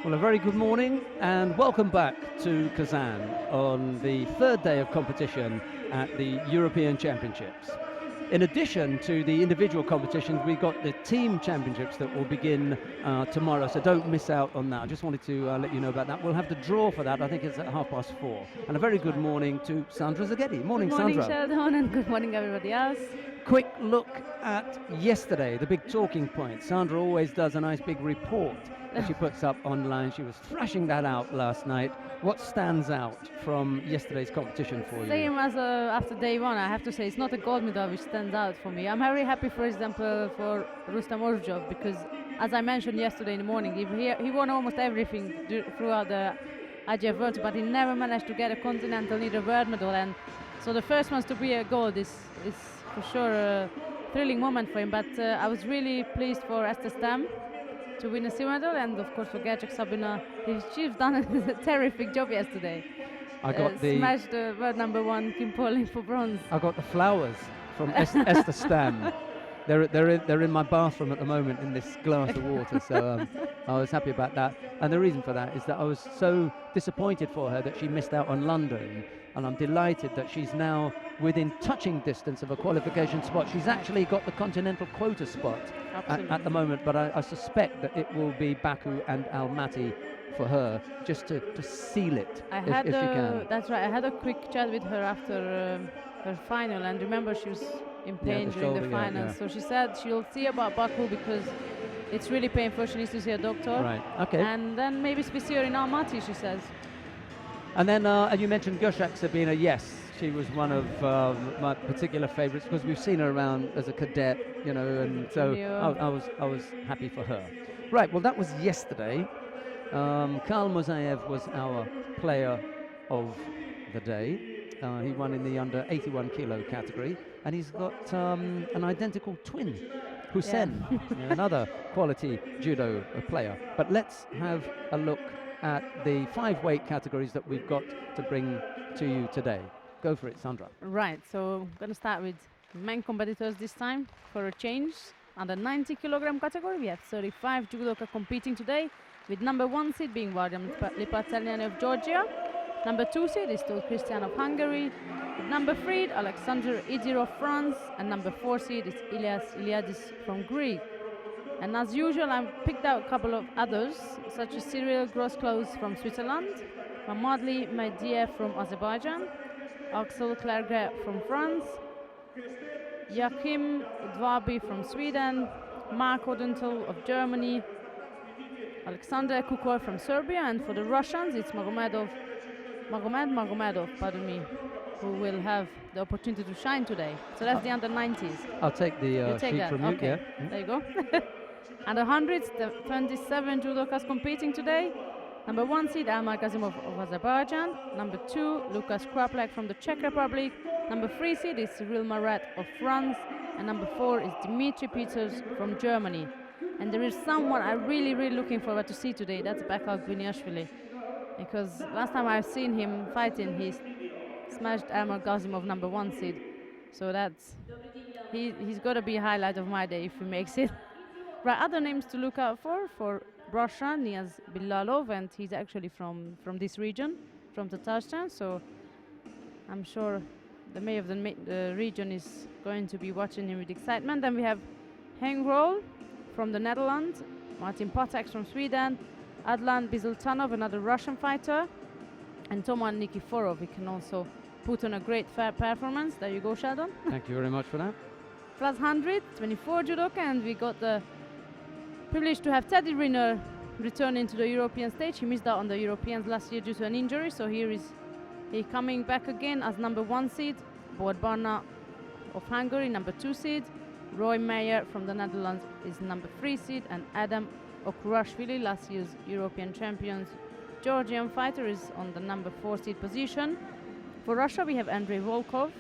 Well, a very good morning and welcome back to Kazan on the third day of competition at the European Championships. In addition to the individual competitions, we've got the team championships that will begin tomorrow, so don't miss out on that. I just wanted to let you know about that. We'll have the draw for that, I think it's at 4:30. And a very good morning to Sandra Zaghetti. Morning, Good morning, Sandra. Sheldon, and good morning, everybody else. Quick look at yesterday, the big talking point. Sandra always does a nice big report that she puts up online. She was thrashing that out last night. What stands out from yesterday's competition for you? Same as after day one, I have to say, it's not a gold medal which stands out for me. I'm very happy, for example, for Rustam Orzhov, because as I mentioned yesterday in the morning, he won almost everything throughout the IGF Worlds, but he never managed to get a continental, neither world medal. And so the first ones to be a gold is for sure a thrilling moment for him. But I was really pleased for Esther Stam to win a silver medal, and of course for Gercek Sabina. She's done a terrific job yesterday. I got smashed the world number one Kim Pauling for bronze. I got the flowers from Esther Stam. They're in my bathroom at the moment in this glass of water, so I was happy about that. And the reason for that is that I was so disappointed for her that she missed out on London, and I'm delighted that she's now within touching distance of a qualification spot. She's actually got the continental quota spot at the moment, but I suspect that it will be Baku and Almaty for her, just to seal it if she can. That's right. I had a quick chat with her after her final, and remember she was in pain during the final. So she said she'll see about Baku because it's really painful. She needs to see a doctor. Right. Okay. And then maybe Spicier in Almaty, she says. And then, and you mentioned Gercek Sabina. Yes, she was one of my particular favourites because we've seen her around as a cadet, you know, and so I was happy for her. Right. Well, that was yesterday. Karl Mozaev was our player of the day. He won in the under 81 kilo category, and he's got an identical twin, Hussein, another quality judo player. But let's have a look at the 5 weight categories that we've got to bring to you today. Go for it, Sandra. Right, so I'm going to start with men competitors this time for a change. Under 90 kilogram category, we have 35 judoka competing today, with number 1 seed being Vardam Lipatelian of Georgia. Number 2 seed is Tul Christian of Hungary. With number 3, Alexander Idir of France. And number 4 seed is Ilias Iliadis from Greece. And as usual, I picked out a couple of others, such as Cyril Grosclose from Switzerland, Mamadli Mediev from Azerbaijan, Axel Clerget from France, Joachim Dvabi from Sweden, Mark Odental of Germany, Alexander Kukor from Serbia, and for the Russians, it's Magomedov, pardon me, who will have the opportunity to shine today. So that's the under 90s. I'll take the sheet from you. Okay. Yeah. There you go. Under 100s, the 27 judokas competing today. Number 1 seed Almar Gazimov of Azerbaijan. Number 2, Lukas Kraplak from the Czech Republic. Number 3 seed is Cyril Marat of France. And number 4 is Dmitry Peters from Germany. And there is someone I'm really looking forward to see today. That's Bakal Gwiniashvili. Because last time I've seen him fighting, he smashed Almar Gazimov, number 1 seed. So he's got to be a highlight of my day if he makes it. Right, other names to look out for Russia, Niaz Bilalov, and he's actually from this region, from Tatarstan, so I'm sure the mayor of the region is going to be watching him with excitement. Then we have Henk Rol from the Netherlands, Martin Potax from Sweden, Adlan Bizultanov, another Russian fighter, and Toman Nikiforov. He can also put on a great performance. There you go, Sheldon. Thank you very much for that. Plus 100, 24 judoka, and we got the privilege to have Teddy Riner returning to the European stage. He missed out on the Europeans last year due to an injury, so here is he coming back again as number 1 seed. Boad Barna of Hungary, number 2 seed. Roy Meyer from the Netherlands is number 3 seed, and Adam Okurashvili, last year's European champions Georgian fighter, is on the number 4 seed position. For Russia, we have Andrei Volkov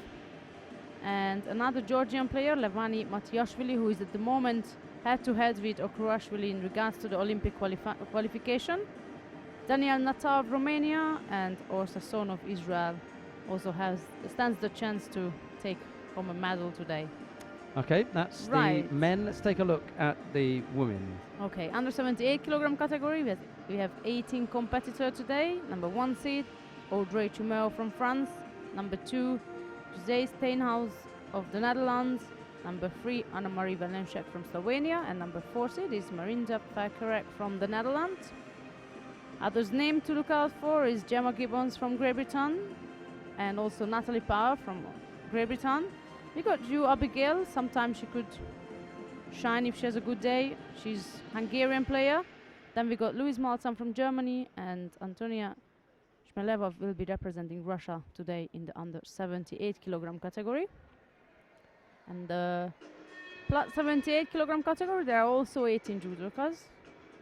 and another Georgian player, Levani Matiashvili, who is at the moment head-to-head with Okurashvili in regards to the Olympic qualification. Daniel Nata of Romania and Orsa Son of Israel also stands the chance to take home a medal today. Okay, that's the men. Let's take a look at the women. Okay, under 78 kilogram category, we have we have 18 competitors today. Number 1 seed, Audrey Chumel from France. Number 2, José Steenhuis of the Netherlands. Number 3, Annemarie Valenciak from Slovenia. And number 4 seed is Marinda Fakerek from the Netherlands. Others named to look out for is Gemma Gibbons from Great Britain and also Natalie Power from Great Britain. We got Ju Abigail. Sometimes she could shine if she has a good day. She's Hungarian player. Then we got Louise Maltzan from Germany, and Antonia Shmeleva will be representing Russia today in the under 78 kilogram category. And the plus 78 kilogram category, there are also 18 judokas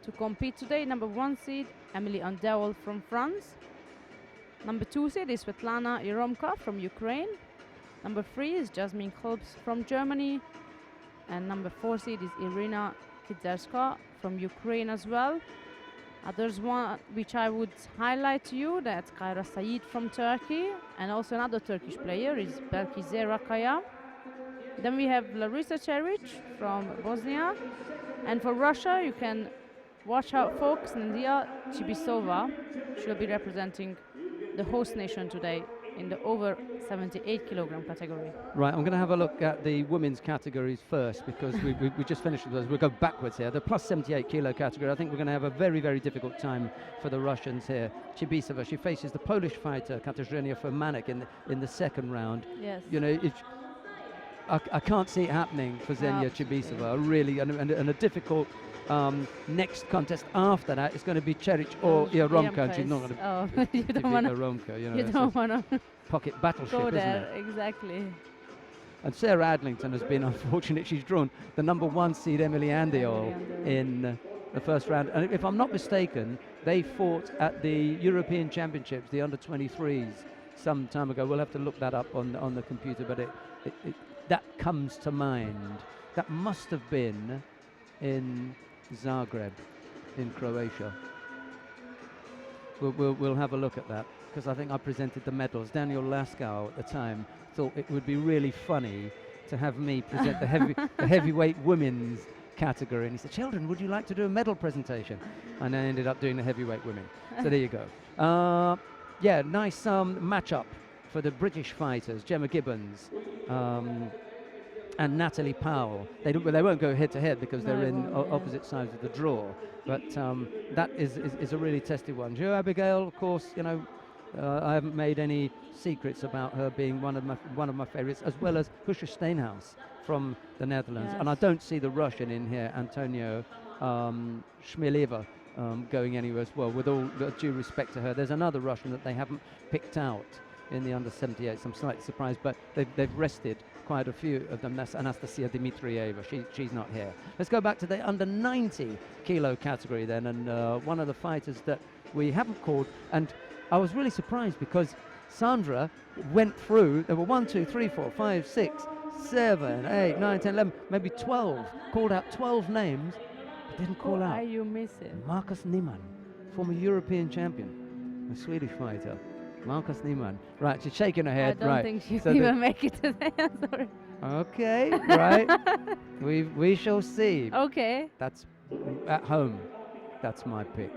to compete today. Number 1 seed, Emily Andewol from France. Number 2 seed is Svetlana Yeromka from Ukraine. Number 3 is Jasmine Kolbs from Germany. And number 4 seed is Irina Kidzerska from Ukraine as well. Others one which I would highlight to you, that's Kayra Said from Turkey, and also another Turkish player is Belkizera Kaya. Then we have Larisa Cheric from Bosnia. And for Russia, you can watch out for Nadia Chibisova. She'll be representing the host nation today in the over 78 kilogram category. Right, I'm going to have a look at the women's categories first because we just finished with those. We'll go backwards here. The plus 78 kilo category, I think we're going to have a very, very difficult time for the Russians here. Chibisova, she faces the Polish fighter Katarzyna Furmanek in the second round. Yes. You know, I can't see it happening for Xenia Chibisova, really, and a difficult next contest after that is going to be Cheric or Yeromka, and she's not going to you don't want to Yeromka, you know, you don't want to pocket battleship, go isn't there. it? Exactly. And Sarah Adlington has been unfortunate. She's drawn the number 1 seed Emily Andiol in the first round. And if I'm not mistaken, they fought at the European Championships, the under-23s, some time ago. We'll have to look that up on the computer, but that comes to mind. That must have been in Zagreb in Croatia. We'll have a look at that because I think I presented the medals. Daniel Laskow at the time thought it would be really funny to have me present the heavyweight women's category, and he said, "Sheldon, would you like to do a medal presentation?" And I ended up doing the heavyweight women. So there you go. Yeah, nice matchup for the British fighters, Gemma Gibbons and Natalie Powell. They won't go head to head because they're in opposite sides of the draw. But that is a really testy one. Jo Abigail, of course, you know, I haven't made any secrets about her being one of my favorites, as well as Husha Steenhuis from the Netherlands. Yes. And I don't see the Russian in here, Antonio Shmileva, going anywhere as well. With all due respect to her, there's another Russian that they haven't picked out in the under 78. I'm slightly surprised, but they've rested quite a few of them. That's Anastasia Dmitrieva. She's not here. Let's go back to the under 90 kilo category then, and one of the fighters that we haven't called, and I was really surprised because Sandra went through. There were 1, 2, 3, 4, 5, 6, 7, 8, 9, 10, 11, maybe 12. Called out 12 names, but didn't call out. Are you missing? Marcus Niemann, former European champion, a Swedish fighter. Marcus Niemann. Right, she's shaking her head. I don't right. think she'll So even make it today. I'm sorry. Okay, right. We shall see. Okay. That's at home. That's my pick.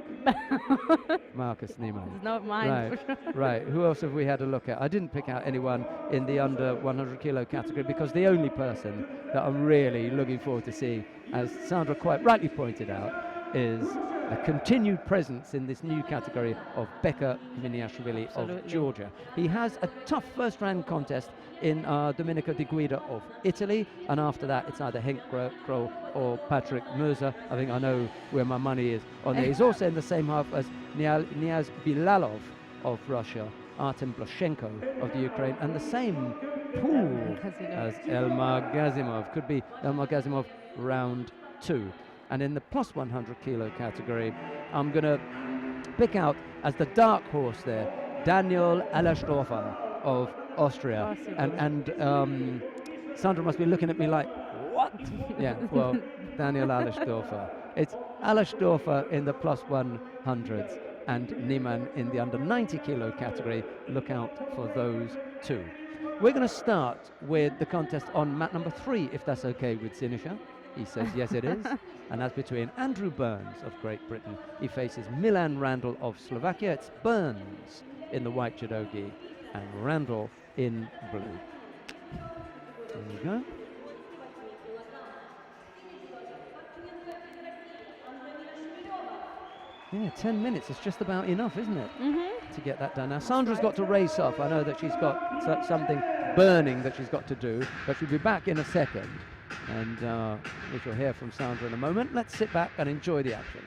Marcus Niemann. It's not mine. Right, For sure. right. Who else have we had a look at? I didn't pick out anyone in the under 100 kilo category because the only person that I'm really looking forward to seeing, as Sandra quite rightly pointed out, is a continued presence in this new category of Bekir Miniashvili of Georgia. He has a tough first round contest in Domenico Di Guida of Italy, and after that it's either Henk Kroll or Patrick Mirza. I think I know where my money is on there. He's also in the same half as Niaz Bilalov of Russia, Artem Bloshenko of the Ukraine, and the same pool as Elmar Gazimov. Could be Elmar Gazimov round 2. And in the plus 100 kilo category, I'm going to pick out as the dark horse there, Daniel Allersdorfer of Austria. And Sandra must be looking at me like, what? Yeah, well, Daniel Allersdorfer. It's Allersdorfer in the plus 100s and Niemann in the under 90 kilo category. Look out for those two. We're going to start with the contest on mat number 3, if that's okay with Sinisha. He says, yes, it is. And that's between Andrew Burns of Great Britain. He faces Milan Randall of Slovakia. It's Burns in the white judogi and Randall in blue. There you go. Yeah, 10 minutes is just about enough, isn't it? To get that done. Now, Sandra's got to race off. I know that she's got something burning that she's got to do, but she'll be back in a second. And we shall hear from Sandra in a moment. Let's sit back and enjoy the action.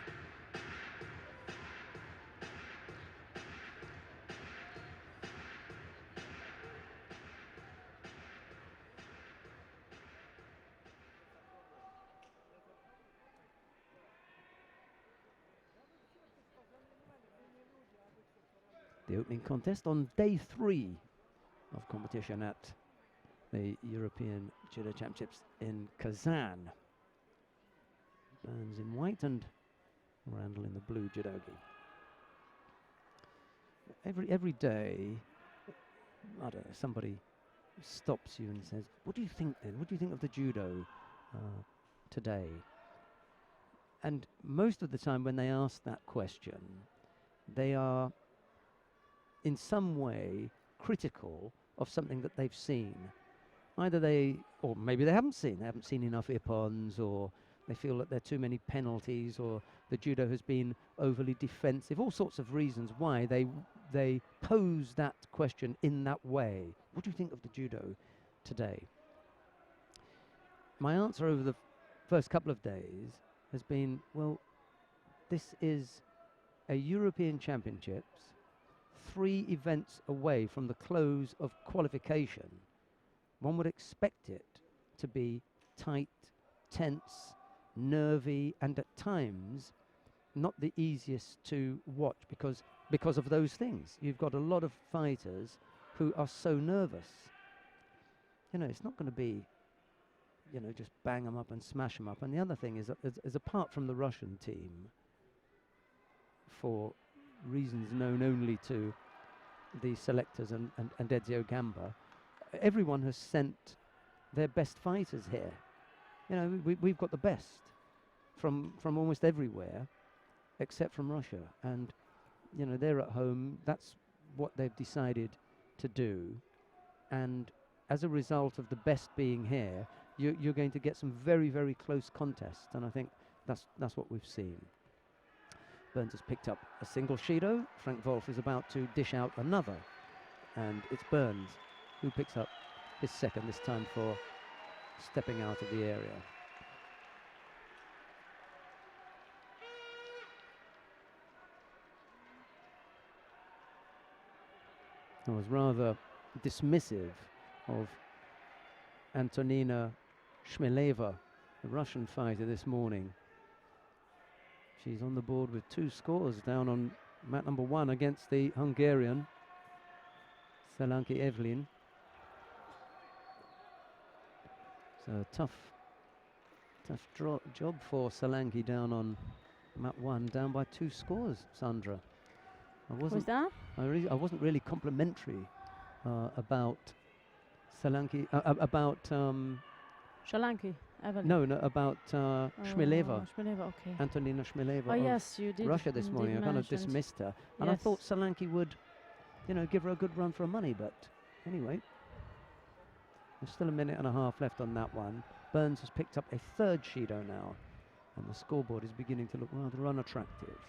The opening contest on day 3 of competition at the European Judo Championships in Kazan. Burns in white and Randall in the blue judogi. Every day, I don't know, somebody stops you and says, what do you think then? What do you think of the judo today? And most of the time when they ask that question, they are in some way critical of something that they've seen. Either they, or maybe they haven't seen enough ippons, or they feel that there are too many penalties, or the judo has been overly defensive, all sorts of reasons why they pose that question in that way. What do you think of the judo today? My answer over the first couple of days has been, well, this is a European Championships 3 events away from the close of qualification. One would expect it to be tight, tense, nervy, and at times not the easiest to watch because of those things. You've got a lot of fighters who are so nervous. You know, it's not going to be, you know, just bang them up and smash them up. And the other thing is apart from the Russian team, for reasons known only to the selectors and Edzio Gamba, everyone has sent their best fighters here. You know, we've got the best from almost everywhere except from Russia. And, you know, they're at home. That's what they've decided to do. And as a result of the best being here, you're going to get some very, very close contests. And I think that's what we've seen. Burns has picked up a single Shido. Frank Wolf is about to dish out another. And it's Burns who picks up his second, this time for stepping out of the area. I was rather dismissive of Antonina Shmileva, the Russian fighter, this morning. She's on the board with 2 scores down on mat number 1 against the Hungarian Szalanki Evelyn. So tough job for Szalanki down on mat 1, down by 2 scores, Sandra. I wasn't really complimentary about Szalanki, about Szalanki, Evelyn. No, about Shmileva. Shmileva, okay. Antonina Shmileva. Oh yes, you did. Russia this morning. I kind of dismissed her, and I thought Szalanki would, you know, give her a good run for her money. But anyway, there's still a minute and a half left on that one. Burns has picked up a 3rd Shido now, and the scoreboard is beginning to look rather unattractive.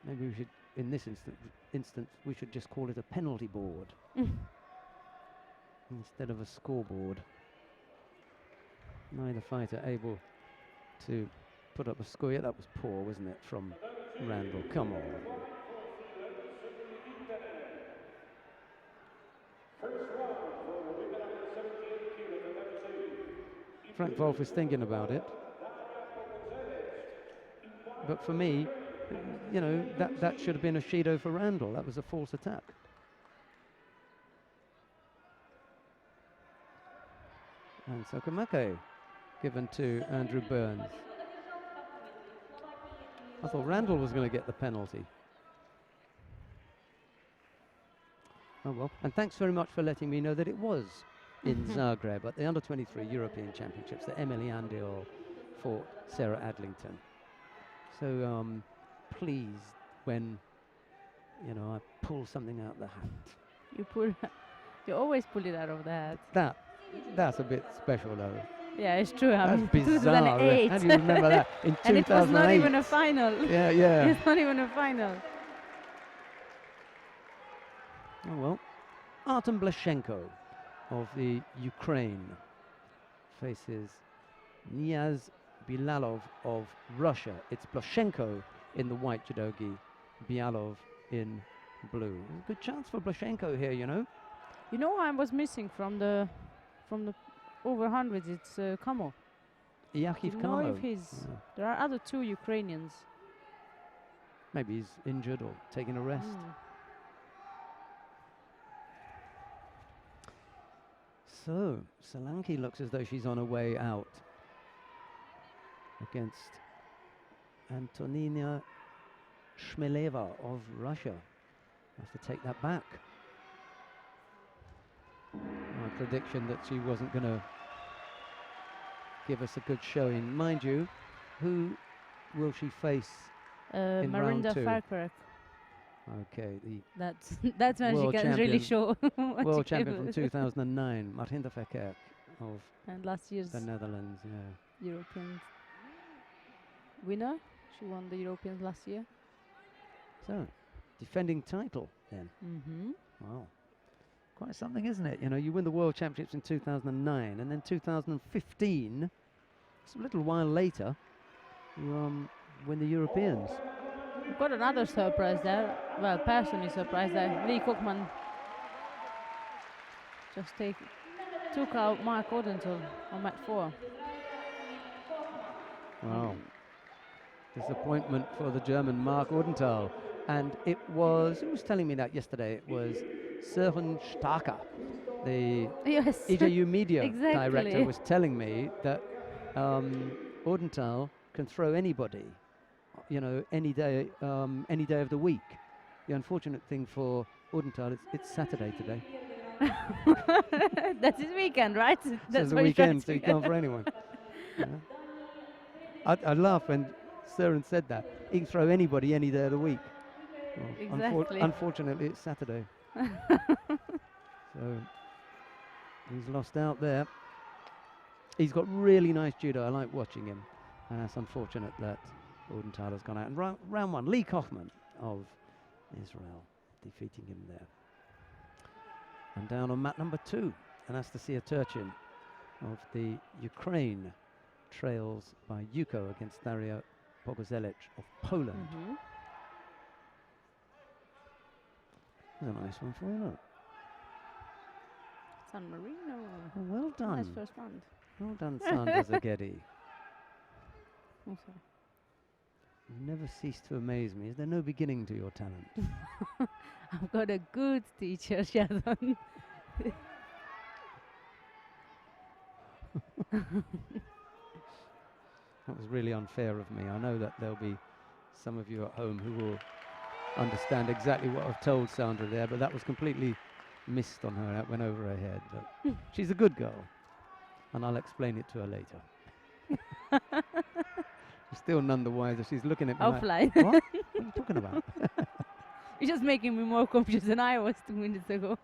Maybe we should, in this instance, we should just call it a penalty board instead of a scoreboard. Neither fighter able to put up a score yet. That was poor, wasn't it, from Randall? Come on. Frank Wolf is thinking about it. But for me, you know, that should have been a Shido for Randall. That was a false attack. And Sokamake given to Andrew Burns. I thought Randall was going to get the penalty. Oh well, and thanks very much for letting me know that it was in Zagreb at the Under-23 European Championships that Emily Andiol fought Sarah Adlington. So pleased when, you know, I pull something out of the hat. You always pull it out of the hat. That's a bit special though. Yeah, it's true. That's bizarre. 2008. How do you remember that? In 2008. And it was not even a final. Yeah. It's not even a final. Oh well. Artem Blashenko of the Ukraine faces Niaz Bilalov of Russia. It's Blashenko in the white judogi, Bialov in blue. There's a good chance for Blashenko here, you know. You know what I was missing from the over 100s? It's Kamo. Yachiv Know Kamo. if there are other two Ukrainians. Maybe he's injured or taking a rest. So, Solanki looks as though she's on her way out against Antonina Shmeleva of Russia. Has to take that back. My prediction that she wasn't going to give us a good showing. Mind you, who will she face in round Marinda two? Farkarek. Okay, the That's when she world can really champion- show what world she can champion from do. 2009, Marinda Verkerk of And last year's the Netherlands. Yeah. European winner. She won the Europeans last year. So, defending title then. Mm-hmm. Wow. Quite something, isn't it? You know, you win the World Championships in 2009, and then 2015, it's a little while later, you win the Europeans. We've got another surprise there. Well, personally surprised there. Lee Cookman just took out Mark Odenthal on mat 4. Wow. Disappointment for the German Mark Odenthal. And it was, who was telling me that yesterday? It was Søren Starker, the Yes. EJU media Exactly. director, was telling me that Odenthal can throw anybody, you know, any day of the week. The unfortunate thing for Odenthal is it's Saturday today. That's his weekend, right? So That's it's the what he's trying weekend, to so you get. can't for anyone. Yeah. I laugh when Søren said that. He can throw anybody any day of the week. Well, Exactly. unfortunately, it's Saturday. So he's lost out there. He's got really nice judo. I like watching him. And it's unfortunate that Odenthal has gone out. And round one, Lee Kochman of Israel defeating him there. And down on mat number 2, Anastasia Turchin of the Ukraine trails by Yuko against Daria Pogozelic of Poland. Mm-hmm. There's a nice one for you, look. San Marino. Oh, well done. Nice first round. Well done, Sandra Zagedi. Oh, sorry. You never cease to amaze me. Is there no beginning to your talent? I've got a good teacher, Shadon. That was really unfair of me. I know that there'll be some of you at home who will understand exactly what I've told Sandra there, but that was completely missed on her. That went over her head. But she's a good girl, and I'll explain it to her later. She's still none the wiser. She's looking at me Offline. like, what? What are you talking about? You're just making me more confused than I was 2 minutes ago.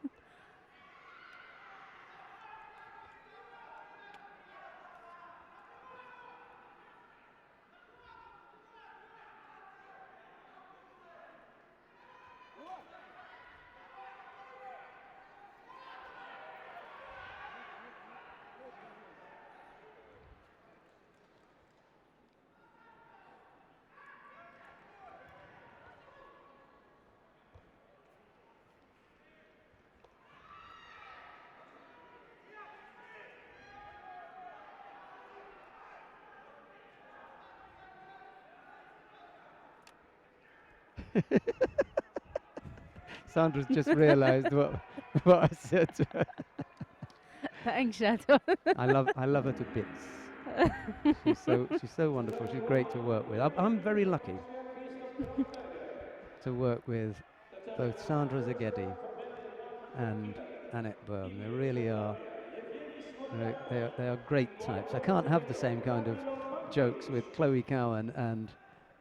Sandra's just realised what I said to her. Thanks, Shadon. I love her to bits. She's so wonderful. She's great to work with. I'm very lucky to work with both Sandra Zagedi and Annette Berm. They really are They are great types. I can't have the same kind of jokes with Chloe Cowan and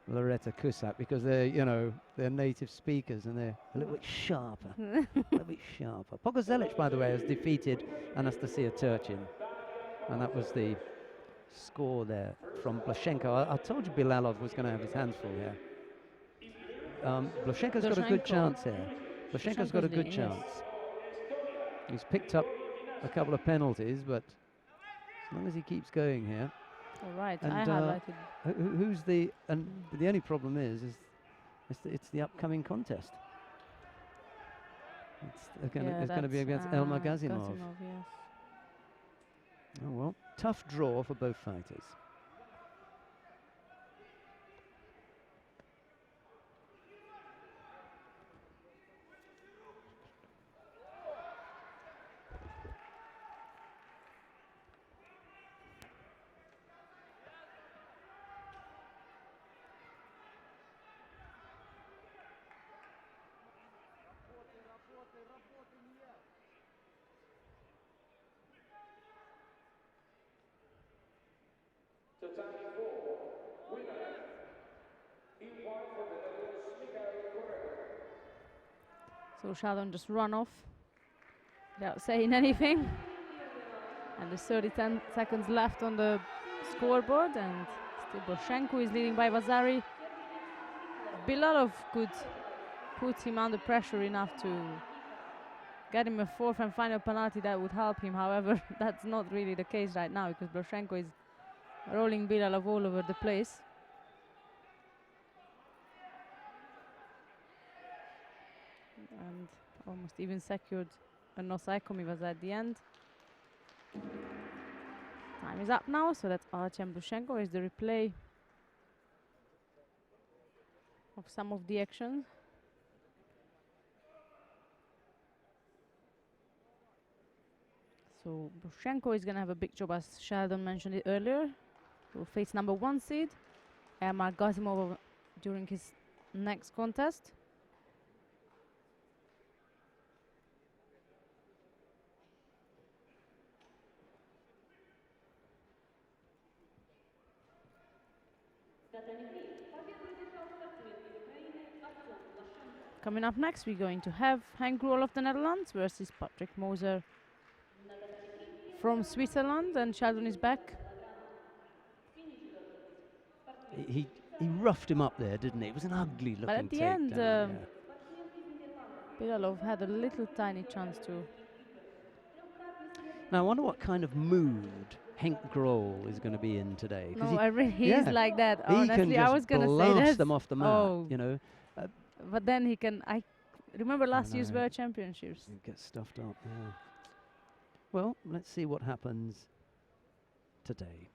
Loretta Cusack because they're native speakers and they're a little bit sharper. A little bit sharper. Pogozelic, by the way, has defeated Anastasia Turchin, and that was the score there from Blashenko. I told you Bilalov was going to have his hands full here. Blashenko's got a good chance here. Blashenko's got a good chance. He's picked up a couple of penalties, but as long as he keeps going here. All right, and I highlighted. who's the only problem is it's the upcoming contest. It's going to be against Elmar Gazimov. Yes. Oh well, tough draw for both fighters. So Shadon just run off without saying anything. And there's 30 seconds left on the scoreboard, and still Blashenko is leading by Vasari. Bilalov could put him under pressure enough to get him a fourth and final penalty that would help him. However, that's not really the case right now because Blashenko is rolling Bilalov all over the place. And almost even secured a Nosai Komivas at the end. Time is up now, so that's Artyom Blashenko. Is the replay of some of the actions. So Blashenko is going to have a big job, as Sheldon mentioned it earlier. He will face number 1 seed, Elmar Gazimov, during his next contest. Coming up next, we're going to have Henk Grol of the Netherlands versus Patrick Moser from Switzerland, and Sheldon is back. He roughed him up there, didn't he? It was an ugly looking But at the end, Bilalov had a little tiny chance to. Now I wonder what kind of mood Henk Grol is going to be in today. No, he is like that. Honestly, I was going to say blast them off the mat, oh. you know. But then he can. I remember last year's World Championships. He gets stuffed up. Yeah. Well, let's see what happens today.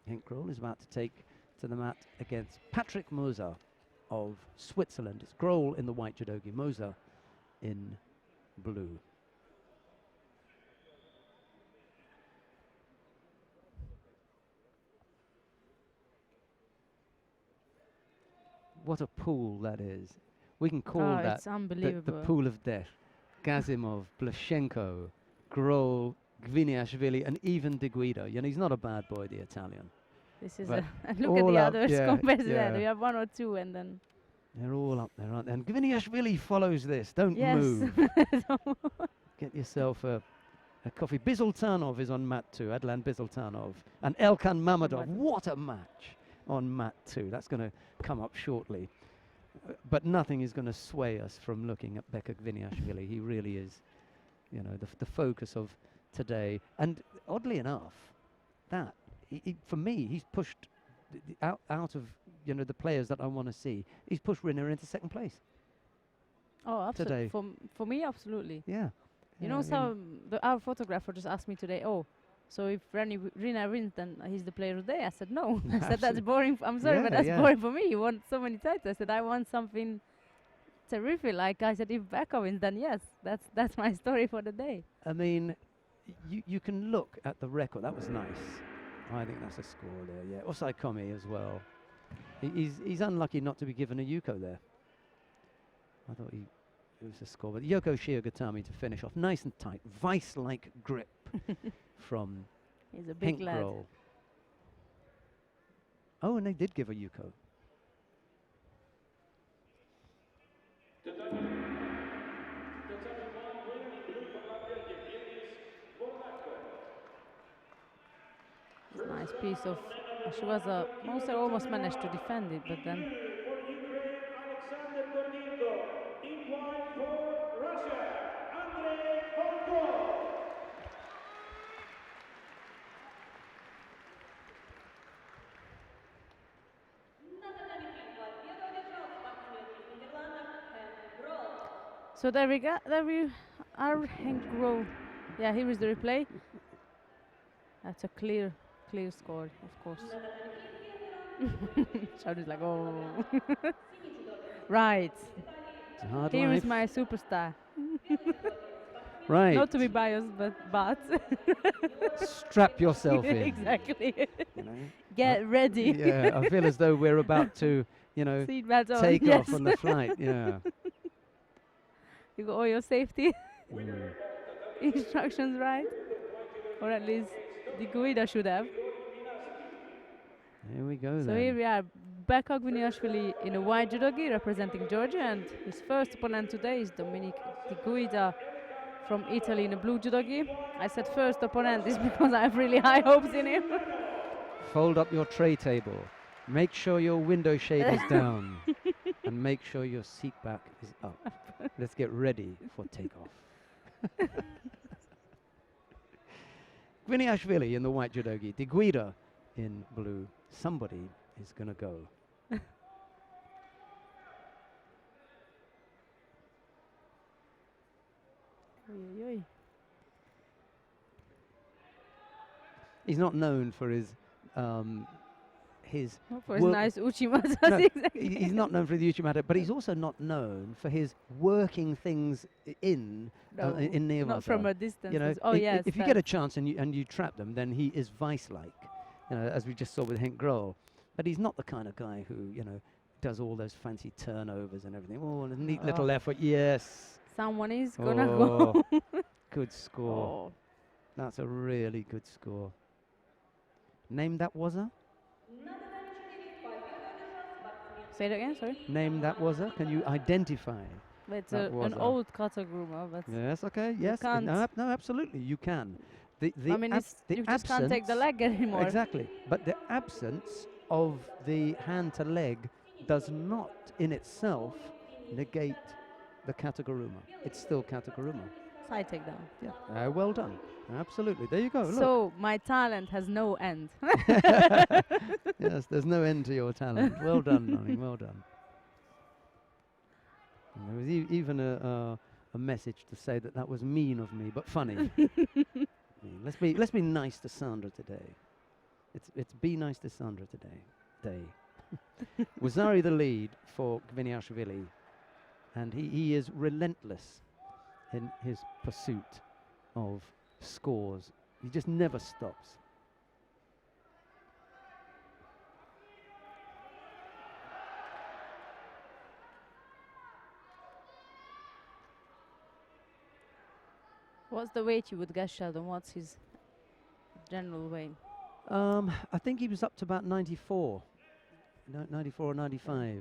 Henk Grol is about to take to the mat against Patrick Moser of Switzerland. It's Grol in the white judogi, Moser in blue. What a pool that is. We can call that the pool of death. Gazimov, Blashenko, Grol, Gviniashvili, and even De Guido. You know, he's not a bad boy, the Italian. This is and look at the others compared to that. We have 1 or 2, and then they're all up there, aren't they? And Gviniashvili follows this. Don't move. Get yourself a coffee. Bizultanov is on mat 2. Adlan Bizultanov and Elkan Mamadov. What a match on mat 2. That's going to come up shortly. But nothing is going to sway us from looking at Beka Gviniashvili. He really is, you know, the focus of today. And oddly enough, that for me, he's pushed out of, you know, the players that I want to see. He's pushed Rinner into second place. Oh, absolutely. For me, absolutely. Yeah. You know, our photographer just asked me today, so if Rinner wins, then he's the player of the day. I said, no. I said, that's boring. I'm sorry, but that's boring for me. You want so many titles. I said, I want something terrific. Like I said, if Beka wins, then yes, that's my story for the day. I mean, you can look at the record. That was nice. I think that's a score there, yeah. Osai Komi as well. He's unlucky not to be given a Yuko there. I thought it was a score. But Yoko Shiogatami to finish off. Nice and tight. Vice-like grip from He's a big lad. Hinkgrol. Oh, and they did give a Yuko. It's a nice piece of. She was a. Moser almost managed to defend it, but then. So there we go. There we are. Hinkgrol. Yeah, here is the replay. That's a clear score, of course. Shouted like, oh. Right. It's a hard Here life. is my superstar. Right. Not to be biased, but. Strap yourself in. Exactly. You know? Get ready. Yeah, I feel as though we're about to, you know, Seatbelt on. take Yes. off on the flight. Yeah. You got all your safety Mm. instructions right, or at least the Guida should have. Here we go So then. here we are, Beka Gviniashvili in a white judogi representing Georgia, and his first opponent today is Dominic Di Guida from Italy in a blue judogi. I said first opponent is because I have really high hopes in him. Fold up your tray table. Make sure your window shade is down. And make sure your seat back is up. Let's get ready for takeoff. Gviniashvili in the white judogi. Di Guida in blue. Somebody is going to go. Oy, oy, oy. He's not known for his Not for his work- nice uchimatas. No, Exactly. he's not known for the Uchimata, but he's also not known for his working things in No, Nevada. not from a distance. You know, Oh yes. if you get a chance and you trap them, then he is vice-like, you know, as we just saw with Hinkgrol. But he's not the kind of guy who, you know, does all those fancy turnovers and everything. Oh, and a neat little effort. Yes. Someone is gonna go. Good score. Oh. That's a really good score. Name that waza? Say it again, sorry. Name that waza? Can you identify? It's That was an a- old Kataguruma, but Yes, okay, yes. can't. No, absolutely, you can. The I mean, you just can't take the leg anymore. Exactly. But the absence of the hand to leg does not in itself negate the Kataguruma. It's still Kataguruma. Side takedown. Yeah. Well done. Absolutely. There you go. Look. So my talent has no end. Yes, there's no end to your talent. Well done, darling. Well done. And there was even a message to say that was mean of me, but funny. Let's be nice to Sandra today. It's be nice to Sandra today. Wazari the lead for Gviniashvili, and he is relentless in his pursuit of scores. He just never stops. What's the weight you would guess, Sheldon? What's his general weight? I think he was up to about 94. 94 or 95.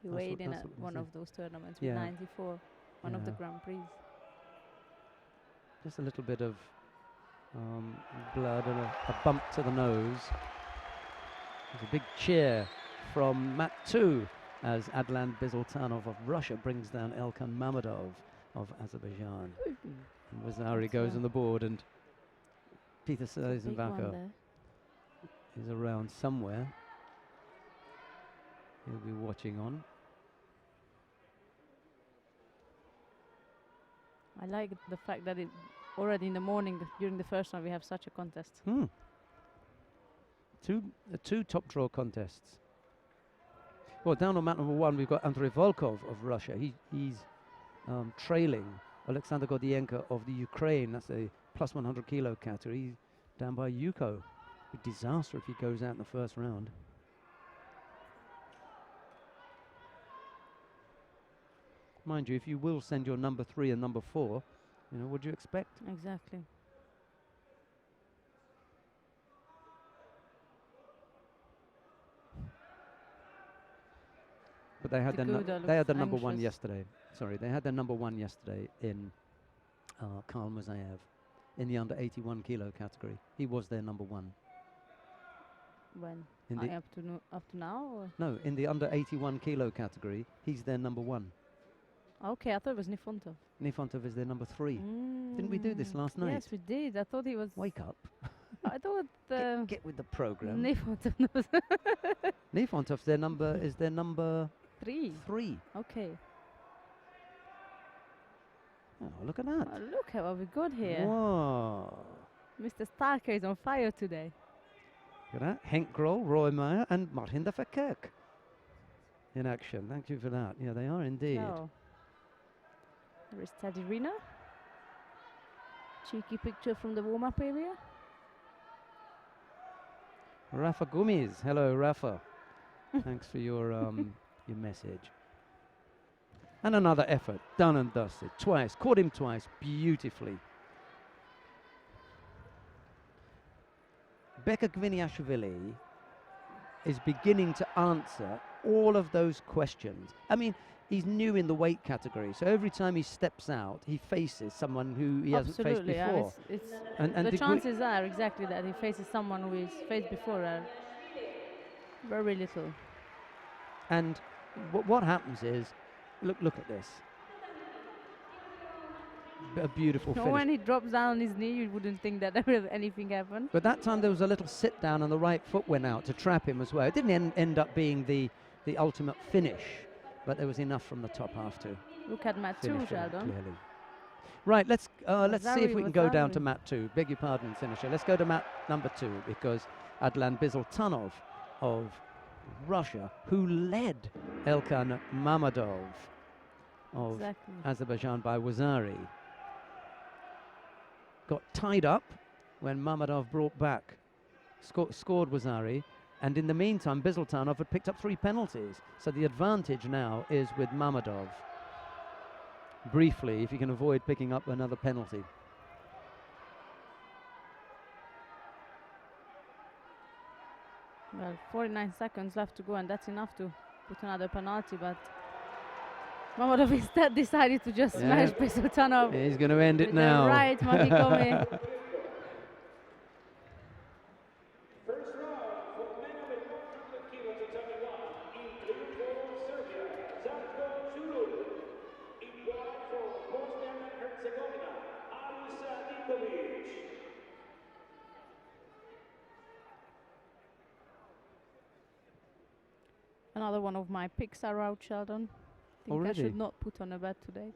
He That's weighed what- in that's at what we one said. of those tournaments Yeah. with 94, one of the Yeah. Grand Prix. Just a little bit of blood and a bump to the nose. There's a big cheer from Mat 2 as Adlan Bizultanov of Russia brings down Elkan Mamadov of Azerbaijan. And Wazari That's goes a on the board, and Peter Big one Seisenbacher there. is around somewhere. He'll be watching on. I like the fact that it already in the morning during the first one we have such a contest. Two top draw contests. Well, down on mat number 1, we've got Andrei Volkov of Russia. He's trailing Alexander Gordienko of the Ukraine. That's a plus 100 kilo category. He's down by Yuko. A disaster if he goes out in the first round. Mind you, if you will send your number 3 and number 4, you know, what do you expect? Exactly. they had The Judo they had the looks number one anxious. yesterday. Sorry, they had their number one yesterday in Karl Muzayev in the under 81 kilo category. He was their number one. When? In the Up to now? Or? no, in the under 81 kilo category, he's their number one. Okay, I thought it was Nifontov. Nifontov is their number 3. Didn't we do this last night? Yes, we did. I thought he was. Wake up. I thought Get with the program. Nifontov was Nifontov's their number is their number 3. 3. Okay. Oh, look at that. Look at what we got here. Whoa. Mr. Starker is on fire today. Look at that. Henk Grol, Roy Meyer, and Martin de Verkerk in action. Thank you for that. Yeah, they are indeed. So, there is Teddy Rina. Cheeky picture from the warm-up area. Rafa Gummies. Hello, Rafa. Thanks for your message. And another effort. Done and dusted. Twice. Caught him twice. Beautifully. Beka Gviniashvili is beginning to answer all of those questions. I mean, he's new in the weight category, so every time he steps out, he faces someone who he hasn't faced before. And the chances are exactly that he faces someone who he's faced before are very little. And what happens is, look at this. A beautiful finish. When he drops down on his knee, you wouldn't think that anything happened. But that time there was a little sit down and the right foot went out to trap him as well. It didn't end up being the ultimate finish, but there was enough from the top half to Look at Mat 2, finish him Sheldon. clearly. Right, let's see if we can go down to Zari. mat 2. Beg your pardon, finisher. Let's go to mat number 2 because Adlan Bizaltanov of Russia, who led Elkan Mamadov of Azerbaijan by Wazari, got tied up when Mamadov brought back, scored Wazari, and in the meantime Bizaltanov had picked up 3 penalties, so the advantage now is with Mamadov. Briefly, if you can avoid picking up another penalty. Well, 49 seconds left to go, and that's enough to put another penalty, but Mamadov instead decided to just smash Bizaltanov. He's going to end it now. Right, Mahikomi. Another one of my picks are out, Sheldon. I think I should not put on a bet today.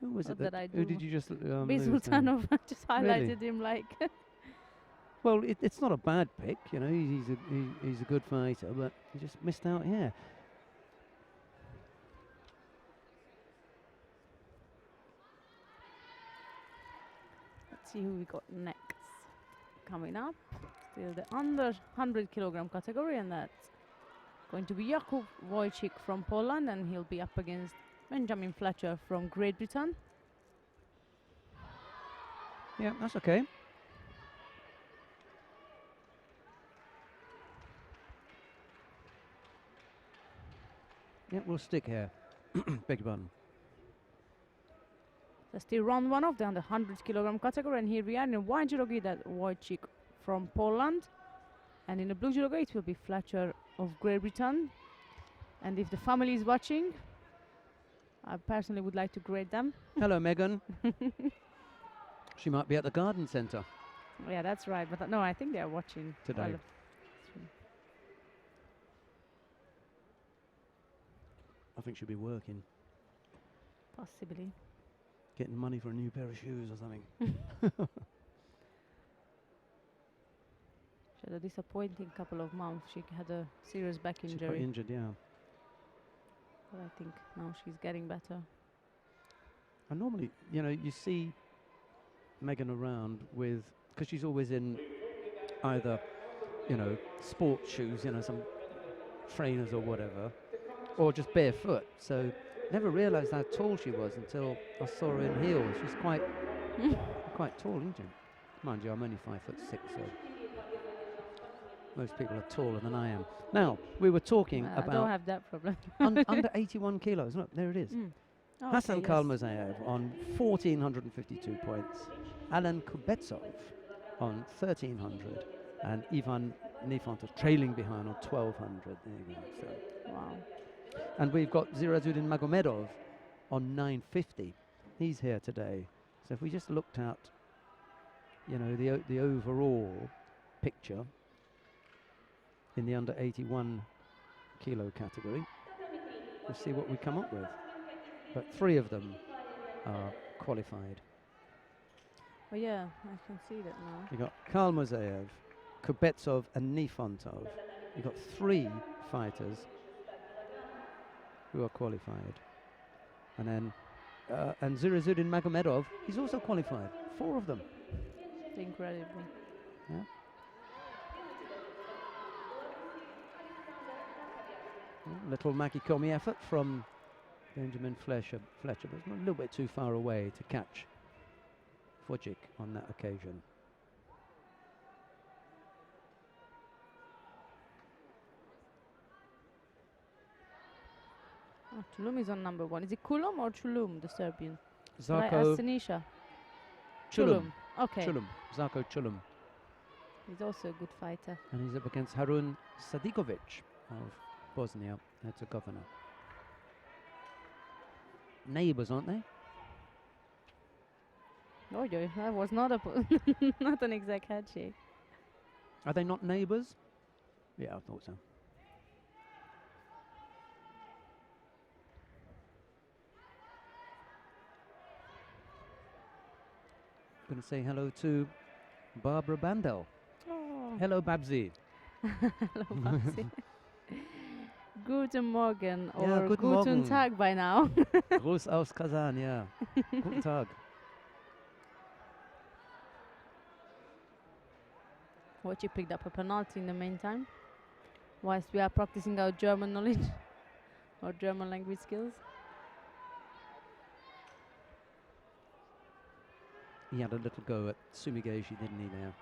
Who was it that I do? Who did you just Bizaltanov. Just highlighted him like. Well, it's not a bad pick, you know. He's a good fighter, but he just missed out here. Let's see who we got next. Coming up, still the under 100 kilogram category, and that's going to be Jakub Wojcik from Poland, and he'll be up against Benjamin Fletcher from Great Britain. Yeah, that's okay. Yeah, we'll stick here. Beg your pardon. That's still round 1 of the under 100 kilogram category, and here we are in white judo gi, that Wojcik from Poland, and in the blue judo gi it will be Fletcher of Great Britain. And if the family is watching, I personally would like to grade them. Hello, Megan. She might be at the garden centre. Yeah, that's right. But no, I think they are watching today. I think she'll be working. Possibly. Getting money for a new pair of shoes or something. She had a disappointing couple of months. She had a serious back injury. She's quite injured, yeah. But I think now she's getting better. And normally, you know, you see Megan around with, because she's always in either, you know, sports shoes, you know, some trainers or whatever, or just barefoot. So never realised how tall she was until I saw her in heels. She's quite quite tall, isn't she? Mind you, I'm only 5'6", so most people are taller than I am. Now, we were talking I don't about have that problem. under 81 kilos. Look, there it is. Oh, Hassan okay, yes. Kalmazayev on 1,452 points. Alan Kubetsov on 1,300. And Ivan Nifantov trailing behind on 1,200. There you go. So. Wow. And we've got Zirazudin Magomedov on 950. He's here today. So if we just looked at, you know, the overall picture in the under 81 kilo category, we'll see what we come up with. But 3 of them are qualified. Oh yeah, I can see that now. You've got Kalmazayev, Kubetsov and Nifantov. You've got 3 fighters who are qualified. And then and Zirazudin Magomedov, he's also qualified. 4 of them. Incredible. Yeah. Little Makikomi effort from Benjamin Fletcher, but it's a little bit too far away to catch Vojic on that occasion. Oh, Tulum is on number 1. Is it Kulum or Chulum, the Serbian? Zarko Sinisha. Chulum. Okay. Chulum. Zarko Chulum. He's also a good fighter. And he's up against Harun Sadikovic of Bosnia-Herzegovina. Neighbours, aren't they? Oh, yeah, that was not a not an exact head shake. Are they not neighbours? Yeah, I thought so. Going to say hello to Barbara Bandel. Oh. Hello, Babsy. Hello, Babsi. Guten Morgen or Yeah, guten Guten Morgen. Tag by now. Gruß aus Kazan, yeah. Guten Tag. What, you picked up a penalty in the meantime? Whilst we are practicing our German knowledge or German language skills. He had a little go at Sumigeshi, didn't he, there?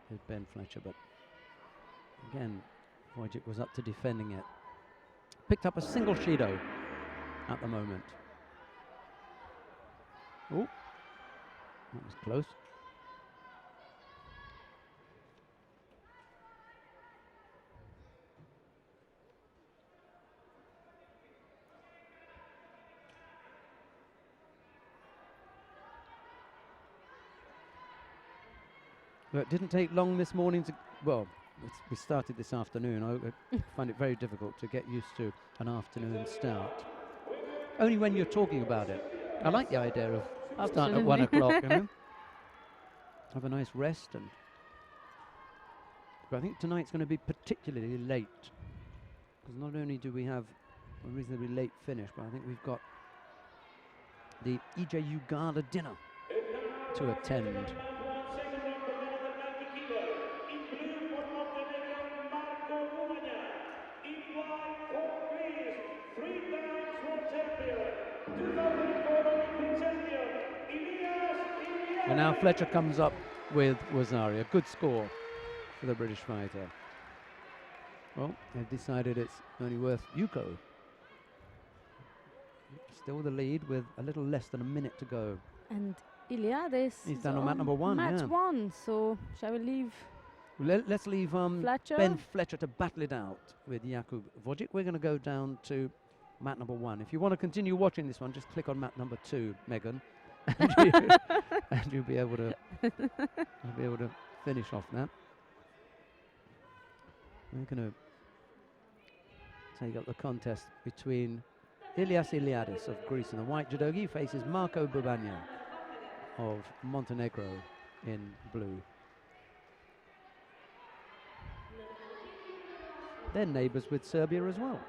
With Ben Fletcher, but again, Vojic was up to defending it. Picked up a single Shido at the moment. Oh, that was close. Well, it didn't take long this morning to, well, we started this afternoon. I find it very difficult to get used to an afternoon start. Only when you're talking about it. I like the idea of starting at 1 o'clock, you know? Have a nice rest. But I think tonight's going to be particularly late. Because not only do we have a reasonably late finish, but I think we've got the EJU Gala dinner to attend. And now Fletcher comes up with Wazari. A good score for the British fighter. Well, they've decided it's only worth Yuko. Still the lead with a little less than a minute to go. And Iliades He's is down on mat number 1, Match yeah. 1, so shall we leave Let's leave Fletcher? Ben Fletcher to battle it out with Jakub Vojic. We're going to go down to mat number 1. If you want to continue watching this one, just click on mat number 2, Megan. And you'll be able to finish off that. We're going to take up the contest between Ilias Iliadis of Greece in the white judogi faces Marco Bubania of Montenegro in blue. They're neighbours with Serbia as well.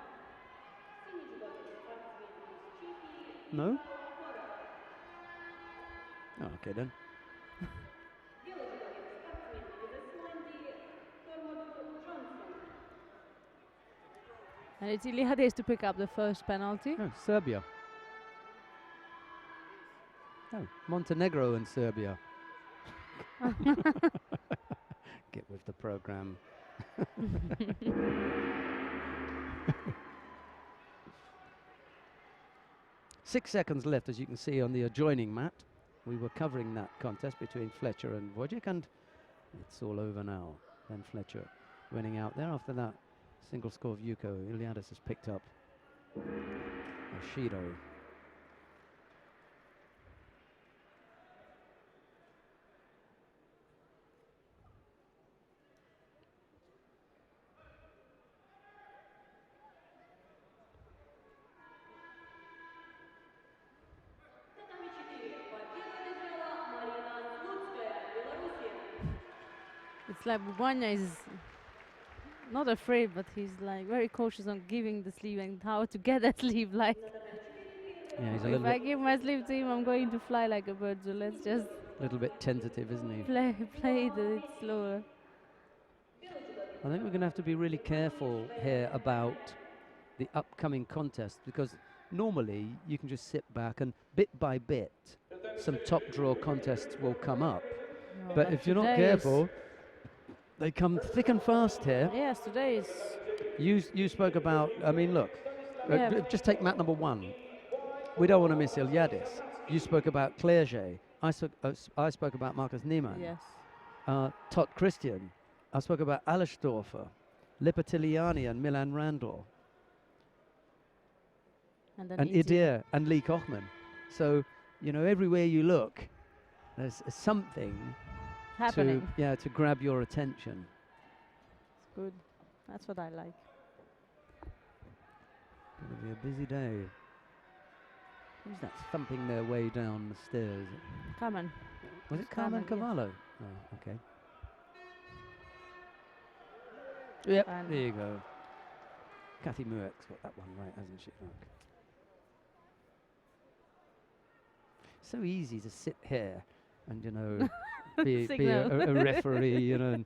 No? Oh, okay then. And it's Iliades to pick up the first penalty. No, Serbia. No, Montenegro and Serbia. Get with the program. Six seconds left, as you can see on the adjoining mat. We were covering that contest between Fletcher and Wojcik, and it's all over now. Then Fletcher winning out there after that single score of Yuko. Iliadis has picked up Shido. It's like Bubanya is not afraid, but he's like very cautious on giving the sleeve and how to get that sleeve. Like, Yeah, he's a if little I give my sleeve to him, I'm going to fly like a bird. So let's just bit tentative, isn't he? play it slower. I think we're going to have to be really careful here about the upcoming contest, because normally you can just sit back and bit by bit some top draw contests will come up. No, But if you're not careful, they come thick and fast here. Yes, today is. You spoke about, I mean, look, Yeah. just take mat number 1. We don't want to miss Iliadis. You spoke about Clerget. I spoke about Marcus Niemann. Yes. Tot Christian. I spoke about Alersdorfer, Lipatiliani and Milan Randall. And Idir and Lee Kochman. So, you know, everywhere you look, there's something happening. to grab your attention. It's good. That's what I like. It'll be a busy day. Who's that thumping their way down the stairs? Carmen. Was it Carmen Cavallo? Yes. Oh, okay. Yep, there you go. Kathy Muek's got that one right, hasn't she? Look. So easy to sit here and, you know, be a referee, you know, and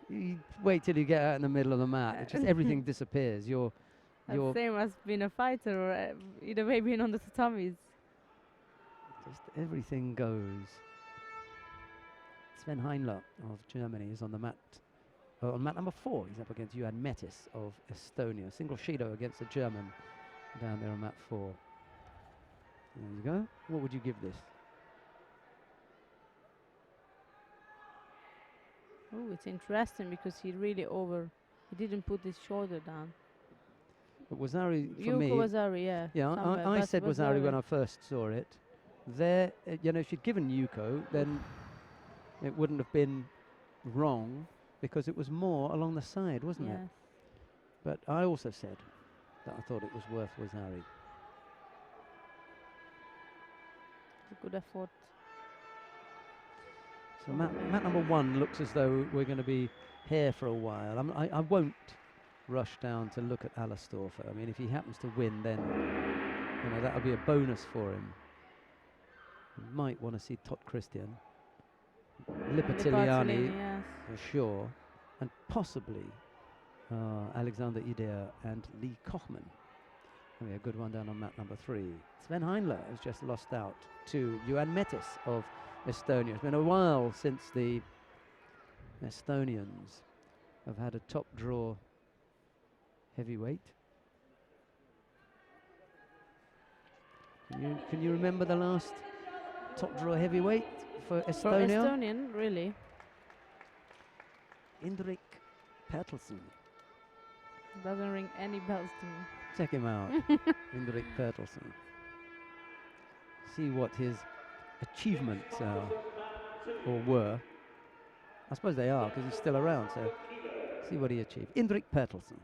you wait till you get out in the middle of the mat. It's just everything disappears. You're same as being a fighter or either way being on the tatamis. Just everything goes. Sven Heinler of Germany is on the mat. On mat number 4, he's up against Juan Metis of Estonia. Single Shido against the German down there on mat 4. There you go. What would you give this? Oh, it's interesting because he didn't put his shoulder down. But Wazzari, for Yuko me... Wazzari, yeah. Yeah, I said Wazzari when I first saw it. There, you know, if she'd given Yuko, then it wouldn't have been wrong, because it was more along the side, wasn't it? But I also said that I thought it was worth Wazzari. It's a good effort. So mat number 1 looks as though we're going to be here for a while. I won't rush down to look at Alersdorfer. I mean, if he happens to win, then, you know, that'll be a bonus for him. You might want to see Tot Christian, Lipatiliani, yes, for sure, and possibly Alexander Idir and Lee Kochman. That'll be a good one down on mat number 3. Sven Heinler has just lost out to Juan Metis of Estonia. It's been a while since the Estonians have had a top draw heavyweight. Can you remember the last top draw heavyweight for Estonia? For Estonian, really? Indrik Pertelsen. Doesn't ring any bells to me. Check him out, Indrik Pertelsen. See what his achievements are, or were. I suppose they are, because he's still around, so see what he achieved. Indrik Pertelsen.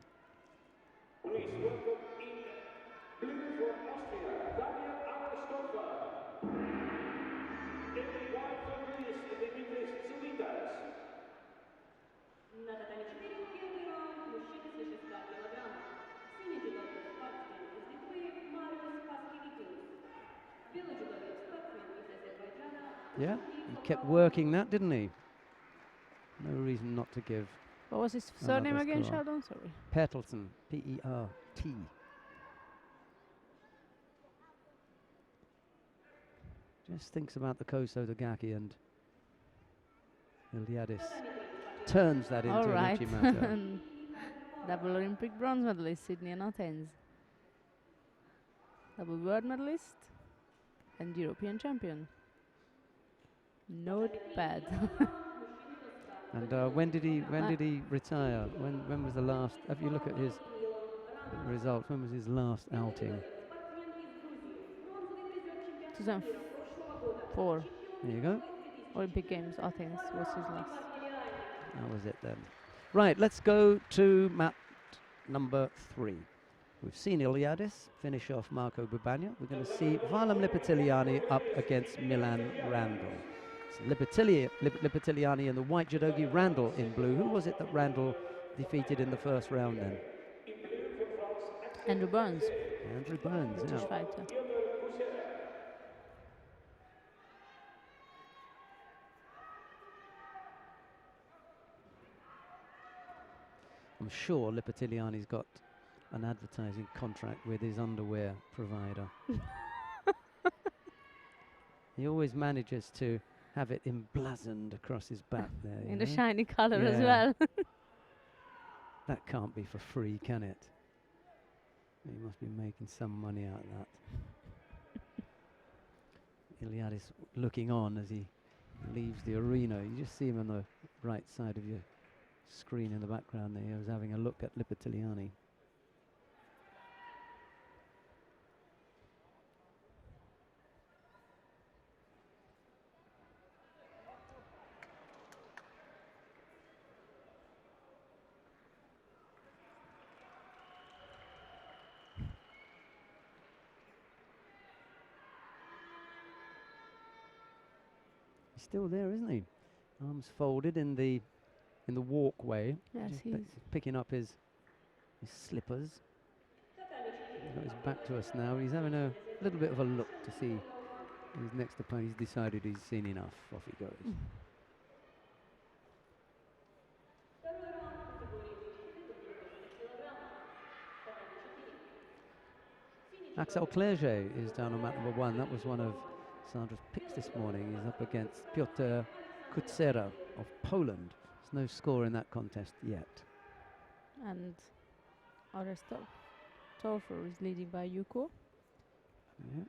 Yeah, he kept working that, didn't he? No reason not to give. What was his surname again, Sheldon? Sorry. Pertelsen, P-E-R-T. Just thinks about the Koso Dagaki, and Iliadis turns that into an Uchimata. Double Olympic bronze medalist, Sydney and Athens. Double world medalist and European champion. Not bad. And when did he retire? When was the last? If you look at his results, when was his last outing? 2004 There you go. Olympic Games, Athens was his last. That was it then. Right, let's go to mat number 3. We've seen Iliadis finish off Marco Bubagna. We're going to see Valam Lipitiliani up against Milan Randall. So Lipitiliani in the white judogi, Randall in blue. Who was it that Randall defeated in the first round then? Andrew Burns. Andrew Burns, British yeah. fighter. I'm sure Lipitiliani's got an advertising contract with his underwear provider. He always manages to have it emblazoned across his back there. In the shiny color as well. That can't be for free, can it? He must be making some money out of that. Iliadis looking on as he leaves the arena. You just see him on the right side of your screen in the background there. He was having a look at Lipitiliani. He's still there, isn't he? Arms folded in the walkway. Yes, Just he's picking up his slippers. He's got his back to us now. He's having a little bit of a look to see his next opponent. He's decided he's seen enough. Off he goes. Axel Clerget is down on mat number 1. That was one of Sandra's picks this morning. He's up against Piotr Kutsera of Poland. There's no score in that contest yet. and Torfer is leading by Yuko. Yeah.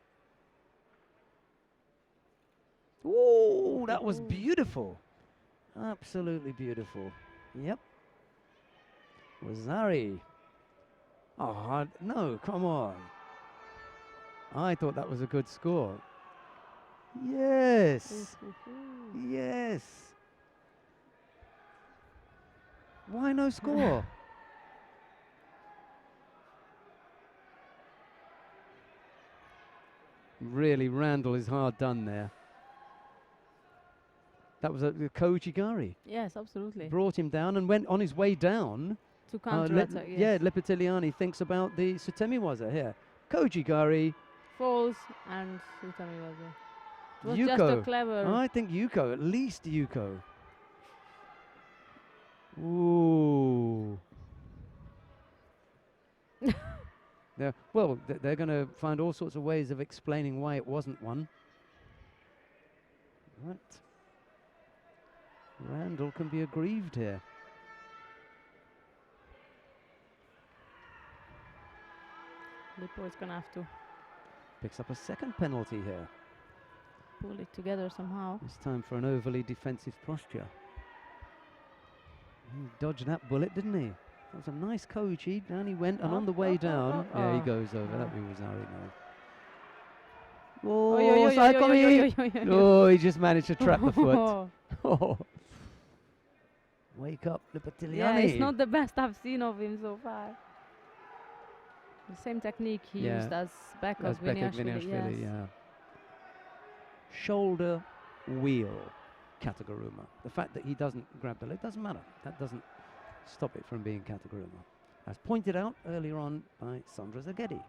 Oh, that was beautiful. Absolutely beautiful. Yep. Wazari. Oh, no, come on. I thought that was a good score. Yes. Yes. Why no score? Really, Randall is hard done there. That was a Koji Gari. Yes, absolutely. Brought him down and went on his way down. To counter-attack, yes. Yeah, Lipitiliani thinks about the Sutemi Waza here. Koji Gari. Falls and Sutami was there. It was Yuko. just a clever... I think Yuko, at least Yuko. Ooh. They're going to find all sorts of ways of explaining why it wasn't one. Right. Randall can be aggrieved here. Lippo is going to have to Picks up a second penalty here. pull it together somehow. It's time for an overly defensive posture. He dodged that bullet, didn't he? That was a nice Koji. Down he went, and on the way down, yeah, he goes over. That was Ari now. Oh, Saikomi! Oh, he just managed to trap the foot. Oh. Wake up, Lipitiliani. Yeah, it's not the best I've seen of him so far. The same technique he used as Becca Gwiniashvili, yes. Yeah. Shoulder wheel Kataguruma. The fact that he doesn't grab the leg doesn't matter. That doesn't stop it from being Kataguruma. As pointed out earlier on by Sandra Zaghedi.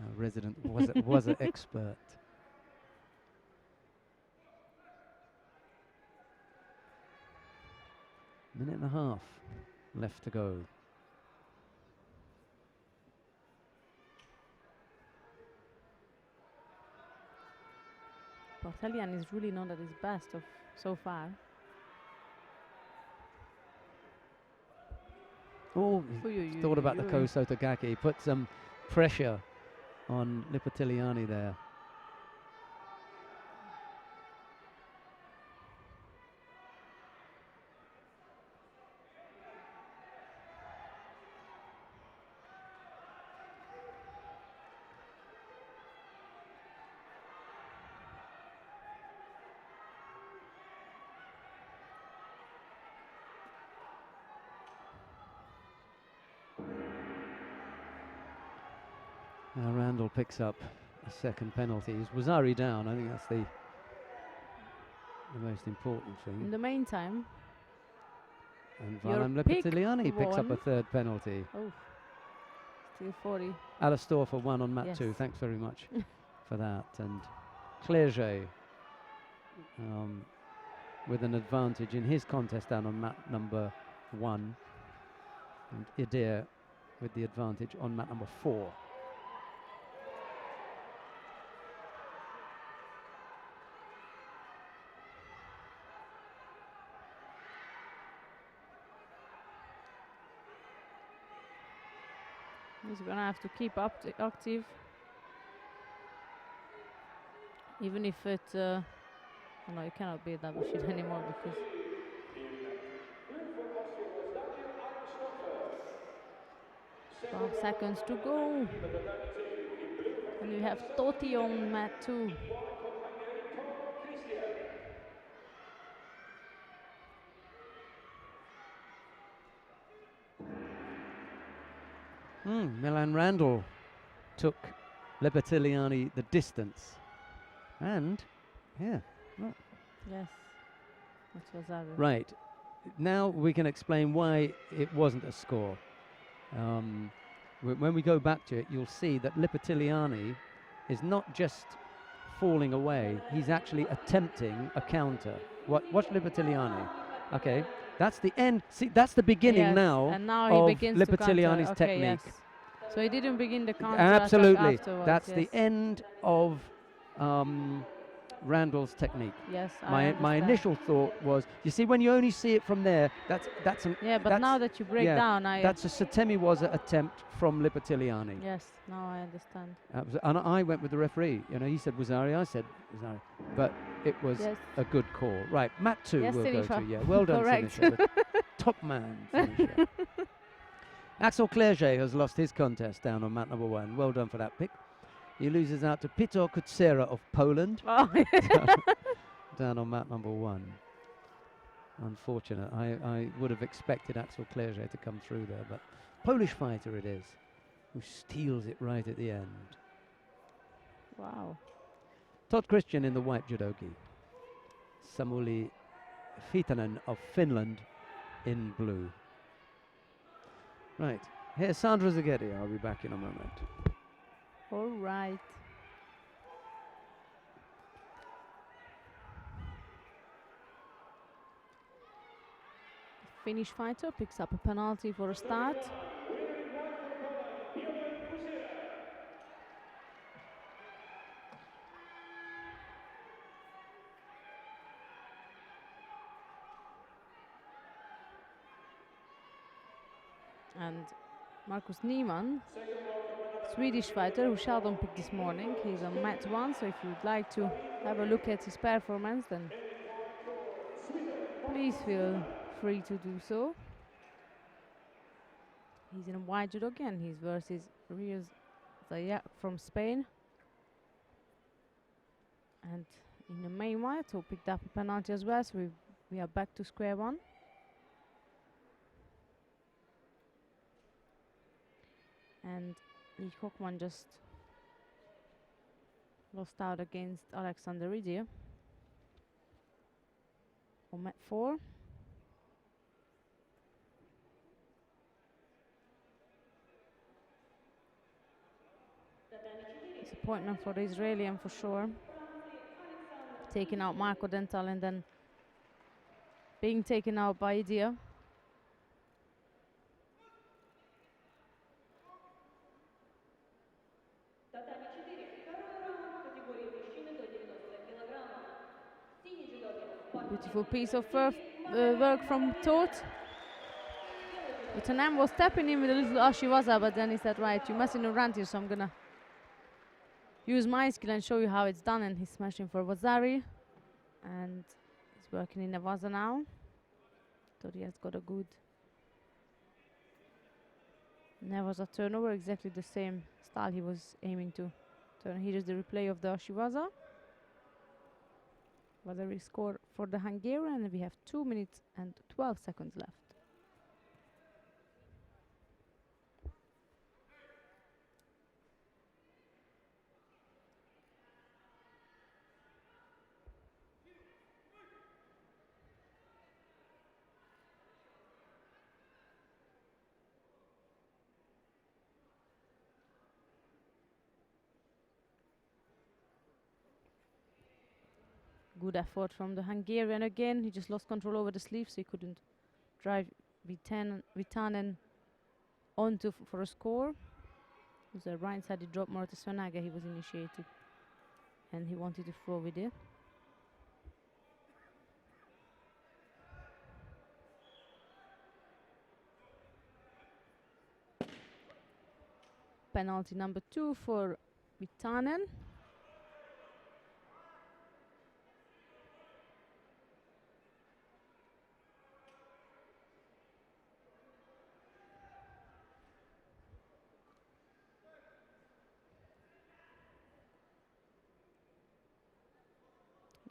Our resident was an expert. Minute and a half left to go. Portalian is really not at his best so far. Oh, he thought about the Kosotogaki. He put some pressure on Lipitiliani there. Now Randall picks up a second penalty. Is Wazari down? I think that's the most important thing. In the meantime, and Valam Lipitiliani picks up a third penalty. Oh, still 40. Alastor for 1 on mat Yes. 2. Thanks very much for that. And Clerget with an advantage in his contest down on mat number 1. And Idir with the advantage on mat number 4. He's gonna have to keep active, even if it. Oh no, it cannot be a double sheet anymore because. 12 seconds to go, and we have Totti on mat 2. Milan Randall took Lipitiliani the distance. And, yeah. Oh. Yes, that was Aaron. Right. Now we can explain why it wasn't a score. When we go back to it, you'll see that Lipitiliani is not just falling away, he's actually attempting a counter. Watch Lipitiliani. Okay. That's the end. See, that's the beginning now, and now of he begins Lipitiliani's to counter. technique. Yes. So he didn't begin the counter. Absolutely. That's the end of Randall's technique. Yes, my initial thought was, you see, when you only see it from there, that's yeah. But now that you break down, that's a Satemiwaza attempt from Lipitiliani. Yes, now I understand. And I went with the referee. You know, he said Wazari, I said Wazari, but it was a good call. Right, mat 2 we'll go to. Yeah, well done, Sinisha. The top man, Sinisha. Axel Clerget has lost his contest down on mat number 1. Well done for that pick. He loses out to Piotr Kutsera of Poland. Oh. down on mat number 1. Unfortunate. I would have expected Axel Clerget to come through there, but Polish fighter it is, who steals it right at the end. Wow. Todd Christian in the white judogi. Samuli Fitanen of Finland in blue. Right, here's Sandra Zaghetti. I'll be back in a moment. All right. The Finnish fighter picks up a penalty for a start. And Markus Niemann, Swedish fighter who Sheldon picked this morning. He's on mat 1, so if you'd like to have a look at his performance, then please feel free to do so. He's in a white judo again. He's versus Rios Zayak from Spain. And in the main white, who picked up a penalty as well, so we are back to square one. And Lee Hockman just lost out against Alexander Idir on mat 4. Disappointment for the Israeli, for sure. Taking out Marco Dental and then being taken out by Idir. Beautiful piece of work from Todd. Utanem was stepping in with a little Ashiwaza, but then he said, right, you mustn't run here, so I'm gonna use my skill and show you how it's done. And he's smashing for Wazari, and he's working in Nevaza now. So he has got a good Nevaza turnover, exactly the same style he was aiming to turn. Here is the replay of the Ashiwaza. Wazari score for the Hungarian, and we have 2 minutes and 12 seconds left. Good effort from the Hungarian again. He just lost control over the sleeve, so he couldn't drive Vitanen onto for a score. It was a right sided drop more to Swanaga. He was initiated, and he wanted to throw with it. Penalty number 2 for Vitanen.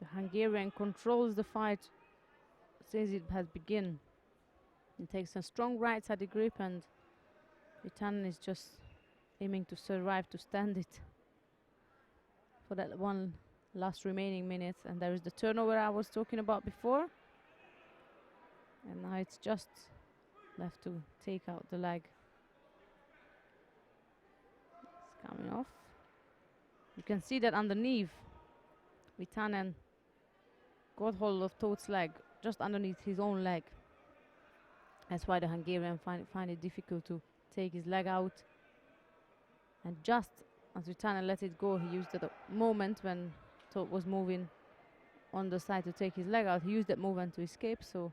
The Hungarian controls the fight since it has begun. He takes a strong right-sided grip, and Vitanen is just aiming to survive, to stand it for that one last remaining minute. And there is the turnover I was talking about before. And now it's just left to take out the leg. It's coming off. You can see that underneath, Vitanen got hold of Toad's leg, just underneath his own leg. That's why the Hungarian find it difficult to take his leg out. And just as Vitanen let it go, he used that moment when Toad was moving on the side to take his leg out. He used that movement to escape, so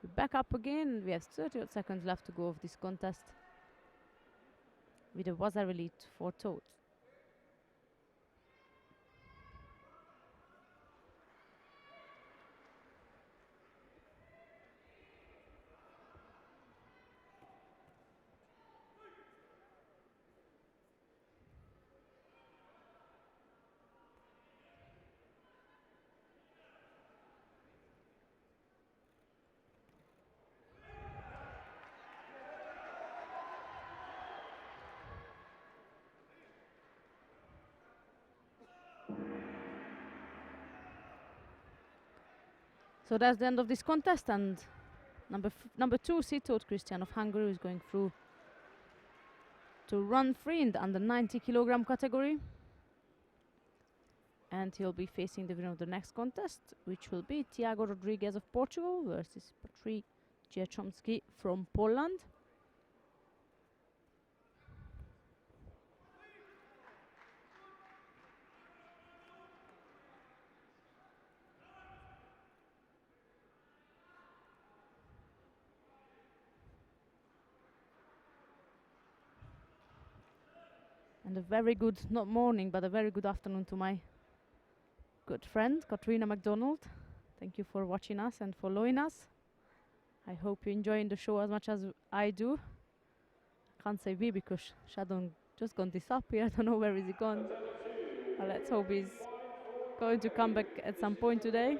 we back up again. We have 30 seconds left to go of this contest with a Wazari lead for Toad. So that's the end of this contest, and number 2 seed Toad Christian of Hungary is going through to run free in the under 90 kilogram category, and he'll be facing the winner of the next contest, which will be Tiago Rodriguez of Portugal versus Patryk Giachomski from Poland. And a very good, not morning, but a very good afternoon to my good friend, Katrina McDonald. Thank you for watching us and following us. I hope you're enjoying the show as much as I do. Can't say we because Shadow just gone disappear. I don't know where is he gone. Let's hope he's going to come back at some point today.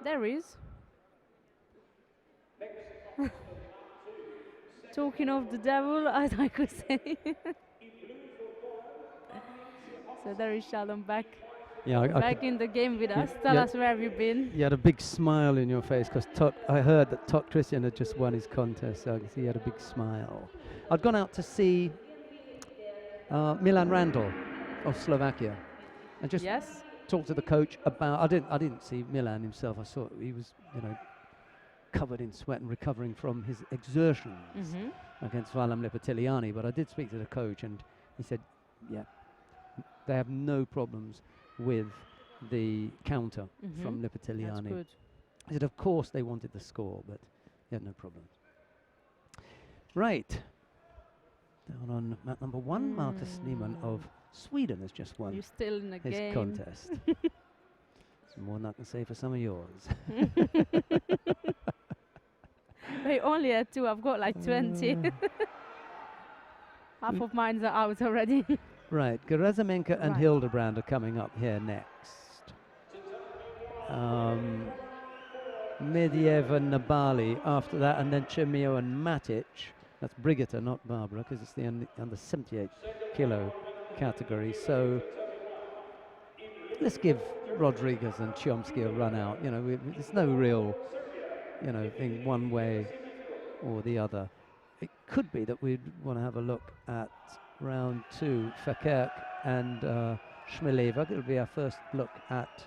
There he is. Talking of the devil, as I could say. So there is Shalom back. Yeah, back in the game with us. Tell us where have you been. You had a big smile in your face because I heard that Todd Christian had just won his contest, so I can see he had a big smile. I'd gone out to see Milan Randall of Slovakia, and just talked to the coach about. I didn't see Milan himself. I saw he was, covered in sweat and recovering from his exertions against Valam Lepetiliani. But I did speak to the coach, and he said, yeah, they have no problems with the counter from That's Lipitiliani. good. He said, of course they wanted the score, but he had no problem. Right. Down on mat number 1, Marcus Niemann of Sweden has just won You're still in the his game. contest. It's more than I can say for some of yours. They only had 2. I've got like 20. Half of mine are out already. Right, Gerasimenko and Right. Hildebrand are coming up here next. Mediev and Nabali after that, and then Chimio and Matic. That's Brigitte, not Barbara, because it's the under 78 kilo category. So let's give Rodriguez and Chomsky a run out. You know, there's no real, you know, thing one way or the other. It could be that we'd want to have a look at round 2, Verkerk and Schmileva. It'll be our first look at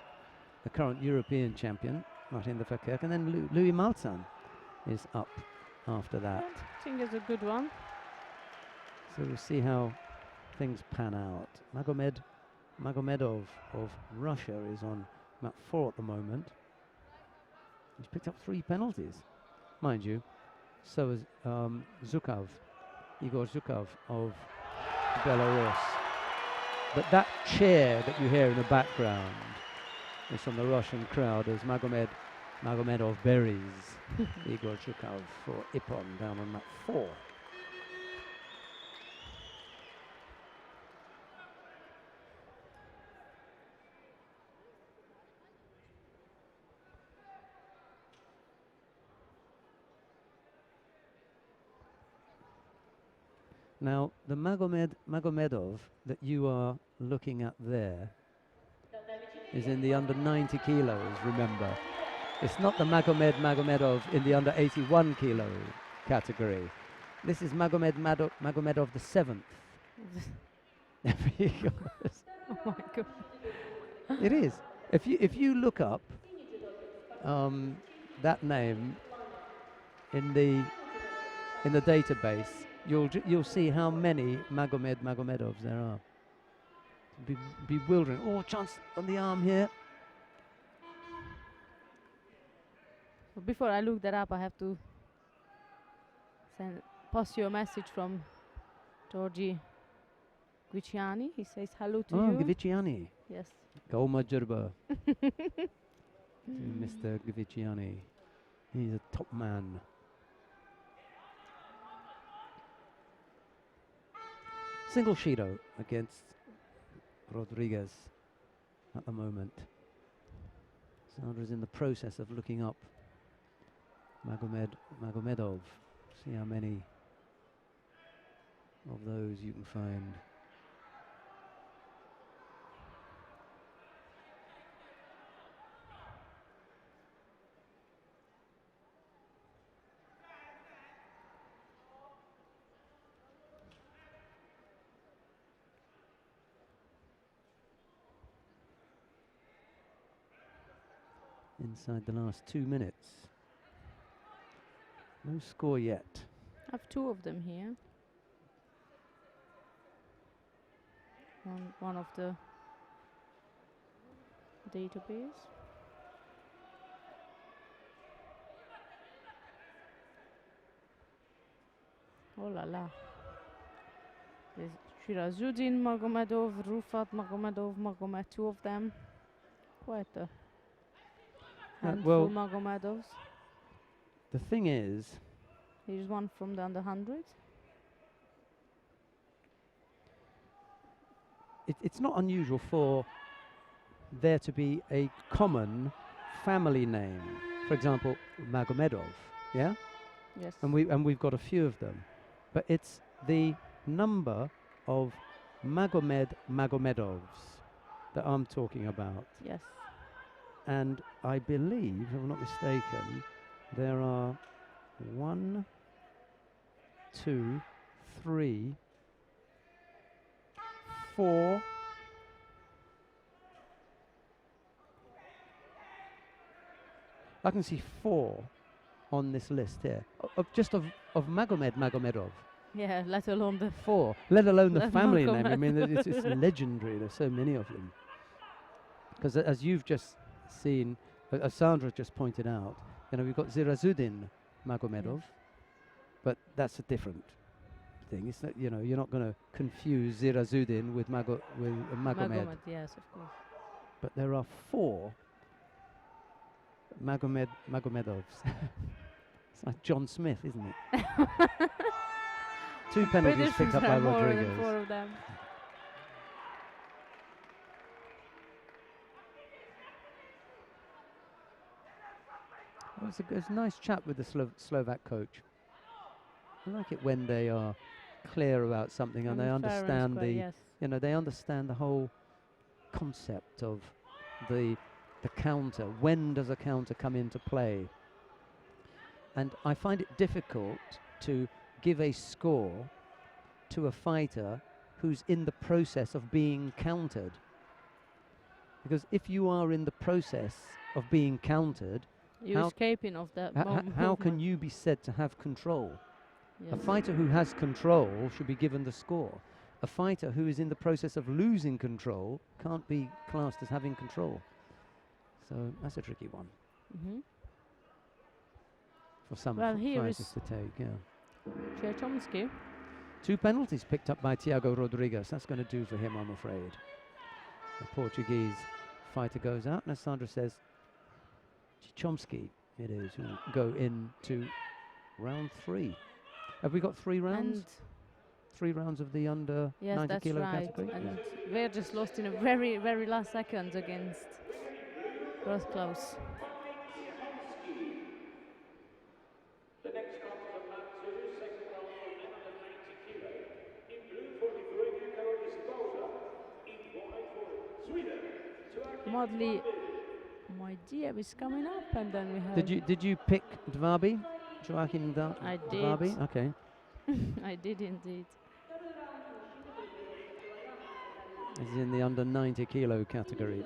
the current European champion, Martin de Verkerk, and then Louis Malzahn is up after that. I think it's a good one. So we'll see how things pan out. Magomedov of Russia is on mat 4 at the moment. He's picked up 3 penalties, mind you. So is Zhukov, Igor Zhukov of Belarus. But that cheer that you hear in the background is from the Russian crowd as Magomedov buries Igor Zhukov for Ippon down on mat 4. Now, the Magomedov that you are looking at there is in the under 90 kilos, remember. It's not the Magomedov in the under 81 kilo category. This is Magomedov the 7th. There he goes. Oh my God. It is. If you look up that name in the database, you'll see how many Magomedovs there are. Bewildering. Oh, chance on the arm here. But before I look that up, I have to pass you a message from Georgi Guicciani. He says hello to you. Gviciani. Yes. Kauma Jerba. Mr. Gviciani. He's a top man. Single Shido against Rodriguez at the moment. Sandra's in the process of looking up Magomedov. See how many of those you can find. Inside the last 2 minutes. No score yet. I have 2 of them here. One of the database. Oh la la. There's Shirazuddin Magomedov, Rufat Magomedov, Magomed, 2 of them. Quite a handful Magomedovs. The thing is, here's one from the under 100. It's not unusual for there to be a common family name. For example, Magomedov, yeah? Yes. And we've got a few of them. But it's the number of Magomedovs that I'm talking about. Yes. And I believe, if I'm not mistaken, there are 1, 2, 3, 4. I can see 4 on this list here, of Magomedov. Yeah, let alone the 4, let alone the the family name. I Magomed. mean, it's legendary. There's so many of them. Because as you've just seen, as Sandra just pointed out, we've got Zirazudin Magomedov, but that's a different thing. It's not, you're not going to confuse Zirazudin with Magomed. Magomed, yes, of course. But there are 4 Magomedovs. It's like John Smith, isn't it? 2 penalties picked up by Rodriguez. 4 of them. It was a nice chat with the Slovak coach. I like it when they are clear about something and they understand they understand the whole concept of the counter. When does a counter come into play? And I find it difficult to give a score to a fighter who's in the process of being countered. Because if you are in the process of being countered, you're escaping of that moment. How can you be said to have control? Yes. A fighter who has control should be given the score. A fighter who is in the process of losing control can't be classed as having control. So that's a tricky one for some fighters to take. Yeah. Chomsky. 2 penalties picked up by Thiago Rodriguez. That's going to do for him, I'm afraid. The Portuguese fighter goes out, and as Sandra says, Chomsky it is who will go into round 3. Have we got 3 rounds? 3 rounds of the under 90 kilo category? And Weir just lost in a very, very last second against Gross-Klaus. The next comes from Mat 2, second round for men under 90 kilo. In blue for Lithuania, Karolina Sibauda. In white for Sweden. Modley Moideev is coming up, and then we have... Did you pick Dvabi? Joachim I did. Dvabi? Okay. I did indeed. He's in the under 90 kilo category.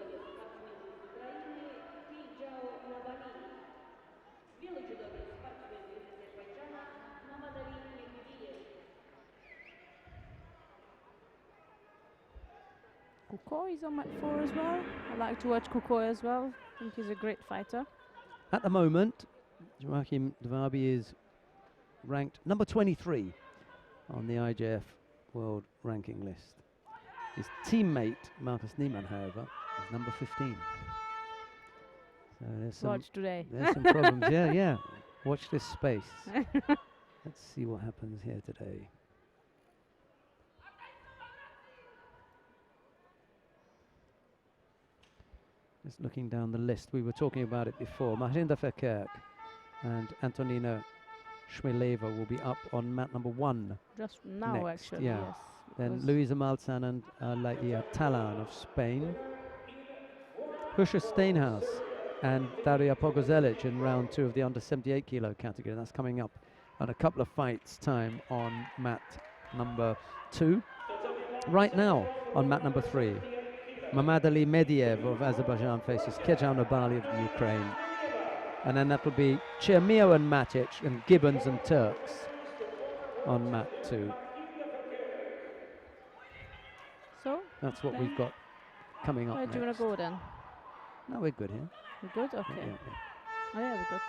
Kuko is on mat 4 as well. I like to watch Kuko as well. I think he's a great fighter. At the moment, Joachim Dvabi is ranked number 23 on the IJF World Ranking List. His teammate, Marcus Niemann, however, is number 15. So there's some, watch today. There's some problems. Yeah. Watch this space. Let's see what happens here today. Just looking down the list, we were talking about it before. Marinda Verkerk and Antonina Shmileva will be up on mat number 1. Just now, next, actually, yeah. yes. Then Luisa Malzahn and Laia Talan of Spain. Husha Steinhaus and Daria Pogozelic in round 2 of the under 78 kilo category. That's coming up at a couple of fights time on mat number 2. Right now on mat number 3, Mamadali Mediev of Azerbaijan faces Kejan Nabali of Ukraine. And then that will be Chermio and Matic and Gibbons and Turks on mat 2. So that's what we've got coming up. Where do you want to go then? No, we're good here. We're good? Okay. Yeah. Oh yeah, we're good.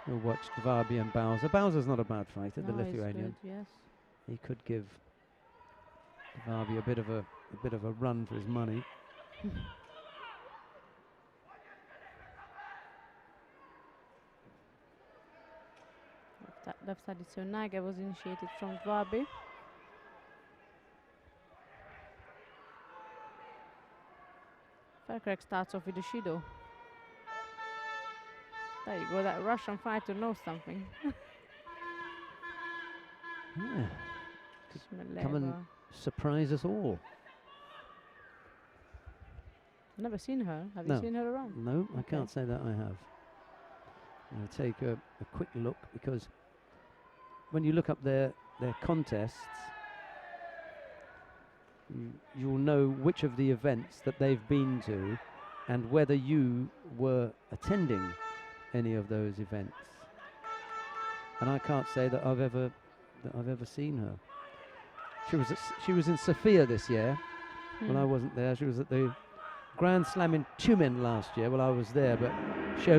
We'll watch Dvabi and Bowser. Bowser's not a bad fighter, the Lithuanian. Good, yes. He could give Dvabi a bit of a run for his money. Left side, so Naga was initiated from Dvabi. Verkerk starts off with the Judo. There you go, that Russian fighter knows something. Yeah. Could come and surprise us all. Never seen her. Have No. you seen her around? No, I Okay. can't say that I have. I'll take a quick look, because when you look up their contests, you'll know which of the events that they've been to and whether you were attending any of those events. And I can't say that I've ever seen her. she was in Sofia this year. Well, I wasn't there. She was at the Grand Slam in Tumen last year. Well, I was there, but she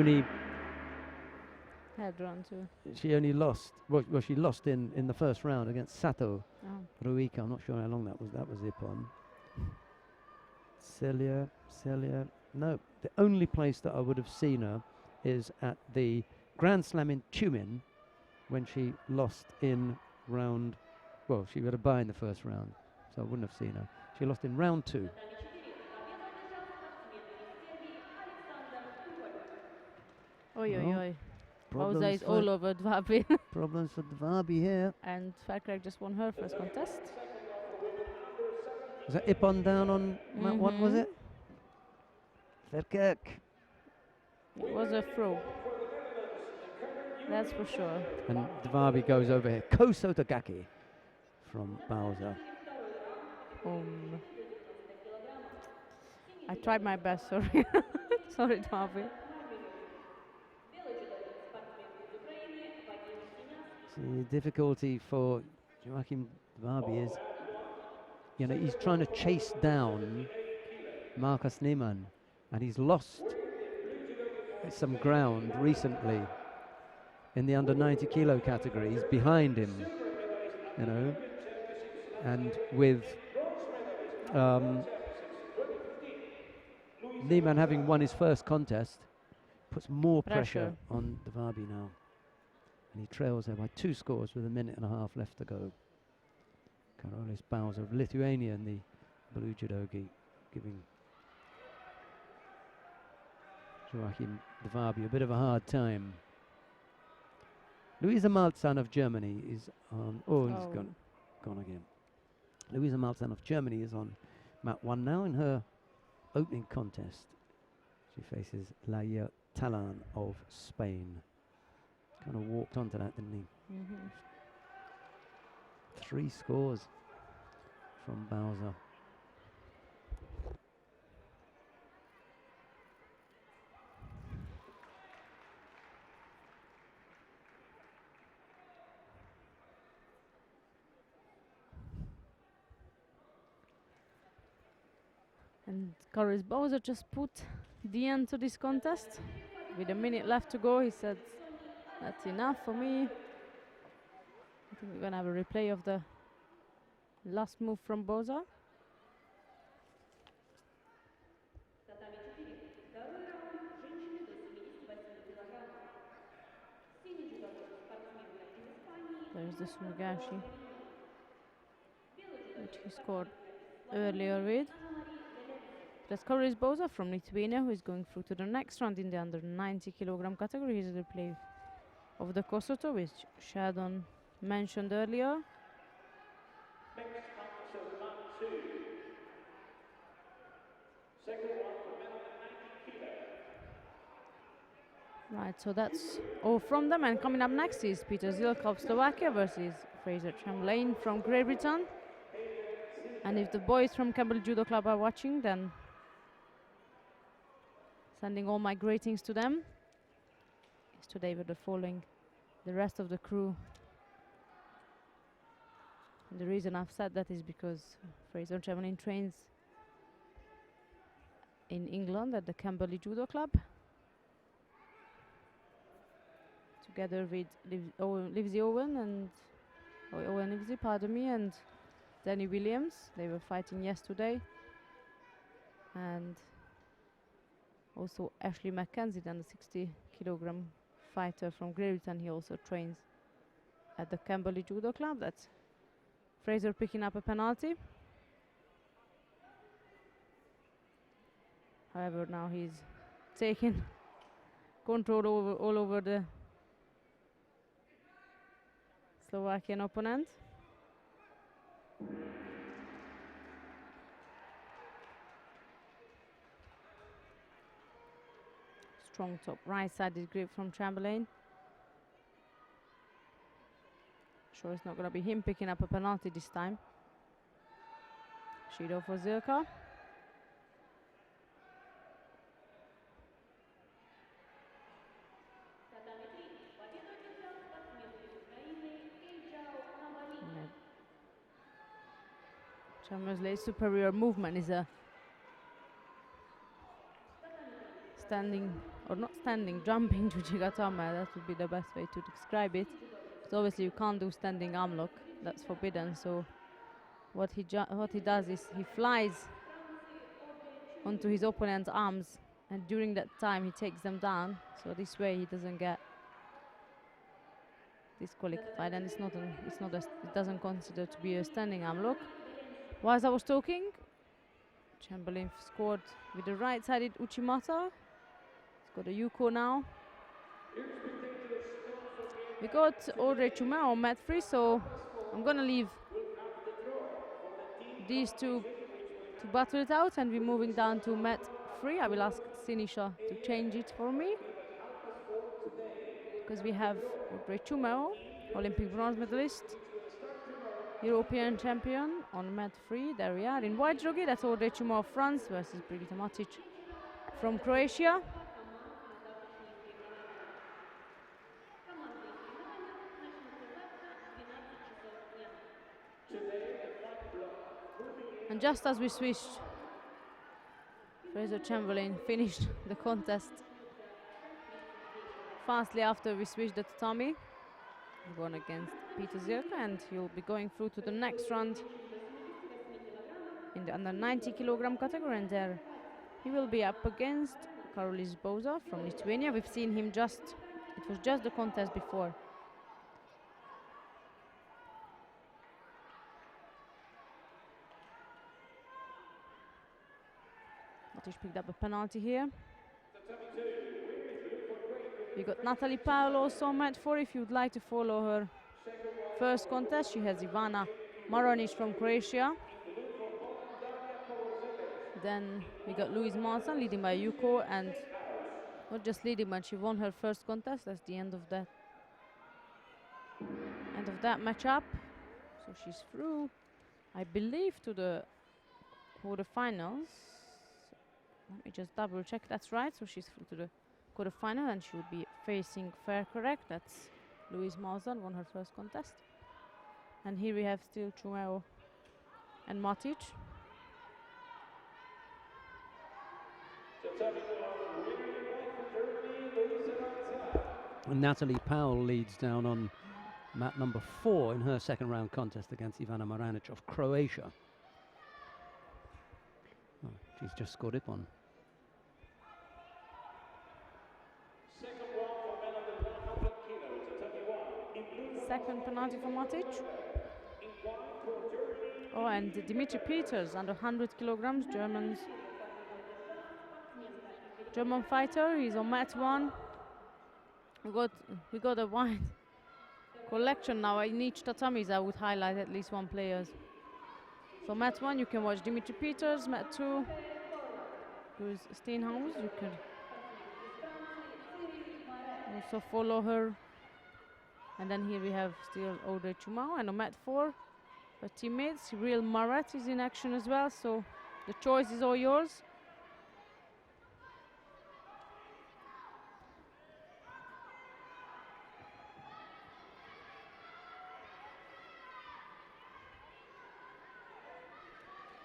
only lost. Well, she lost in the first round against Sato Ruika. I'm not sure how long that was. That was Ippon. Celia. No, the only place that I would have seen her is at the Grand Slam in Tumen when she lost in round. Well, she had a bye in the first round, so I wouldn't have seen her. She lost in round 2. Oi. Bauza is all over Dvabi. Problems for Dvabi here. And Fakrek just won her first contest. Was that Ippon down on mat 1, was it? Verkerk. It was a throw. That's for sure. And Dvabi goes over here. Koso Tagaki from Bauza. I tried my best, sorry. Sorry, Dvabi. The difficulty for Joachim Dvabi is, he's trying to chase down Markus Niemann, and he's lost some ground recently in the under 90 kilo categories behind him, and with Niemann having won his first contest puts more pressure on Dvabi now. And he trails there by 2 scores with 1.5 minutes left to go. Karolis Bauza of Lithuania in the blue judogi, giving Joachim Dvabi a bit of a hard time. Luisa Malzahn of Germany is on. He's gone again. Luisa Malzahn of Germany is on mat 1 now in her opening contest. She faces Laia Talan of Spain. Kind of walked onto that, didn't he? 3 scores from Bauza. And Karolis Bauza just put the end to this contest. With 1 minute left to go, he said, that's enough for me. I think we're going to have a replay of the last move from Bauza. There's the Sumigashi, which he scored earlier with. That's Karolis Bauza from Lithuania, who is going through to the next round in the under 90 kilogram category. Here's the replay of the Kosoto, which Shadon mentioned earlier. Next contest of mat 2. Second one for men under 90 kilo. Right, so that's all from them. And coming up next is Peter Zilka of Slovakia versus Fraser Chamberlain from Great Britain. And if the boys from Campbell Judo Club are watching, then sending all my greetings to them. It's today we're following the rest of the crew. And the reason I've said that is because Fraser Chamberlain trains in England at the Camberley Judo Club, together with Livesey Owen and Livesey, pardon me, and Danny Williams. They were fighting yesterday. And also Ashley McKenzie, the 60 kilogram fighter from Great Britain. He also trains at the Camberley Judo Club. That's Fraser picking up a penalty. However, now he's taking control all over the Slovakian opponent. Strong top right-sided grip from Chamberlain. Sure, it's not going to be him picking up a penalty this time. Judo for Zilka. Gemma's superior movement is a standing, or not standing, jumping Jujigatame. That would be the best way to describe it. So obviously you can't do standing arm lock, that's forbidden. So what he does is he flies onto his opponent's arms, and during that time he takes them down. So this way he doesn't get disqualified, and it doesn't consider to be a standing arm lock. Whilst I was talking, Chamberlain scored with the right-sided Uchimata. He's got a Yuko now. We got Audrey Chumel on mat 3, so I'm gonna leave these two to battle it out, and we're moving down to mat 3. I will ask Sinisha to change it for me, because we have Audrey Chumel, Olympic bronze medalist, European champion on mat 3. There we are. In white jockey, that's Audrey Chumel of France versus Brigitte Matic from Croatia. And just as we switched, Fraser Chamberlain finished the contest fastly after we switched the tatami. Going against Peter Zirka, and he'll be going through to the next round in the under 90 kilogram category, and there he will be up against Karolis Boza from Lithuania. We've seen him it was just the contest before. Matic picked up a penalty here. We got Natalie Powell also on mat 4. If you'd like to follow her first contest, she has Ivana Maronic from Croatia. Then we got Louise Manson leading by Yuko, and not just leading, but she won her first contest. That's the end of that matchup. So she's through, I believe, to the quarterfinals. Let me just double check. That's right. So she's through to the quarterfinal, and she will be facing Fair Correct. That's Louise Marzan, won her first contest. And here we have still Chumel and Matic. And Natalie Powell leads down on mat number 4 in her second round contest against Ivana Maranic of Croatia. Oh, she's just scored Ippon. Second penalty for Matic. Oh, and Dimitri Peters under 100 kilograms, German fighter. He's on mat 1. We got a wide collection now. In each tatamis I would highlight at least one player. So mat 1 you can watch Dimitri Peters. Mat 2 who's Steenhaus. You can also follow her. And then here we have still Audrey Chumau, and on mat 4 her teammates. Real Marat is in action as well, so the choice is all yours.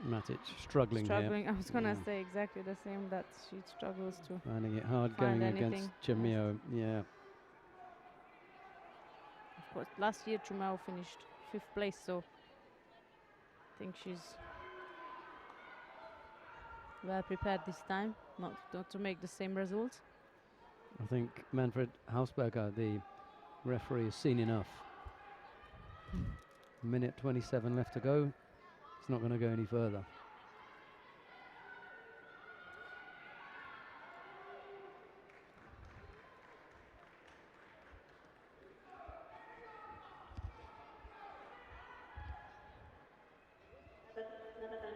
Matic struggling here. I was gonna say exactly the same, that she struggles to Finding it hard find going anything. against Jamio. Yeah. Of course, last year Chumel finished 5th place, so I think she's well prepared this time, not to make the same result. I think Manfred Hausberger, the referee, has seen enough. Minute 27 left to go. It's not going to go any further.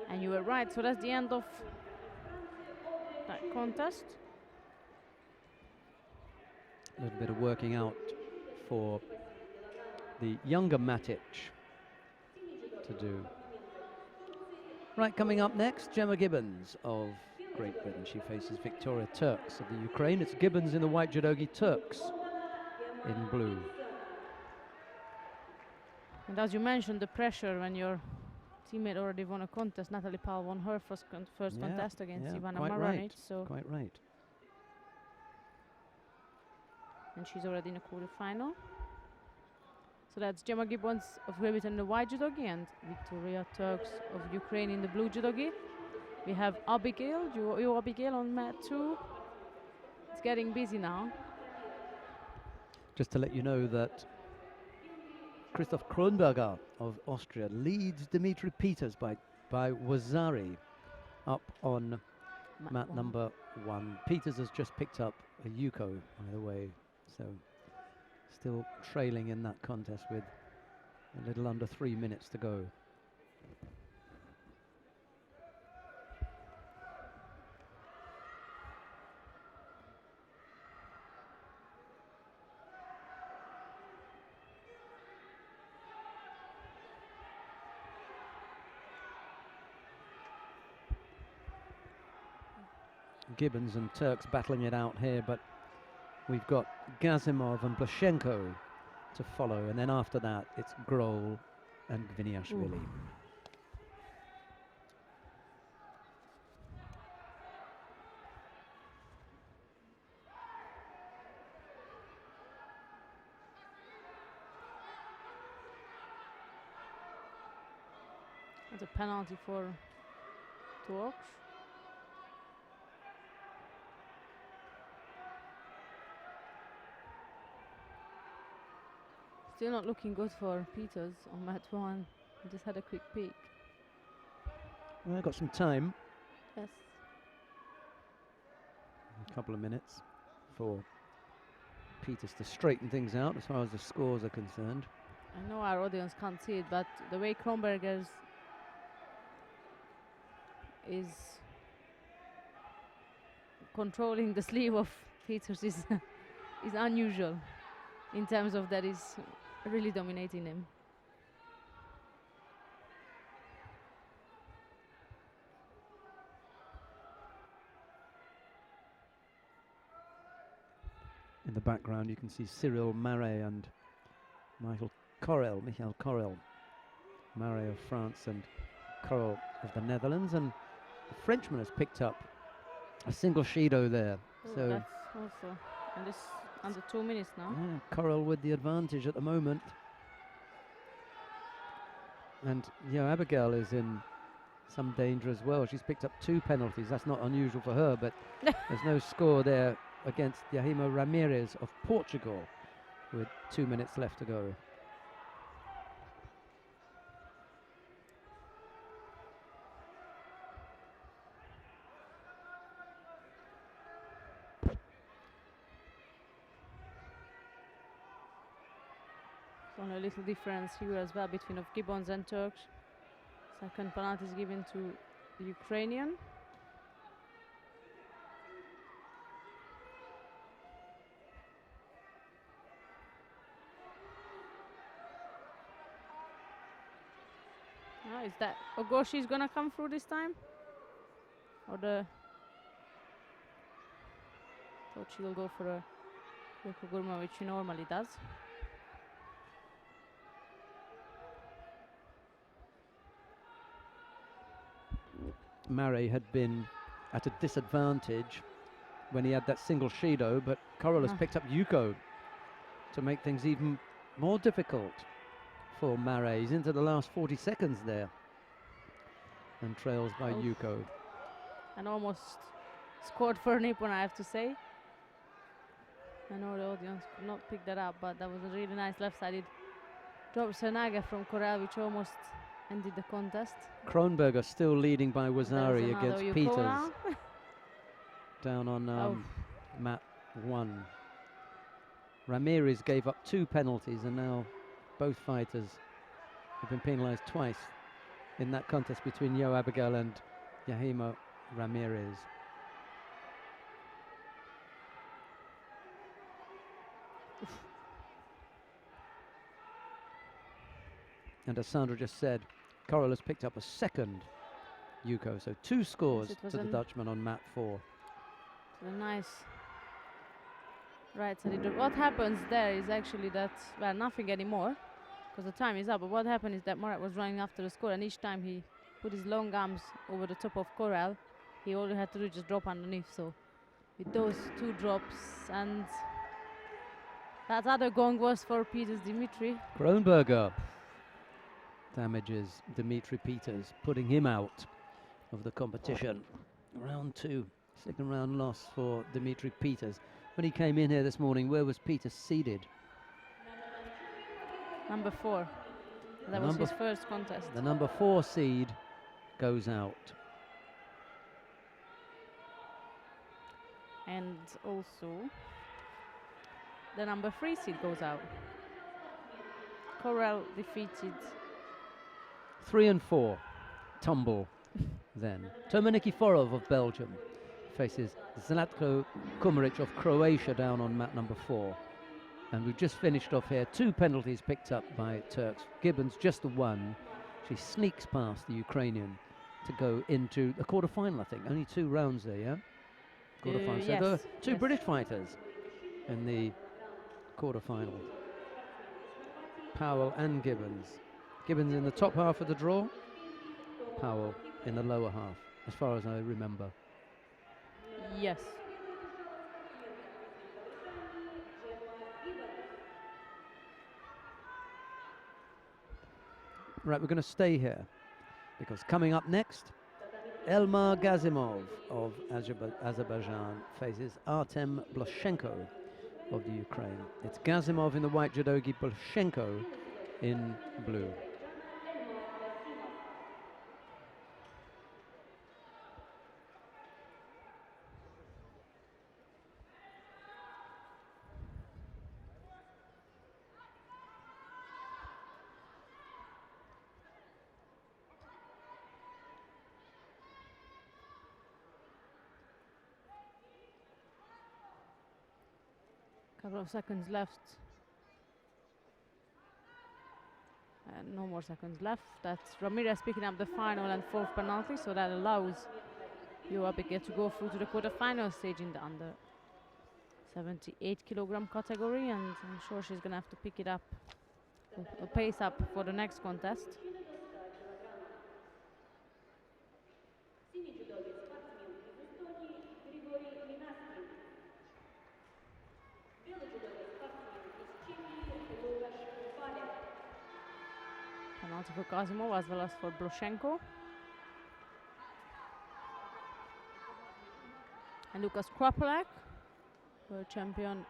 And you were right, so that's the end of that contest. A little bit of working out for the younger Matic to do. Right, coming up next, Gemma Gibbons of Great Britain. She faces Victoria Turks of the Ukraine. It's Gibbons in the white judogi, Turks in blue. And as you mentioned, the pressure when your teammate already won a contest. Natalie Powell won her first contest against Ivana quite Maranic. right. So Quite right. and she's already in the quarterfinal. So that's Gemma Gibbons of Great Britain in the white judogi and Victoria Turks of Ukraine in the blue judogi. We have Abigail, you Abigail on mat 2. It's getting busy now. Just to let you know that Christoph Kronberger of Austria leads Dimitri Peters by Wazari up on mat one. number 1. Peters has just picked up a Yuko, by the way, so still trailing in that contest with a little under 3 minutes to go. Gibbons and Turks battling it out here, but we've got Gazimov and Blashenko to follow, and then after that it's Grohl and Gviniashvili. That's a penalty for Turks. Still not looking good for Peters on mat 1. I just had a quick peek. Well, got some time, Yes. a couple of minutes for Peters to straighten things out as far as the scores are concerned. I know our audience can't see it, but the way Kronberger is controlling the sleeve of Peters is is unusual in terms of that is really dominating him. In the background you can see Cyril Marais and Michael Corel. Marais of France and Corel of the Netherlands, and the Frenchman has picked up a single Shido there. Oh, So that's also, and this under 2 minutes now. yeah, Corel with the advantage at the moment. And Abigail is in some danger as well. She's picked up 2 penalties. That's not unusual for her, but there's no score there against Yahima Ramirez of Portugal with 2 minutes left to go. There's only a little difference here as well between of Gibbons and Turks. Second penalty is given to the Ukrainian. Is that Ogoshi is gonna come through this time? Or the thought she will go for a Yokoguruma, which she normally does. Marais had been at a disadvantage when he had that single Shido, but Corel has picked up Yuko to make things even more difficult for Marais. He's into the last 40 seconds there and trails by Yuko. And almost scored for Nippon, I have to say. I know the audience could not pick that up, but that was a really nice left-sided drop Senaga from Corel, which almost ended the contest. Kronberger still leading by Wazari against Yuko Peters. now. Down on mat 1. Ramirez gave up 2 penalties, and now both fighters have been penalized twice in that contest between Yo Abigail and Yahima Ramirez. And as Sandra just said, Corel has picked up a second Yuko, so 2 scores to the Dutchman on mat 4. A nice right-sided drop. What happens there is actually that, well, nothing anymore. because the time is up. But what happened is that Morat was running after the score, and each time he put his long arms over the top of Corral, he all he had to do just drop underneath. So with those 2 drops, and that other gong was for Peters Dimitri. Kronberger damages Dimitri Peters, putting him out of the competition. Round 2, second round loss for Dimitri Peters. When he came in here this morning, where was Peters seeded? Number 4. That was his first contest. The number 4 seed goes out. And also the number 3 seed goes out. Corral defeated 3 and 4 tumble then. Toma Nikiforov of Belgium faces Zlatko Kumaric of Croatia down on mat number 4. And we've just finished off here. 2 penalties picked up by Turks. Gibbons just the 1. She sneaks past the Ukrainian to go into the quarter-final, I think. Only 2 rounds there, yeah? Quarter-final. So yes, there are 2 yes. British fighters in the quarter-final. Powell and Gibbons. Gibbons in the top half of the draw. Powell in the lower half, as far as I remember. Yes. Right, we're going to stay here because coming up next, Elmar Gazimov of Azerbaijan faces Artem Bloshenko of the Ukraine. It's Gazimov in the white judogi, Bloshenko in blue. Couple of seconds left. And no more seconds left. That's Ramirez picking up the final and 4th penalty, so that allows Abigail to go through to the quarter-final stage in the under 78 kilogram category, and I'm sure she's gonna have to pick it up, the pace up for the next contest. Penalty for Kazimov as well as for Bloshenko. And Lukas Krapelek, world champion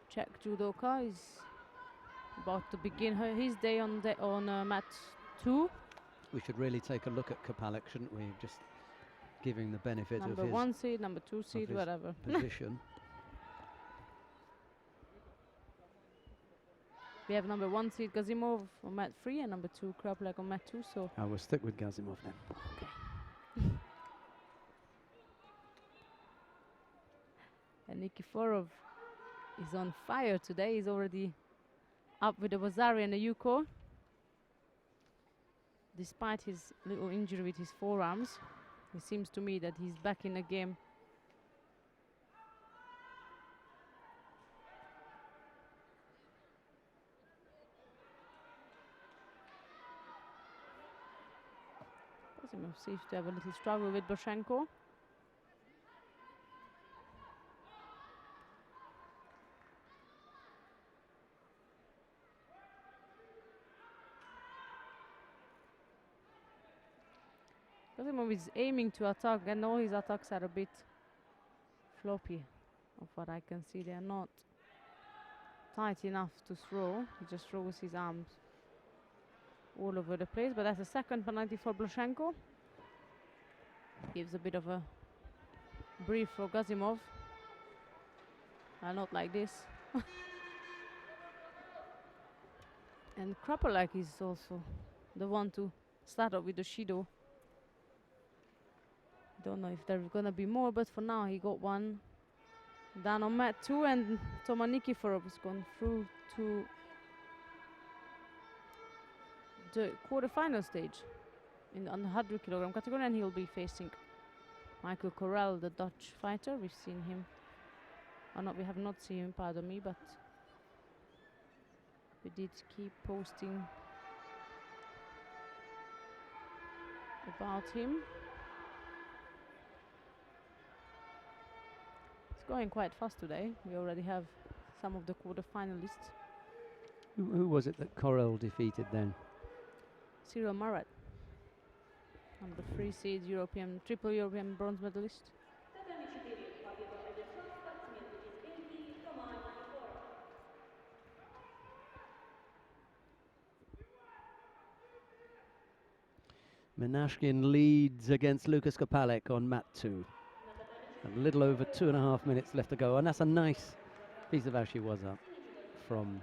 Czech judoka, is about to begin his day on mat 2. We should really take a look at Kapalek, shouldn't we? Just giving the benefit Number of his 1 seed, number 2 seed, whatever. position. We have number 1 seed Gazimov on mat 3 and number 2 Krapelek on mat 2. So I will stick with Gazimov then. okay. And Nikiforov is on fire today. He's already up with the Vazari and the Yuko. Despite his little injury with his forearms, it seems to me that he's back in the game. Kazimov seems to have a little struggle with Bloshenko. Kazimov is aiming to attack, and all his attacks are a bit floppy. Of what I can see, they are not tight enough to throw. He just throws his arms all over the place. But that's a 2nd penalty for Bloshenko. Gives a bit of a brief for Gazimov. Not like this. And Krapelek is also the one to start up with the Shido. Don't know if there's gonna be more, but for now he got one down on mat 2, and Toma Nikiforov has gone through to the quarter-final stage in the 100 kilogram category, and he'll be facing Michael Corral, the Dutch fighter. We've seen him, we have not seen him, pardon me, but We did keep posting about him. It's going quite fast today. We already have some of the quarter-finalists. Who was it that Corel defeated then? Cyril Marat, number 3 seed, triple European bronze medalist. Menashkin leads against Lucas Kopalek on mat 2. A little over 2.5 minutes left to go, and that's a nice piece of Ashiwaza from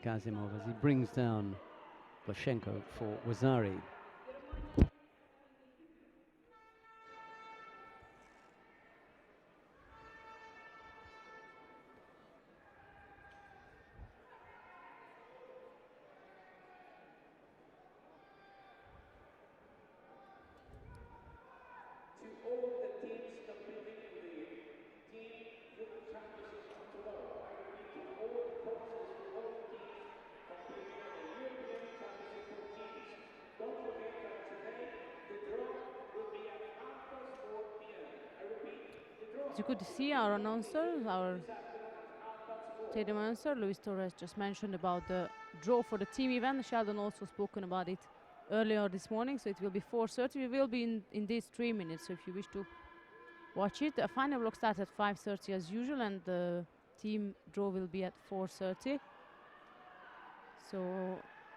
Kazimov as he brings down Blashenko for Wazari. To all the teams competing in the Team Judo Championship of tomorrow. I repeat, to all the coaches for all the teams competing in the European Championship for teams. Don't forget that today the draw will be at 4:30 p.m. I repeat, the draw. As you could see, our announcer, our stadium announcer, Luis Torres, just mentioned about the draw for the team event. Sheldon also spoken about it earlier this morning, so it will be 4:30. We will be in these 3 minutes, so if you wish to watch it. The final block starts at 5:30 as usual, and the team draw will be at 4:30. So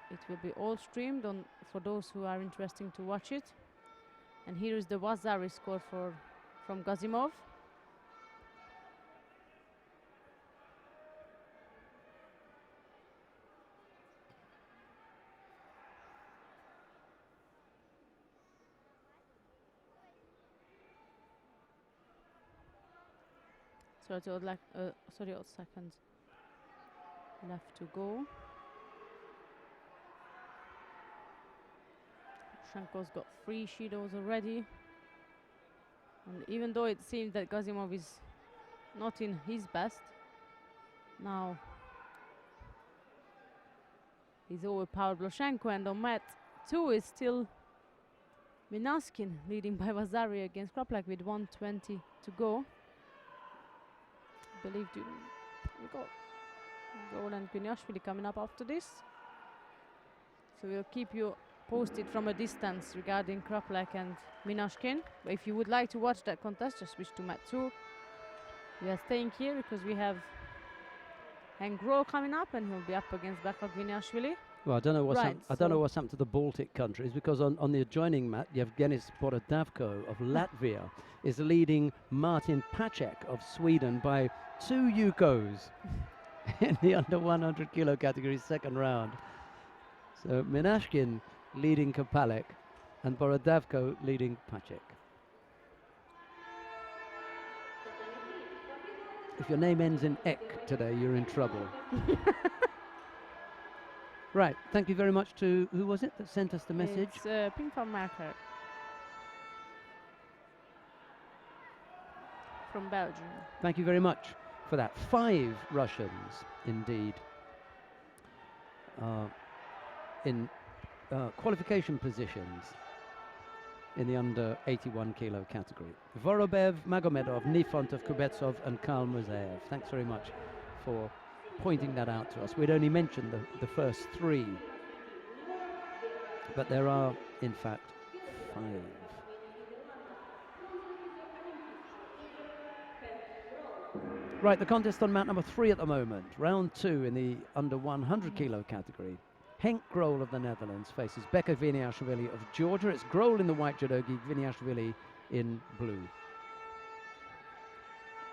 it will be all streamed on for those who are interested to watch it. And here is the Wazari score from Gazimov. Odd seconds left to go. Shenko's got 3 Shidos already. And even though it seems that Gazimov is not in his best, now he's overpowered Blashenko, and on mat 2 is still Minaskin leading by Wazari against Kraplak with 1:20 to go. I believe we got Roland Gviniashvili coming up after this. So we'll keep you posted from a distance regarding Kraplak and Minashkin. But if you would like to watch that contest, just switch to mat 2. We are staying here because we have Hank Rowe coming up, and he'll be up against Beka Gviniashvili. Well, I don't know what's Right, I don't know what's happened to the Baltic countries, because on the adjoining mat, Yevgenis Borodavko of Latvia is leading Martin Pacek of Sweden by 2 Yukos in the under 100 kilo category second round. So Minashkin leading Kopalek and Borodavko leading Pacek. If your name ends in ek today, you're in trouble. Right, thank you very much to, who was it that sent us the message? It's Ping Pong Marker from Belgium. Thank you very much for that. 5 Russians, indeed, in qualification positions in the under 81 kilo category. Vorobev, Magomedov, Nifontov, Kubetsov and Karl Muzaev. Thanks very much for pointing that out to us. We'd only mentioned the first 3, but there are in fact 5. Right, the contest on mat number 3 at the moment, round 2 in the under 100 kilo category. Henk Grol of the Netherlands faces Beka Gviniashvili of Georgia. It's Grol in the white judogi, Gviniashvili in blue.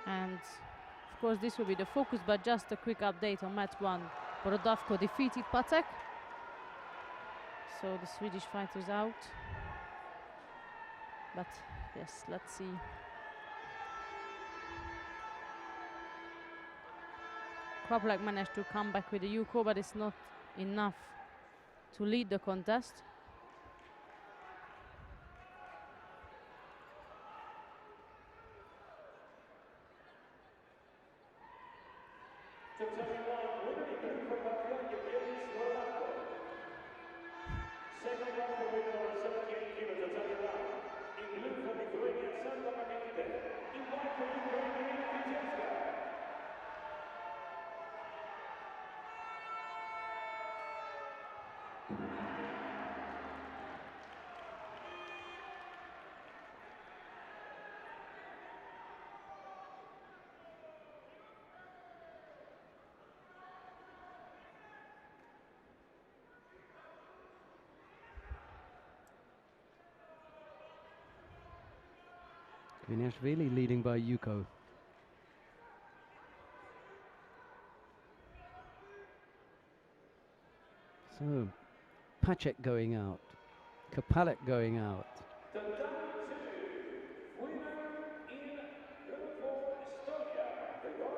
And of course this will be the focus, but just a quick update on mat 1. Borodavko defeated Pacek, so the Swedish fighter's out. But yes, let's see. Kraplak managed to come back with a Yuko, but it's not enough to lead the contest. To tell you why, winner in blue from Latvia, Yevgeny Kviniashvili leading by Yuko. So, Pacek going out, Kapalek going out. The number 2 winner in Liverpool, Estonia, Grigor.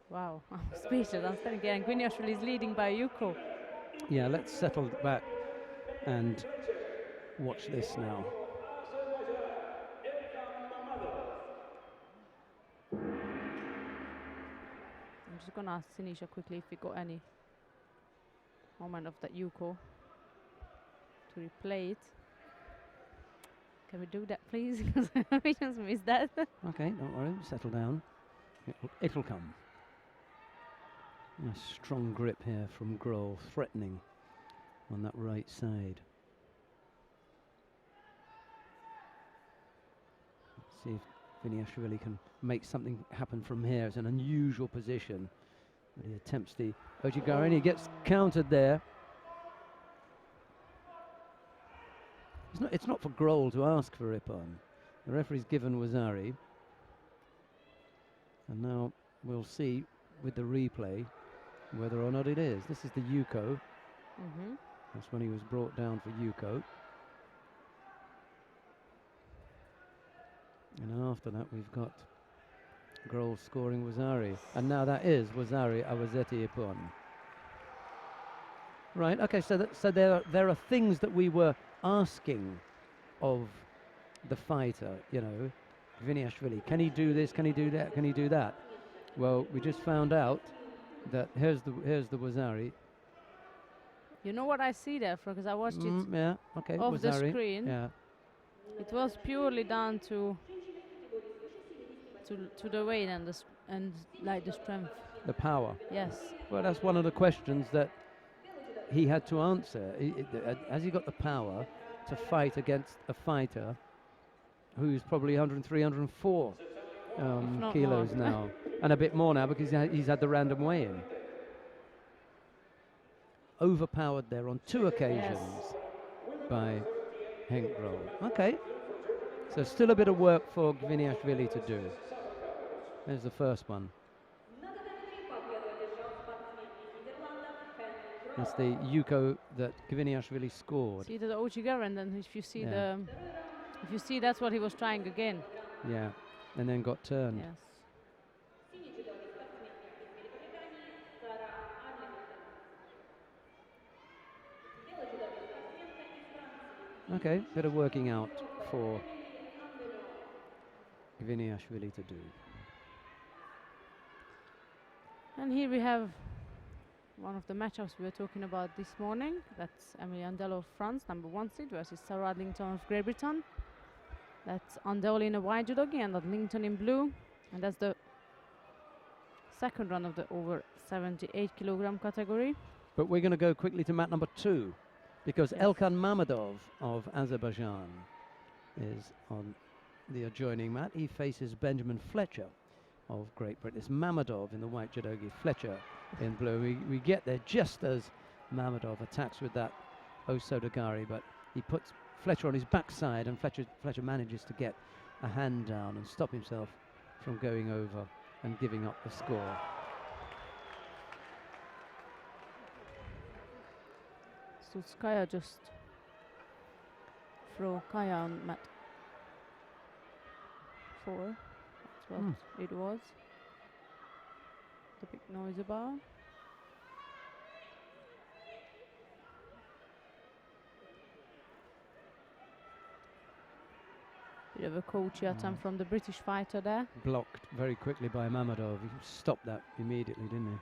Wow, I'm speechless. I'm standing here, and Gwynyashvili is leading by Yuko. Yeah, let's settle back and watch this now. I'm just gonna ask Sinisha quickly if we got any moment of that Yuko to replay it. Can we do that, please? Because we just missed that. Okay, don't worry, settle down. It'll come. A strong grip here from Grohl, threatening on that right side. Let's see if Kviniashvili can make something happen from here. It's an unusual position, but he attempts the Ojigari and he gets countered there. It's not for Grohl to ask for Ippon. The referee's given Wazari. And now we'll see with the replay whether or not it is. This is the Yuko. That's when he was brought down for Yuko. And after that we've got Grohl scoring Wazari. And now that is Wazari Awazeti Ippon. Right, okay, so there are things that we were asking of the fighter, you know, Kviniashvili. Can he do this? Can he do that? Can he do that? Well, we just found out that here's the Wazari. You know what I see there, because I watched it Yeah, okay, off the Wazari. screen. Yeah. It was purely down to the weight and like the strength. The power. Yes. Well, that's one of the questions that he had to answer. Has he got the power to fight against a fighter who's probably 103, 104 kilos more. now, and a bit more now because he's had the random weigh-in. Overpowered there on 2 occasions by Henk Grohl. Okay, so still a bit of work for Kviniashvili to do. There's the first one. That's the Yuko that Kviniashvili scored. See the Ochigar, and then if you see that's what he was trying again. Yeah, and then got turned. Yes. Okay, bit of working out for Kviniashvili to do. And here we have one of the matchups we were talking about this morning. That's Emily Andel of France, number 1 seed, versus Sarah Adlington of Great Britain. That's Andel in a white judogi and Adlington in blue. And that's the second round of the over 78 kilogram category. But we're going to go quickly to mat number 2, because Elkan Mamedov of Azerbaijan is on the adjoining mat. He faces Benjamin Fletcher of Great Britain. It's Mamedov in the white judogi, Fletcher in blue. We get there just as Mamedov attacks with that Osodagari, but he puts Fletcher on his backside, and Fletcher manages to get a hand down and stop himself from going over and giving up the score. Sutskaya just throw Kaya on mat 4. That's what it was. The big noise about. Bit of a coachy attempt from the British fighter there. Blocked very quickly by Mamedov. He stopped that immediately, didn't he?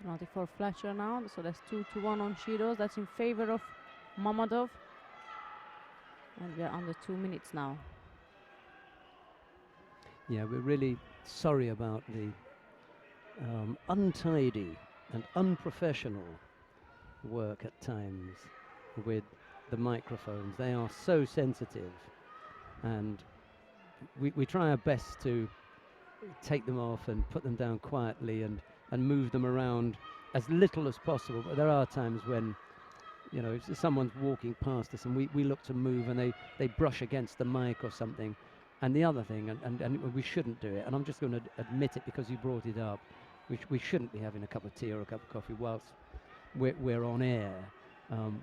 Penalty for Fletcher now, so that's 2-1 on Shiros. That's in favor of Mamadov. And we're under 2 minutes now. Yeah, we're really sorry about the untidy and unprofessional work at times with the microphones. They are so sensitive, and we try our best to take them off and put them down quietly and move them around as little as possible. But there are times when, you know, if someone's walking past us and we look to move and they brush against the mic or something. And the other thing, and we shouldn't do it, and I'm just going to admit it because you brought it up, we shouldn't be having a cup of tea or a cup of coffee whilst we're on air.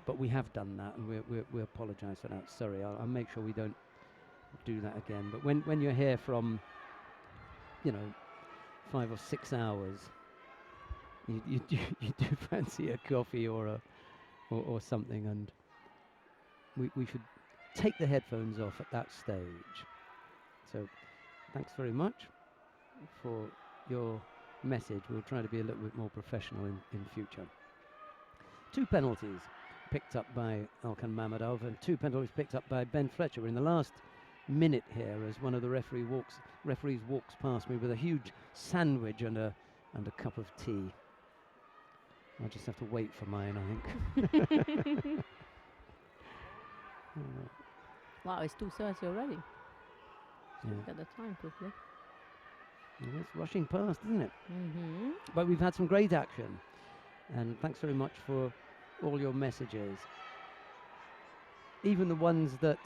But we have done that, and we apologise for that. Sorry, I'll make sure we don't do that again. But when you're here from, you know, 5 or 6 hours, you do fancy a coffee or something, and we should take the headphones off at that stage. So thanks very much for your message. We'll try to be a little bit more professional in future. 2 penalties picked up by Alkan Mamadov and 2 penalties picked up by Ben Fletcher. We're in the last minute here as one of the referees walks past me with a huge sandwich and a cup of tea. I'll just have to wait for mine, I think. Wow, it's 2:30 already. Yeah. Look at the time quickly. Yeah, it's rushing past, isn't it? Mm-hmm. But we've had some great action, and thanks very much for all your messages. Even the ones that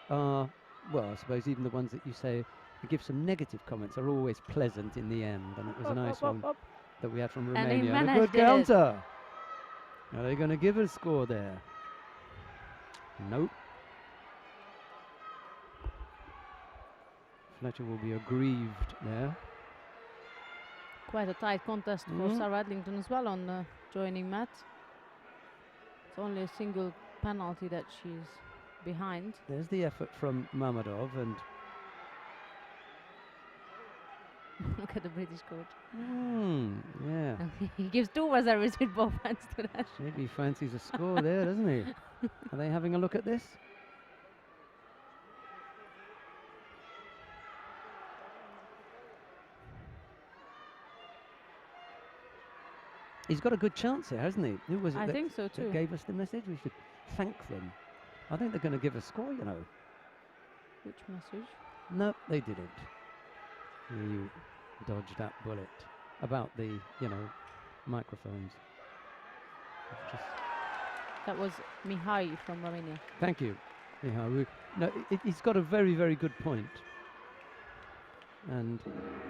are, well, I suppose even the ones that you say you give some negative comments are always pleasant in the end, and it was a nice one that we had from And he Romania. And a managed good it. counter. Are they going to give a score there? Nope. Fletcher will be aggrieved there. Quite a tight contest for Sarah Adlington as well on the joining mat. It's only a single penalty that she's behind. There's the effort from Mamadov, and Look at the British coach. yeah. He gives 2 reserves with both hands to that. Maybe he fancies a score there, doesn't he? Are they having a look at this? He's got a good chance here, hasn't he? Who was it I that, think so too. that gave us the message? We should thank them. I think they're going to give a score, you know. Which message? No, they didn't. You dodged that bullet about the, you know, microphones. It's just That was Mihai from Romania. thank you. Yeah, no, he's got a very, very good point. And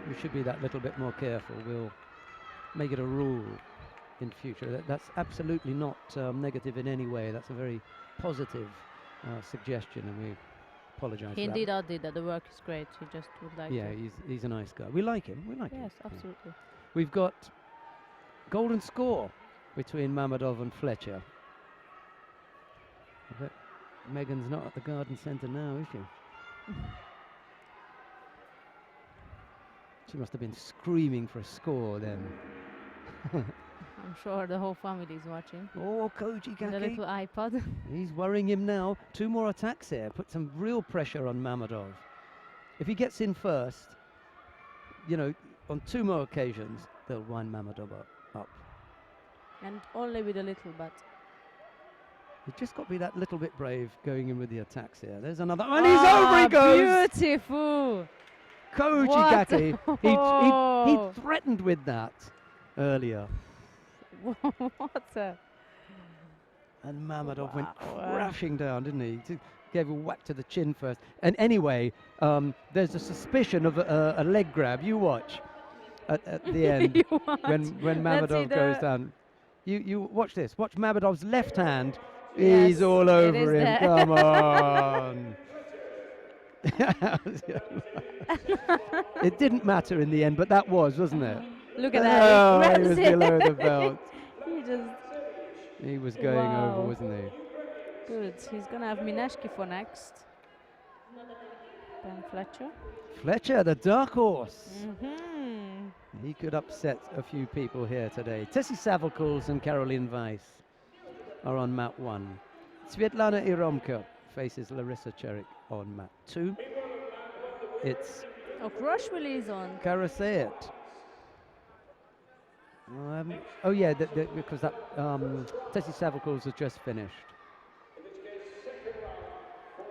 we should be that little bit more careful. We'll make it a rule in future. That's absolutely not negative in any way. That's a very positive suggestion, and we apologise He for indeed that. did that. The work is great. He just would like Yeah, to. he's a nice guy. We like him. We like him. Yes, Yeah. absolutely. We've got golden score between Mamadov and Fletcher. I bet Megan's not at the garden centre now, is she? She must have been screaming for a score then. I'm sure the whole family is watching. Oh, Koji The Gaki. little iPod. He's worrying him now. 2 more attacks here. Put some real pressure on Mamadov. If he gets in first, you know, on 2 more occasions, they'll wind Mamadov up. And only with a little, but. You've just got to be that little bit brave going in with the attacks here. There's another. And he's over he goes! Beautiful! Koji What? Gaki. Oh. He threatened with that earlier. What a. And Mamadov went Wow. crashing down, didn't he? Gave a whack to the chin first. And anyway, there's a suspicion of a leg grab. You watch at the end You watch. when Let's see Mamadov goes the- down. You watch this. Watch Mamadov's left hand. Yes, He's all it over is him. there. Come on. It didn't matter in the end, but that wasn't it? Look at Oh, that. he was below the belt. He just. He was going Wow. over, wasn't he? Good. He's going to have Mineshki for next. Ben Fletcher. Fletcher, the dark horse. Mm-hmm. He could upset a few people here today. Tessie Savalkals and Caroline Weiss are on mat 1. Svetlana Iromka faces Larissa Cherik on mat 2. It's Okrashvili is on. Karasayat. Oh yeah, because that Tessie Savalkals has just finished.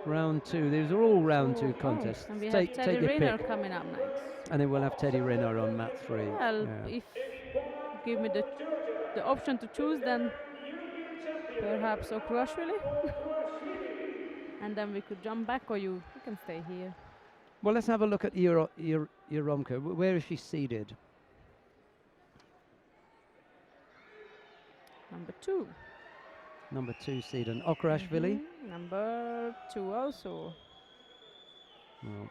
Round 2. These are all round 2 contests. And we take have Teddy your Rayner pick. coming up next. And then we'll have Teddy Rayner on mat 3. Well, Yeah. if give me the option to choose, then perhaps Okrashvili. And then we could jump back, or you can stay here. Well, let's have a look at Yeromka. Where is she seeded? Number 2. Number 2 seed. And Okrashvili? Number 2 also. Well,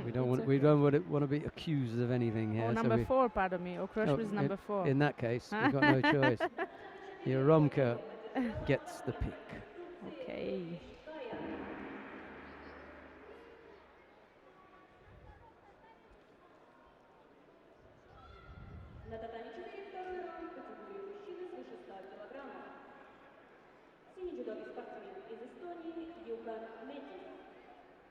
we don't want to be accused of anything here. Oh, number 4, pardon me. Okrashvili is number 4. In that case, we've got no choice. Yeromka gets the pick. Okay. На татами 4 второй раунд категории мужчины свыше 100 килограммов. Синий джудовый спортсмен из Эстонии Юкан Метис.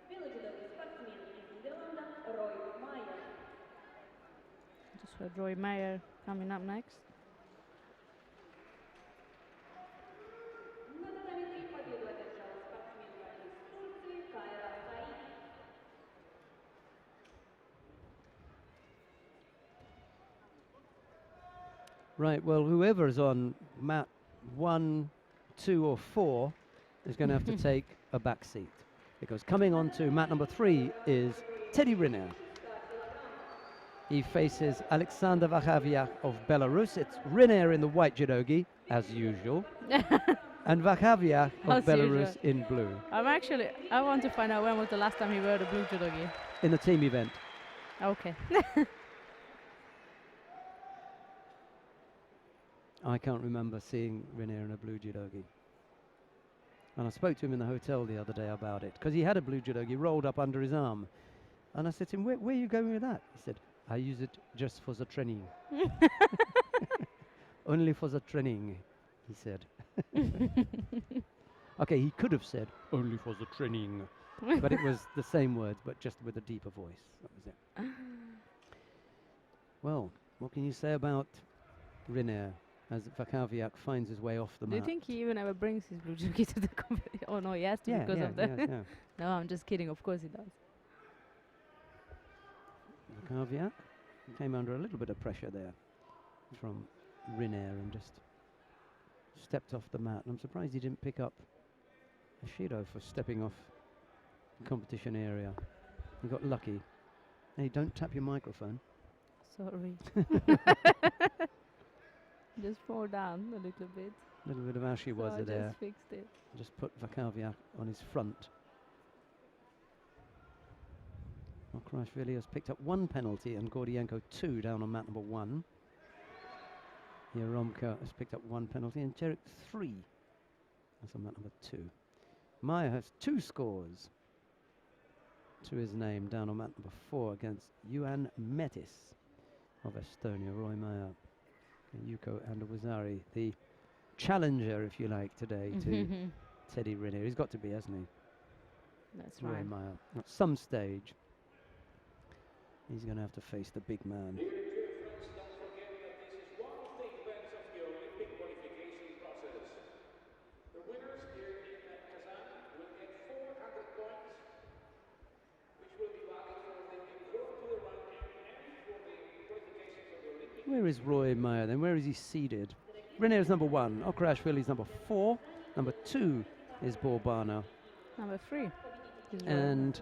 Белый джудовый спортсмен из Нидерланда Рой Майер. Just heard Roy Meyer coming up next. На татами 3 победу одержала спортсменка из Турции Кайра Саид. Right, well, whoever is on mat 1, 2 or 4 is going to have to take a back seat. Because coming on to mat number 3 is Teddy Rayner. He faces Alexander Vachaviak of Belarus. It's Rayner in the white judogi, as usual. And Vachaviak of As Belarus usual. in blue. I want to find out when was the last time he wore the blue judogi. In the team event. Okay. I can't remember seeing Rayner in a blue judogi. And I spoke to him in the hotel the other day about it, because he had a blue judogi rolled up under his arm. And I said to him, where are you going with that? He said, I use it just for the training. Only for the training, he said. Okay, he could have said, only for the training. But it was the same words, but just with a deeper voice. That was it. Well, what can you say about Rayner as Vachaviak finds his way off the Do you mat? think he even ever brings his blue judogi to the competition? Oh no, he has to because of that. yeah. No, I'm just kidding. Of course he does. Vachaviak came under a little bit of pressure there from Rayner and just stepped off the mat. And I'm surprised he didn't pick up a Shido for stepping off the competition area. He got lucky. Hey, don't tap your microphone. Sorry. Just fall down a little bit. A little bit of ashy was I it there. just fixed it. Just put Vachaviak on his front. Okrashvili has picked up 1 penalty and Gordienko 2 down on mat number 1. Yeromka has picked up 1 penalty and Cherik 3. That's on mat number 2. Meyer has 2 scores to his name down on mat number 4 against Juan Metis of Estonia. Roy Meyer and Yuko Andawazari, the challenger, if you like, today to Teddy Rayner. He's got to be, hasn't he? That's Roy right. Meyer. At some stage, he's going to have to face the big man. Dear friends, don't forget that this is one of the events of the Olympic qualification process. The winners here in Kazan will get 400 points, which will be valid for the improved to the ranking and for the qualifications of the Olympic. Where is Roy Meyer then? Where is he seeded? Rayner is number 1. Okrashvili is number 4. Number 2 is Borbana. Number 3. is Roy. And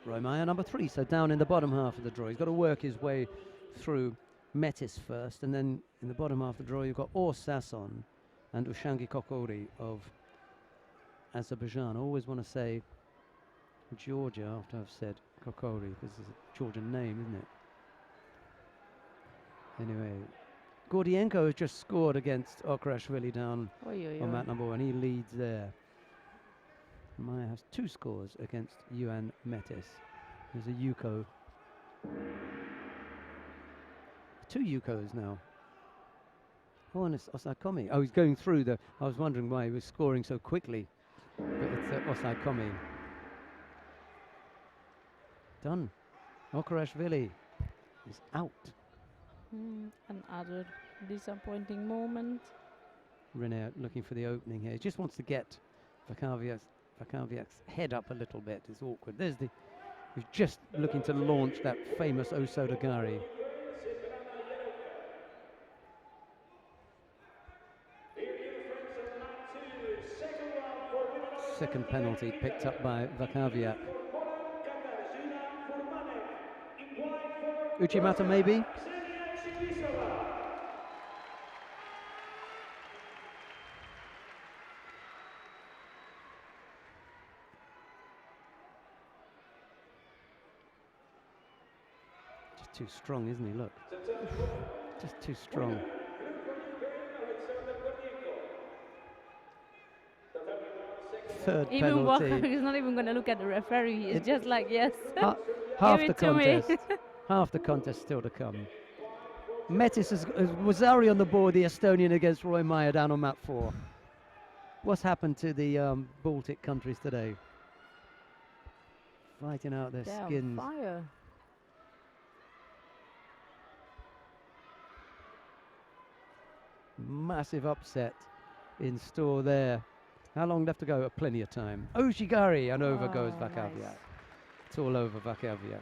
Roy Meyer number 3. So down in the bottom half of the draw. He's got to work his way through Metis first. And then in the bottom half of the draw, you've got Or Sasson and Ushangi Kokori of Azerbaijan. I always want to say Georgia after I've said Kokori, because it's a Georgian name, isn't it? Anyway, Gordienko has just scored against Okrashvili down Oi, oi, on oi. mat number 1. He leads there. Meyer has 2 scores against Juan Metis. There's a Yuko 2 Yukos now. Oh, and it's Osaikomi. Oh, he's going through the... I was wondering why he was scoring so quickly. But it's Osaikomi. Done. Okarashvili is out. Another disappointing moment. Rene looking for the opening here. He just wants to get Vakaviak's head up a little bit. It's awkward. There's the... He's just looking to launch that famous Osodagari. Second penalty picked up by Vakaviak. Uchimata maybe? Just too strong, isn't he? Look. Just too strong. Third Even penalty. he's not even going to look at the referee. He's just like, yes. Half Give the it to me. contest. Half the contest still to come. Metis has Wazari on the board, the Estonian against Roy Meyer down on mat 4. What's happened to the Baltic countries today? Fighting out their They're on skins. fire. Massive upset in store there. How long left to go? Plenty of time. Oshigari, and over goes Vakaviak. Nice. It's all over Vakaviak.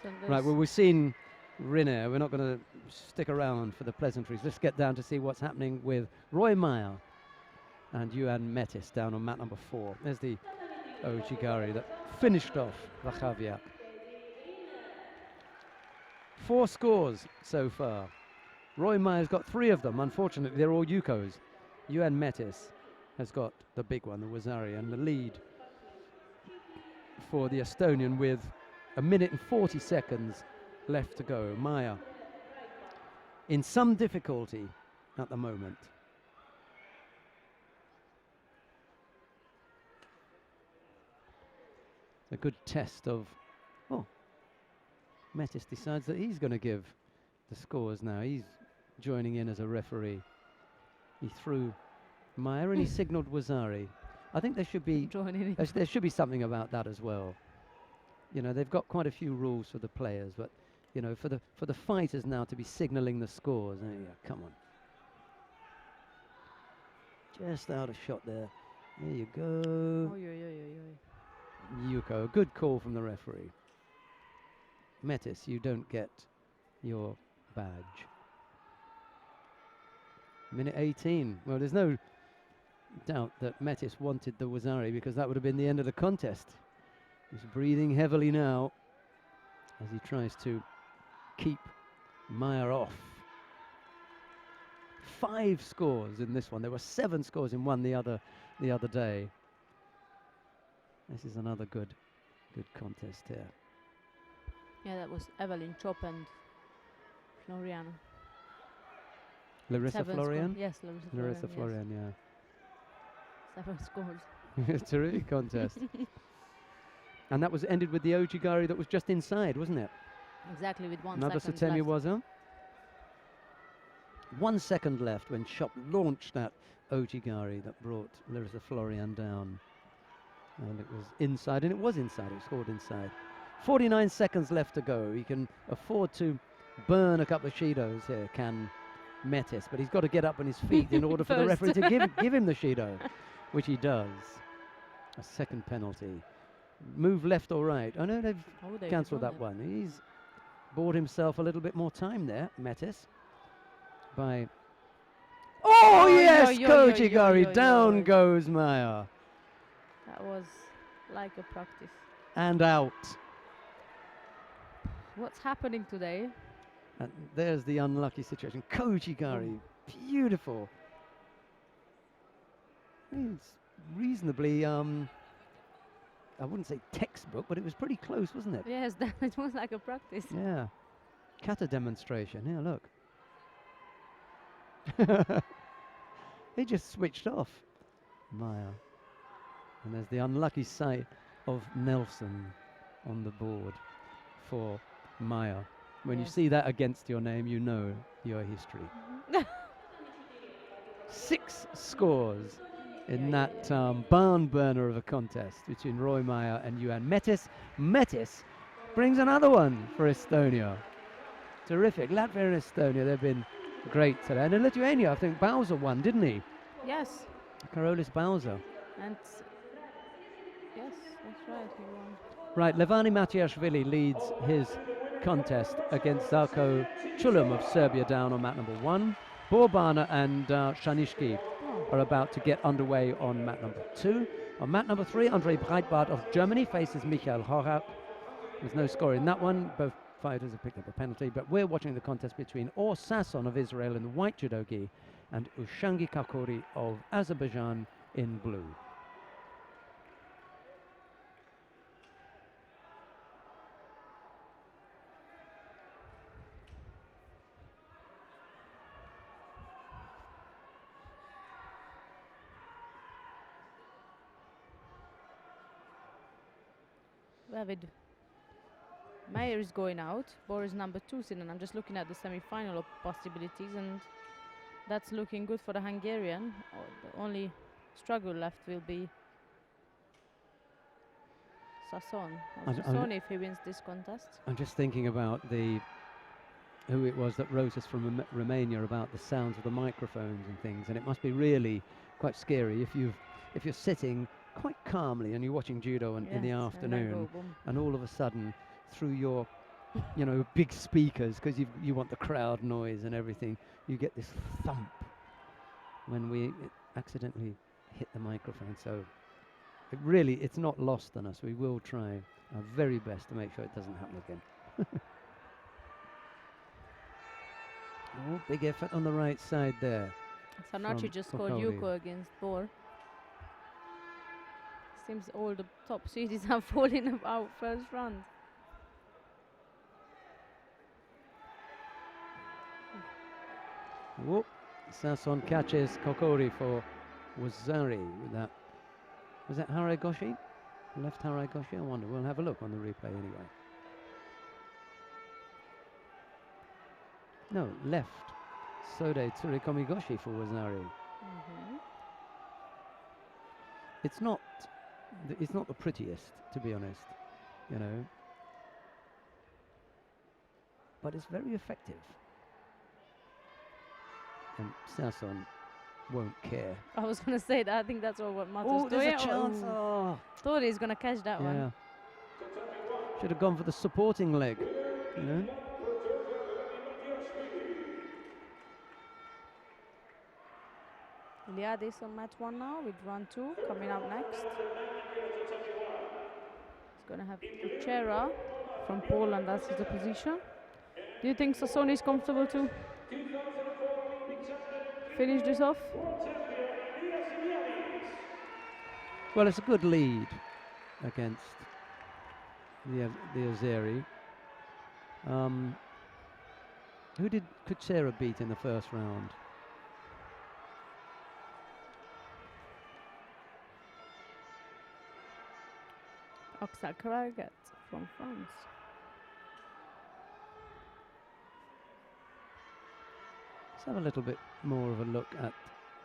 So Right, well, we've seen Rinne. We're not going to stick around for the pleasantries. Let's get down to see what's happening with Roy Meyer and Yuan Metis down on mat number 4. There's the Oshigari that finished off Vakaviak. 4 scores so far. Roy Meyer's got 3 of them. Unfortunately, they're all Yukos. Yuan Metis has got the big one, the Wazari, and the lead for the Estonian with 1 minute and 40 seconds left to go. Meyer in some difficulty at the moment. A good test of... Oh, Metis decides that he's going to give the scores now. He's joining in as a referee. He threw Meyer and he signalled Wazari. I think there should be there should be something about that as well. You know, they've got quite a few rules for the players, but you know, for the fighters now to be signalling the scores. Yeah, come on. Just out of shot there. There you go. Yuko, good call from the referee. Metis, you don't get your badge. Minute 18. Well, there's no doubt that Metis wanted the Wazari because that would have been the end of the contest. He's breathing heavily now as he tries to keep Meyer off. 5 scores in this one. There were 7 scores in one the other day. This is another good contest here. Yeah, that was Evelyn Chop and Florian. Larissa 7 Florian? Yes, Larissa Florian, Florian, yes. 7 scores. yeah. Terrific contest. And that was ended with the Ojigari that was just inside, wasn't it? Exactly, with 1 Another second Satemi left. Waza. 1 second left when Shop launched that Ojigari that brought Larissa Florian down. And it was inside, and it was inside. It scored inside. 49 seconds left to go. He can afford to burn a couple of Shidos here, can Metis, but he's got to get up on his feet in order for the referee to give him the Shido, which he does. A second penalty. Move left or right. Oh no, they've cancelled that one. He's bought himself a little bit more time there, Metis. By yes, Kojigari, down goes Meyer. That was like a practice. And out. What's happening today? And there's the unlucky situation. Kojigari, beautiful. It's reasonably, I wouldn't say textbook, but it was pretty close, wasn't it? Yes, it was like a practice. Yeah. Kata demonstration. Yeah, look. He just switched off. Meyer. And there's the unlucky sight of Nelson on the board for Maya. When you Yes. see that against your name, you know your history. 6 scores in that barn burner of a contest between Roy Meyer and Juan Metis. Metis brings another one for Estonia. Terrific. Latvia and Estonia, they've been great today. And in Lithuania, I think Bowser won, didn't he? Yes. Karolis Bowser. And yes, that's right, he won. Right, Levani Matiashvili leads his contest against Zarko Chulum of Serbia down on mat number 1. Borbana and Shanishki are about to get underway on mat number 2. On mat number 3, Andrei Breitbart of Germany faces Michael Horak. There's no score in that one. Both fighters have picked up a penalty, but we're watching the contest between Or Sasson of Israel in the white judo gi and Ushangi Kakori of Azerbaijan in blue. David Meyer is going out. Boris number 2 seed, and I'm just looking at the semi-final of possibilities, and that's looking good for the Hungarian. The only struggle left will be Sasson. Sasson if he wins this contest. I'm just thinking about who it was that wrote us from Romania about the sounds of the microphones and things, and it must be really quite scary if you're sitting quite calmly and you're watching judo in the afternoon, and all of a sudden through your big speakers, because you want the crowd noise and everything, you get this thump when we accidentally hit the microphone. So it's not lost on us. We will try our very best to make sure it doesn't happen again. Oh, big effort on the right side there. Sarnaci just scored Yuko against Bor. Seems all the top seeds are falling out first round. Whoop. Sasson catches Kokori for Wazari with that. Was that Haragoshi? Left Haragoshi? I wonder. We'll have a look on the replay anyway. No, left. Sode Tsurikomigoshi for Wazari. It's not the prettiest, to be honest, but it's very effective. And Sasson won't care. I was going to say that. I think that's all what matters. Oh, there's a chance. Oh. Thought he's going to catch that one. Should have gone for the supporting leg, Iliadis on mat 1 now with run 2 coming up next. He's going to have Kuchera from Poland as his opposition. Do you think Sassoni is comfortable to finish this off? Well, it's a good lead against the Azeri. Who did Kuchera beat in the first round? Oksal Karagat from France. Let's have a little bit more of a look at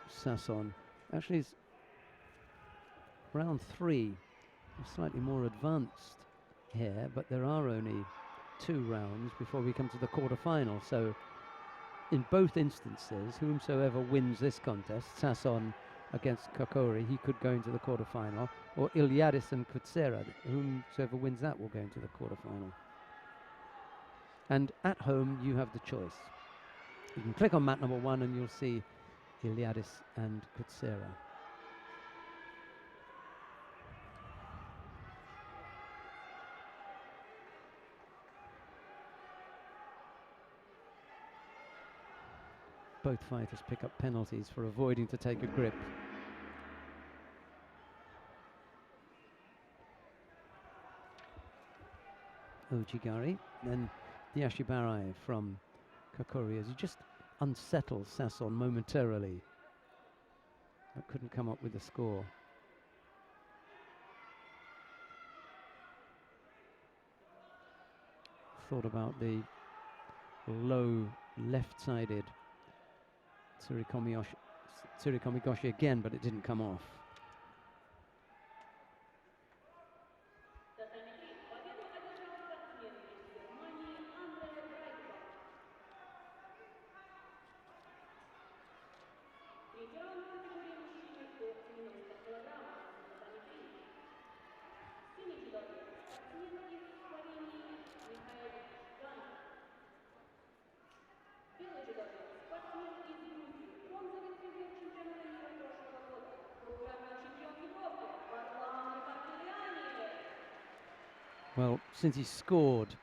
Sasson. Actually, it's round 3, slightly more advanced here, but there are only 2 rounds before we come to the quarter-final. So in both instances, whomsoever wins this contest, Sasson against Kokori, he could go into the quarter-final, or Iliadis and Kutsera, whomsoever wins that will go into the quarter-final. And at home, you have the choice. You can click on mat number 1 and you'll see Iliadis and Kutsera. Both fighters pick up penalties for avoiding to take a grip. Ojigari, then Diashibarai from Kokori, as he just unsettles Sasson momentarily. But couldn't come up with a score. thought about the low left-sided tsurikomigoshi again, but it didn't come off. Well, since he scored,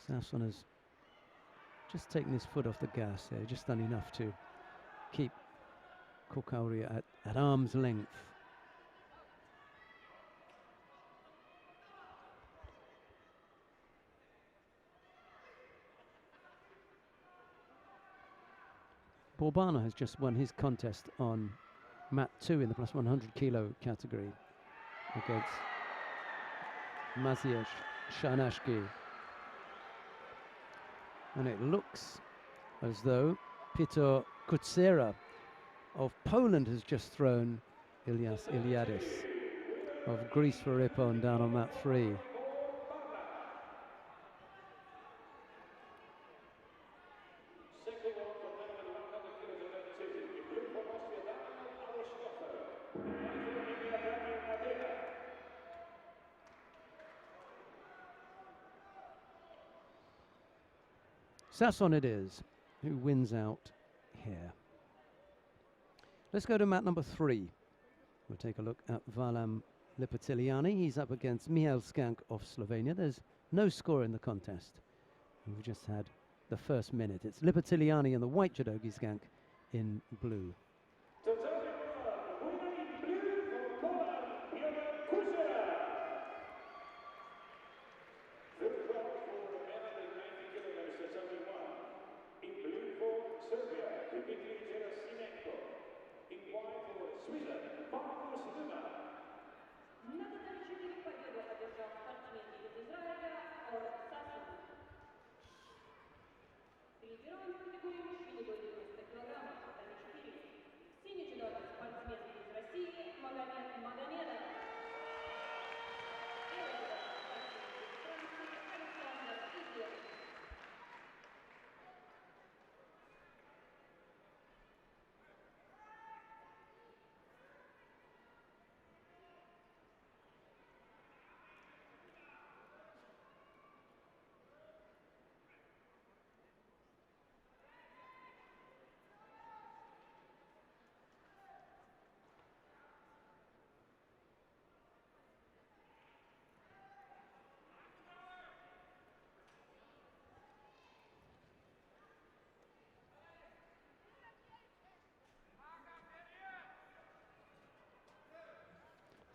Sasson has just taken his foot off the gas there, just done enough to keep Kokauri at arm's length. Borbana has just won his contest on mat 2 in the plus 100 kilo category against Maciej Szanaszki. And it looks as though Piotr Kucera of Poland has just thrown Ilias Iliadis of Greece for Ripon down on mat 3. Sasson it is, who wins out here. Let's go to mat number 3. We'll take a look at Valam Lipatiliani. He's up against Michal Skank of Slovenia. There's no score in the contest. And we just had the first minute. It's Lipatiliani in the white judogi, Skank in blue.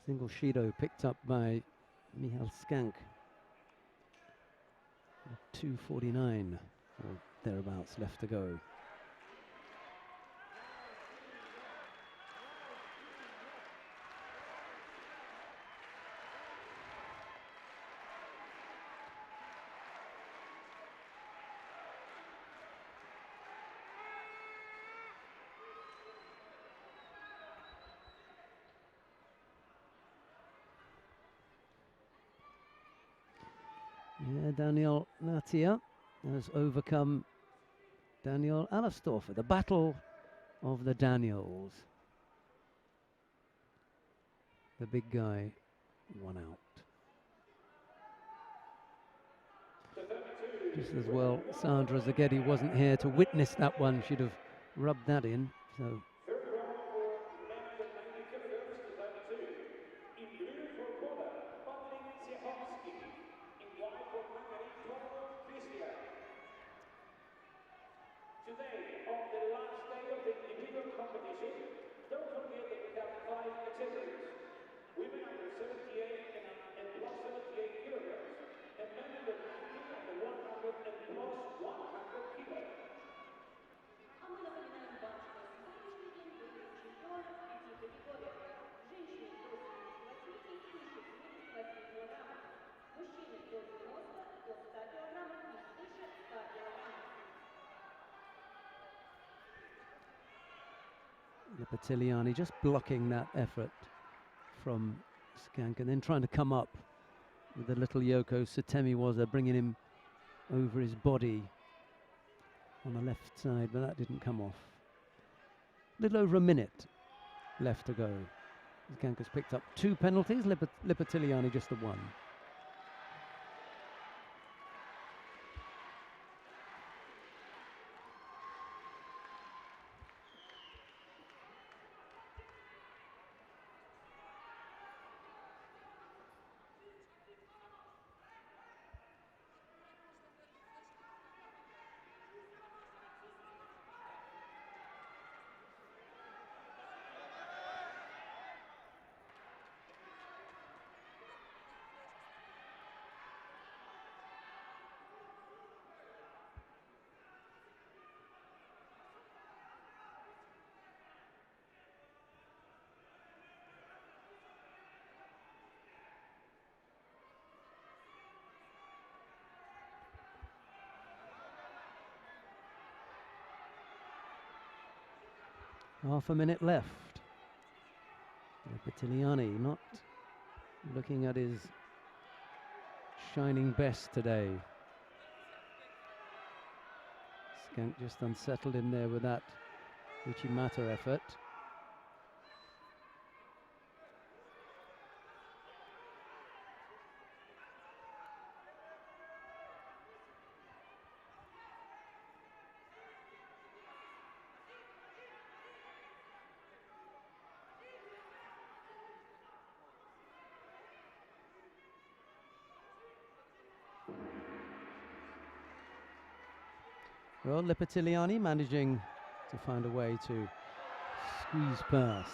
Single Shido picked up by Michal Skank. 2:49 or thereabouts left to go. Yeah, Daniel Natia has overcome Daniel Alastorfer, the battle of the Daniels. The big guy won out. Just as well, Sandra Zaghetti wasn't here to witness that one. She'd have rubbed that in. So. Today, on the last day of the individual competition, don't forget that we have 5 categories. Women under 78 and plus 78 kilograms, and men under 90 and 100 and plus 100 kilograms. А мы напоминаем вам, что сегодняшний день будет чемпион в 5 категориях. Женщины до 78 и свыше 78 килограммов. Мужчины до 90 до 100 килограммов. Lipitiliani just blocking that effort from Skank and then trying to come up with the little Yoko Sutemiwaza, bringing him over his body on the left side, but that didn't come off. A little over a minute left to go. Skank has picked up 2 penalties, Lipitiliani just the 1. Half a minute left. Lipitiliani not looking at his shining best today. Skank just unsettled in there with that Uchimata effort. Well, Lipitiliani managing to find a way to squeeze past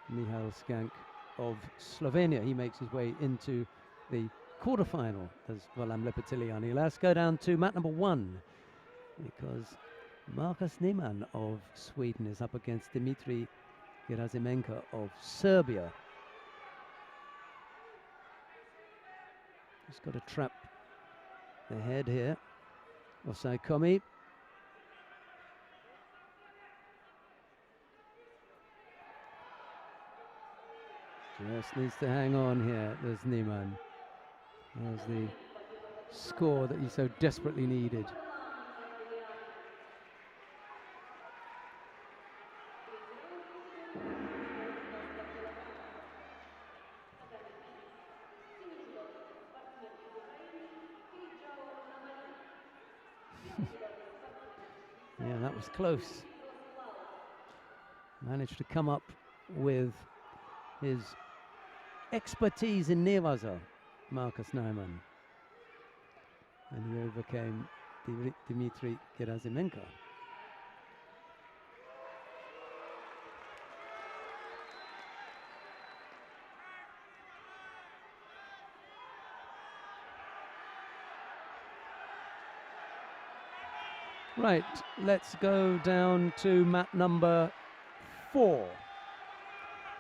Michal Skank of Slovenia. He makes his way into the quarterfinal as Valam Lipitiliani. Let's go down to mat number 1 because Markus Niemann of Sweden is up against Dmitry Gerasimenko of Serbia. He's got to trap the head here. Osai Komi. Just needs to hang on here. There's Niemann. There's the score that he so desperately needed. Yeah, that was close. Managed to come up with his expertise in Nevaza, Markus Niemann. And he overcame Dmitry Gerasimenko. Right, let's go down to mat number 4.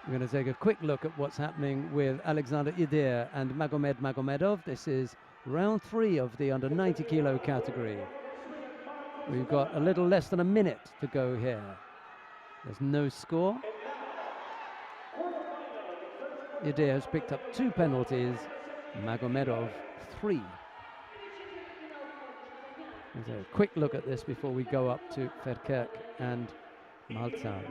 We're going to take a quick look at what's happening with Alexander Idir and Magomed Magomedov. This is round 3 of the under 90 kilo category. We've got a little less than a minute to go here. There's no score. Idir has picked up 2 penalties, Magomedov 3. So a quick look at this before we go up to Verkerk and Malzahn.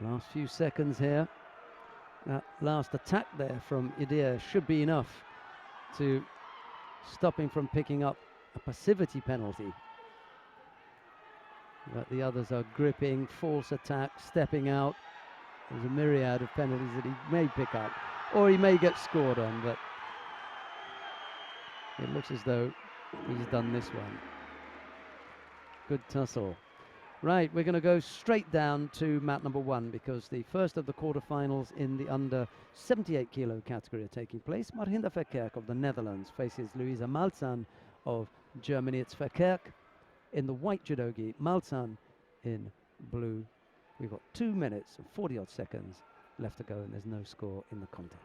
Last few seconds here. That last attack there from Idir should be enough to stop him from picking up a passivity penalty. But the others are gripping, false attack, stepping out, There's a myriad of penalties that he may pick up, or he may get scored on, but it looks as though he's done this one. Good tussle. Right, we're going to go straight down to mat number 1 because the first of the quarterfinals in the under 78 kilo category are taking place. Marhinda Verkerk of the Netherlands faces Louisa Malzahn of Germany. It's Verkerk in the white judogi, Malzahn in blue. We've got 2 minutes and 40 odd seconds left to go, and there's no score in the contest.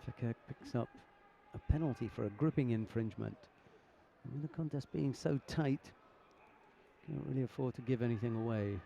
Verkerk picks up a penalty for a gripping infringement. And with the contest being so tight, can't really afford to give anything away.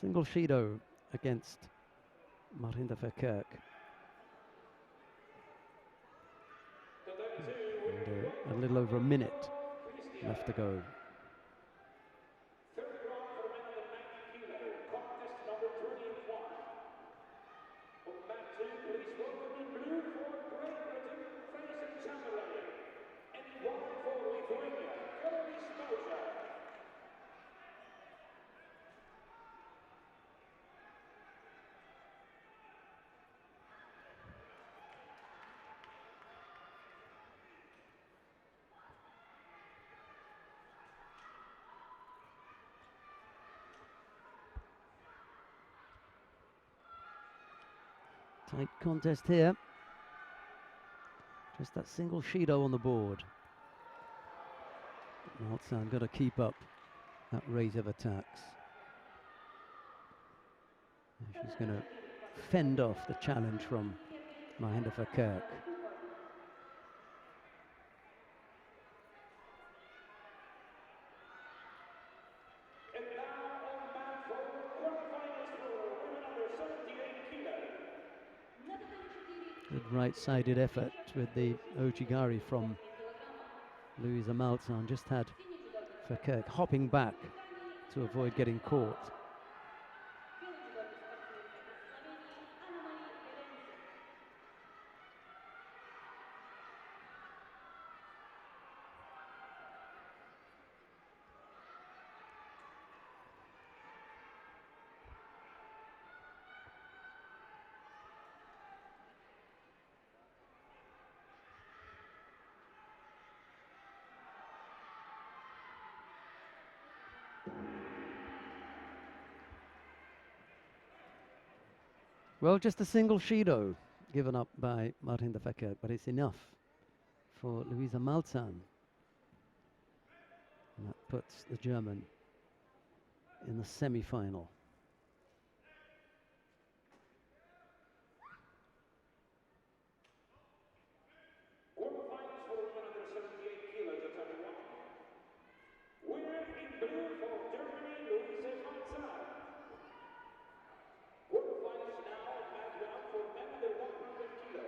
Single Shido against Marhinda Verkerk. And a little over a minute left to go. Third round for men under 90 kilo. Contest number 21. On mat 2, please welcome in blue for Great Britain, Fraser Chamberlain. And in white for Lithuania, Carolina Sposa. Tight contest here. Just that single Shido on the board. Malzahn got to keep up that rate of attacks. And she's going to fend off the challenge from Marhinda Verkerk. And now on mat 4, quarterfinals for women under 78 kilo. Good right-sided effort with the Ochigari from Louisa Malzahn. Just had Verkerk hopping back to avoid getting caught. Well, just a single Shido given up by Marhinda Verkerk, but it's enough for Louisa Malzahn. And that puts the German in the semi-final. Quarterfinals for women under 78 kilos at 31. Winner in blue for Germany, Louisa Malzahn. Quarterfinals now at mat 1 for men under 100 kilo.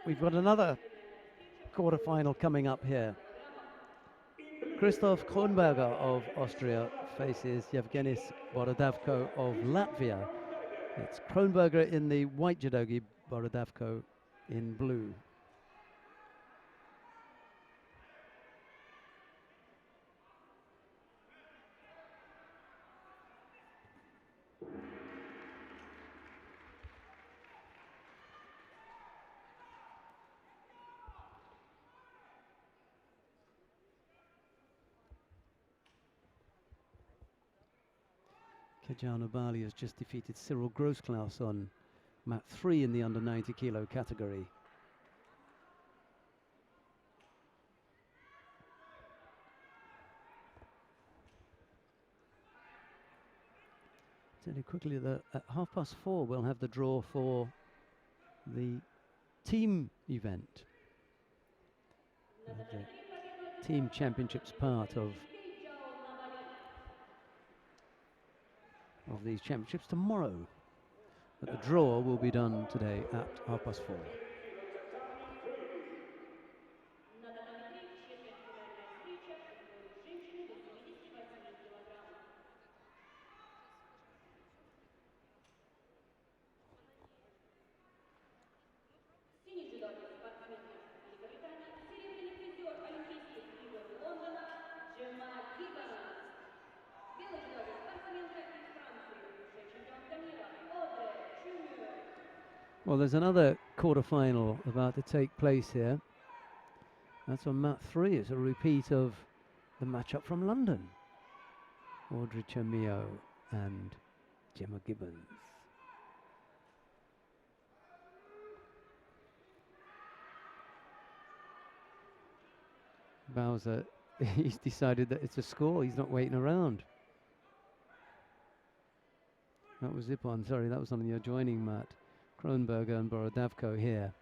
we've got another quarter-final coming up here. Christoph Kronberger of Austria faces Yevgenis Borodavko of Latvia. It's Kronberger in the white judogi, Borodavko in blue. Kajana Bali has just defeated Cyril Grossklaus on mat 3 in the under 90 kilo category. Tell you quickly that at 4:30 we'll have the draw for the team event. The team championships part of these championships tomorrow. But the draw will be done today at 4:30. Well, there's another quarter-final about to take place here. That's on mat 3. It's a repeat of the matchup from London. Audrey Chamillo and Gemma Gibbons. Bowser, he's decided that it's a score. He's not waiting around. That was Zippon, sorry, that was on the adjoining mat. Kronberger and Borodavko here.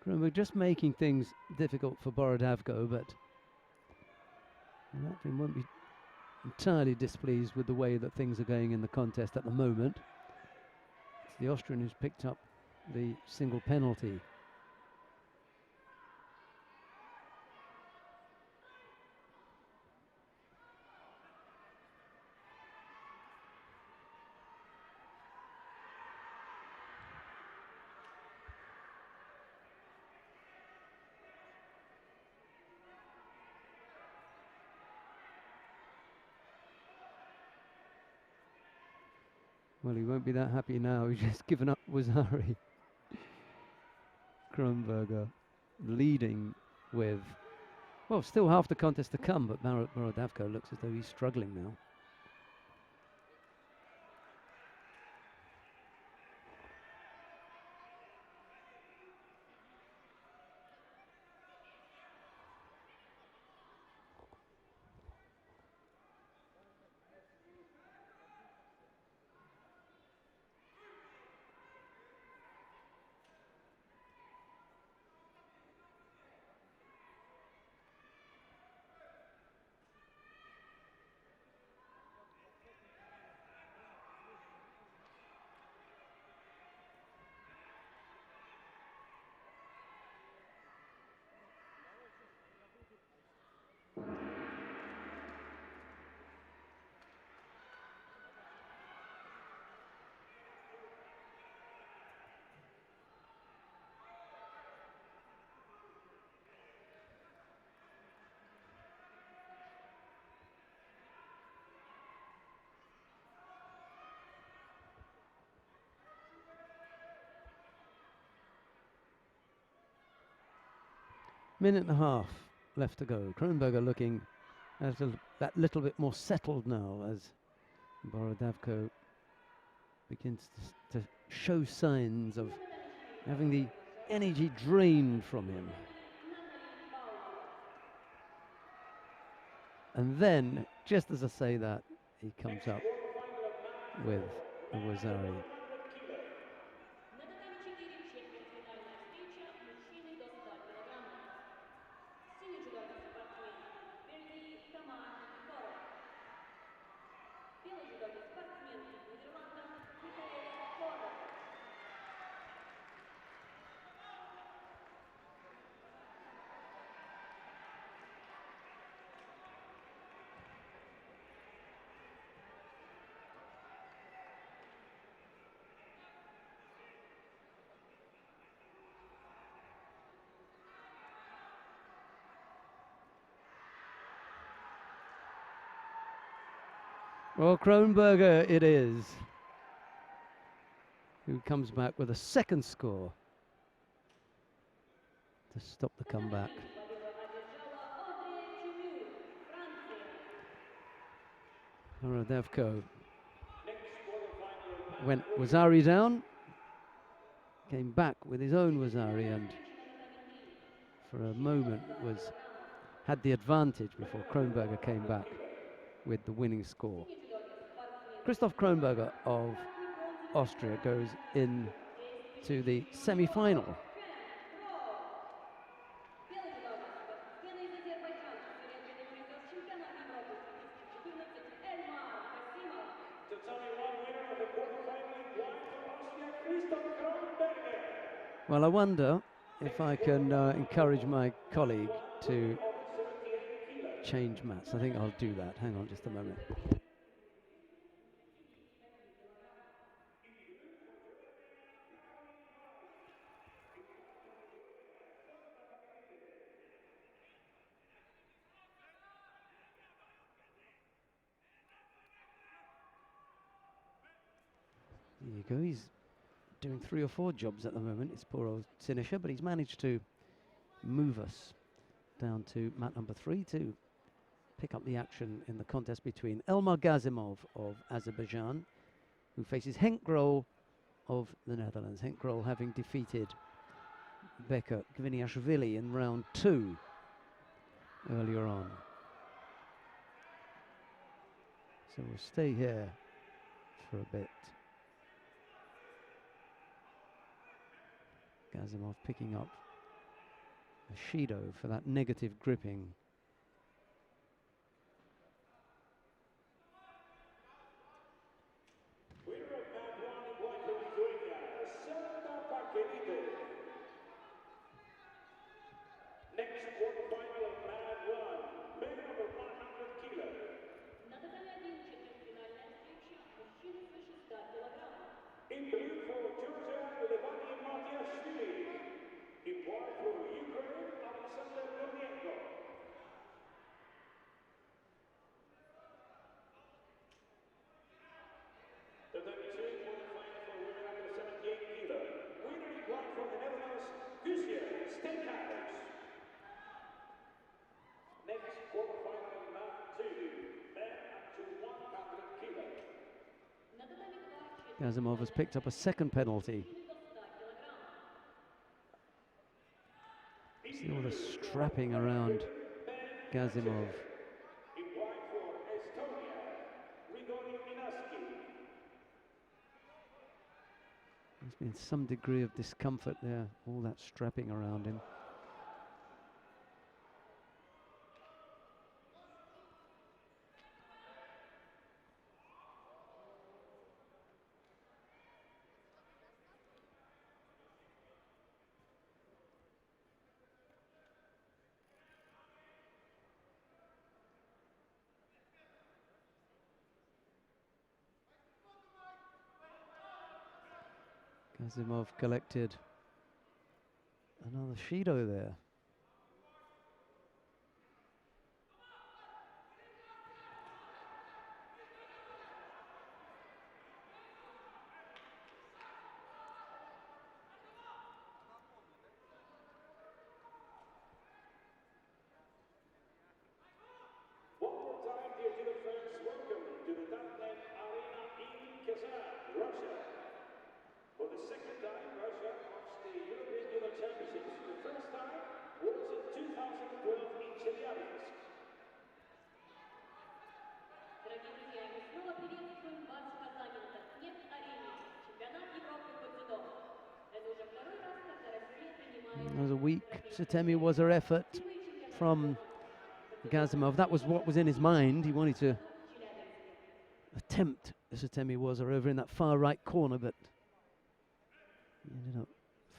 We're just making things difficult for Borodavko, but Latvian won't be entirely displeased with the way that things are going in the contest at the moment. It's the Austrian who's picked up the single penalty. Well, he won't be that happy now. He's just given up Wazari. Kronberger leading with, well, still half the contest to come, but Borodavko looks as though he's struggling now. Minute and a half left to go. Kronberger looking that little bit more settled now as Borodavko begins to show signs of having the energy drained from him. And then, just as I say that, he comes up with a Wazari. Well, Kronberger it is, who comes back with a second score to stop the comeback. Borodavko went Wazari down, came back with his own Wazari, and for a moment had the advantage before Kronberger came back with the winning score. Christoph Kronberger of Austria goes in to the semi-final. Well, I wonder if I can encourage my colleague to change mats. I think I'll do that. Hang on just a moment. There you go. He's doing 3 or 4 jobs at the moment. It's poor old Sinisha, but he's managed to move us down to mat number 3 to pick up the action in the contest between Elmar Gazimov of Azerbaijan, who faces Henk Grol of the Netherlands. Henk Grol having defeated Bekir Gviniashvili in round 2 earlier on. So we'll stay here for a bit. Gazimov picking up a Shido for that negative gripping. Gazimov has picked up a second penalty. See all the strapping around Gazimov. There's been some degree of discomfort there, all that strapping around him. Gazimov collected another Shido there. Челябинск. Дорогие друзья, мы снова приветствуем вас в Казани на Нефть-арене. Чемпионат Европы по дзюдо. Это уже второй раз, когда Россия принимает... It was a weak Satemi Waza effort from Gazimov. That was what was in his mind. He wanted to attempt the Satemi Waza over in that far right corner, but he ended up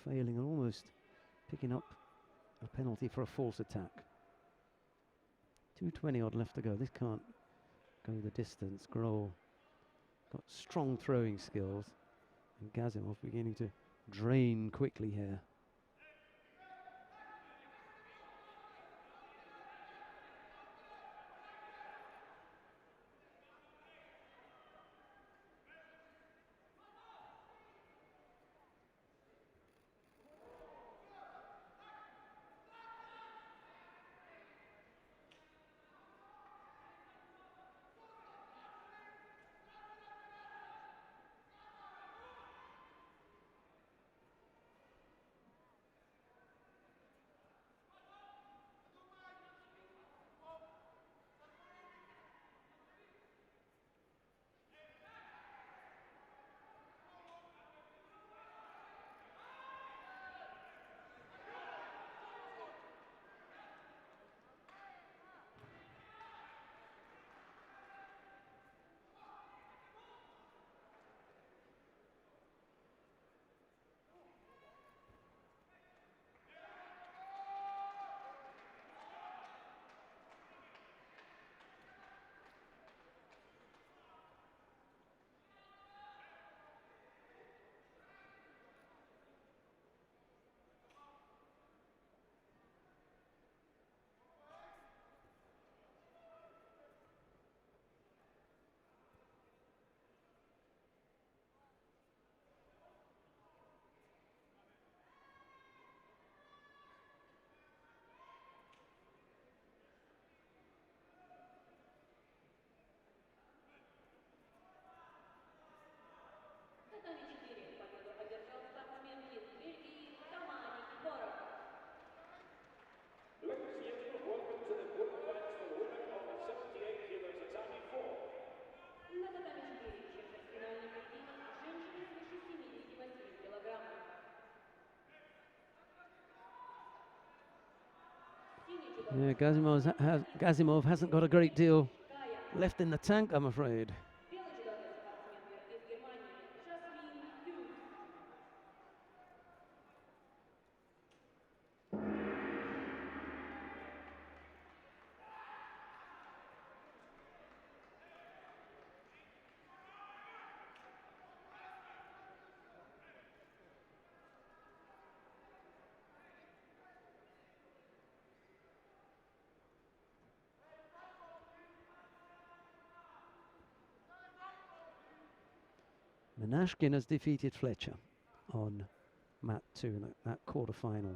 failing and almost picking up a penalty for a false attack. 2:20 odd left to go. This can't go the distance. Grohl got strong throwing skills, and Gazimov beginning to drain quickly here. Татами 4. Победу одержал спортсмен из Бельгии Тамани Боров. Ladies and gentlemen, welcome to the quarterfinals for women over 78 kilos tatami 4. На татами 4 четвертьфинальный поединок женщины свыше 78 килограммов. Синий джудо. Yeah, Gazimov hasn't got a great deal left in the tank, I'm afraid. Белый джудо спортсменка из Германии Жасмин Юнг. Menashkin has defeated Fletcher on mat 2 in that quarter-final.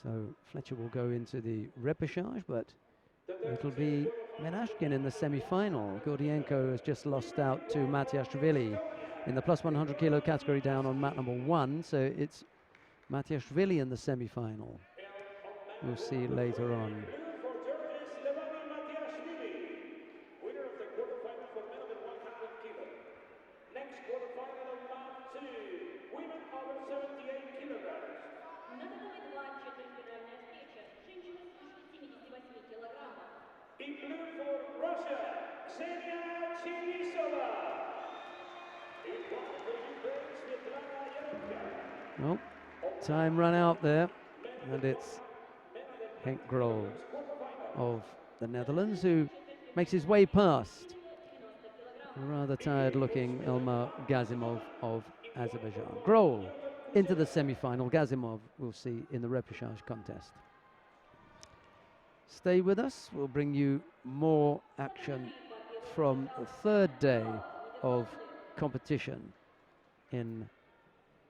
So Fletcher will go into the repechage, but it'll be Menashkin in the semi-final. Gordienko has just lost out to Matiashvili in the plus 100 kilo category down on mat number 1, so it's Matiashvili in the semi-final. We'll see later on. Blue for Georgia, Slevani Matiashvili, winner of the quarterfinal for men over 100 kilo. Next quarterfinal of mat 2, women over 78 kilograms. На татами 2 четвертьфинальная встреча. Женщины свыше 78 килограммов. In blue for Russia, Ksenia Chinisova. In white for Ukraine, Svetlana Yarovka. Well, time run out there, and it's Henk Grohl of the Netherlands who makes his way past a rather tired-looking Ilmar Gazimov of Azerbaijan. Grohl into the semi-final. Gazimov we'll see in the repechage contest. Stay with us. We'll bring you more action from the third day of competition in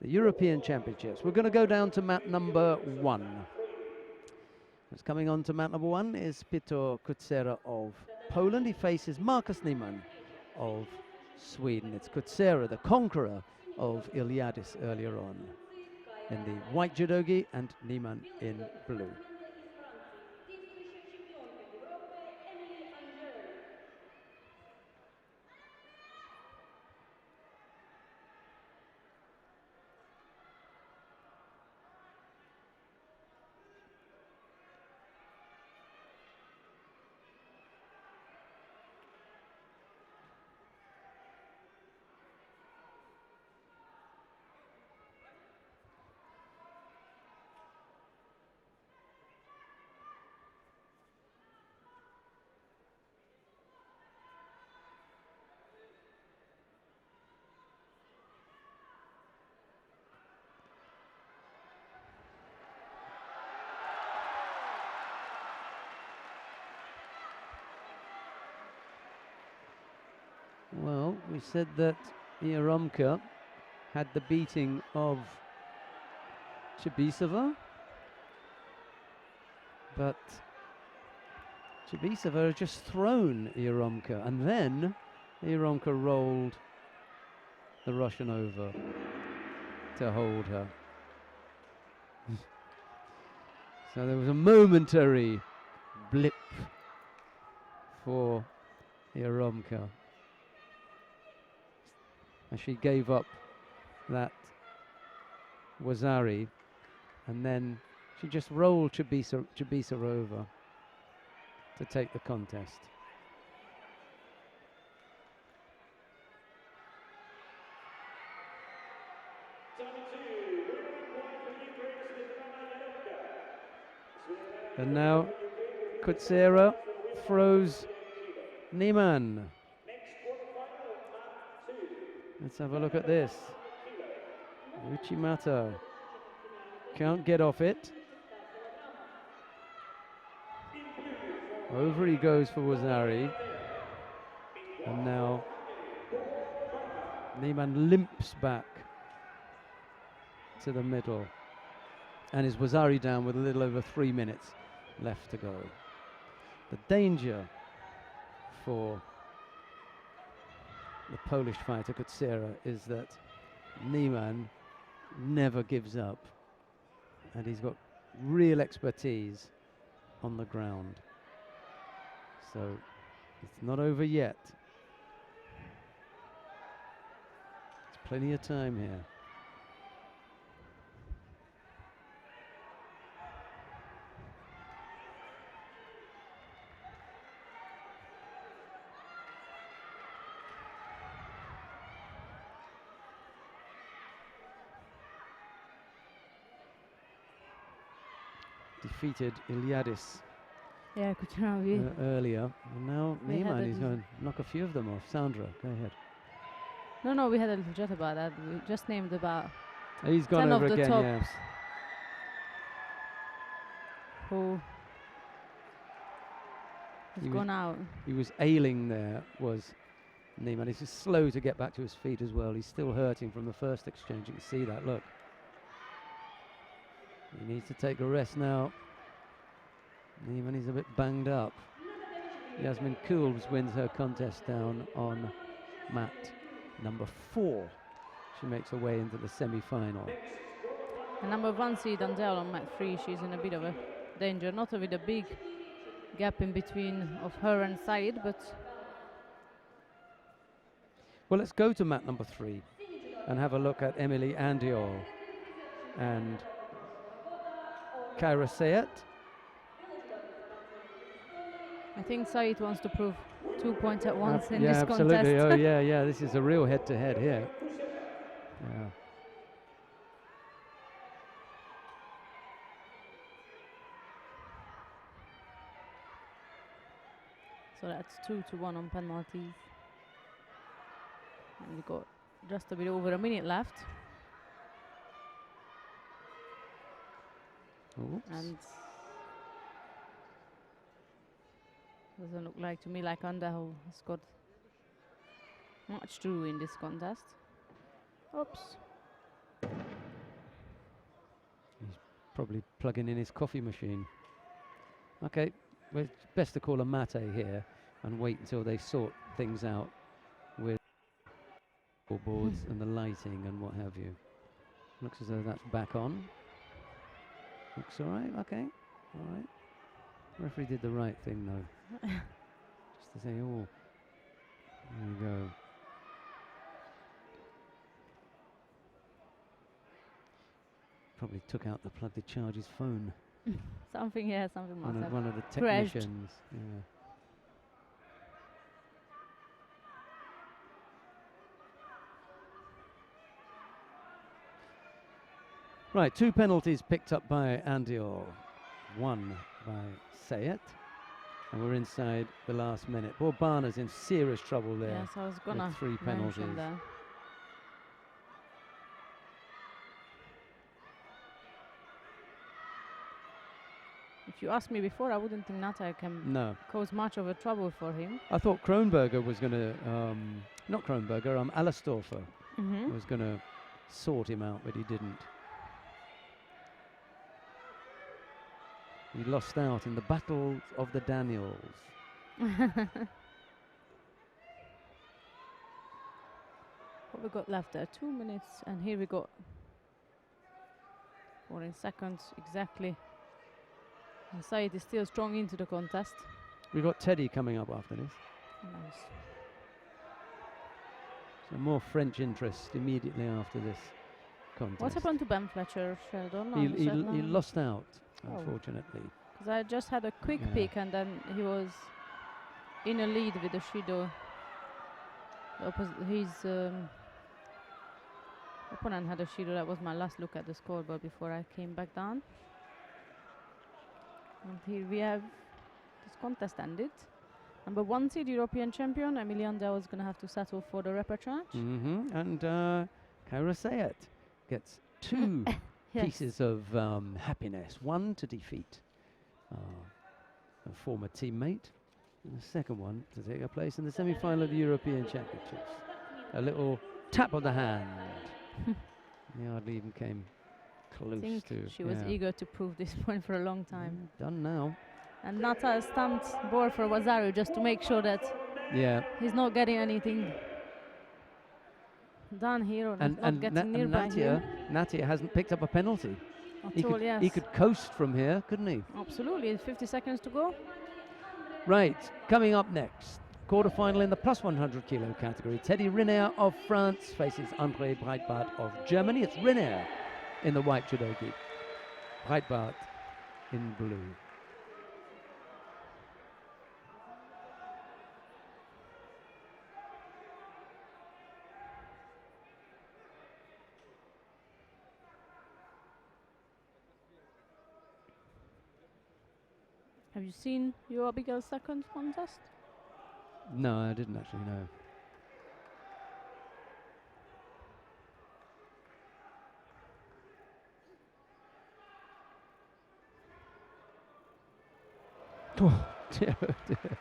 the European Championships. We're going to go down to mat number 1. What's coming on to mat number 1 is Piotr Kutsera of Poland. He faces Markus Niemann of Sweden. It's Kutsera, the conqueror of Iliadis earlier on in the white judogi, and Niemann in blue. Well, we said that Jaromka had the beating of Chibisova, but Chibisova had just thrown Jaromka, and then Jaromka rolled the Russian over to hold her. So there was a momentary blip for Jaromka as she gave up that Wazari, and then she just rolled Chibisa over to take the contest. And now Kutsera throws Niemann. Let's have a look at this. Uchimata can't get off it. Over he goes for Wazari. And now Niemann limps back to the middle. And is Wazari down with a little over 3 minutes left to go. The danger for the Polish fighter Kutsera is that Niemann never gives up, and he's got real expertise on the ground. So it's not over yet. There's plenty of time here. Defeated Iliadis Yeah, Kucheravi. earlier, and now We had Niemann a is going to knock a few of them off. Sandra, go ahead. No, we had a little chat about that. We just named about He's gone 10 over of the again, tops yeah. who has He was- gone out. He was ailing there, was Niemann. He's just slow to get back to his feet as well. He's still hurting from the first exchange. You can see that, look. He needs to take a rest now. Niemann is a bit banged up. Yasmin Cools wins her contest down on mat number 4. She makes her way into the semi-final. And number 1 seed Andel on mat 3, she's in a bit of a danger. Not with a big gap in between of her and Said, but Well, let's go to mat number 3 and have a look at Emily Andiol and Kyra Sayat. I think Said wants to prove 2 points at once in Yeah, this absolutely. contest. Oh, yeah. This is a real head-to-head here. Yeah. So that's 2-1 on penalties. And we got just a bit over a minute left. Oops. And doesn't look like to me like Underhill has got much to do in this contest. Oops. He's probably plugging in his coffee machine. Okay, well, it's best to call a mate here and wait until they sort things out with boards and the lighting and what have you. Looks as though that's back on. Looks all right, okay, all right. Referee did the right thing though. Just to say, oh, there you go. Probably took out the plug to charge his phone. Something must have One of the crashed. technicians. Yeah. Right, 2 penalties picked up by Andiol, 1 by Sayat, and we're inside the last minute. Poor Barner's in serious trouble there. Yes, I was gonna 3 penalties. mention that. If if you asked me before, I wouldn't think Nata can No. cause much of a trouble for him. I thought Kronberger was going to, not Kronberger, Allerstorfer Mm-hmm. was going to sort him out, but he didn't. He lost out in the Battle of the Daniels. What we got left there? 2 minutes, and here we got 14 seconds exactly. And Said is still strong into the contest. We've got Teddy coming up after this. Nice. So more French interest immediately after this contest. What happened to Ben Fletcher, Sheldon? He lost out, unfortunately. Because I just had a quick Yeah. peek, and then he was in a lead with the Shido. His opponent had a Shido. That was my last look at the scoreboard before I came back down. And here we have this contest ended. Number 1 seed European champion Emilian Dell is going to have to settle for the repechage. And Kaira Sayat gets 2 Yes. pieces of happiness. One to defeat a former teammate, and the second one to take her place in the semi-final of the European Championships. A little tap of the hand. He hardly even came close I think to. she was eager to prove this point for a long time. Done now. And Nata stamped board for Wazaru just to make sure that Yeah. he's not getting anything done here, or not getting nearby here. Natia hasn't picked up a penalty. At all, yes. He could coast from here, couldn't he? Absolutely. 50 seconds to go. Right, coming up next, quarterfinal in the plus 100 kilo category. Teddy Riner of France faces André Breitbart of Germany. It's Riner in the white judogi, Breitbart in blue. Have you seen your Abigail's second contest? No, I didn't actually know. Oh, dear, oh dear.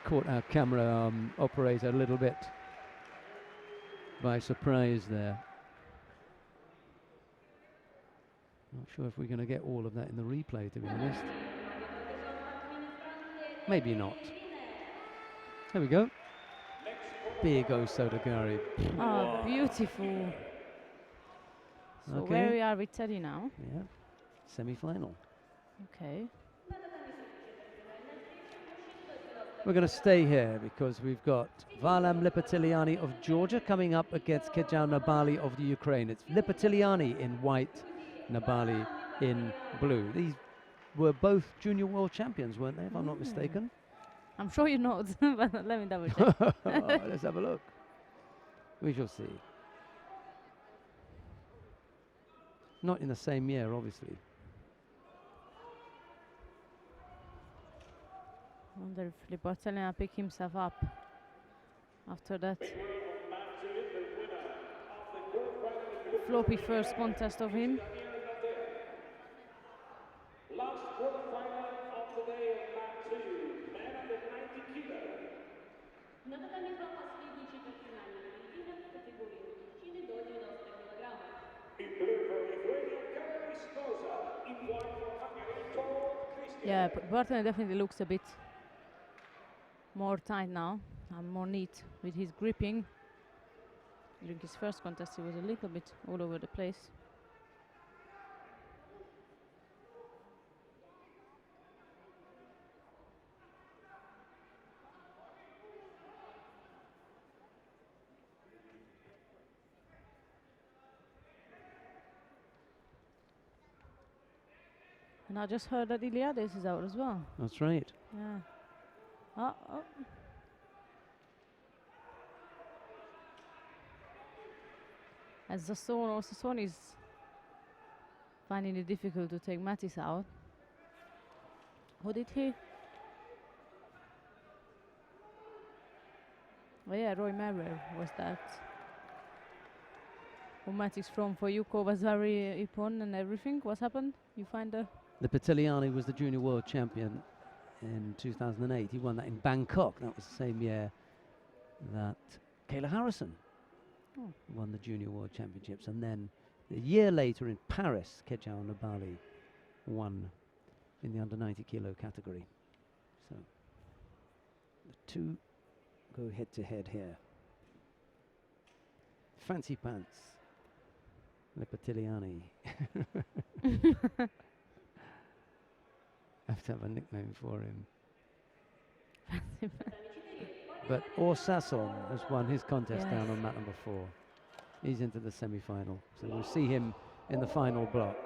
Caught our camera operator a little bit by surprise there. Not sure if we're going to get all of that in the replay, to be honest. Maybe not. There we go. Big Osodagari. Oh, beautiful. So Okay. where we are with Teddy now. Yeah, semi-final. Okay. We're going to stay here because we've got Varlam Lipatiliani of Georgia coming up against Kejau Nabali of the Ukraine. It's Lipatiliani in white, Nabali in blue. These were both junior world champions, weren't they, if I'm not mistaken? I'm sure you know, but let me double check. Let's have a look. We shall see. Not in the same year, obviously. Wonder if Lipartelli will pick himself up after that floppy first contest of him. Last quarterfinal of the day of Map 2, man under 90 kilo. На татами 2 последний четвертьфинальный поединок в категории мужчины до 90 кг. In blue for Lithuania, Kazan Sposa. In white for Hungary, Paul Christian. Yeah, Barton definitely looks a bit more tight now and more neat with his gripping. During his first contest, he was a little bit all over the place. And I just heard that Iliades is out as well. That's right. Yeah. Oh. As Sasson is finding it difficult to take Mattis out. Who did he? Oh yeah, Roy Merrill was that. Umatics from for Yuko Vasari Ippon and everything. What's happened? You find the Lipitiliani was the junior world champion in 2008. He won that in Bangkok. That was the same year that Kayla Harrison won the junior world championships. And then a year later in Paris, Kejao Nabali won in the under 90 kilo category. So the two go head to head here. Fancy Pants, Lipitiliani. Have to have a nickname for him. But Orsasson has won his contest down on mat number 4. He's into the semi-final, so we'll see him in the final block.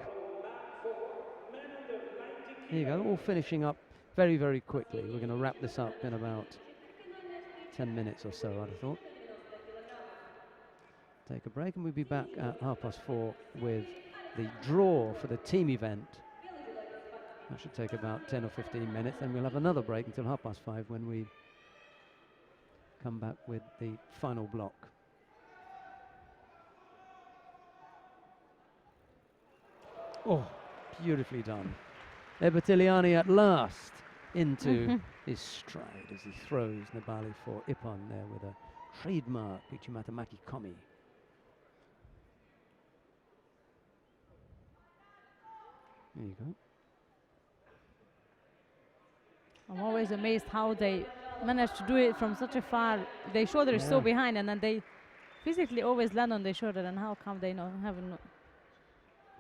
Here you go, all finishing up very, very quickly. We're going to wrap this up in about 10 minutes or so, I'd have thought. Take a break and we'll be back at 4:30 with the draw for the team event. That should take about 10 or 15 minutes, then we'll have another break until 5:30 when we come back with the final block. Oh, beautifully done. Lipitiliani at last into his stride as he throws Nabali for Ippon there with a trademark Ichimata Maki Komi. There you go. I'm always amazed how they manage to do it from such a far. Their shoulder is so behind, and then they physically always land on their shoulder. And how come they haven't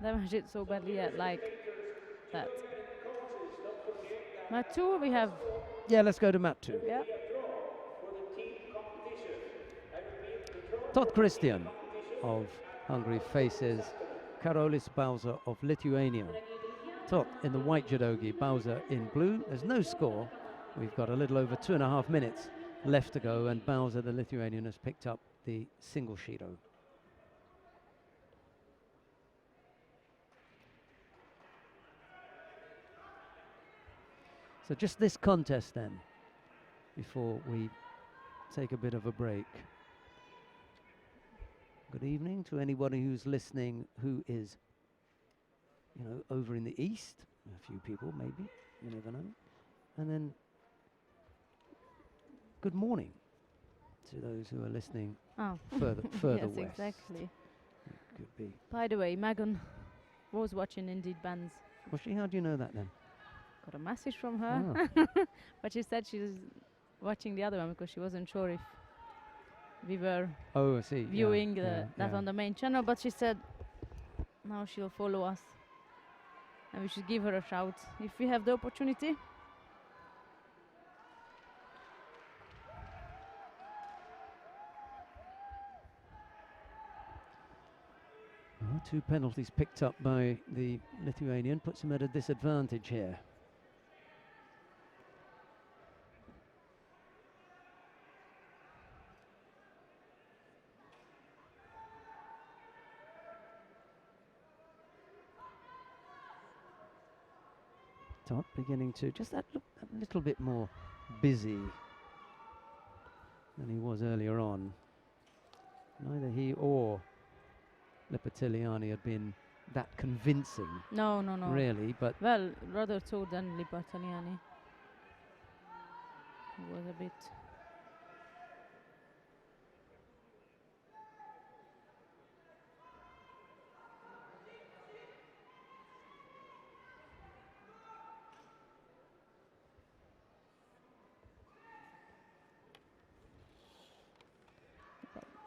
damaged it so badly yet, like that? Mat 2, we have. Yeah, let's go to mat 2. Yeah. Todd Christian of Hungary faces Karolis Bauza of Lithuania. Todd in the white judogi, Bauza in blue. There's no score. We've got a little over 2.5 minutes left to go, and Bauza, the Lithuanian, has picked up the single Shido. So just this contest then, before we take a bit of a break. Good evening to anybody who's listening who is, you know, over in the east. A few people maybe, you never know. And then good morning to those who are listening further yes, west. Exactly. It could be. By the way, Megan was watching Indeed Bands. Was she? How do you know that then? Got a message from her, but she said she's watching the other one because she wasn't sure if we were I see. viewing that on the main channel. But she said now she'll follow us, and we should give her a shout if we have the opportunity. Well, 2 penalties picked up by the Lithuanian puts him at a disadvantage here. Todd beginning to just look a little bit more busy than he was earlier on. Neither he or Lipitiliani had been that convincing. No. Really, but Well, rather so than Lipitiliani. It was a bit.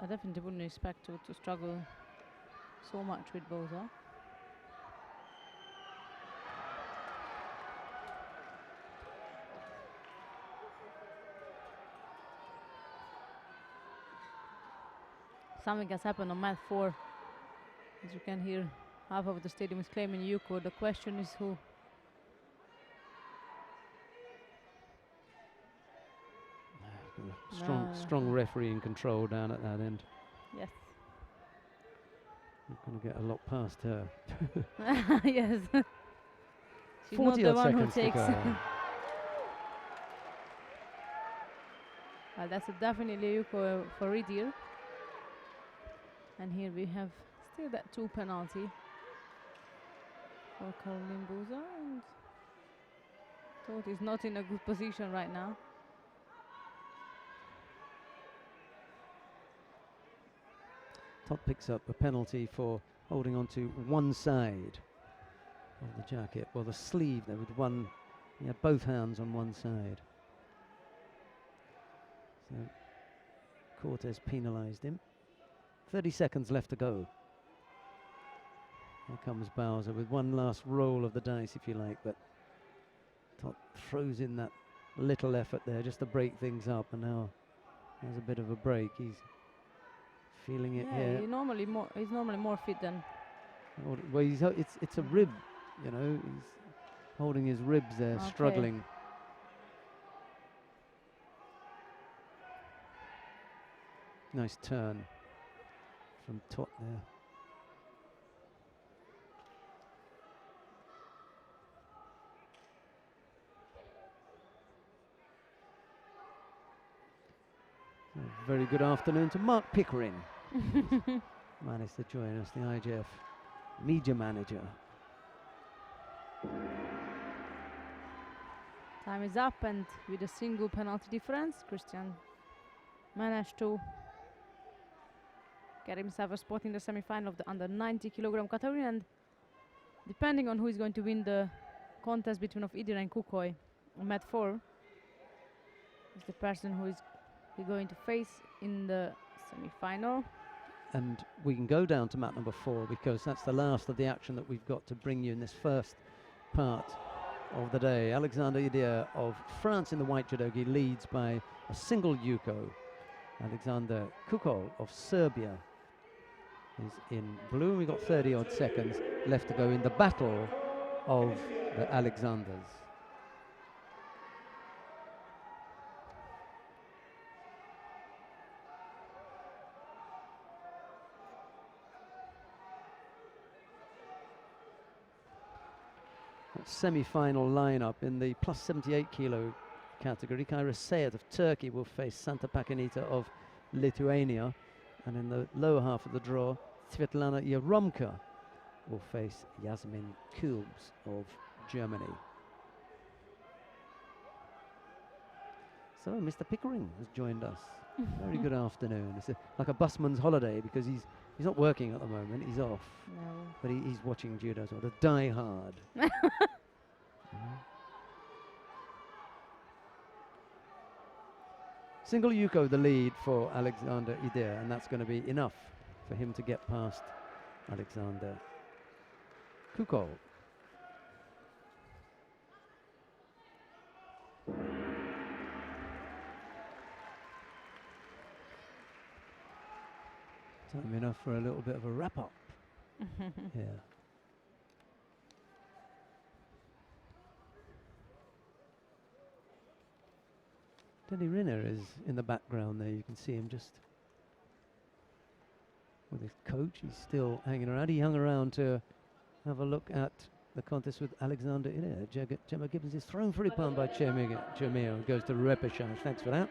I definitely wouldn't expect to struggle so much with Bauza. Something has happened on mat 4. As you can hear, half of the stadium is claiming Yuko. The question is who? strong refereeing control down at that end. Yes. You're going to get a lot past her. Yes. She's not 40 the odd one who seconds to takes. go. Well, that's definitely Yuko for Ridir. And here we have Still that 2 penalty for Caroline Buza, and Todd is not in a good position right now. Todd picks up a penalty for holding on to one side of the jacket, well, the sleeve there with one. He had both hands on one side. So Cortez penalised him. 30 seconds left to go. Here comes Bowser with one last roll of the dice, if you like, but Todd throws in that little effort there just to break things up, and now there's a bit of a break. He's feeling it here. He's normally more fit than. Well, it's a rib, you know. He's holding his ribs there, struggling. Nice turn from Tot there. A very good afternoon to Mark Pickering. Managed to join us, the IJF media manager. Time is up, and with a single penalty difference, Christian managed to get himself a spot in the semi-final of the under 90 kilogram category, and depending on who is going to win the contest between of Idir and Kukoi, mat 4 is the person who is going to face in the semi-final. And we can go down to mat number 4 because that's the last of the action that we've got to bring you in this first part of the day. Alexander Idir of France in the white judogi leads by a single yuko. Alexander Kukol of Serbia is in blue. We've got 30 odd seconds left to go in the battle of the Alexanders. Semi-final lineup in the plus 78 kilo category. Kyra Sayed of Turkey will face Santa Pakanita of Lithuania, and in the lower half of the draw, Svetlana Yaromka will face Yasmin Kulbs of Germany. So Mr. Pickering has joined us. Very good afternoon. It's like a busman's holiday because he's not working at the moment. He's off. No. But he's watching judo as well. The Die Hard. Single yuko the lead for Alexander Idir, and that's going to be enough for him to get past Alexander Kukol. Time enough for a little bit of a wrap-up. Yeah. Denny Rinner is in the background there. You can see him just with his coach. He's still hanging around. He hung around to have a look at the contest with Alexander Idir. Gemma Gibbons is thrown for Ipan by Chermeo. Goes to repechage. Thanks for that.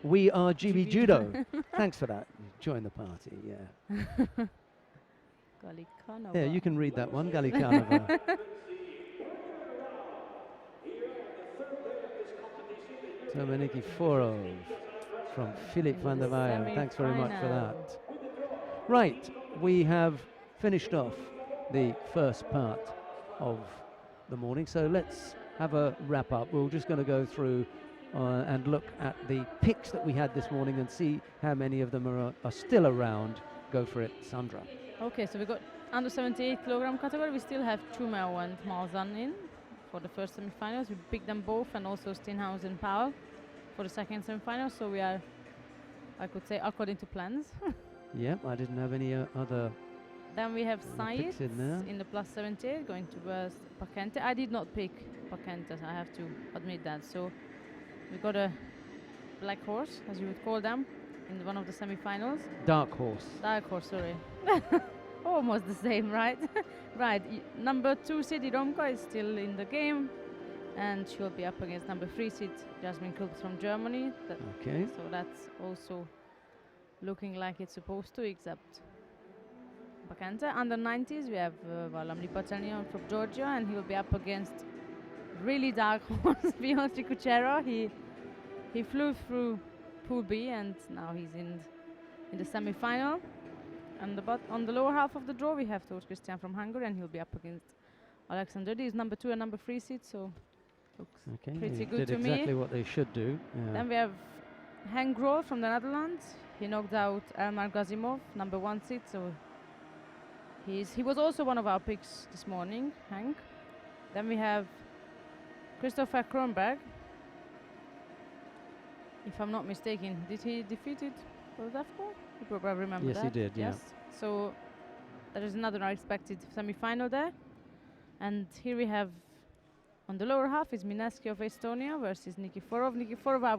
We are GB Judo. Thanks for that. Join the party, yeah. Galikanova. Yeah, you can read that one, Galikanova. Dominiki Forov from Philip van der Weyen. Thanks very much for that. Right, we have finished off the first part of the morning, so let's have a wrap up. We're just going to go through and look at the picks that we had this morning and see how many of them are still around. Go for it, Sandra. Okay, so we got under 78 kilogram category. We still have Chumel and Malzahn in for the first semi-finals. We picked them both, and also Steenhuis and Powell for the second semi-final. So we are, I could say, according to plans. Yep, I didn't have any other. Then we have Said in in the plus 78 going to verse Pakente. I did not pick Pakente, I have to admit that. So we got a black horse, as you would call them, in one of the semi-finals. Dark horse. Dark horse, sorry. Almost the same, right? Right. Number 2 seed Romka is still in the game, and she'll be up against number 3 seed Jasmine Kulbs from Germany. Okay. So that's also looking like it's supposed to, except Bakanta. Under 90s, we have Valamli Paternian from Georgia, and he will be up against really dark horse Beyoncé Kuchera. He flew through Pool B, and now he's in the semi-final. And on the lower half of the draw, we have Tors Christian from Hungary, and he'll be up against Alexander D. He's number 2 and number 3 seed, so looks pretty they good did to me. exactly what they should do. Yeah. Then we have Henk Grol from the Netherlands. He knocked out Elmar Gazimov, number 1 seed, so he was also one of our picks this morning, Henk. Then we have Christopher Kronberg. If I'm not mistaken, did he defeat Pozdavko? You probably remember Yes, that. he did, yeah. Yes. So there is another unexpected semi-final there. And here we have, on the lower half is Minaski of Estonia versus Nikiforov. Nikiforov, I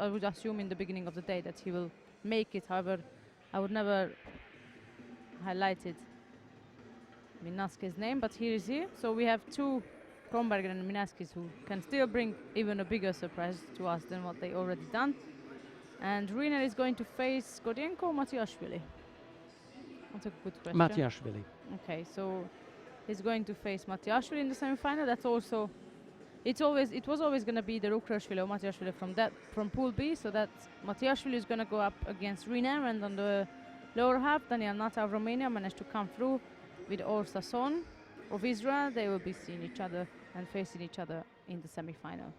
would assume in the beginning of the day that he will make it. However, I would never highlighted Minaski's name, but here is he. So we have two Kronberger and Minaskis who can still bring even a bigger surprise to us than what they already done. And Riner is going to face Godienko or Matiashvili? That's a good question. Matiashvili. Okay, so he's going to face Matiashvili in the semi-final. That's also, it was always going to be the Rukrashvili or Matiashvili from Pool B. So that Matiashvili is going to go up against Riner, and on the lower half, Daniel Nata of Romania managed to come through with Or Sasson of Israel. They will be seeing each other and facing each other in the semi-final.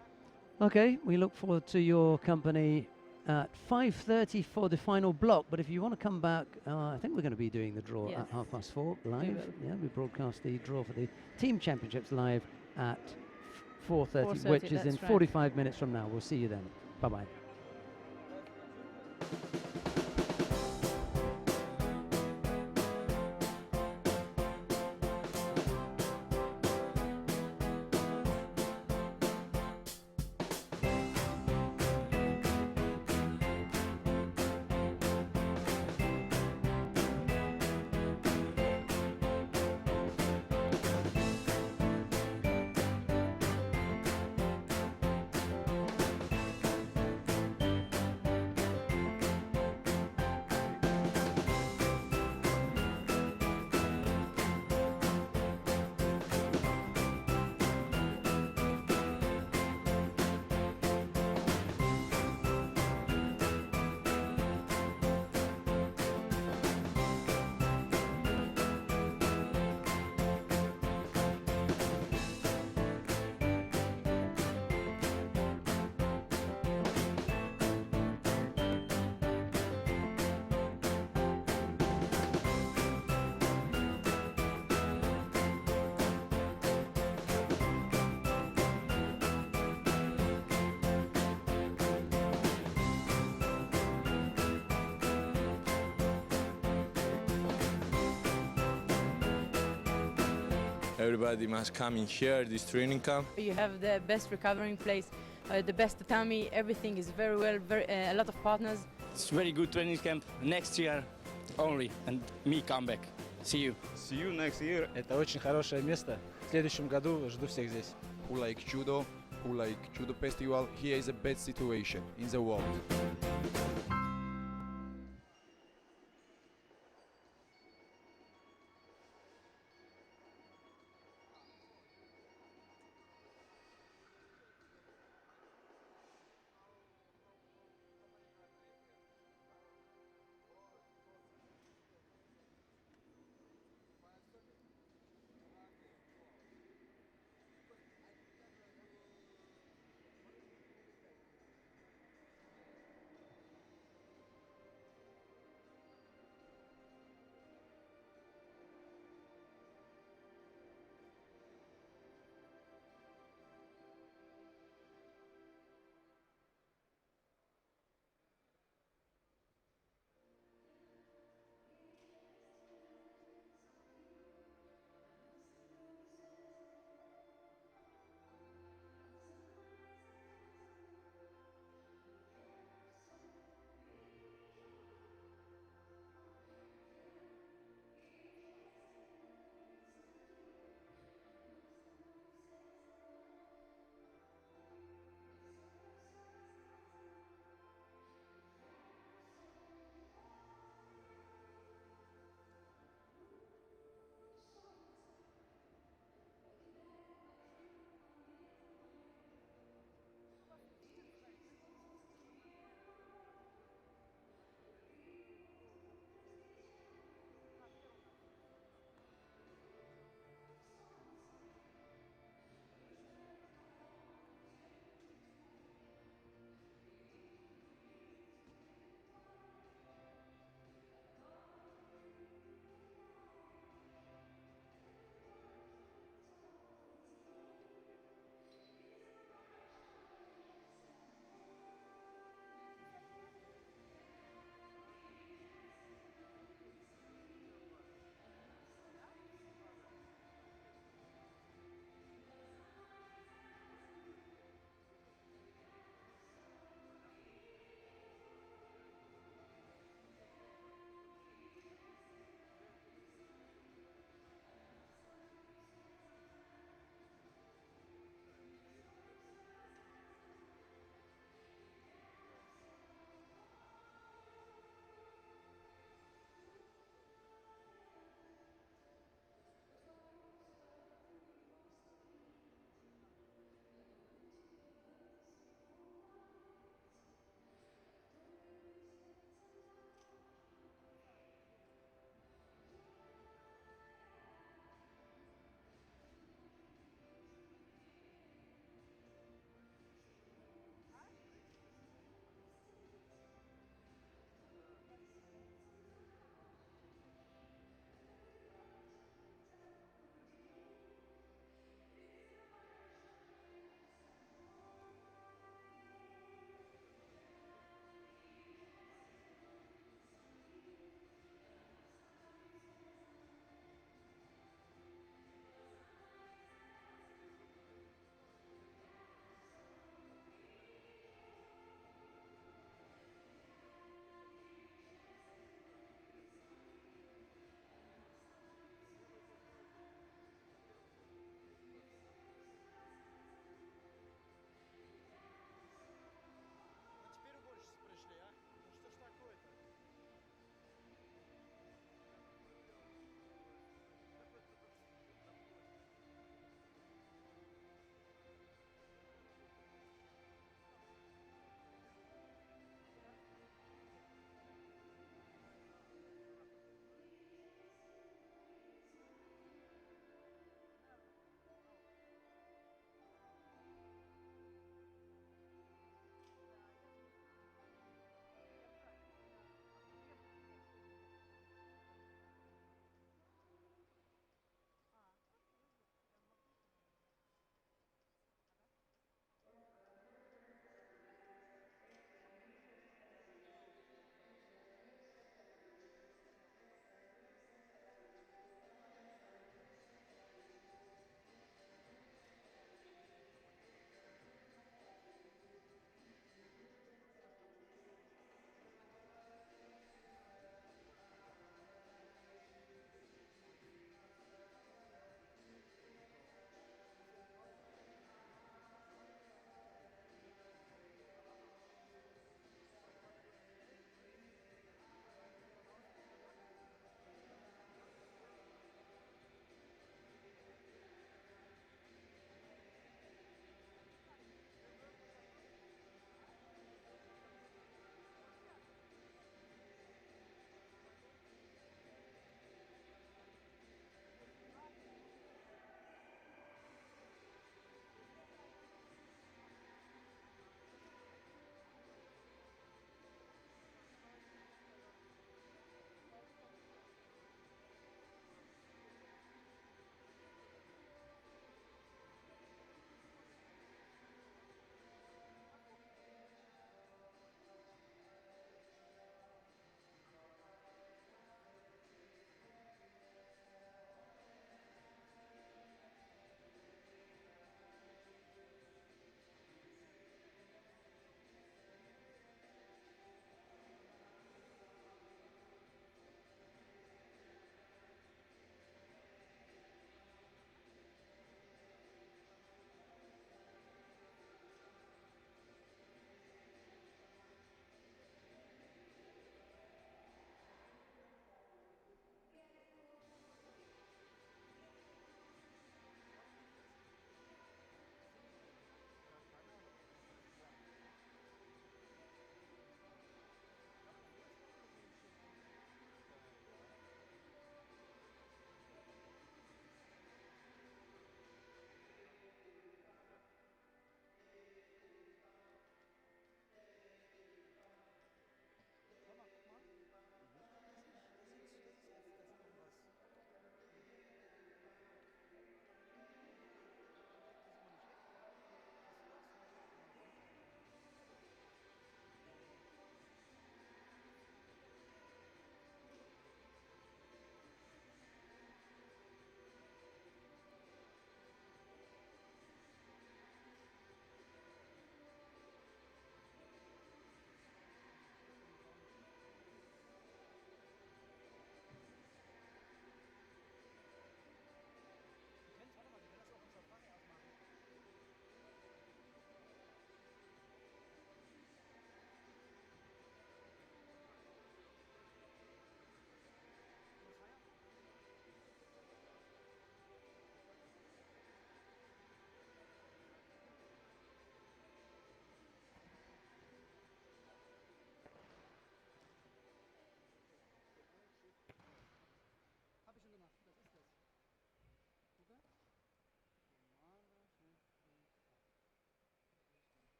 Okay, we look forward to your company at 5:30 for the final block. But if you want to come back, I think we're going to be doing the draw at 4:30 live. Yeah, we broadcast the draw for the team championships live at 4:30, which is in 45 minutes from now. We'll see you then. Bye-bye. Everybody must come in here, this training camp. You have the best recovering place, the best tatami, everything is very well, a lot of partners. It's very good training camp. Next year only, and me come back. See you. See you next year. Это очень хорошее место. В следующем году жду всех здесь. Who like judo, who like judo festival, here is a best situation in the world.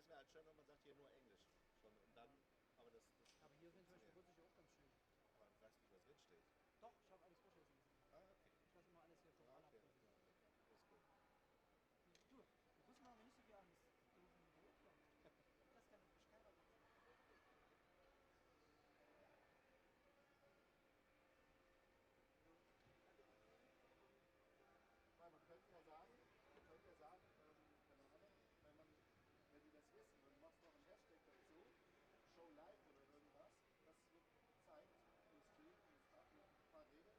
wäre halt schön, wenn man sagt hier nur Englisch schon und dann, aber das Aber hier sind zum Beispiel Russisch auch ganz schön. aber du weißt nicht, was drin steht. Doch, ich habe alles durchlesen müssen. Ah, okay. Ich lasse immer alles hier vom Ah, Anna okay. prüfen. Das ist gut. Du, die Russen machen mir nicht so viel Angst. Die rufen mich hoch. Das kann ich beschreiben. Weil man könnte ja sagen, keine Ahnung, wenn die das wissen und du machst noch einen Hashtag dazu, Show Like oder irgendwas, das wird gezeigt im Stream, ein paar Regeln,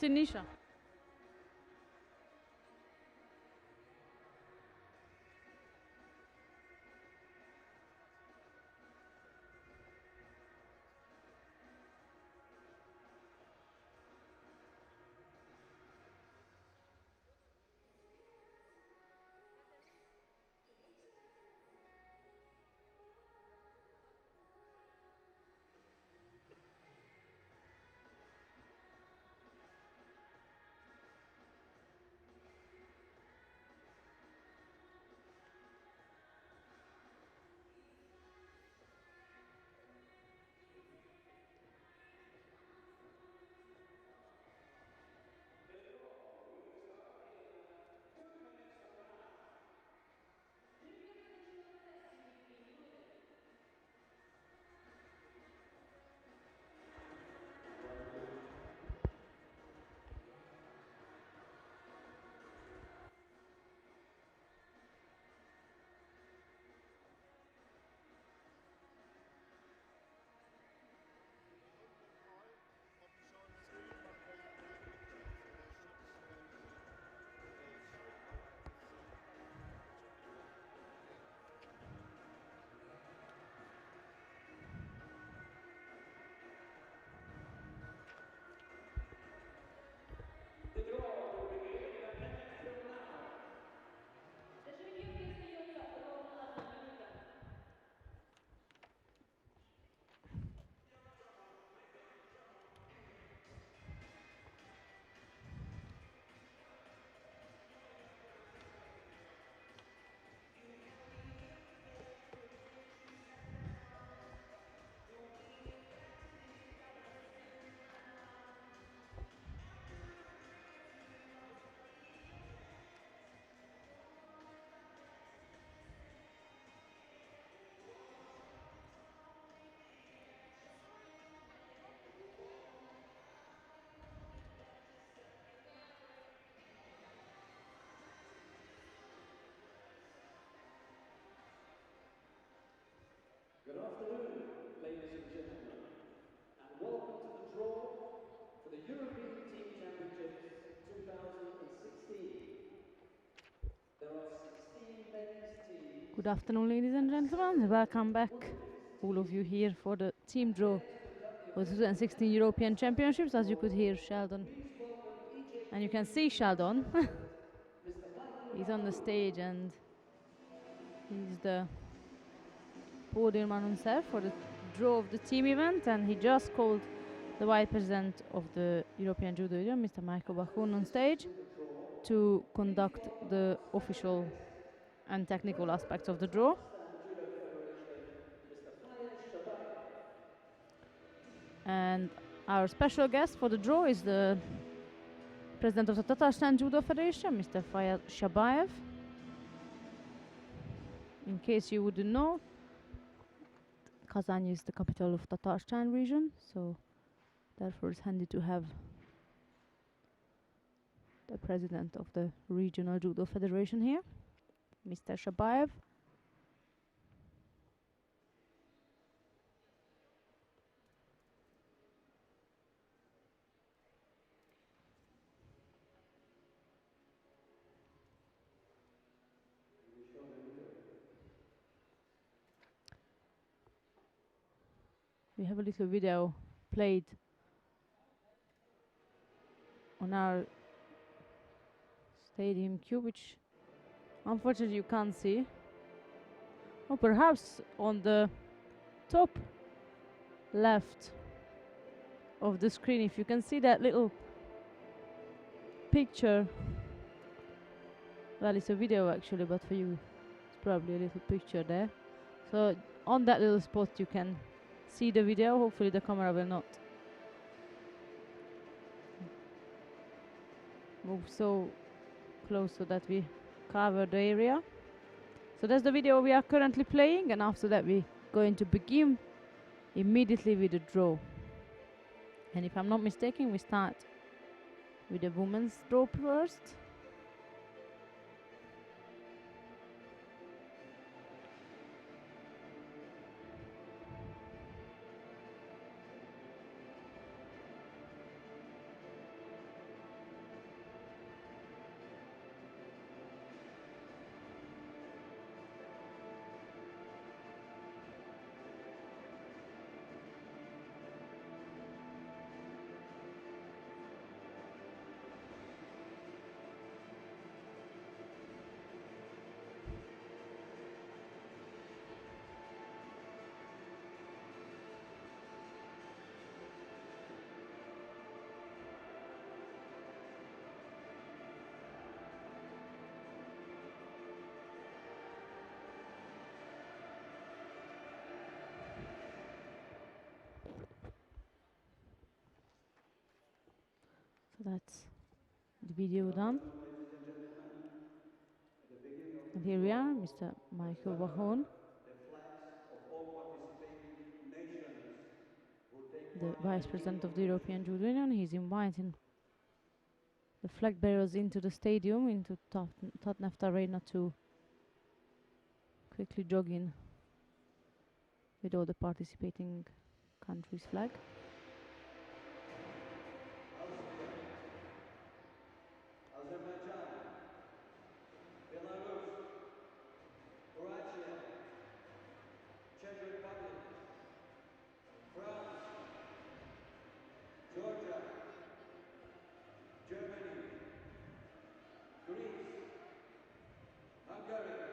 Sinisha. The draw will begin in a minute from now. За жеребьевкой остается ровно 1 минута. Good afternoon, ladies and gentlemen, and welcome to the draw for the European Team Championships 2016. There are 16 men's teams. Good afternoon, ladies and gentlemen. Welcome back, all of you here for the team draw for the 2016 European Championships. As you could hear Sheldon, Please welcome EJU and you can see Sheldon. Mr. Michael He's on the stage and he's the podium announcer for the draw of the team event, and he just called the vice president of the European Judo Union, Mr. Michael Bakun, on stage to conduct the official and technical aspects of the draw. Judo Federation, Mr. Shabayev. And our special guest for the draw is the president of the Tatarstan Judo Federation, Mr. Fayez Shabayev. In case you wouldn't know, Kazan is the capital of Tatarstan region, so therefore it's handy to have the president of the regional judo federation here, Mr. Shabayev. We have a little video played on our stadium cue, which unfortunately you can't see. Or perhaps on the top left of the screen, if you can see that little picture. Well, it's a video actually, but for you it's probably a little picture there. So on that little spot you can see the video. Hopefully the camera will not move so close so that we cover the area. So that's the video we are currently playing, and after that we're going to begin immediately with the draw. And if I'm not mistaken, we start with the women's draw first. So that's the video done. And here we are, Mr. Michael Wahon, the Vice President of the European Judo Union. He's inviting the flag bearers into the stadium, into Tottenham Arena, to quickly jog in with all the participating countries' flag. Azerbaijan, Belarus, Croatia, Czech Republic, France, Georgia, Germany, Greece, Hungary,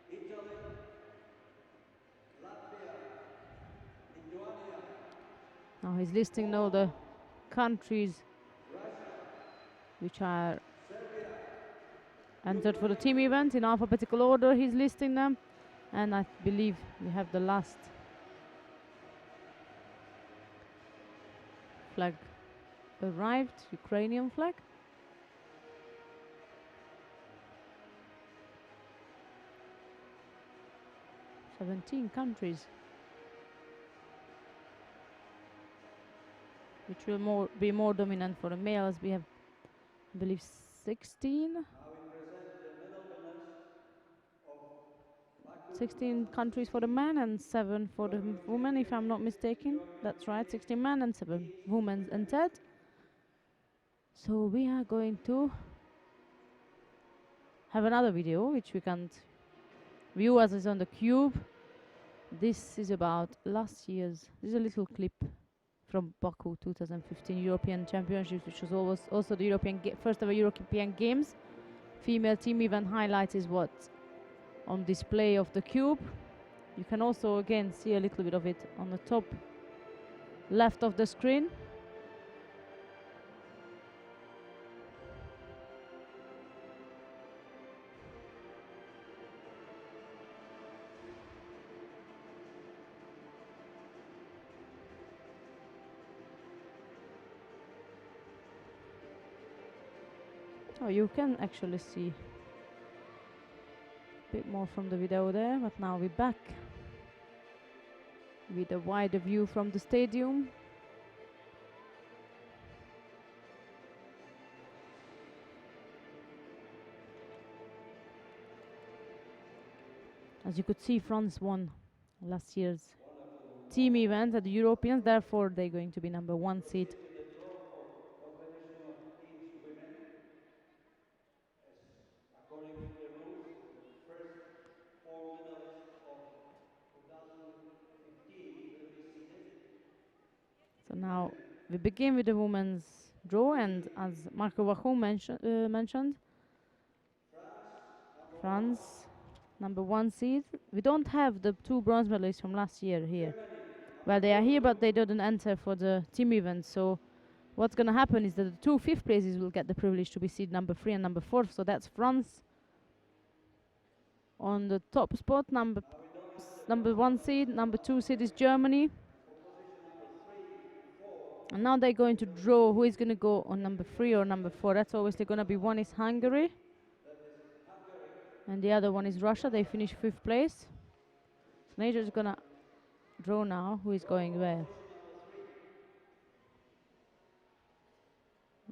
Italy, Latvia, Lithuania, Now he's listing all the countries which are entered for the team event in alphabetical order. He's listing them, and I believe we have the last flag arrived, Ukrainian flag. "17 countries, which will be more dominant for the males. We have, I believe, 16 countries for the men and 7 for the women, if I'm not mistaken. That's right, 16 men and 7 women entered. So we are going to have another video which we can't view as is on the cube. This is about last year's, this is a little clip from Baku 2015 European Championships, which was also the first ever European Games. Female team event highlights is what's on display of the cube. You can also again see a little bit of it on the top left of the screen. Oh, you can actually see a bit more from the video there, but now we're back with a wider view from the stadium. As you could see, France won last year's team event at the Europeans, therefore they're going to be number 1 seed. according to the rules, the first 4 medalists of 2015 will be seated. So now we begin with the women's draw, and as Marco Wachon mentioned, France, number 1 seed. We don't have the 2 bronze medalists from last year here. Well, they are here, but they didn't enter for the team event. So what's going to happen is that the 2 fifth places will get the privilege to be seed number 3 and number 4. So that's France on the top spot, number 1 seed. Number 2 seed is Germany. And now they're going to draw who is going to go on number 3 or number 4. That's obviously going to be, one is Hungary and the other one is Russia. They finished 5th place. So they're just going to draw now who is going where.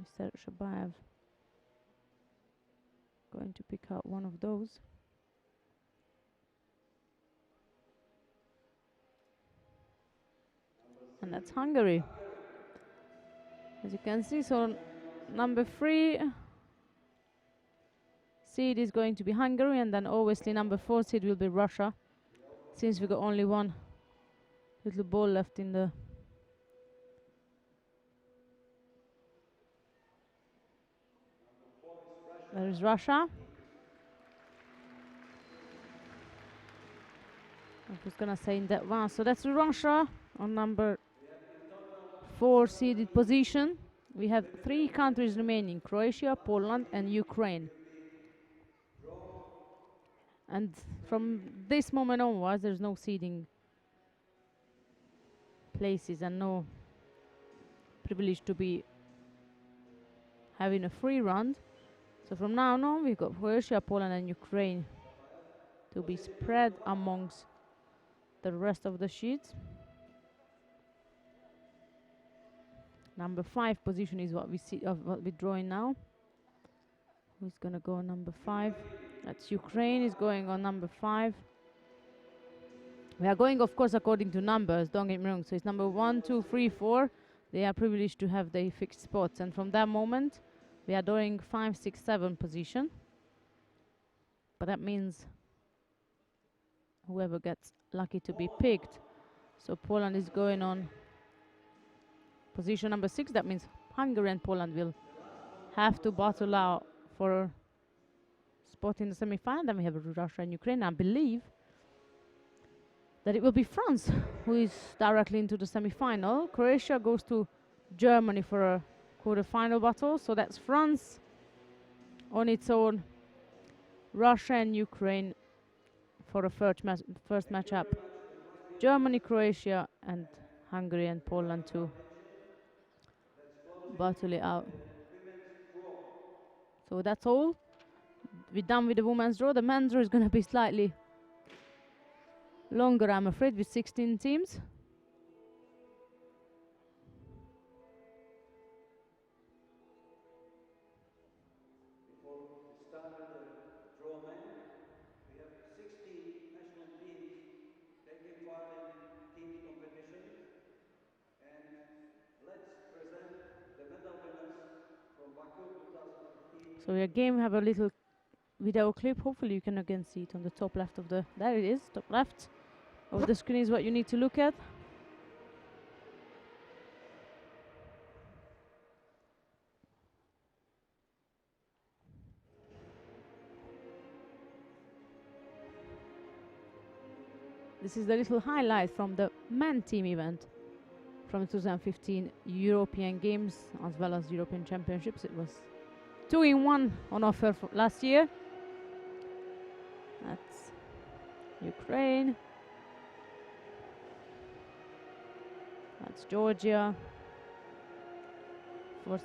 Mr. Shabayev going to pick out one of those. And that's Hungary. As you can see, so number 3 seed is going to be Hungary, and then obviously number 4 seed will be Russia, since we got only one little ball left in the there is Russia. I was gonna say in that one. So that's Russia on number 4 seeded position. We have 3 countries remaining: Croatia, Poland and Ukraine. And from this moment onwards, there's no seeding places and no privilege to be having a free round. So from now on, we've got Croatia, Poland, and Ukraine to be spread amongst the rest of the sheets. Number 5 position is what we see of what we're drawing now. Who's gonna go on number 5? That's Ukraine is going on number 5. We are going, of course, according to numbers, don't get me wrong. So it's number 1, 2, 3, 4. They are privileged to have their fixed spots. And from that moment, we are doing 5, 6, 7 position. But that means whoever gets lucky to be picked. So Poland is going on position number 6. That means Hungary and Poland will have to battle out for a spot in the semi-final. Then we have Russia and Ukraine. I believe that it will be France who is directly into the semi-final. Croatia goes to Germany for a quarter-final battle. So that's France on its own. Russia and Ukraine for a first matchup. Germany, Croatia, and Hungary and Poland to battle it out. So that's all. We're done with the women's draw. The men's draw is going to be slightly longer, I'm afraid, with 16 teams. Before we start with the draw men, we have 16 national teams taking part in teams competition. And let's present the medal winners from Baku 2015. So again, we have a little video clip. Hopefully you can again see it on the top left of the, there it is, top left of the screen is what you need to look at. This is the little highlight from the men team event from 2015 European Games as well as European Championships. It was 2-in-1 on offer for last year. That's Ukraine. That's Georgia. For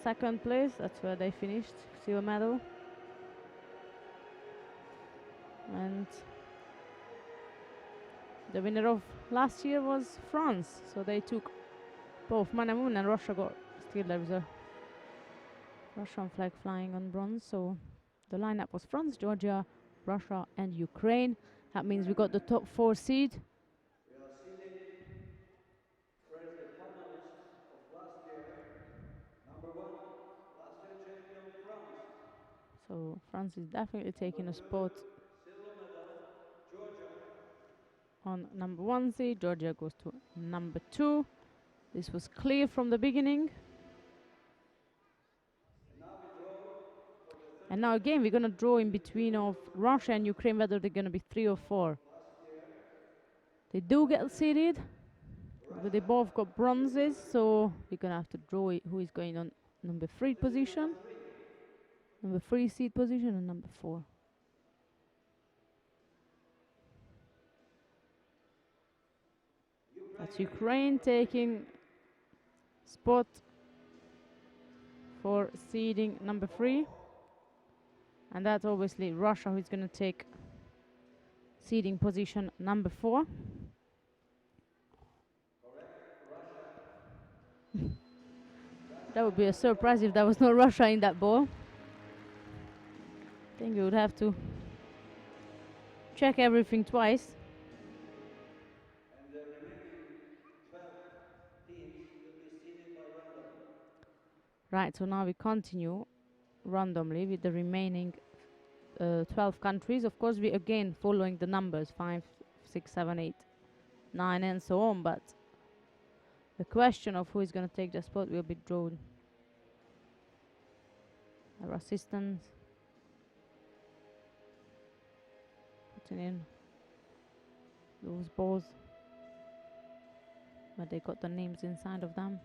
second place, that's where they finished, silver medal. And the winner of last year was France, so they took both man and woman, and Russia got, still there was a Russian flag flying on bronze, so the lineup was France, Georgia, Russia and Ukraine. That means we got the top 4 seed. We are seating first the finalists of last year. Number 1, last year champion France. So France is definitely taking a spot Silver medal, Georgia. on number 1 seed. Georgia goes to number 2. This was clear from the beginning. And now again, we're going to draw in between of Russia and Ukraine, whether they're going to be 3 or 4. They do get seeded, but they both got bronzes, so we're going to have to draw who is going on number 3 position, number 3 seed position, and number 4. That's Ukraine taking spot for seeding number 3. And that's obviously Russia who's going to take seeding position number 4. That would be a surprise if there was no Russia in that ball. I think we would have to check everything twice. And the remaining 12 teams will be seeded by random. Right, so now we continue randomly with the remaining 12 countries. Of course, we again following the numbers 5, 6, 7, 8, 9 and so on, but the question of who is going to take the spot will be drawn. Our assistants putting in those balls, but they got the names inside of them.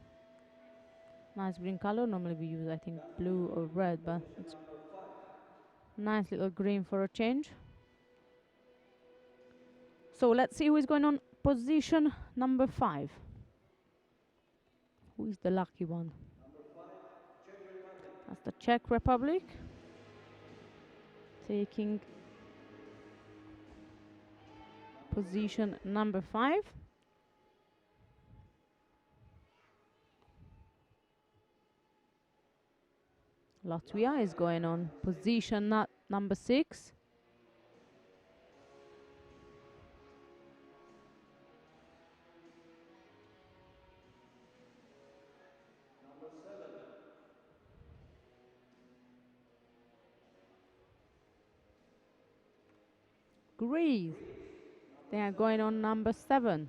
Nice green color. Normally we use, I think, blue or red, but it's nice little green for a change. So let's see who is going on position number 5. Who is the lucky one? Number 5, Czech Republic. That's the Czech Republic taking position number 5. Latvia is going on position number 6. Number 7. Greece, they are going on number 7. Number 8.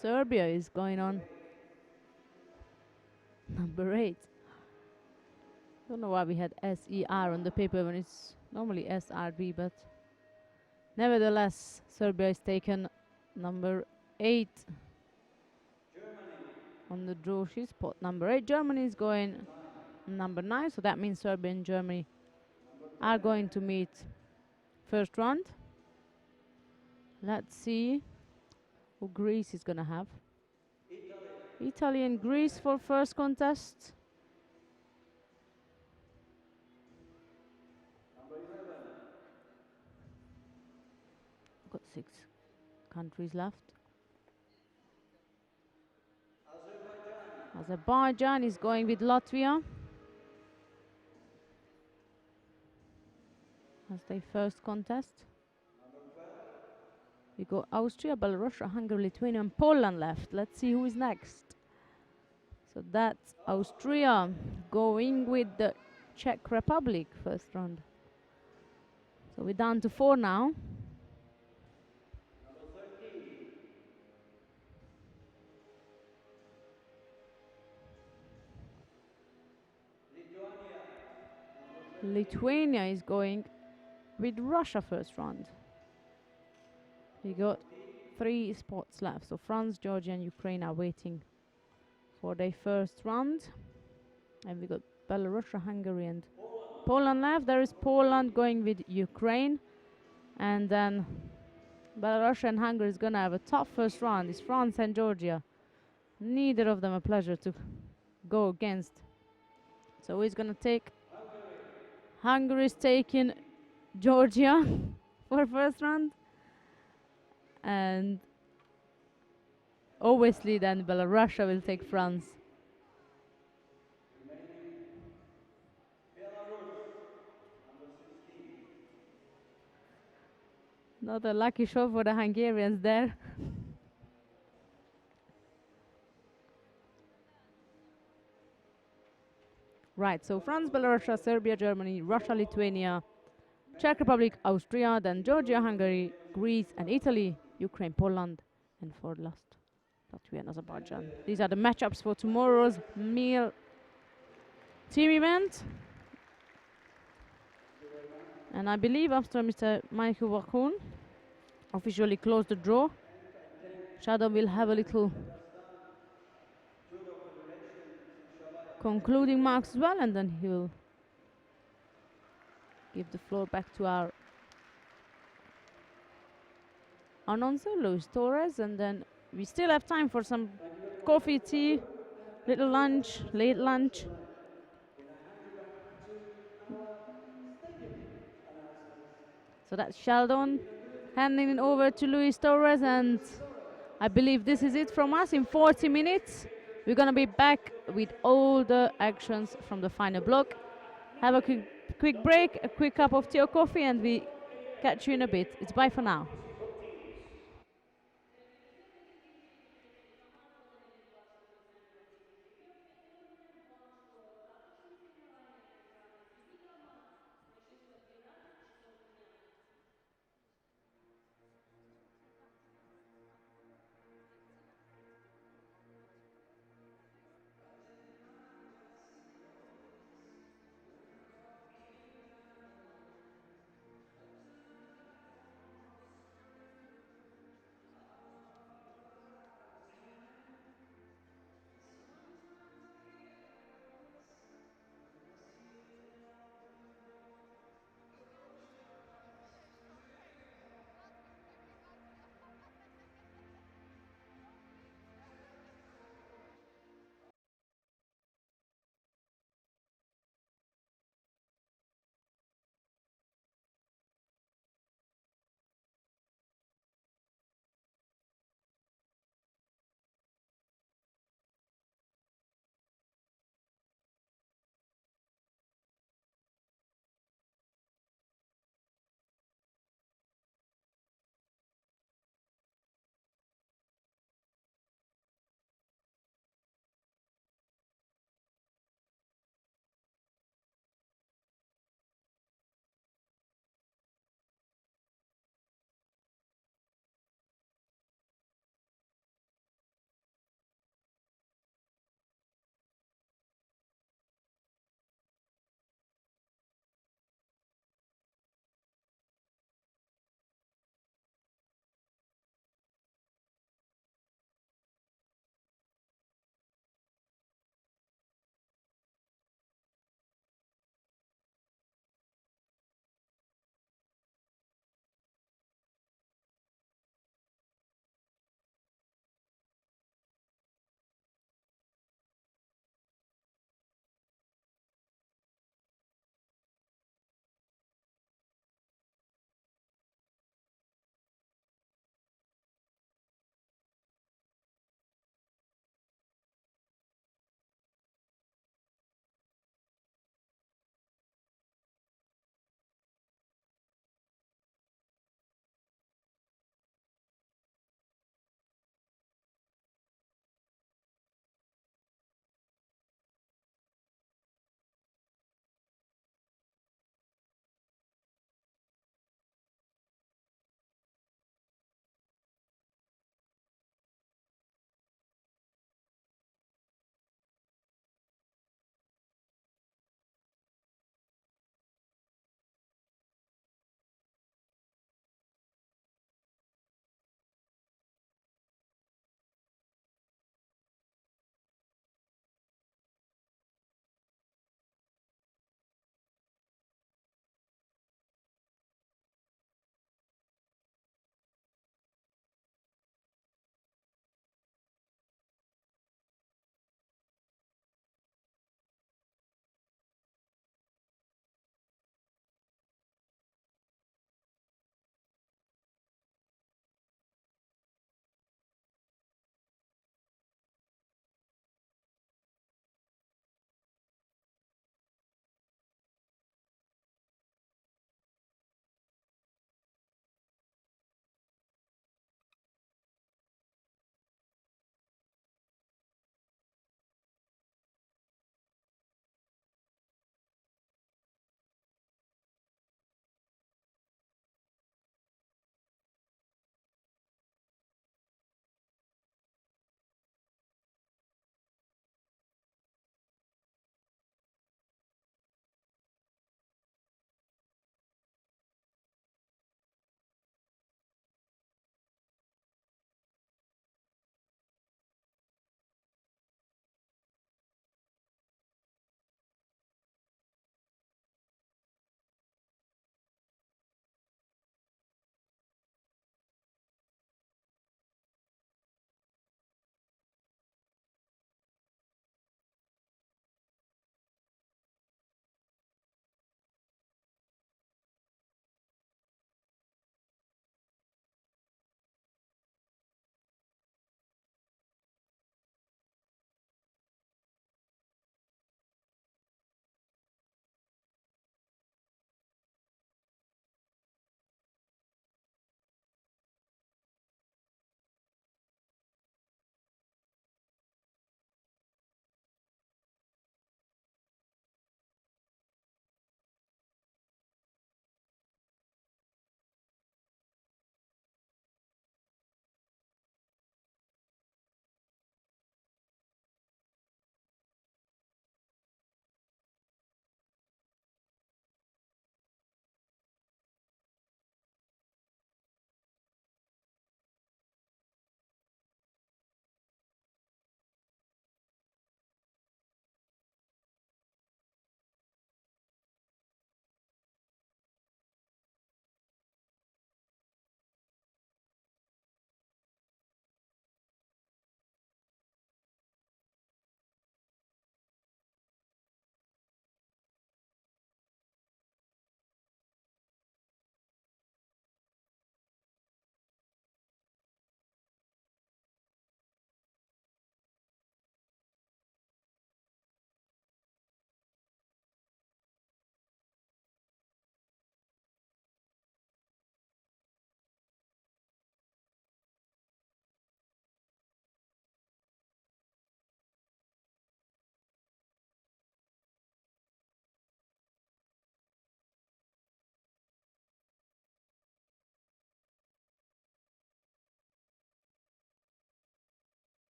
Serbia is going on number 8. Don't know why we had SER on the paper when it's normally SRB, but nevertheless, Serbia is taken number 8 on the draw sheet. Spot number 8. Germany is going number 9, so that means Serbia and Germany are going to meet first round. Let's see who Greece is gonna have. Italy and Greece for first contest. Number 11. Got 6 countries left. Azerbaijan is going with Latvia as their first contest. We got Austria, Belarus, Hungary, Lithuania, and Poland left. Let's see who is next. So that's Austria going with the Czech Republic first round. So we're down to 4 now. Number 13. Lithuania is going with Russia first round. We got 3 spots left. So France, Georgia, and Ukraine are waiting for their first round. And we got Belarus, Hungary, and Poland left. There is Poland going with Ukraine. And then Belarus and Hungary is going to have a tough first round. It's France and Georgia. Neither of them a pleasure to go against. So he's going to take... Hungary is taking Georgia for first round. And obviously then Belarus will take France. Not a lucky shot for the Hungarians there. Right, so France, Belarus, Serbia, Germany, Russia, Lithuania, Czech Republic, Austria, then Georgia, Hungary, Greece, and Italy, Ukraine, Poland, and for last, Latvia and Azerbaijan. These are the matchups for tomorrow's meal team event. And I believe after Mr. Michael Wakun officially closed the draw, Shadow will have a little concluding marks as well, and then he will give the floor back to our announcer, Luis Torres, and then we still have time for some coffee, tea, little lunch, late lunch. So that's Sheldon handing it over to Luis Torres, and I believe this is it from us. In 40 minutes, we're going to be back with all the actions from the final block. Have a quick break, a quick cup of tea or coffee, and we catch you in a bit. It's bye for now.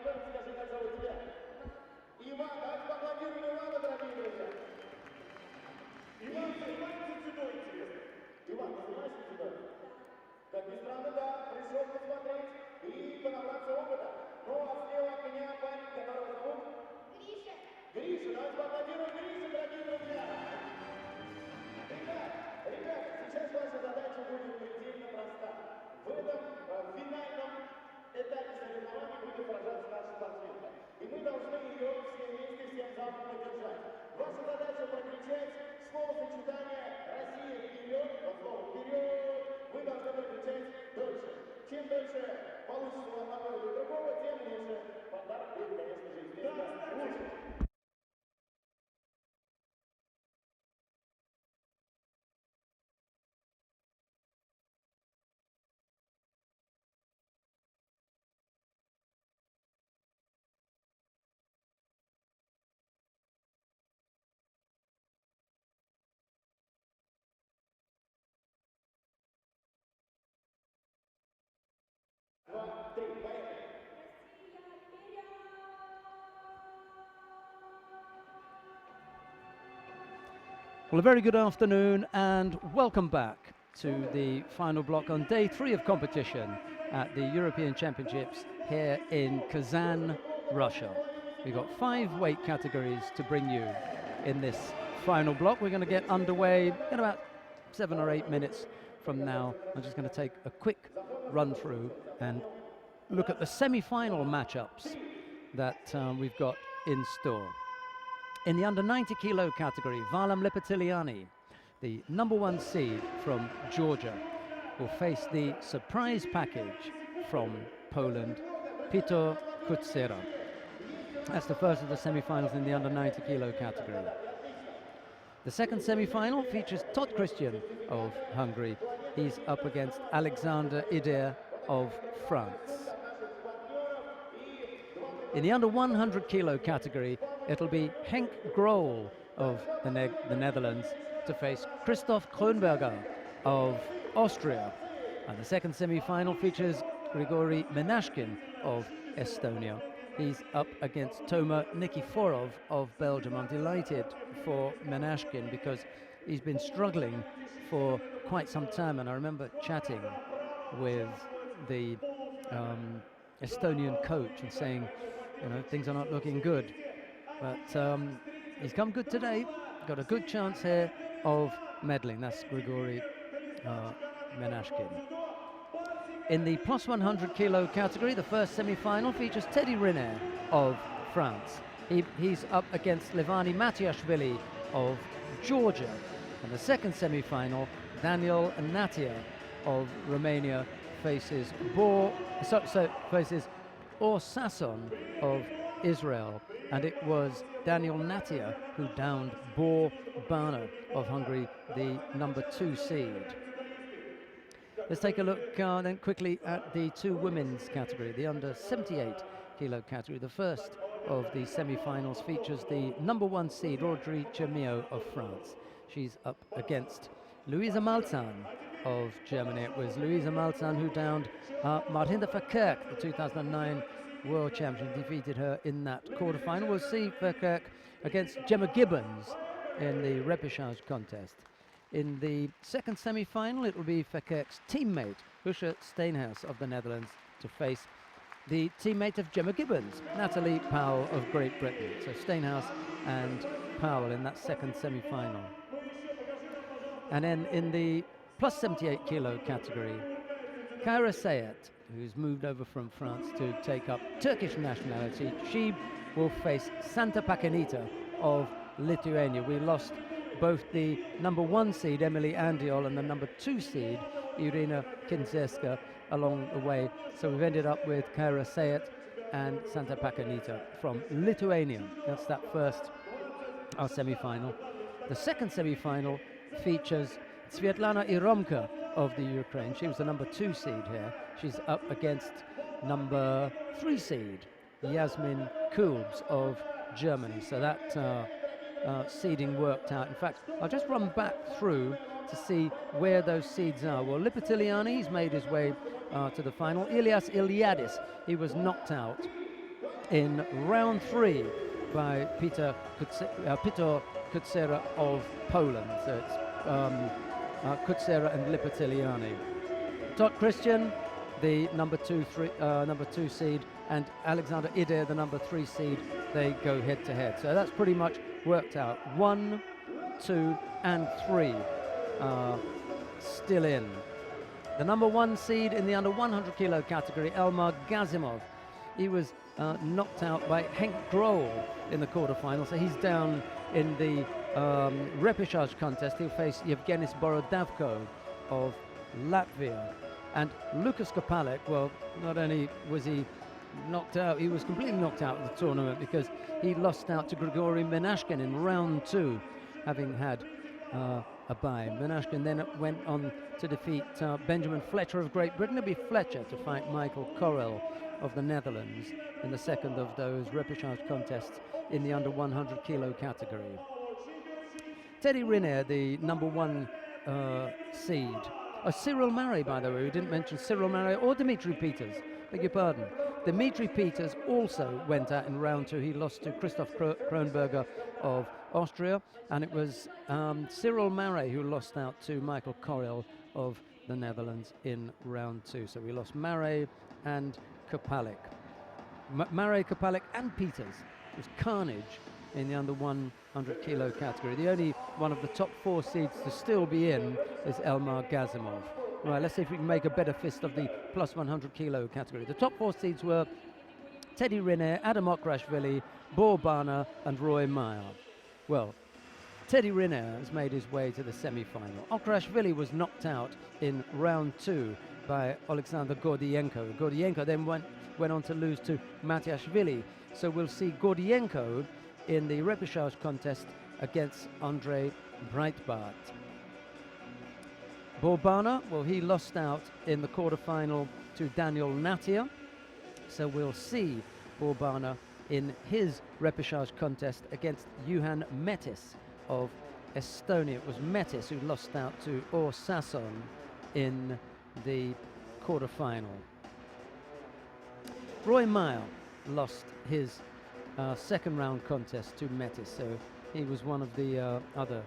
Иван, скажи, как зовут тебя? Иван, давайте поаплодируем Ивана, дорогие друзья. Иван, занимается дзюдо, интересно? Иван, ты занимаешься дзюдо? Как ни странно, да, пришел посмотреть и понабраться опыта. Ну, а слева от меня парень, которого зовут? Гриша. Гриша, давайте поаплодируем Грише, дорогие друзья. Ребята, сейчас ваша задача будет предельно проста. В этом финальном этапе соревнований будет сражаться наша спортсменка. И мы должны ее все вместе, всем залом поддержать. Ваша задача прокричать словосочетание «Россия вперед», вот слово «вперед», вы должны прокричать дольше. Чем дольше получится у одного или другого, тем лучше. Подарок будет, конечно же, естественно, лучше. Два, три, поехали. Well, a very good afternoon and welcome back to the final block on day 3 of competition at the European Championships here in Kazan, Russia. We've got 5 weight categories to bring you in this final block. We're going to get underway in about 7 or 8 minutes from now. I'm just going to take a quick run through and look at the semi-final matchups that we've got in store. In the under 90 kilo category, Valam Lepetiliani, the #1 seed from Georgia, will face the surprise package from Poland, Piotr Kutsera. That's the first of the semi-finals in the under 90 kilo category. The second semi-final features Todd Christian of Hungary. He's up against Alexander Ider of France. In the under 100 kilo category, it'll be Henk Grol of the Netherlands to face Christoph Kronberger of Austria. And the second semi-final features Grigory Menashkin of Estonia. He's up against Toma Nikiforov of Belgium. I'm delighted for Menashkin because he's been struggling for quite some time, and I remember chatting with the Estonian coach and saying, you know, things are not looking good. But he's come good today. Got a good chance here of medaling. That's Grigory Menashkin. In the plus 100 kilo category, the first semi-final features Teddy Riner of France. He's up against Levani Matiashvili of Georgia. And the second semi-final, Daniel Natia of Romania faces faces Orsasson of Israel. And it was Daniel Natia who downed Bor Bana of Hungary, the #2 seed. Let's take a look then quickly at the 2 women's category, the under 78 kilo category. The first of the semi-finals features the #1 seed, Audrey Chermio of France. She's up against Luisa Malzahn of Germany. It was Luisa Malzahn who downed Martinda Verkerk, the 2009 world champion, defeated her in that quarterfinal. We'll see Verkerk against Gemma Gibbons in the repechage contest. In the second semi-final, it will be Verkerk's teammate, Usha Steenhuis of the Netherlands, to face the teammate of Gemma Gibbons, Natalie Powell of Great Britain. So Steenhuis and Powell in that second semi-final. And then in the plus 78 kilo category, Kaira Sayet, who's moved over from France to take up Turkish nationality, she will face Santa Pakanita of Lithuania. We lost both the #1 seed, Emily Andiol, and the #2 seed, Irina Kinzerska, along the way. So we've ended up with Kaira Sayet and Santa Pakanita from Lithuania. That's that first, our semi-final. The second semi-final features Svetlana Iromka of the Ukraine. She was the #2 seed here. She's up against #3 seed, Yasmin Kulbs of Germany. So that seeding worked out. In fact, I'll just run back through to see where those seeds are. Well, Lipetiliani, he's made his way to the final. Ilias Iliadis, he was knocked out in round 3 by Peter Kutsera of Poland. So it's Kutsera and Lipatiliani. Todd Christian, the number 2 seed, and Alexander Ider, the number 3 seed, they go head to head. So that's pretty much worked out. 1, 2, and 3 still in. The number 1 seed in the under 100 kilo category, Elmar Gazimov. He was knocked out by Henk Grohl in the quarterfinal, so he's down in the repechage contest. He'll face Yevgenis Borodavko of Latvia. And Lukas Kopalek, well, not only was he knocked out, he was completely knocked out of the tournament because he lost out to Grigory Menashkin in round 2, having had a bye. Menashkin then went on to defeat Benjamin Fletcher of Great Britain. It'll be Fletcher to fight Michael Correll of the Netherlands in the second of those repechage contests in the under 100 kilo category. Teddy Riner, the number 1 seed. Cyril Marey, by the way, we didn't mention Cyril Marey or Dimitri Peters, beg your pardon. Dimitri Peters also went out in round 2. He lost to Christoph Kronberger of Austria, and it was Cyril Marey who lost out to Michael Correll of the Netherlands in round 2. So we lost Marey and Kopalek. Marey, Kopalek and Peters. It was carnage in the under 100 kilo category. The only one of the top 4 seeds to still be in is Elmar Gazimov. Right, let's see if we can make a better fist of the plus 100 kilo category. The top 4 seeds were Teddy Riner, Adam Okrashvili, Borbana and Roy Meyer. Well, Teddy Riner has made his way to the semi-final. Okrashvili was knocked out in round 2 by Alexander Gordienko. Gordienko then went on to lose to Matiashvili. So we'll see Gordienko in the repechage contest against Andrei Breitbart. Borbana, well, he lost out in the quarterfinal to Daniel Natia. So we'll see Borbana in his repechage contest against Juhan Metis of Estonia. It was Metis who lost out to Or Sasson in the quarterfinal. Roy Meyer lost his second round contest to Metis, so he was one of the other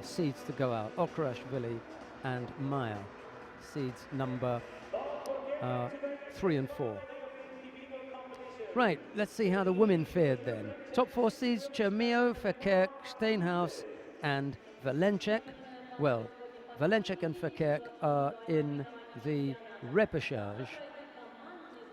seeds to go out. Okrashvili and Meyer, seeds number 3 and 4. Right, let's see how the women fared then. Top 4 seeds, Chermio, Verkerk, Steenhuis and Valencek. Well, Valencek and Verkerk are in the repechage.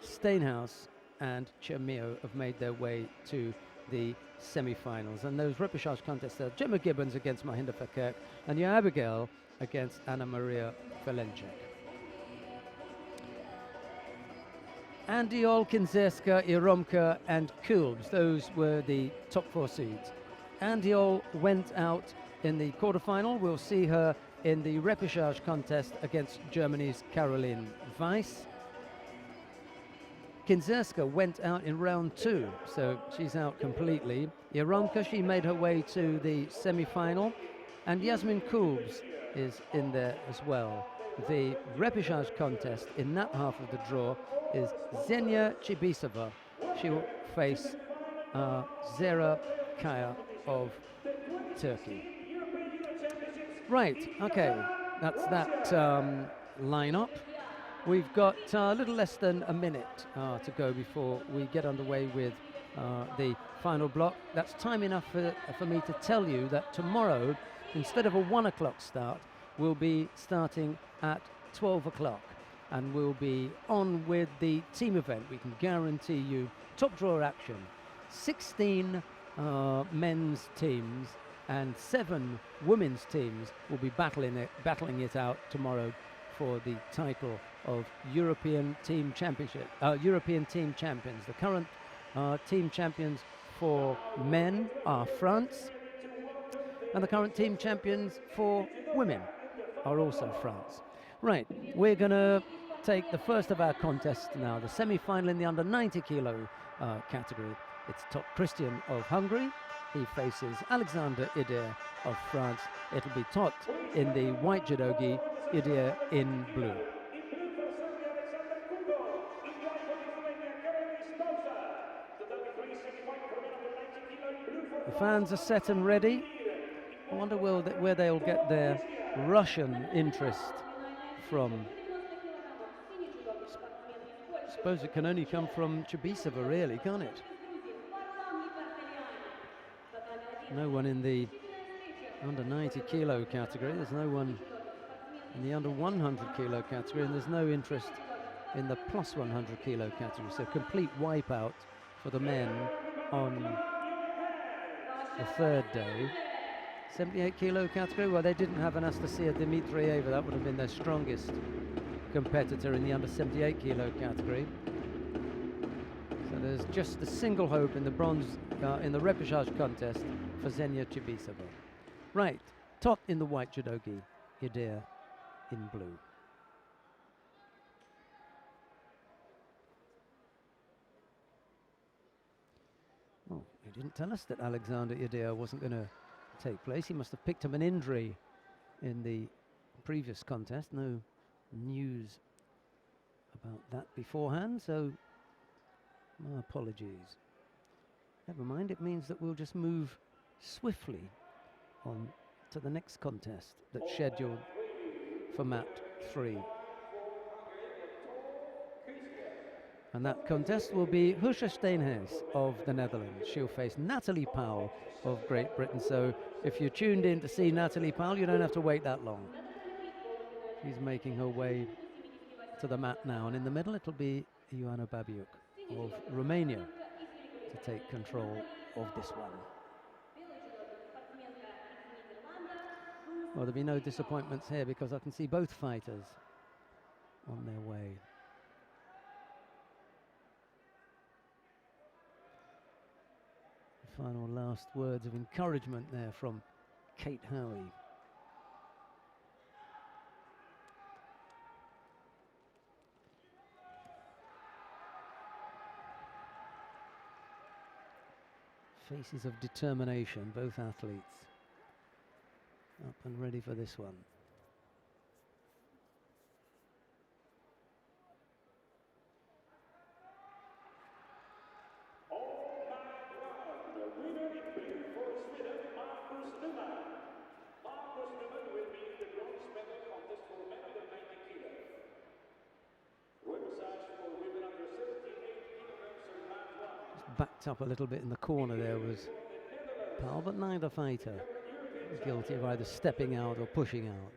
Steenhuis and Chermio have made their way to the semi-finals. And those repechage contests are Gemma Gibbons against Mahinda Verkerk and Abigail against Anna Maria Valencek. Andiol, Kinzerska, Iromka and Kulbs, those were the top 4 seeds. Andiol went out in the quarterfinal. We'll see her in the repechage contest against Germany's Caroline Weiss. Kinzerska went out in round 2, so she's out completely. Iromka, she made her way to the semi-final, and Yasmin Kulbs is in there as well. The repechage contest in that half of the draw is Zenia Chibisova. She will face Zera Kaya of Turkey. Right, okay, that's that lineup. We've got a little less than a minute to go before we get underway with the final block. That's time enough for me to tell you that tomorrow, instead of a 1 o'clock start, we'll be starting at 12 o'clock. And we'll be on with the team event. We can guarantee you top draw action. 16 men's teams and 7 women's teams will be battling it out tomorrow for the title of European Team Championship. European Team Champions. The current team champions for men are France, and the current team champions for women are also France. Right, we're going to take the first of our contests now, the semi-final in the under 90 kilo category. It's Top Christian of Hungary. He faces Alexander Ider of France. It'll be Tot in the white judogi, Ider in blue. The fans are set and ready. I wonder where they'll get their Russian interest from. I suppose it can only come from Chibisova, really, can't it? No one in the under 90 kilo category. There's no one in the under 100 kilo category, and there's no interest in the plus 100 kilo category. So complete wipeout for the men on the third day. 78 kilo category, well, they didn't have Anastasia Dmitrieva. That would have been their strongest competitor in the under 78 kilo category. So there's just a single hope in the bronze, in the repechage contest for Xenia Chibisova. Right, Tot in the white judogi, Idea in blue. Oh, he didn't tell us that Alexander Idea wasn't going to take place. He must have picked up an injury in the previous contest. No news about that beforehand, so my apologies. Never mind, it means that we'll just move swiftly on to the next contest that's scheduled for mat 3. And that contest will be Husha Steenhuis of the Netherlands. She'll face Natalie Powell of Great Britain. So if you're tuned in to see Natalie Powell, you don't have to wait that long. She's making her way to the mat now. And in the middle, it'll be Ioana Babiuk of Romania to take control of this one. Well, there'll be no disappointments here because I can see both fighters on their way. Final last words of encouragement there from Kate Howie. Faces of determination, both athletes. Up and ready for this one. Backed up a little bit in the corner there was Powell, but neither fighter was guilty of either stepping out or pushing out.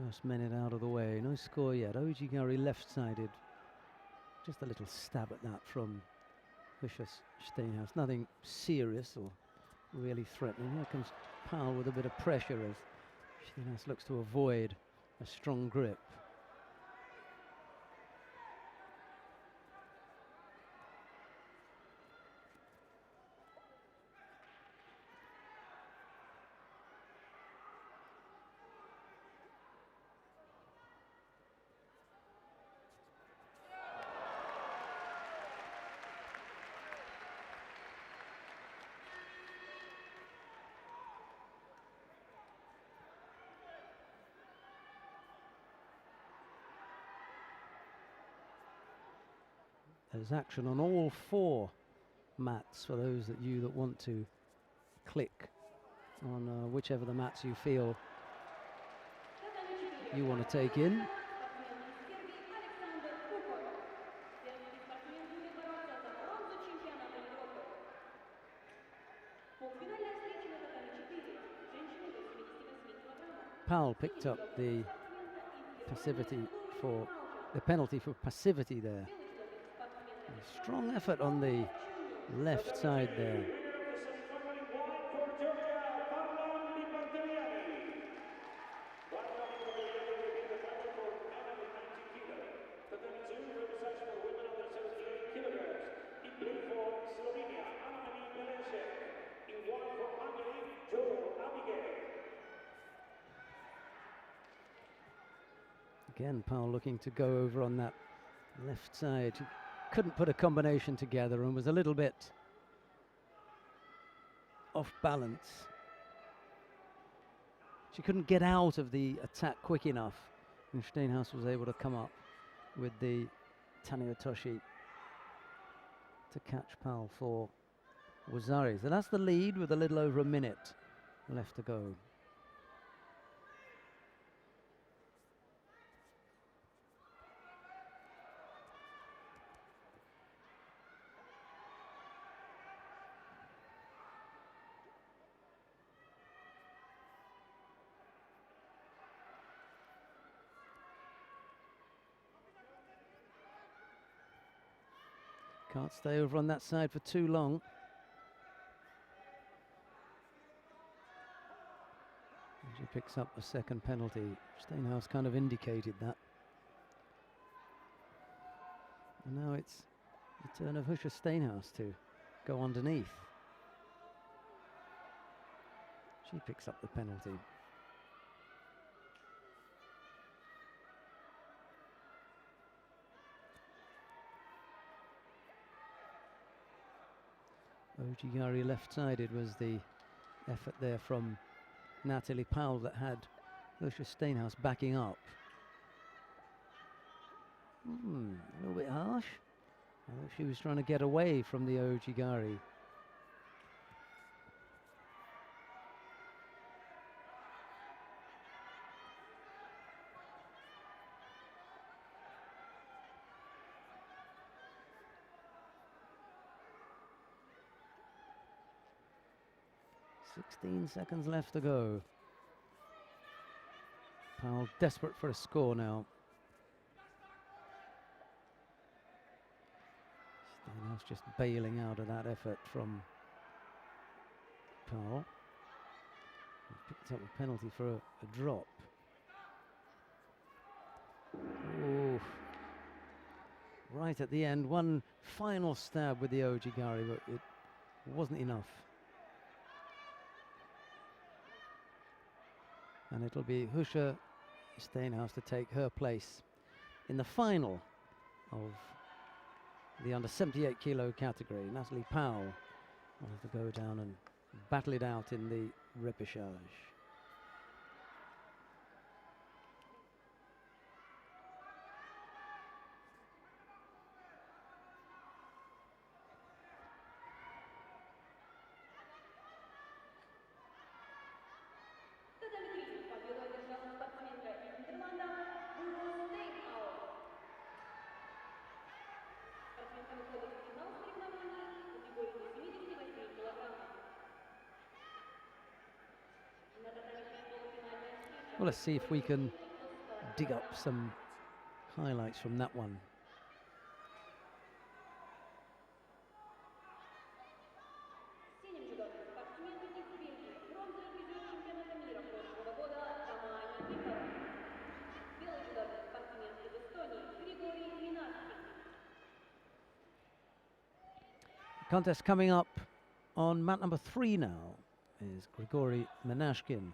First minute out of the way, no score yet. Ojigari left-sided. Just a little stab at that from Husha Steenhuis. Nothing serious or really threatening. Here comes Powell with a bit of pressure as Steenhuis looks to avoid a strong grip. There's action on all 4 mats for those that want to click on whichever the mats you feel you want to take in. Powell picked up the penalty for passivity there. A strong effort on the left side there. Again, Powell looking to go over on that left side. She couldn't put a combination together and was a little bit off balance. She couldn't get out of the attack quick enough, and Steinhaus was able to come up with the Taniotoshi to catch Powell for Wazari. So that's the lead with a little over a minute left to go. Can't stay over on that side for too long. And she picks up a second penalty. Steinhaus kind of indicated that. And now it's the turn of Husha Steinhaus to go underneath. She picks up the penalty. Ojigari left-sided was the effort there from Natalie Powell that had Husha Steinhaus backing up. A little bit harsh. I thought she was trying to get away from the Ojigari. "16 seconds left to go." Powell desperate for a score now. Steinhaus just bailing out of that effort from Powell. He picked up a penalty for a drop. Ooh. Right at the end, one final stab with the Ojigari, but it wasn't enough. And it'll be Husha Steinhaus to take her place in the final of the under 78 kilo category. Natalie Powell will have to go down and battle it out in the repechage. Well, let's see if we can dig up some highlights from that one. Contest coming up on mat number 3 now is Grigory Menashkin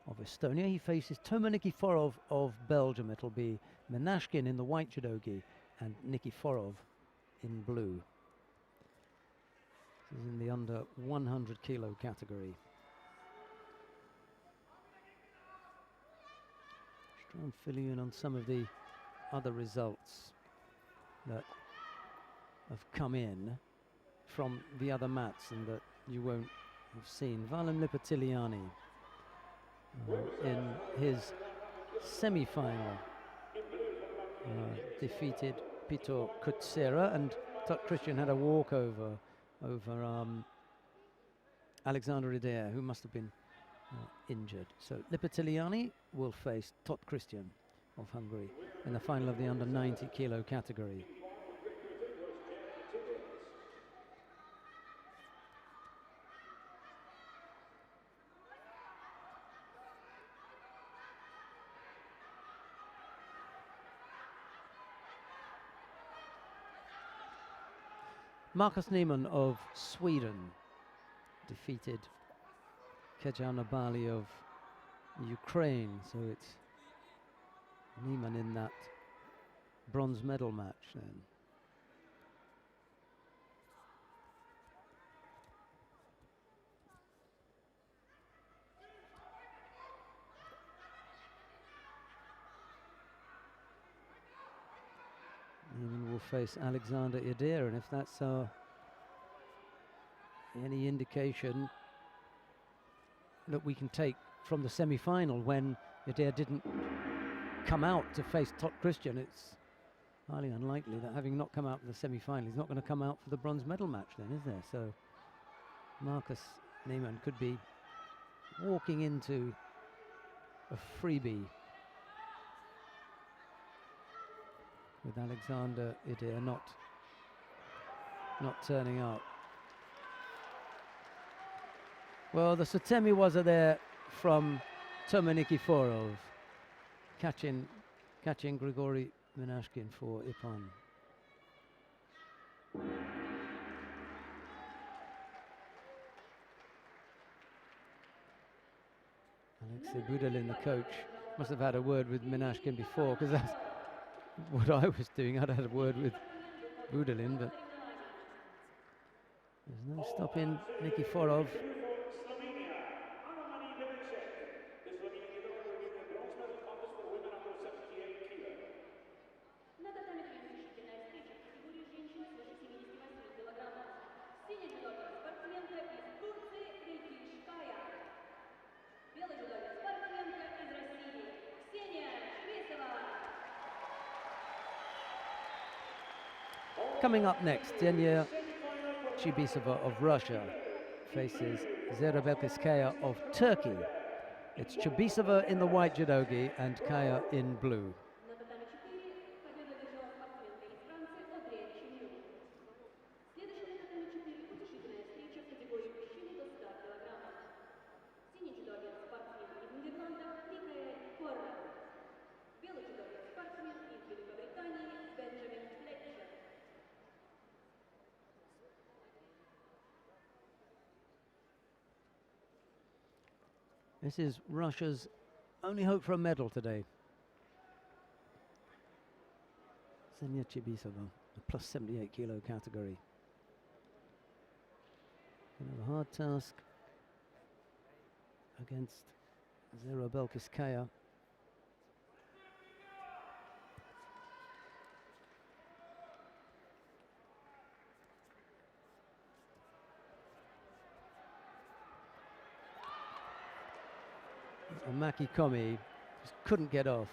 of Estonia. He faces Toma Nikiforov of Belgium. It'll be Menashkin in the white judogi and Nikiforov in blue. This is in the under 100 kilo category. Just try and fill you in on some of the other results that have come in from the other mats and that you won't have seen. Valim Lipatiliani in his semi-final defeated Pito Kutsera, and Tot Christian had a walkover over Alexander Adair, who must have been injured. So Lipatiliani will face Tot Christian of Hungary in the final of the under 90 kilo category. Marcus Niemann of Sweden defeated Kejan Abali of Ukraine, so it's Neiman in that bronze medal match then. Neiman will face Alexander Idir, and if that's any indication that we can take from the semi-final, when Idir didn't come out to face Tot Christian, it's highly unlikely that, having not come out in the semi-final, he's not going to come out for the bronze medal match then, is there? So Marcus Neiman could be walking into a freebie with Alexander Idir not turning up. Well, the Sotemi was there from Tomo Nikiforov, catching Grigory Minashkin for Ippon. Alexei Budalin, the coach, must have had a word with Minashkin before, because that's what I was doing. I'd had a word with Budalin, but there's no stopping Nikiforov. На татами решительная встреча в категории женщин свыше 78 килограммов. Синяя джудовая спортсменка из Турции Рейкишкая. Белая джудовая спортсменка из России Ксения Чубисова. Coming up next, Denia Chibisova of Russia faces Zera Belkiskaya of Turkey. It's Chibisova in the white judogi and Kaya in blue. На татами 4 победу одержала спортсменка из Франции Одри Ченью. Следующая на татами 4 утешительная встреча в категории мужчины до 100 килограммов. Синий джудовец спортсмен из Нидерландов Микаэль Коррен. Белый джудовец спортсмен из Великобритании Бенджамин Флетчер. This is Russia's only hope for a medal today. Ksenia Chibisova, the plus 78 kilo category. Gonna have a hard task against Zera Belkiskaya. And Maki Komi just couldn't get off.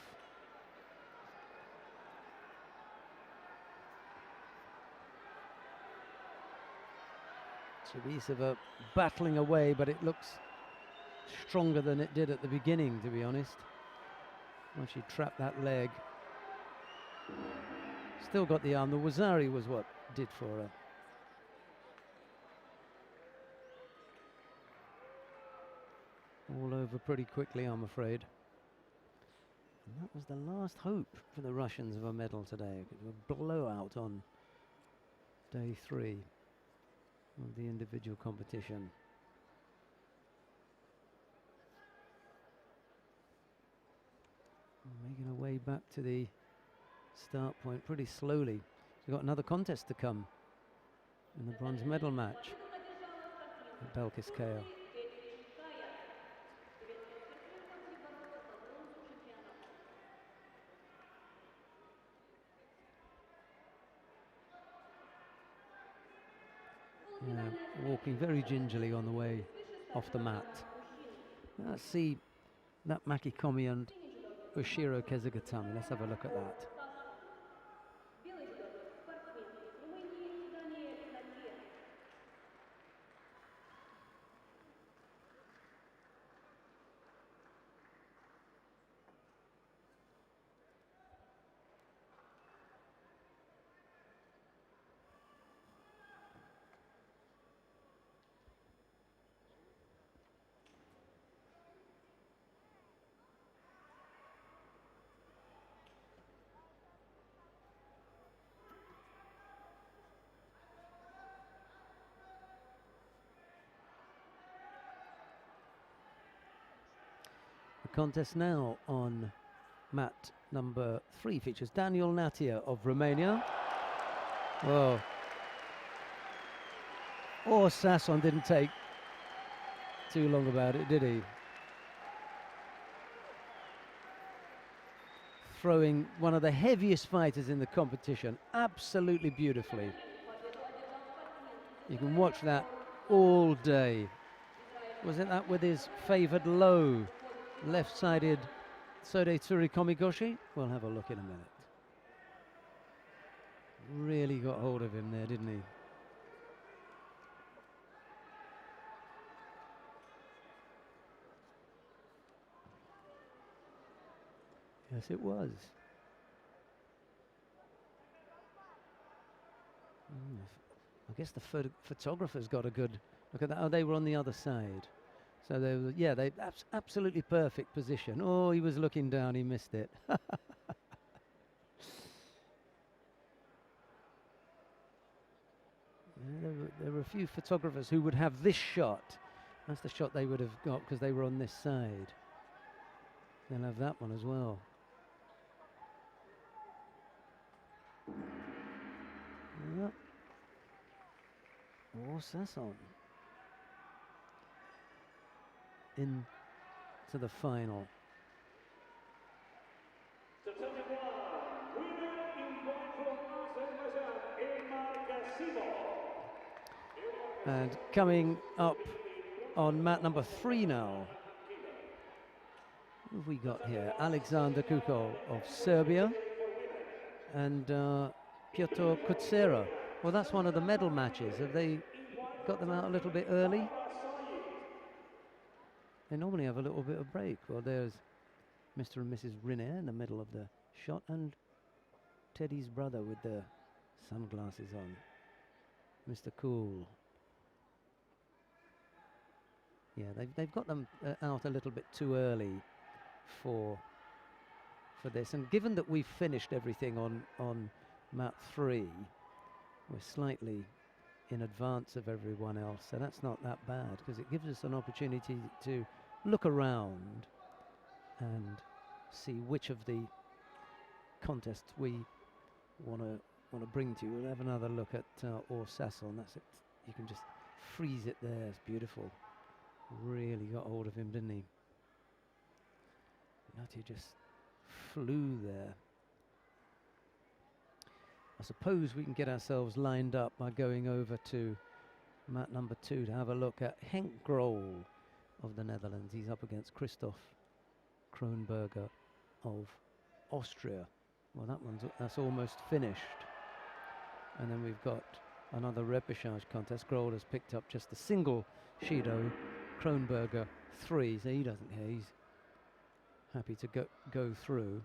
Chibisova battling away, but it looks stronger than it did at the beginning, to be honest. Once she trapped that leg. Still got the arm. The Wazari was what did for her. All over pretty quickly, I'm afraid. And that was the last hope for the Russians of a medal today. A blowout on day 3 of the individual competition. Making her way back to the start point pretty slowly. We've got another contest to come in the bronze medal match at Belkiskaya. Walking very gingerly on the way off the mat. Let's see that Maki Komi and Ushiro Kezugatami. Let's have a look at that. Contest now on mat number 3 features Daniel Natia of Romania. Whoa. Or Sasson didn't take too long about it, did he? Throwing one of the heaviest fighters in the competition absolutely beautifully. You can watch that all day. Was it that with his favoured low, left-sided Sode Tsuri Komigoshi? We'll have a look in a minute. Really got hold of him there, didn't he? Yes, it was. I guess the photographer's got a good look at that. Oh, they were on the other side. So they were, yeah, they absolutely perfect position. Oh, he was looking down, he missed it. Yeah, there were a few photographers who would have this shot. That's the shot they would have got because they were on this side. They'll have that one as well. Yep. Or Sasson into the final. And coming up on mat number 3 now. Who have we got here? Alexander Kukol of Serbia and Piotr Kutsera. Well, that's one of the medal matches. Have they got them out a little bit early? They normally have a little bit of break. Well, there's Mr. and Mrs. Riner in the middle of the shot, and Teddy's brother with the sunglasses on, Mr. Cool. Yeah, they've got them out a little bit too early for this, and given that we've finished everything on mat 3, we're slightly in advance of everyone else, so that's not that bad because it gives us an opportunity to look around and see which of the contests we want to bring to you. We'll have another look at Or Sasson. That's it. You can just freeze it there. It's beautiful. Really got hold of him, didn't he? Natia just flew there. I suppose we can get ourselves lined up by going over to mat number 2 to have a look at Henk Grol of the Netherlands. He's up against Christoph Kronberger of Austria. Well, that's almost finished. And then we've got another repechage contest. Grol has picked up just a single Shido, Kronberger 3, so he doesn't care. He's happy to go through.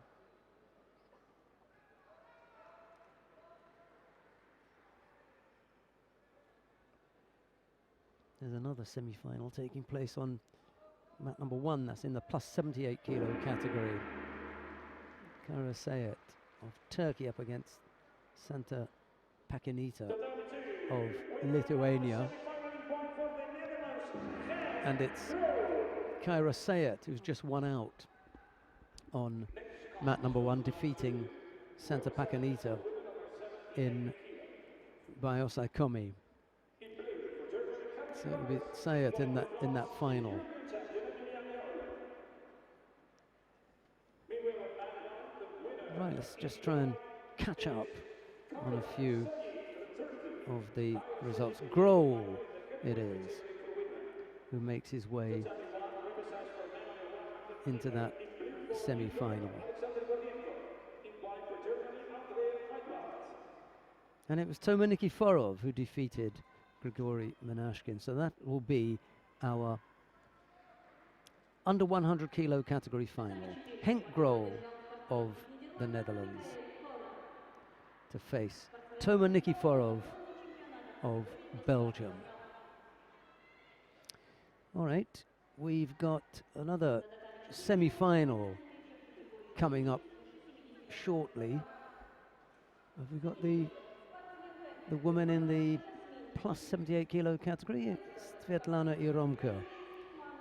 There's another semi-final taking place on mat number 1. That's in the plus 78 kilo category. Kara Sayet of Turkey up against Santa Pakinita of Lithuania. And it's Kyra Sayet who's just won out on mat number 1, defeating Santa Pakinita by Osai Komi. So it'll be Sayet in that final. Right, let's just try and catch up on a few of the results. Grol it is who makes his way into that semi-final. And it was Toma Nikiforov who defeated Grigory Menashkin. So that will be our under 100 kilo category final. Henk Grol of the Netherlands to face Toma Nikiforov of Belgium. All right, we've got another semi-final coming up shortly. Have we got the woman in the plus 78 kilo category? It's Svetlana Iromka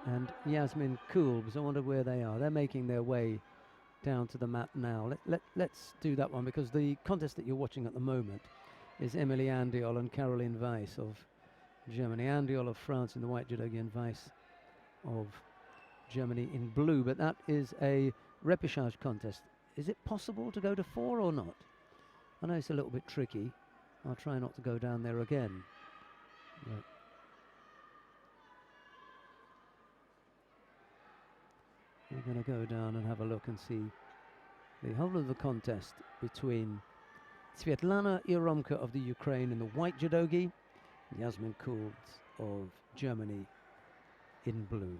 and Yasmin Kulbs. I wonder where they are. They're making their way down to the mat now. Let's do that one, because the contest that you're watching at the moment is Emilie Andiol and Caroline Weiss of Germany. Andiol of France in the white judogi and Weiss of Germany in blue. But that is a repechage contest. Is it possible to go to 4 or not? I know it's a little bit tricky. I'll try not to go down there again. But we're going to go down and have a look and see the whole of the contest between Svetlana Iromka of the Ukraine in the white judogi, Yasmin Kulbs of Germany in blue.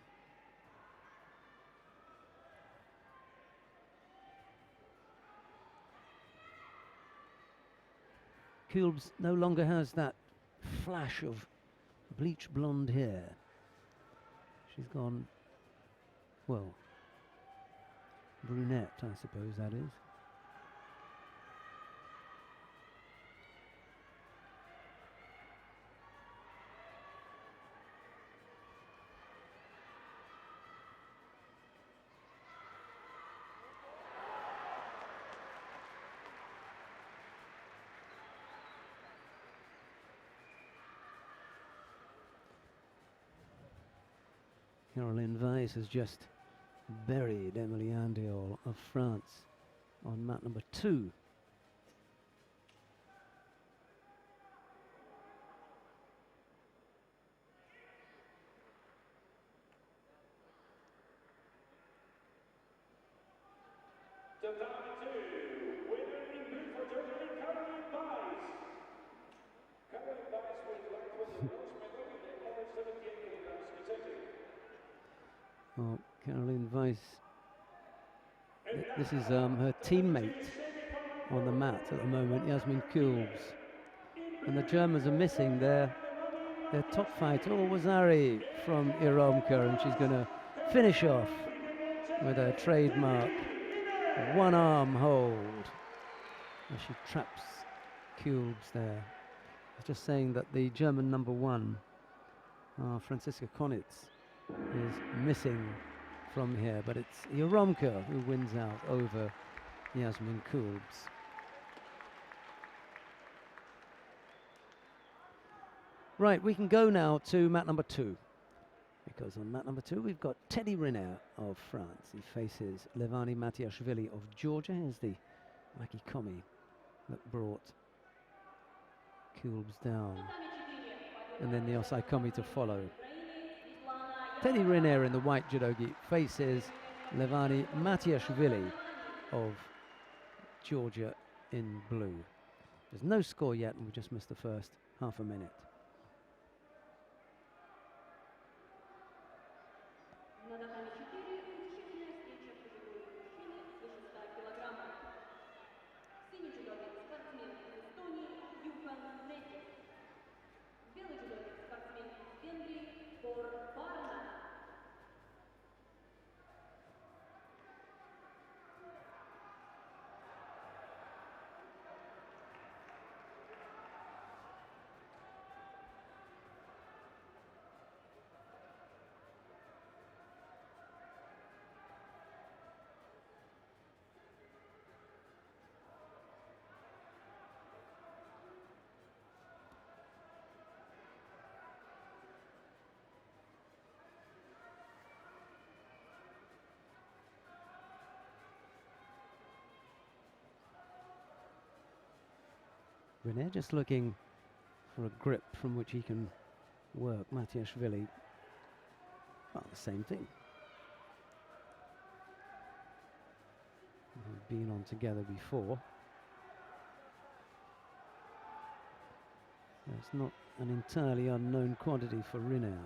Kulbs no longer has that flash of bleach blonde hair. She's gone, well, brunette, I suppose that is. Caroline Weiss has just buried Emilie Andiol of France on mat number 2. Well, Caroline Weiss, this is her teammate on the mat at the moment, Yasmin Kulbs. And the Germans are missing their top fighter, Wazari from Iromka, and she's going to finish off with her trademark one-arm hold as she traps Kulbs there. I was just saying that the German number 1, Franziska Konitz, is missing from here, but it's Iromka who wins out over Yasmin Kulbs. Right, we can go now to mat number 2, because on mat number 2 we've got Teddy Riner of France. He faces Levani Matiashvili of Georgia. Here's the Makikomi that brought Kulbs down, and then the Osaikomi to follow. Teddy Riner in the white judogi faces Levani Matiashvili of Georgia in blue. There's no score yet, and we just missed the first half a minute. Riner just looking for a grip from which he can work Matiashvili. Well, the same thing. They've been on together before. It's not an entirely unknown quantity for Riner.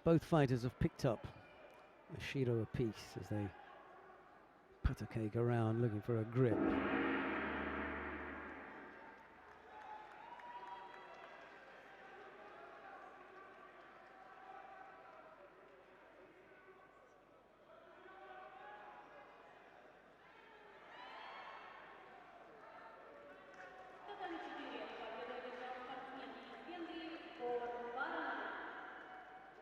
both fighters have picked up a Shido apiece as they patacake around looking for a grip. Татами 4. Победу одержал спортсмен из Венгрии Ковар Баранов.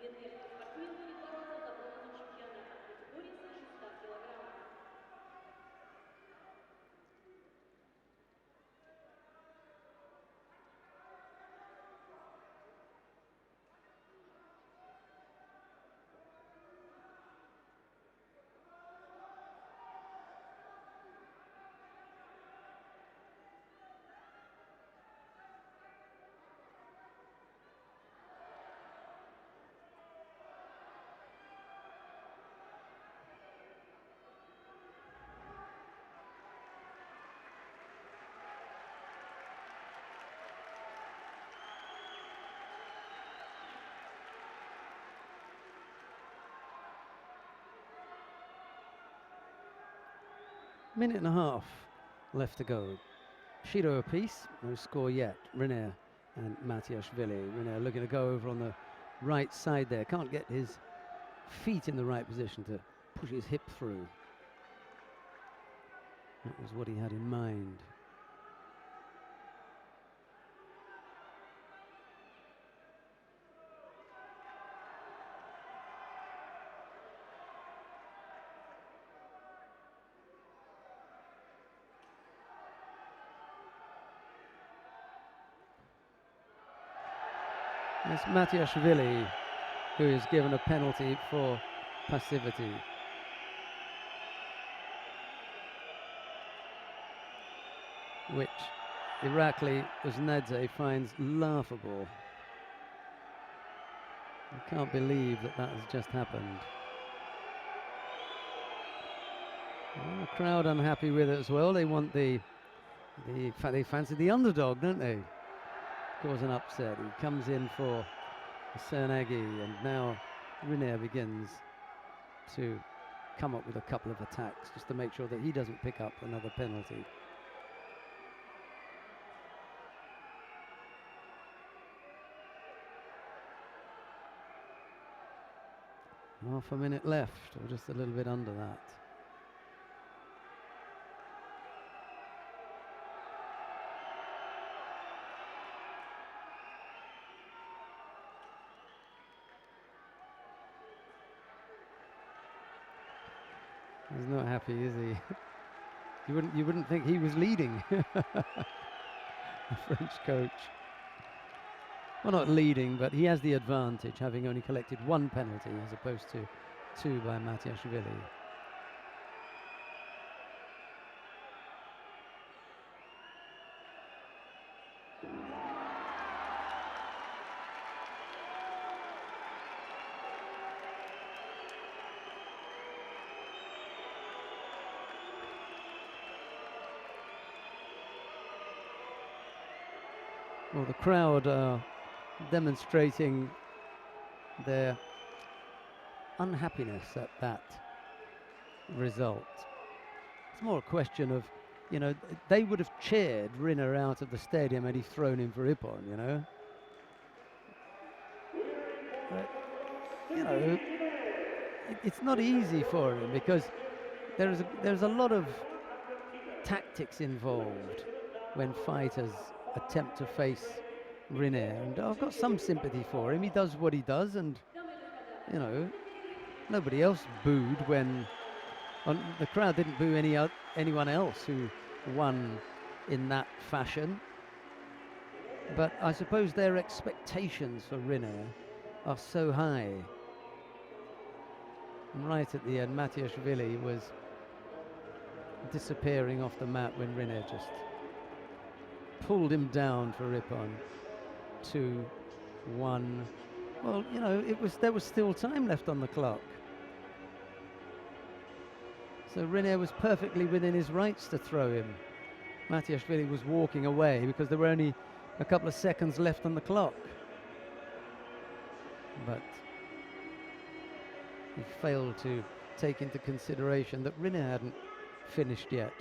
Венгерский спортсмен будет бороться за бронзу чемпионата в категории свыше 100 килограммов. Minute and a half left to go. Shido apiece, no score yet. Riner and Matiashvili. Riner looking to go over on the right side there. Can't get his feet in the right position to push his hip through. That was what he had in mind. It's Matiashvili who is given a penalty for passivity. Which Irakli Uznadze finds laughable. I can't believe that that has just happened. Well, the crowd unhappy with it as well. They want they fancy the underdog, don't they? Cause an upset. He comes in for Cernaghi, and now Riner begins to come up with a couple of attacks just to make sure that he doesn't pick up another penalty. Half a minute left, or just a little bit under that. He's not happy, is he? You wouldn't think he was leading. The French coach. Well, not leading, but he has the advantage, having only collected one penalty as opposed to two by Matiashvili. Well, the crowd are demonstrating their unhappiness at that result. It's more a question of, you know, they would have cheered Riner out of the stadium had he thrown him for Ippon, you know. But, you know, it's not easy for him because there's a lot of tactics involved when fighters attempt to face Riner, and I've got some sympathy for him. He does what he does, and you know, nobody else booed when the crowd didn't boo anyone else who won in that fashion. But I suppose their expectations for Riner are so high. And right at the end, Matiashvili was disappearing off the mat when Riner just pulled him down for Ippon. 2-1. Well, you know, there was still time left on the clock. So Riner was perfectly within his rights to throw him. Matiashvili was walking away because there were only a couple of seconds left on the clock. But he failed to take into consideration that Rinne hadn't finished yet,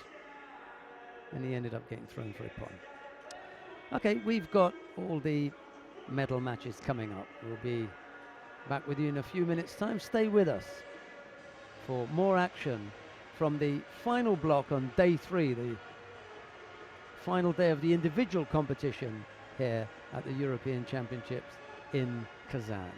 and he ended up getting thrown for a point. Okay, we've got all the medal matches coming up. We'll be back with you in a few minutes' time. Stay with us for more action from the final block on day 3, the final day of the individual competition here at the European Championships in Kazan.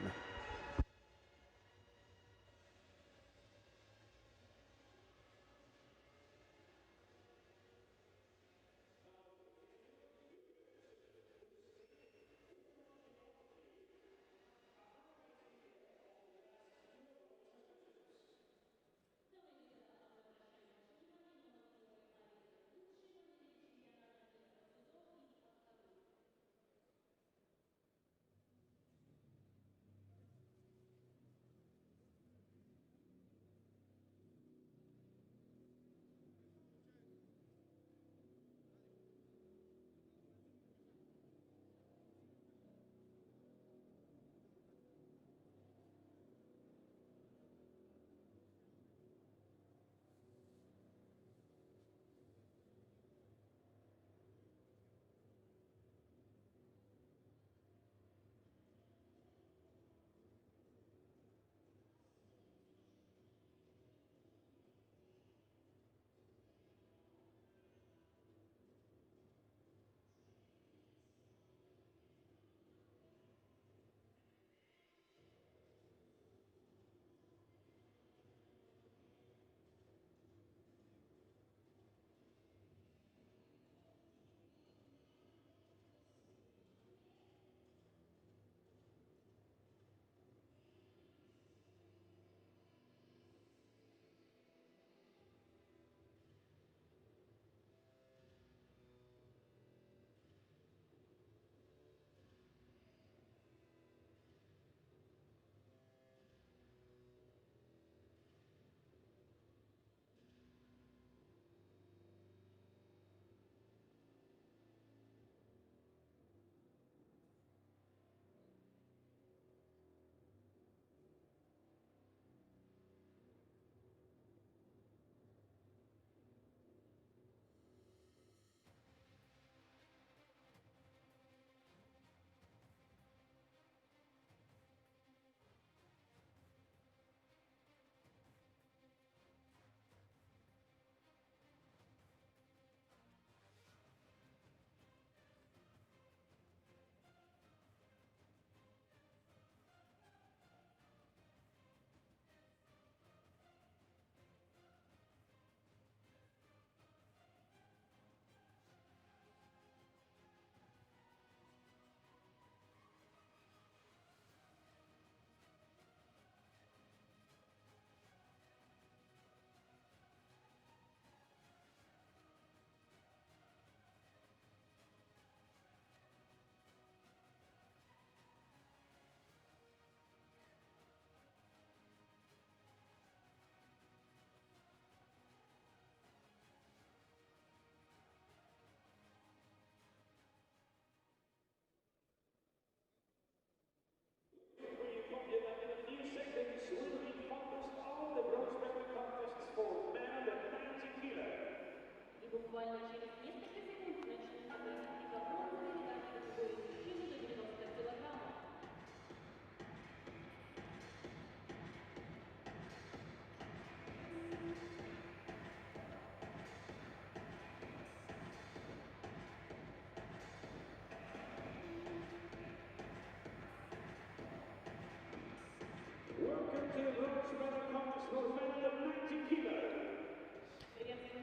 И буквально через несколько секунд начнутся поединки по бронзовой медали категории мужчины до 90 килограммов.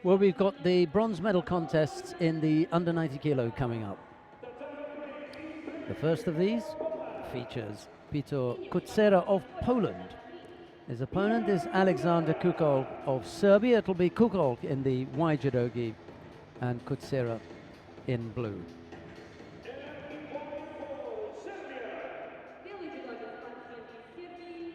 Well, we've got the bronze medal contests in the under 90 kilo coming up. The first of these features Peter Kucera of Poland. His opponent is Alexander Kukol of Serbia. It'll be Kukol in the white judogi and Kucera in blue. Белый judogi спортсмен из Сербии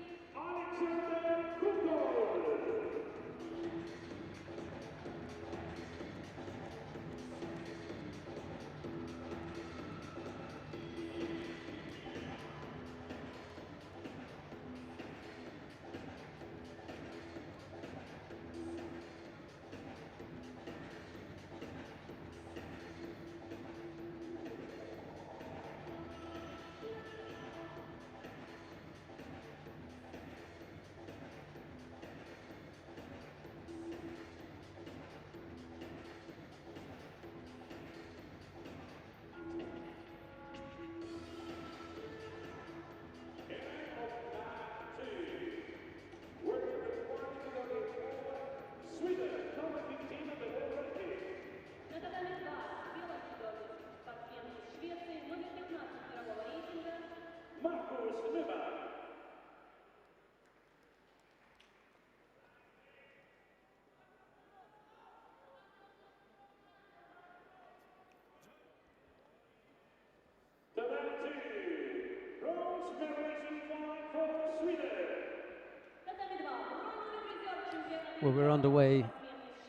Well, we're underway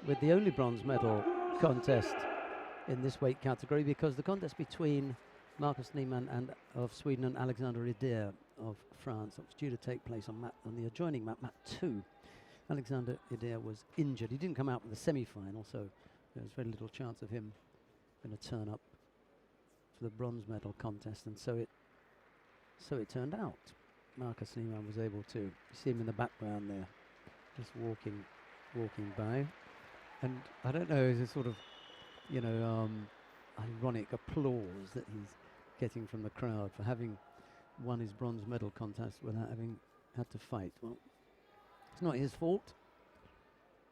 with the only bronze medal contest in this weight category, because the contest between Marcus Niemann of Sweden and Alexander Ider of France was due to take place on the adjoining mat 2. Alexander Ider was injured. He didn't come out in the semi-final, so there was very little chance of him going to turn up for the bronze medal contest, and so it turned out. Marcus Niemann was able to, you see him in the background there, just walking by, and I don't know, it's a sort of, you know, ironic applause that he's getting from the crowd for having won his bronze medal contest without having had to fight. Well, it's not his fault.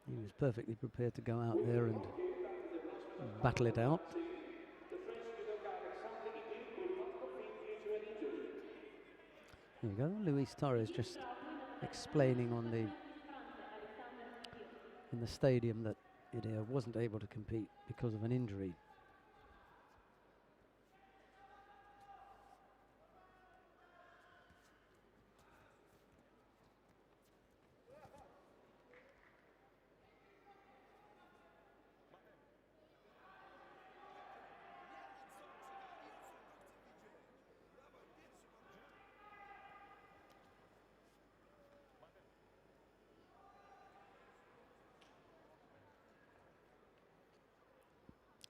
He was perfectly prepared to go out there and battle it out. There you go, Luis Torres just explaining in the stadium that Ider wasn't able to compete because of an injury.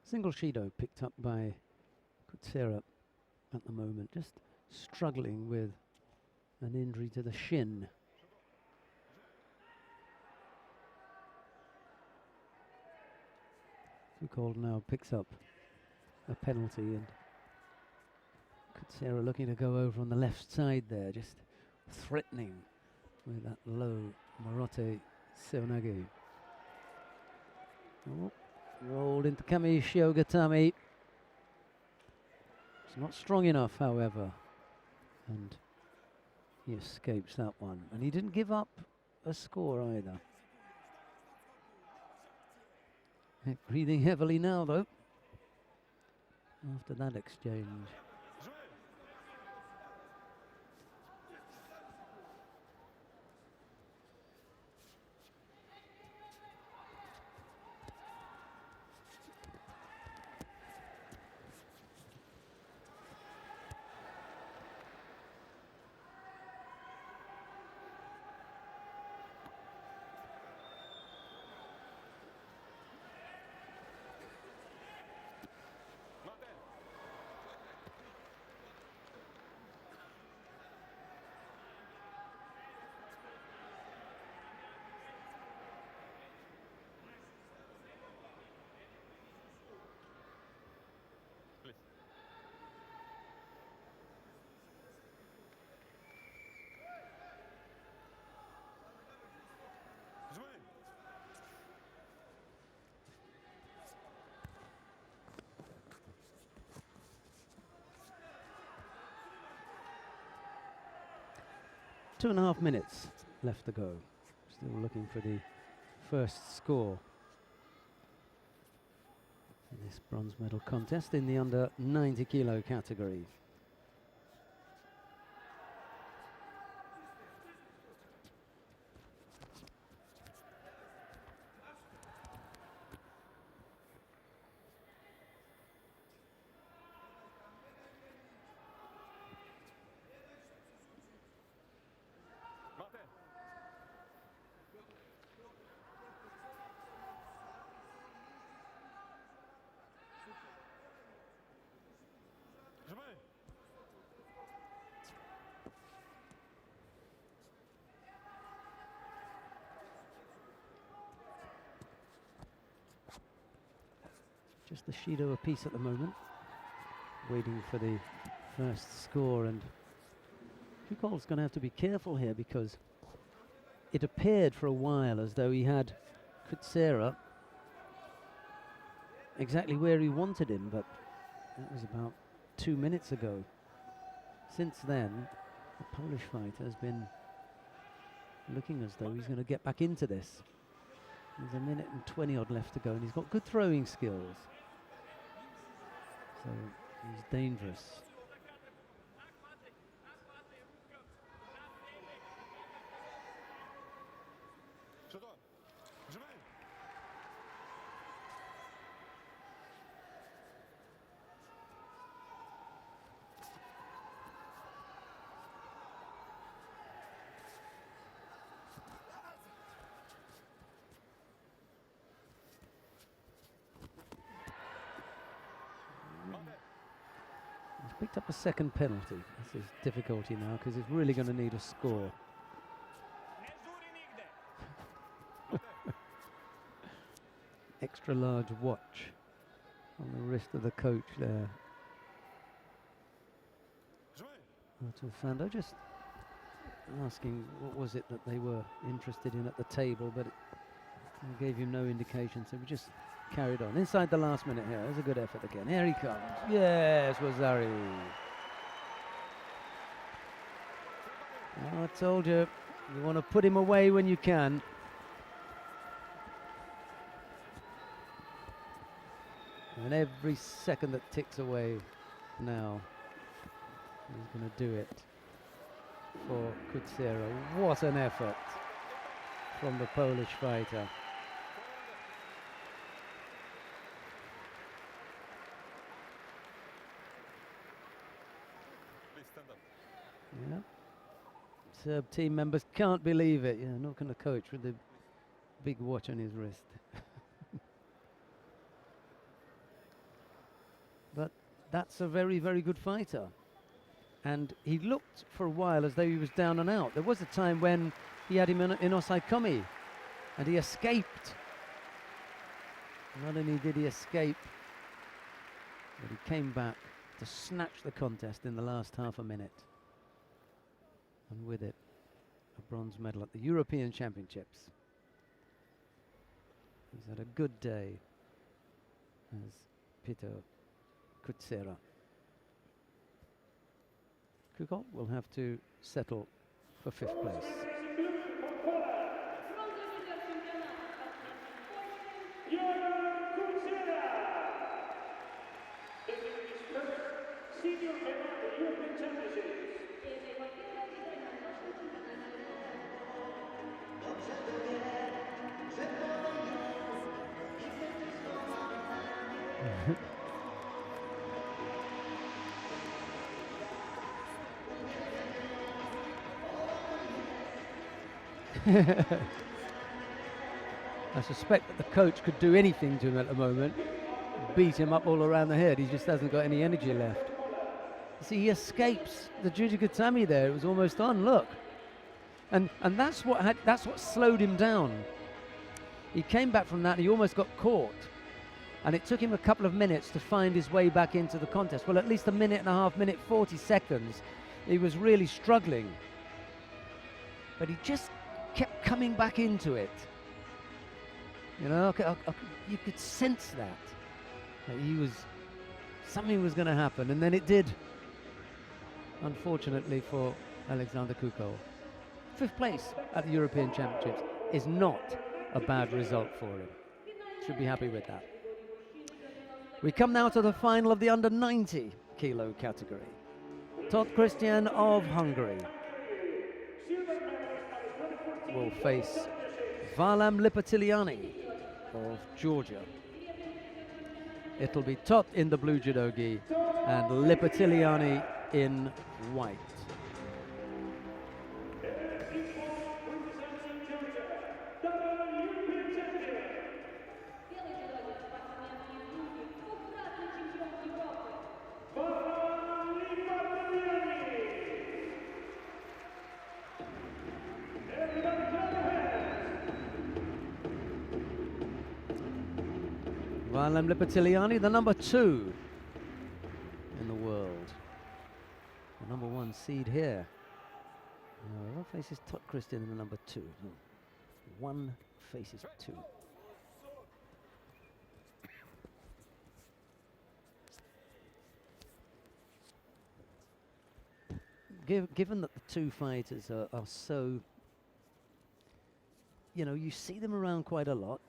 Single Shido picked up by Kutsera at the moment, just struggling with an injury to the shin. Foucault now picks up a penalty, and Kutsera looking to go over on the left side there, just threatening with that low Morote Seonage. Oh. Rolled into Kami Shiogatami. It's not strong enough, however, and he escapes that one. And he didn't give up a score either. Breathing heavily now, though, after that exchange. 2.5 minutes left to go. Still looking for the first score in this bronze medal contest in the under 90 kilo category. Just the Shido apiece at the moment, waiting for the first score, and Foucault's going to have to be careful here, because it appeared for a while as though he had Kutsera exactly where he wanted him, but that was about 2 minutes ago. Since then, the Polish fighter has been looking as though he's going to get back into this. There's 1 minute and 20 odd left to go, and he's got good throwing skills, so he's dangerous. picked up a second penalty. This is difficulty now because he's really going to need a score. Extra large watch on the wrist of the coach there. Fando just asking what was it that they were interested in at the table, but it gave him no indication, so we just carried on. Inside the last minute here, there's a good effort again. Here he comes. Yes, Wazari. Oh, I told you, you want to put him away when you can. And every second that ticks away now, he's going to do it for Kutsera. What an effort from the Polish fighter. Yeah. Serb team members can't believe it. Yeah, not going to coach with the big watch on his wrist. But that's a very, very good fighter. And he looked for a while as though he was down and out. There was a time when he had him in Osaikomi and he escaped. Not only did he escape, but he came back to snatch the contest in the last half a minute. And with it, a bronze medal at the European Championships. He's had a good day as Peter Kutsera. Kukol will have to settle for 5th place. Senior medal at the European Championships. I suspect that the coach could do anything to him at the moment. Beat him up all around the head. He just hasn't got any energy left. See, he escapes the Jujikatami there. It was almost on. Look, and that's what slowed him down. He came back from that and he almost got caught. And it took him a couple of minutes to find his way back into the contest. Well, at least a minute and a half, minute 40 seconds. He was really struggling. But he just kept coming back into it. You know, you could sense that something was going to happen, and then it did. Unfortunately for Alexander Kukol. 5th place at the European Championships is not a bad result for him. Should be happy with that. We come now to the final of the under 90 kilo category. Todd Christian of Hungary will face Varlam Lipatiliani of Georgia. It'll be Tot in the blue judo gi and Lipatiliani in white. Varlam Lipatiliani, the number 2 in the world. The number 1 seed here. One faces Tot Christian in the number 2. No. 1 faces 2. Given that the 2 fighters are so, you know, you see them around quite a lot,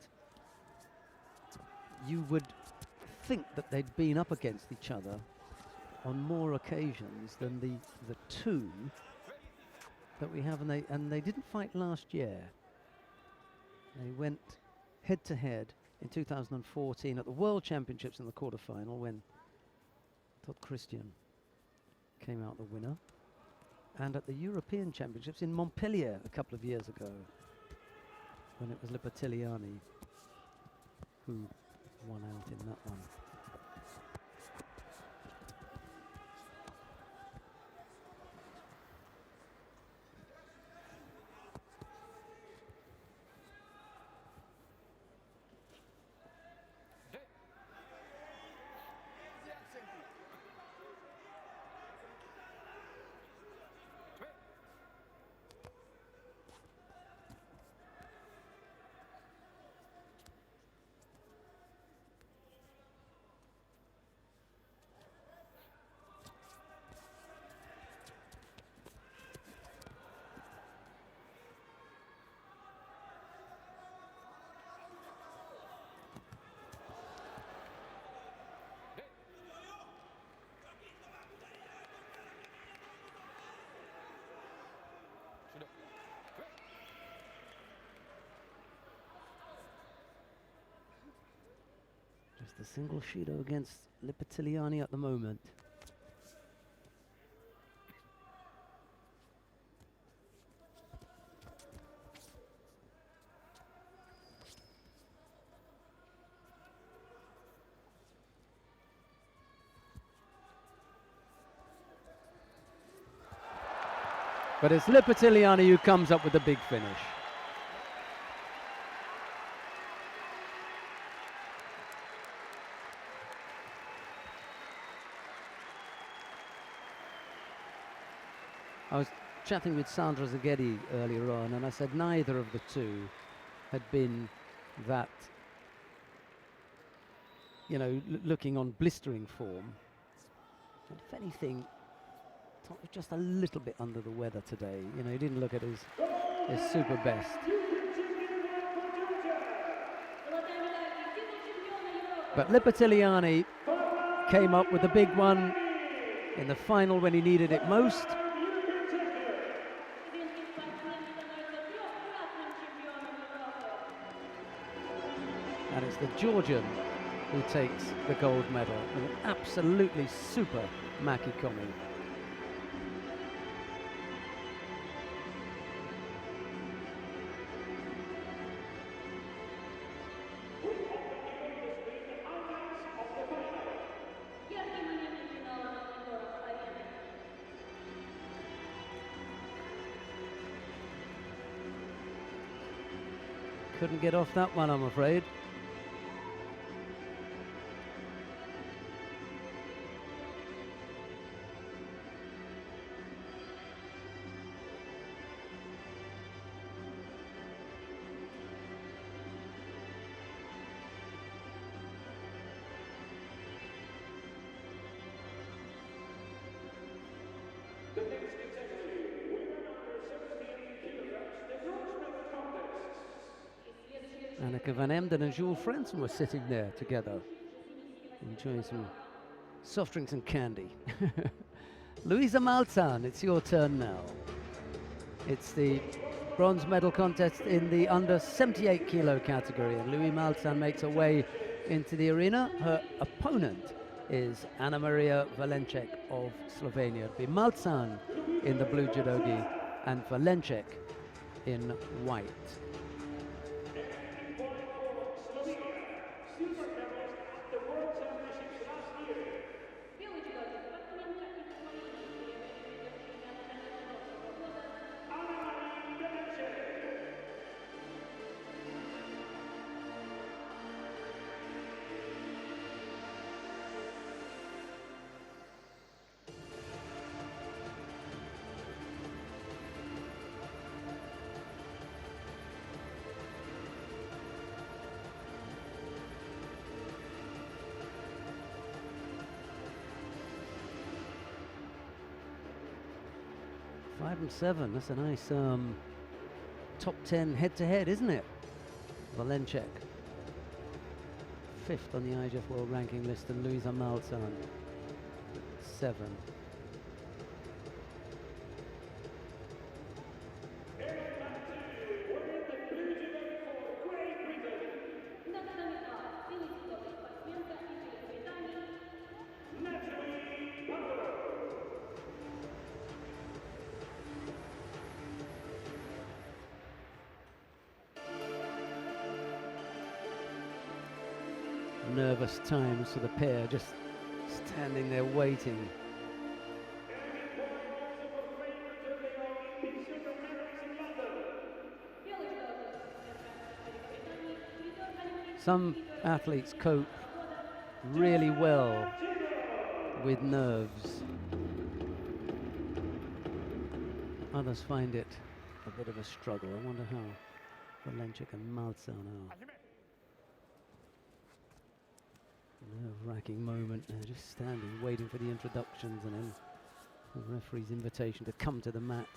you would think that they'd been up against each other on more occasions than the 2 that we have, and they didn't fight last year. They went head to head in 2014 at the World Championships in the quarterfinal when Tot Christian came out the winner, and at the European Championships in Montpellier a couple of years ago when it was Lipatiliani who won out in that one. the single Shido against Lipitiliani at the moment. But it's Lipitiliani who comes up with the big finish. I was chatting with Sandra Zaghetti earlier on, and I said neither of the two had been that, you know, looking on blistering form. And if anything, Tom was just a little bit under the weather today. You know, he didn't look at his super best. But Lipitiliani came up with the big one in the final when he needed it most. And it's the Georgian who takes the gold medal. An absolutely super Makikomi. Couldn't get off that one, I'm afraid. The next category, women under 17 kilograms, the bronze medal contest. Anneke van Emden and Jules Frentzen were sitting there together, enjoying some soft drinks and candy. Louisa Malzahn, it's your turn now. It's the bronze medal contest in the under 78 kilo category, and Louise Malzahn makes her way into the arena. Her opponent is Ana Maria Valencek of Slovenia. It'll be Malzahn in the blue judogi and Valencek in white. Five and seven, that's a nice top 10 head-to-head, isn't it? Valencek, 5th on the IJF World Ranking list, and Louisa Malzahn, 7. Nervous times for the pair, just standing there waiting. Some athletes cope really well with nerves. Others find it a bit of a struggle. I wonder how Valencek and Malzahn are. Nerve-wracking moment there, just standing, waiting for the introductions and then the referee's invitation to come to the mat.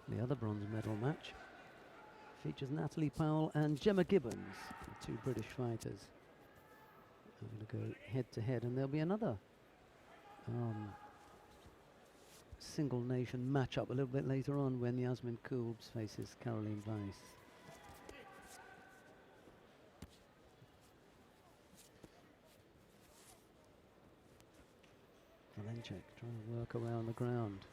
The other bronze medal match features Natalie Powell and Gemma Gibbons, two British fighters. They're going to go head to head, and there'll be another single nation matchup a little bit later on when Yasmin Kulbs faces Caroline Weiss. Valencic trying to work around the ground.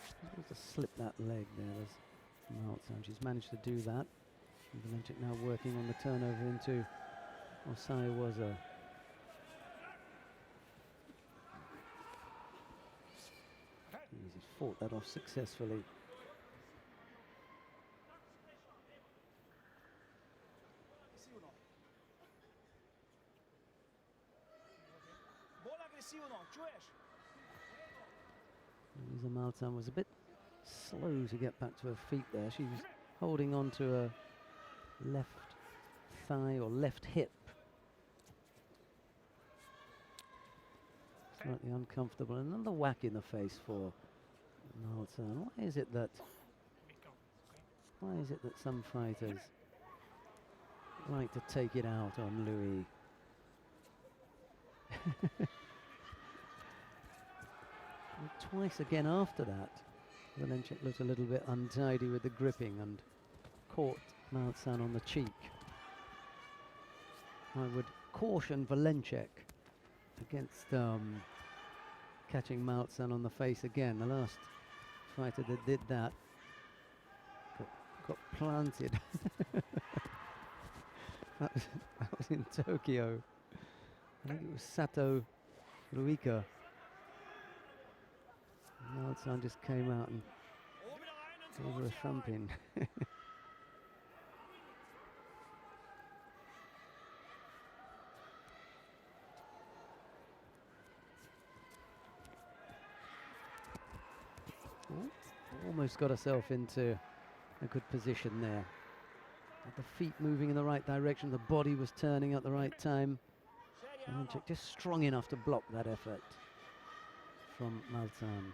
She's to slip that leg there. There's Maltzan. She's managed to do that. And Valencic now working on the turnover into Osai Waza. He's fought that off successfully. Lisa Maltzan was a bit slow to get back to her feet there. She was holding on to her left thigh or left hip. Slightly uncomfortable. Another whack in the face for Maltzan. Why is it that some fighters like to take it out on Louis? Twice again after that, Valencic looked a little bit untidy with the gripping and caught Maltzan on the cheek. I would caution Valencic against catching Maltzan on the face again. The last fighter that did that got planted. that was in Tokyo. I think it was Sato Ruika. Maltzan just came out and gave her a thumping. Almost got herself into a good position there. With the feet moving in the right direction, the body was turning at the right time. Valencic just strong enough to block that effort from Maltzan.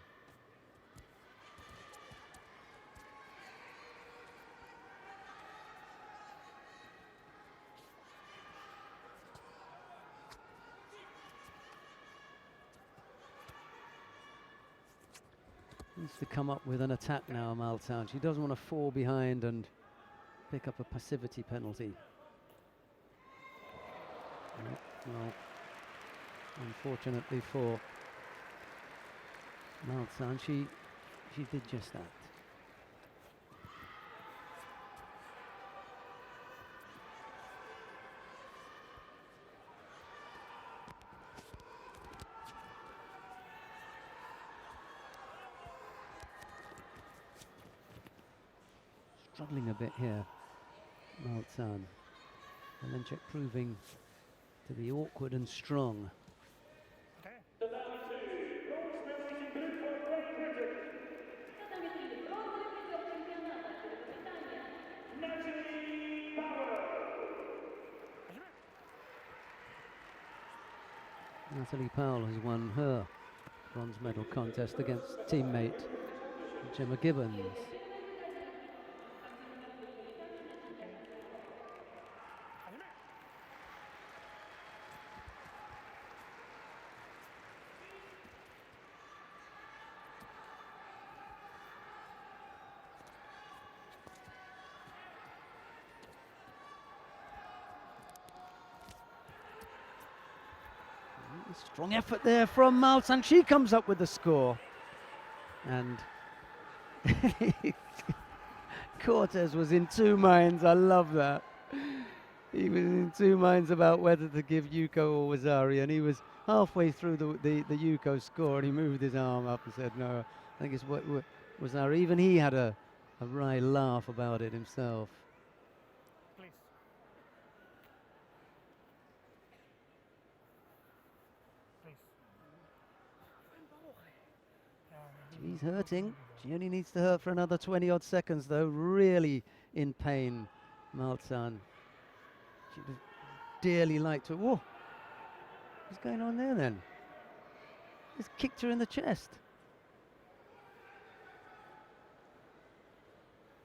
Needs to come up with an attack now, Maltzan. She doesn't want to fall behind and pick up a passivity penalty. Well, unfortunately for Maltzan, she did just that. Struggling a bit here, Maltzan. Valencic proving to be awkward and strong. Natalie Powell has won her bronze medal contest against teammate Gemma Gibbons. Strong effort there from Maltzan. She comes up with the score. And Cortez was in two minds. I love that. He was in two minds about whether to give Yuko or Wazari, and he was halfway through the Yuko score, and he moved his arm up and said, no, I think it's Wazari. Even he had a wry laugh about it himself. She's hurting. She only needs to hurt for another 20-odd seconds, though. Really in pain, Maltzan. She would dearly like to. Whoa! What's going on there then? He's kicked her in the chest.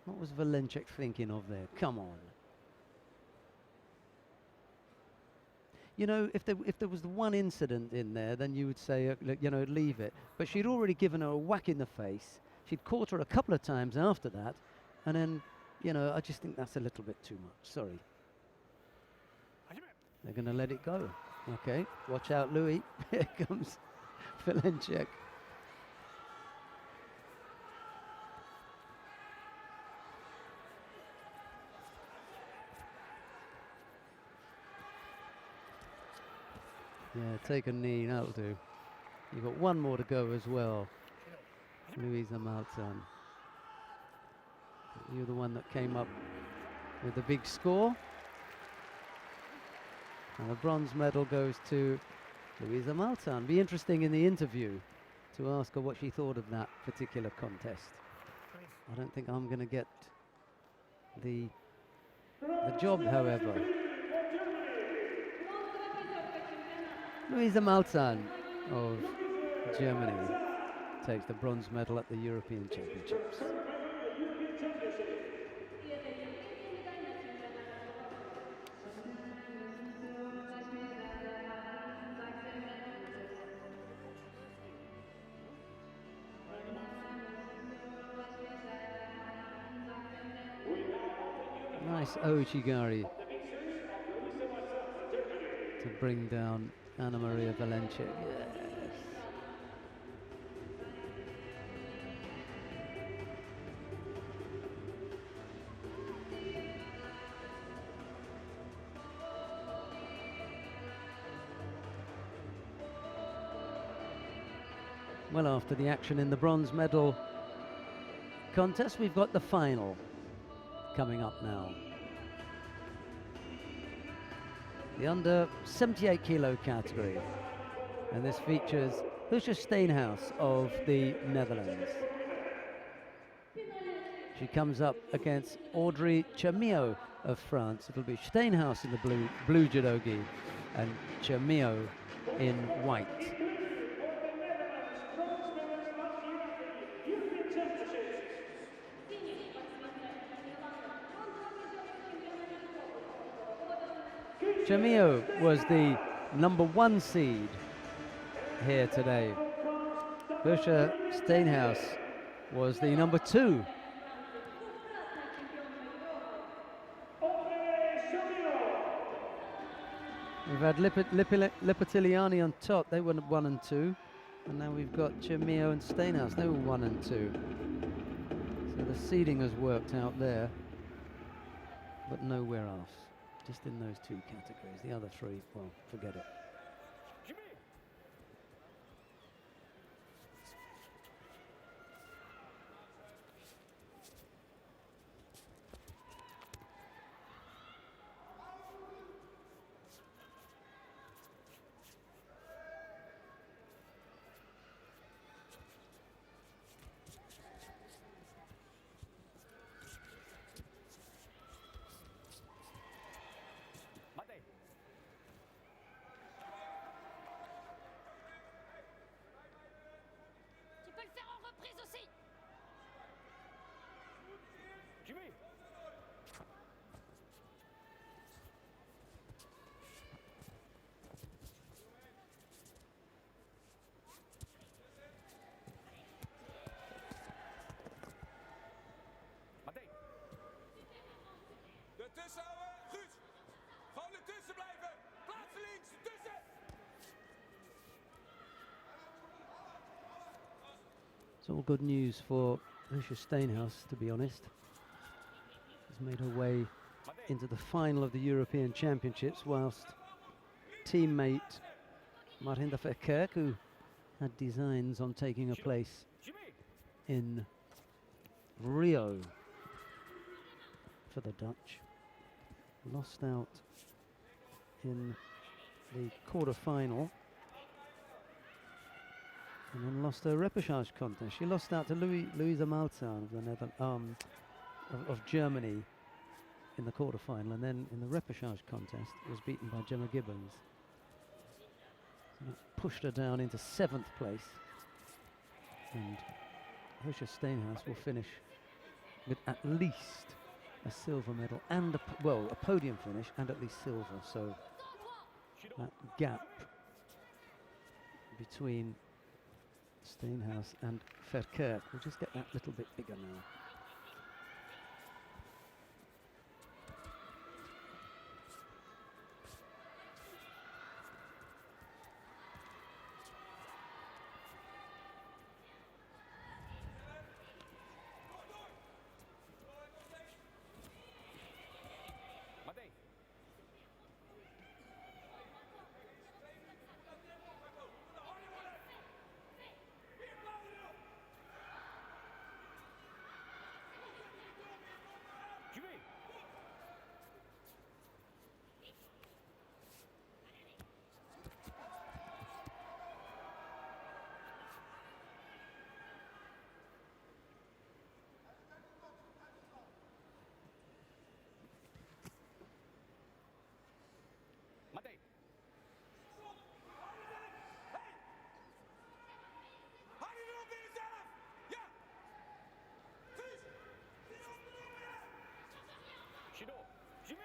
What was Valencic thinking of there? Come on. you know, if there was the one incident in there, then you would say, you know, leave it. But she'd already given her a whack in the face. She'd caught her a couple of times after that, and then, you know, I just think that's a little bit too much. Sorry. They're going to let it go. Okay, watch out, Louis. Here comes Valencic. Yeah, take a knee, that'll do. You've got one more to go as well. Louisa Maltan. You're the one that came up with the big score. And the bronze medal goes to Louisa Maltan. Be interesting in the interview to ask her what she thought of that particular contest. I don't think I'm going to get the job, however. Louisa Maltan of Germany takes the bronze medal at the European Championships. Nice Ouchigari to bring down Anna Maria Valencic. Yes. Well, after the action in the bronze medal contest, we've got the final coming up now. The under 78 kilo category, and this features Husha Steenhuis of the Netherlands. She comes up against Audrey Chamillo of France. It'll be Steenhuis in the blue judo gi and Chamillo in white. Chamillo was the #1 seed here today. Husha Steenhuis was the #2. We've had Lipitiliani on top, they were 1 and 2. And now we've got Chamillo and Steenhuis, they were 1 and 2. So the seeding has worked out there, but nowhere else. Just in those 2 categories. The other 3, well, forget it. Tussen houden, Guus. Gewoon ertussen blijven. Plaatsen links, tussen. It's all good news for Husha Steenhuis, to be honest. She's made her way into the final of the European Championships, whilst teammate Martin de Verkerk, who had designs on taking a place in Rio for the Dutch, lost out in the quarter-final and then lost her repechage contest. She lost out to Louisa Maltan of the of Germany in the quarter-final, and then in the repechage contest was beaten by Gemma Gibbons. So that pushed her down into 7th place, and Husha Steenhuis will finish with at least a silver medal and a podium finish and at least silver. So that gap between Steenhuis and Verkerk will just get that little bit bigger now. Judo, Jimmy.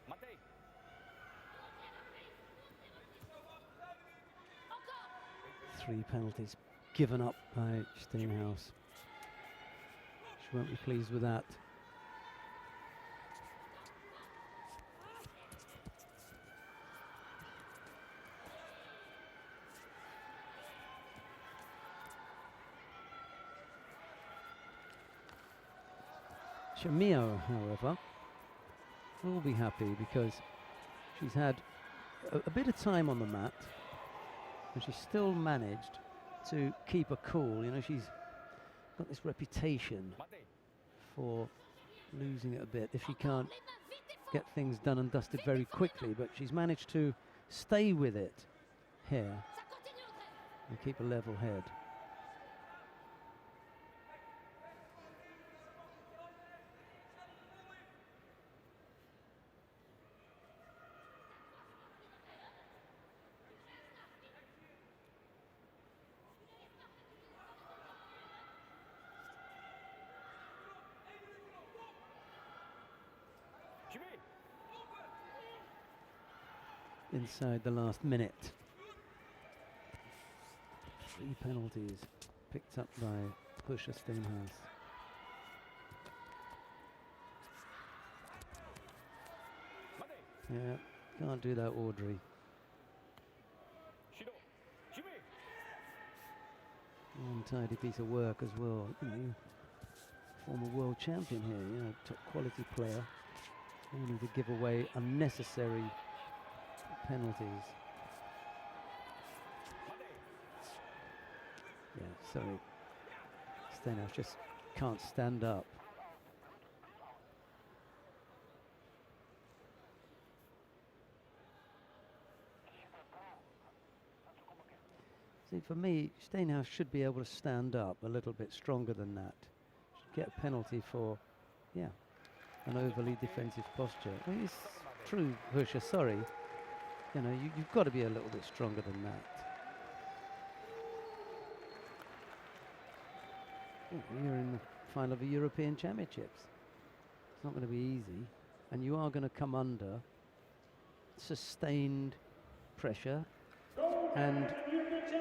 Matej. 3 penalties given up by Steenhuis. She won't be pleased with that. Chamillo, however, will be happy because she's had a bit of time on the mat and she's still managed to keep her cool. You know, she's got this reputation for losing it a bit if she can't get things done and dusted very quickly, but she's managed to stay with it here and keep a level head. Inside the last minute. 3 penalties picked up by Pusher Steenhuis. Yeah, can't do that, Audrey. Untidy piece of work as well. You know, former world champion here, you know, top quality player. Only to give away unnecessary penalties. Yeah, sorry. Steenhuis just can't stand up. See, for me, Steenhuis should be able to stand up a little bit stronger than that. Should get a penalty for, yeah, an overly defensive posture. Well, it's true, Husha, sorry. You know, you've got to be a little bit stronger than that. You're in the final of the European Championships. It's not going to be easy. And you are going to come under sustained pressure and,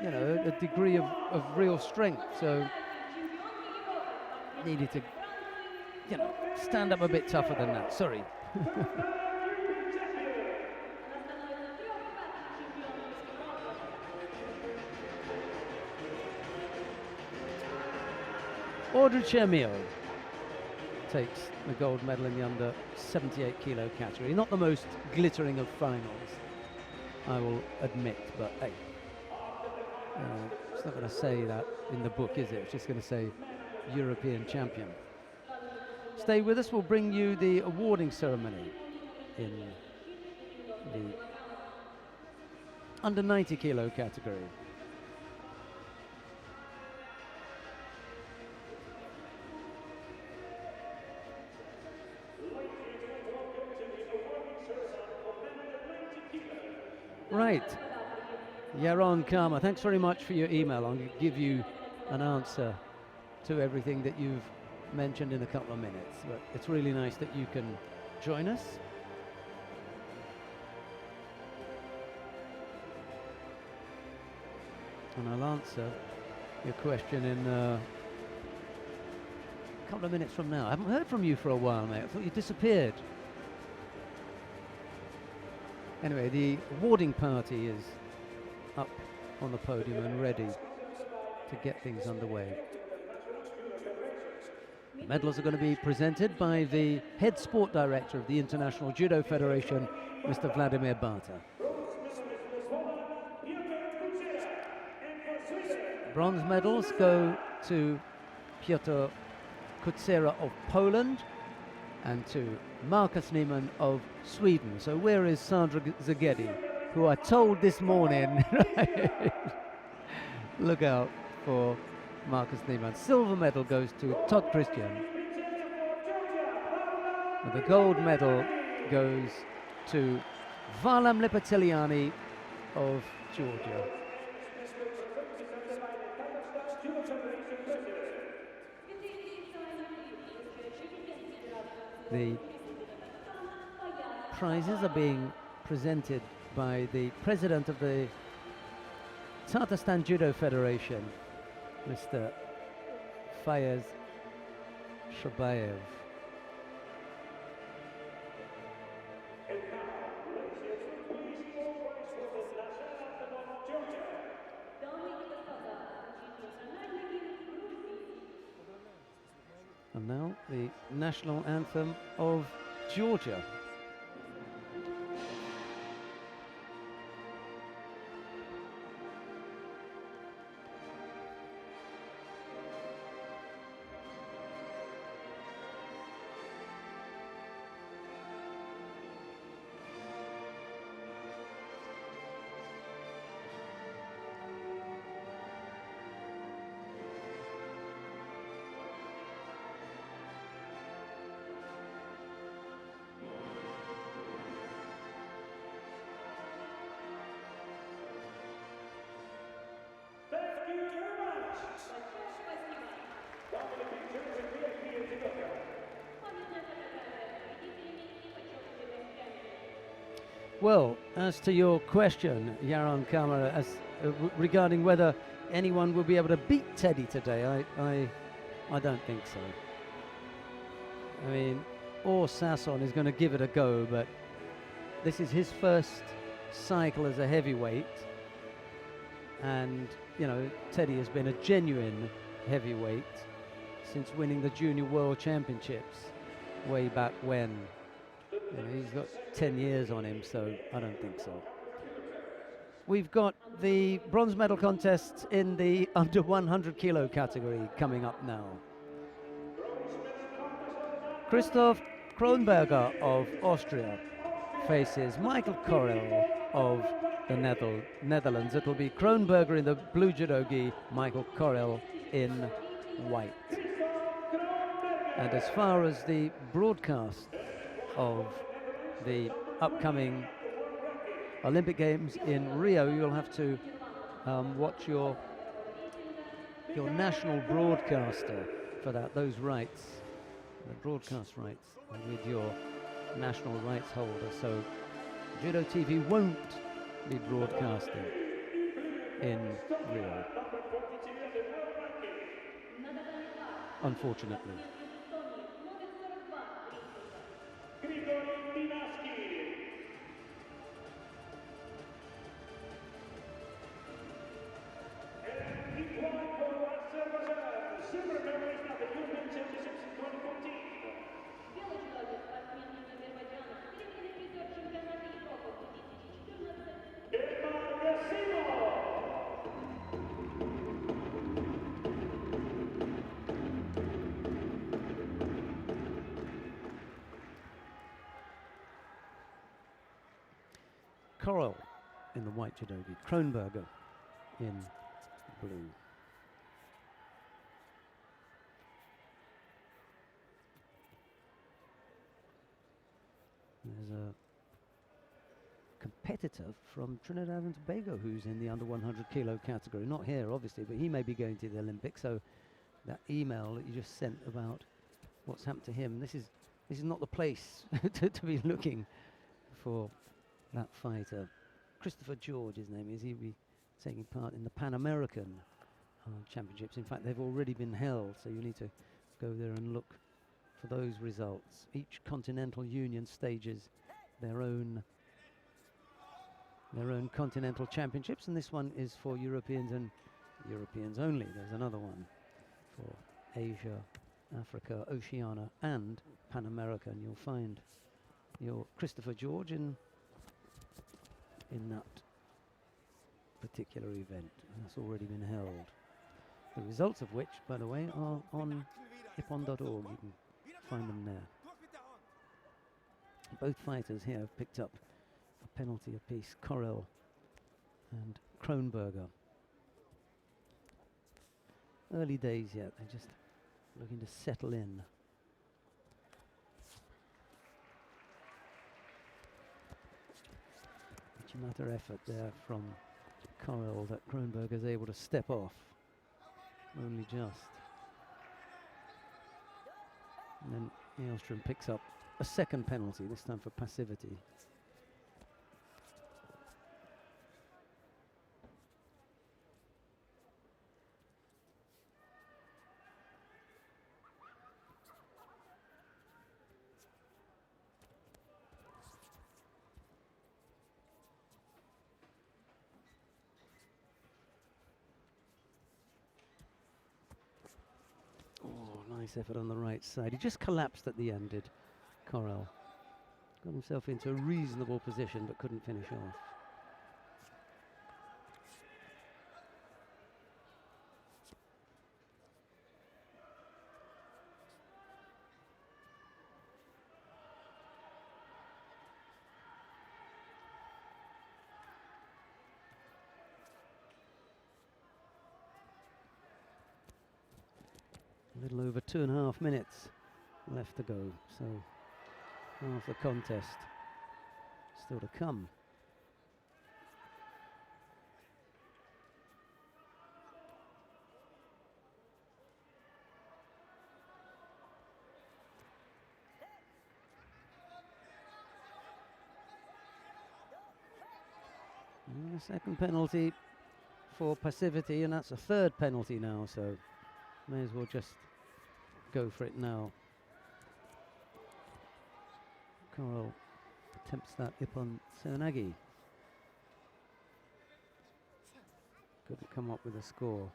you know, a degree of real strength. So, needed to, you know, stand up a bit tougher than that. Sorry. Audrey Chamillo takes the gold medal in the under 78 kilo category. Not the most glittering of finals, I will admit, but hey, it's not going to say that in the book, is it? It's just going to say European champion. Stay with us, we'll bring you the awarding ceremony in the under 90 kilo category. Ladies and welcome to the awarding ceremony for Right. Yaron Karma, thanks very much for your email. I'll give you an answer to everything that you've mentioned in a couple of minutes. But it's really nice that you can join us. And I'll answer your question in a couple of minutes from now. I haven't heard from you for a while, mate. I thought you disappeared. Anyway, the awarding party is up on the podium and ready to get things underway. The medals are going to be presented by the head sport director of the International Judo Federation, Mr. Vladimir Barta. Bronze medals go to Piotr Kutsera of Poland and to Marcus Niemann of Sweden. So where is Sandra Zagedi, who I told this morning, look out for Marcus Niemann. Silver medal goes to Todd Christian. And the gold medal goes to Varlam Lipatiliani of Georgia. The prizes are being presented by the president of the Tatarstan Judo Federation, Mr. Fayez Shabayev. And now the national anthem of Georgia. Well, as to your question, Yaron Kamara, regarding whether anyone will be able to beat Teddy today, I don't think so. I mean, or Sasson is going to give it a go, but this is his first cycle as a heavyweight, and you know, Teddy has been a genuine heavyweight since winning the Junior World Championships way back when. You know, he's got 10 years on him, so I don't think so. We've got the bronze medal contest in the under 100 kilo category coming up now. Christoph Kronberger of Austria faces Michael Correll of the Netherlands. It'll be Kronberger in the blue judo gi, Michael Correll in white. And as far as the broadcast of the upcoming Olympic Games in Rio, you'll have to watch your national broadcaster for that, those rights, the broadcast rights with your national rights holder. So Judo TV won't be broadcasting in Rio, unfortunately. Correll in the white judogi, Kronberger in blue. There's a competitor from Trinidad and Tobago who's in the under 100 kilo category. Not here, obviously, but he may be going to the Olympics. So that email that you just sent about what's happened to him, this is not the place to be looking for that fighter. Christopher George, his name is. He'll be taking part in the Pan American Championships. In fact, they've already been held, so you need to go there and look for those results. Each continental union stages their own continental championships, and this one is for Europeans and Europeans only. There's another one for Asia, Africa, Oceania, and Pan America, and you'll find your Christopher George in that particular event, and that's already been held. The results of which, by the way, are on ippon.org. You can find them there. Both fighters here have picked up a penalty apiece, Correll and Kronberger. Early days yet, they're just looking to settle in. Much matter effort there from Correll that Kronberger's able to step off. Only just. And then Maelstrom picks up a second penalty, this time for passivity. Nice effort on the right side. He just collapsed at the end, did Correll. Got himself into a reasonable position but couldn't finish off. A little over 2.5 minutes left to go, so half the contest still to come. And the second penalty for passivity, and that's a third penalty now, so may as well just go for it now. Correll attempts that Ippon Seoinage. Couldn't come up with a score.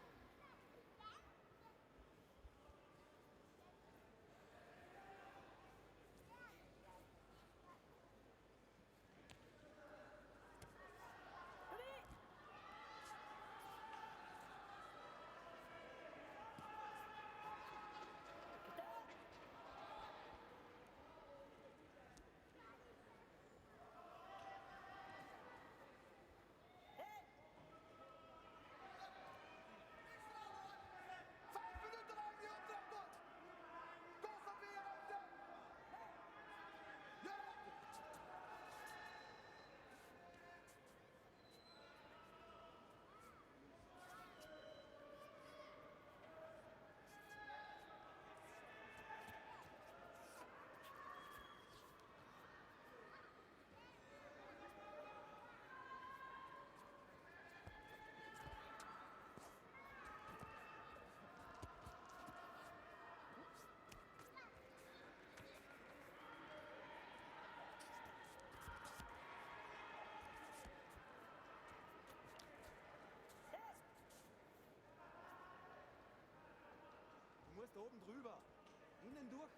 Du musst oben drüber. Innen durch.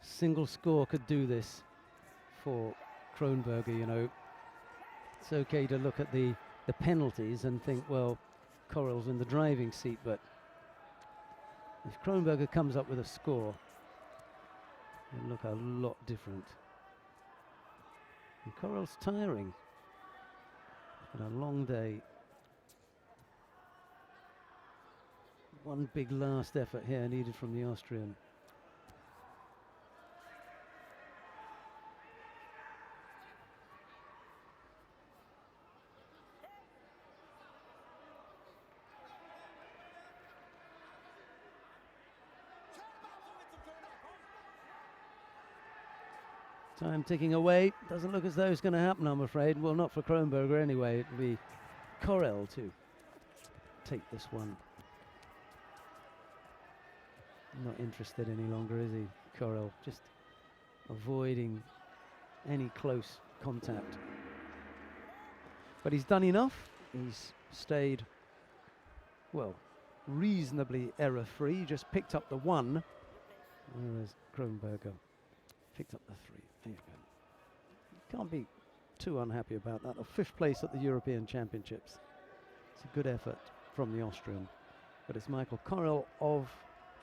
Single score could do this for Kronberger, you know. It's okay to look at the penalties and think, well, Correll's in the driving seat, but if Kronberger comes up with a score, it'll look a lot different. And Correll's tiring. It's been a long day. One big last effort here needed from the Austrian. Time ticking away. Doesn't look as though it's going to happen, I'm afraid. Well, not for Kronberger anyway. It'll be Corel to take this one. Not interested any longer, is he, Corel? Just avoiding any close contact. But he's done enough. He's stayed, well, reasonably error-free. Just picked up the 1, whereas Kronberger picked up the 3. There you go. Can't be too unhappy about that. A 5th place at the European Championships. It's a good effort from the Austrian. But it's Michael Corel of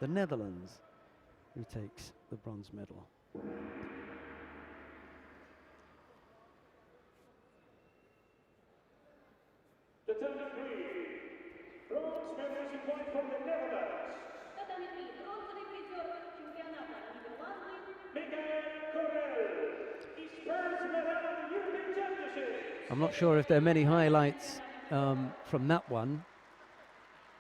the Netherlands who takes the bronze medal. The Tatami 3, bronze medalist point from the Netherlands. Tatami 3, бронзовый призер чемпионата Нидерланды. Michael Corel, his first medal at the European Championships. I'm not sure if there are many highlights from that one,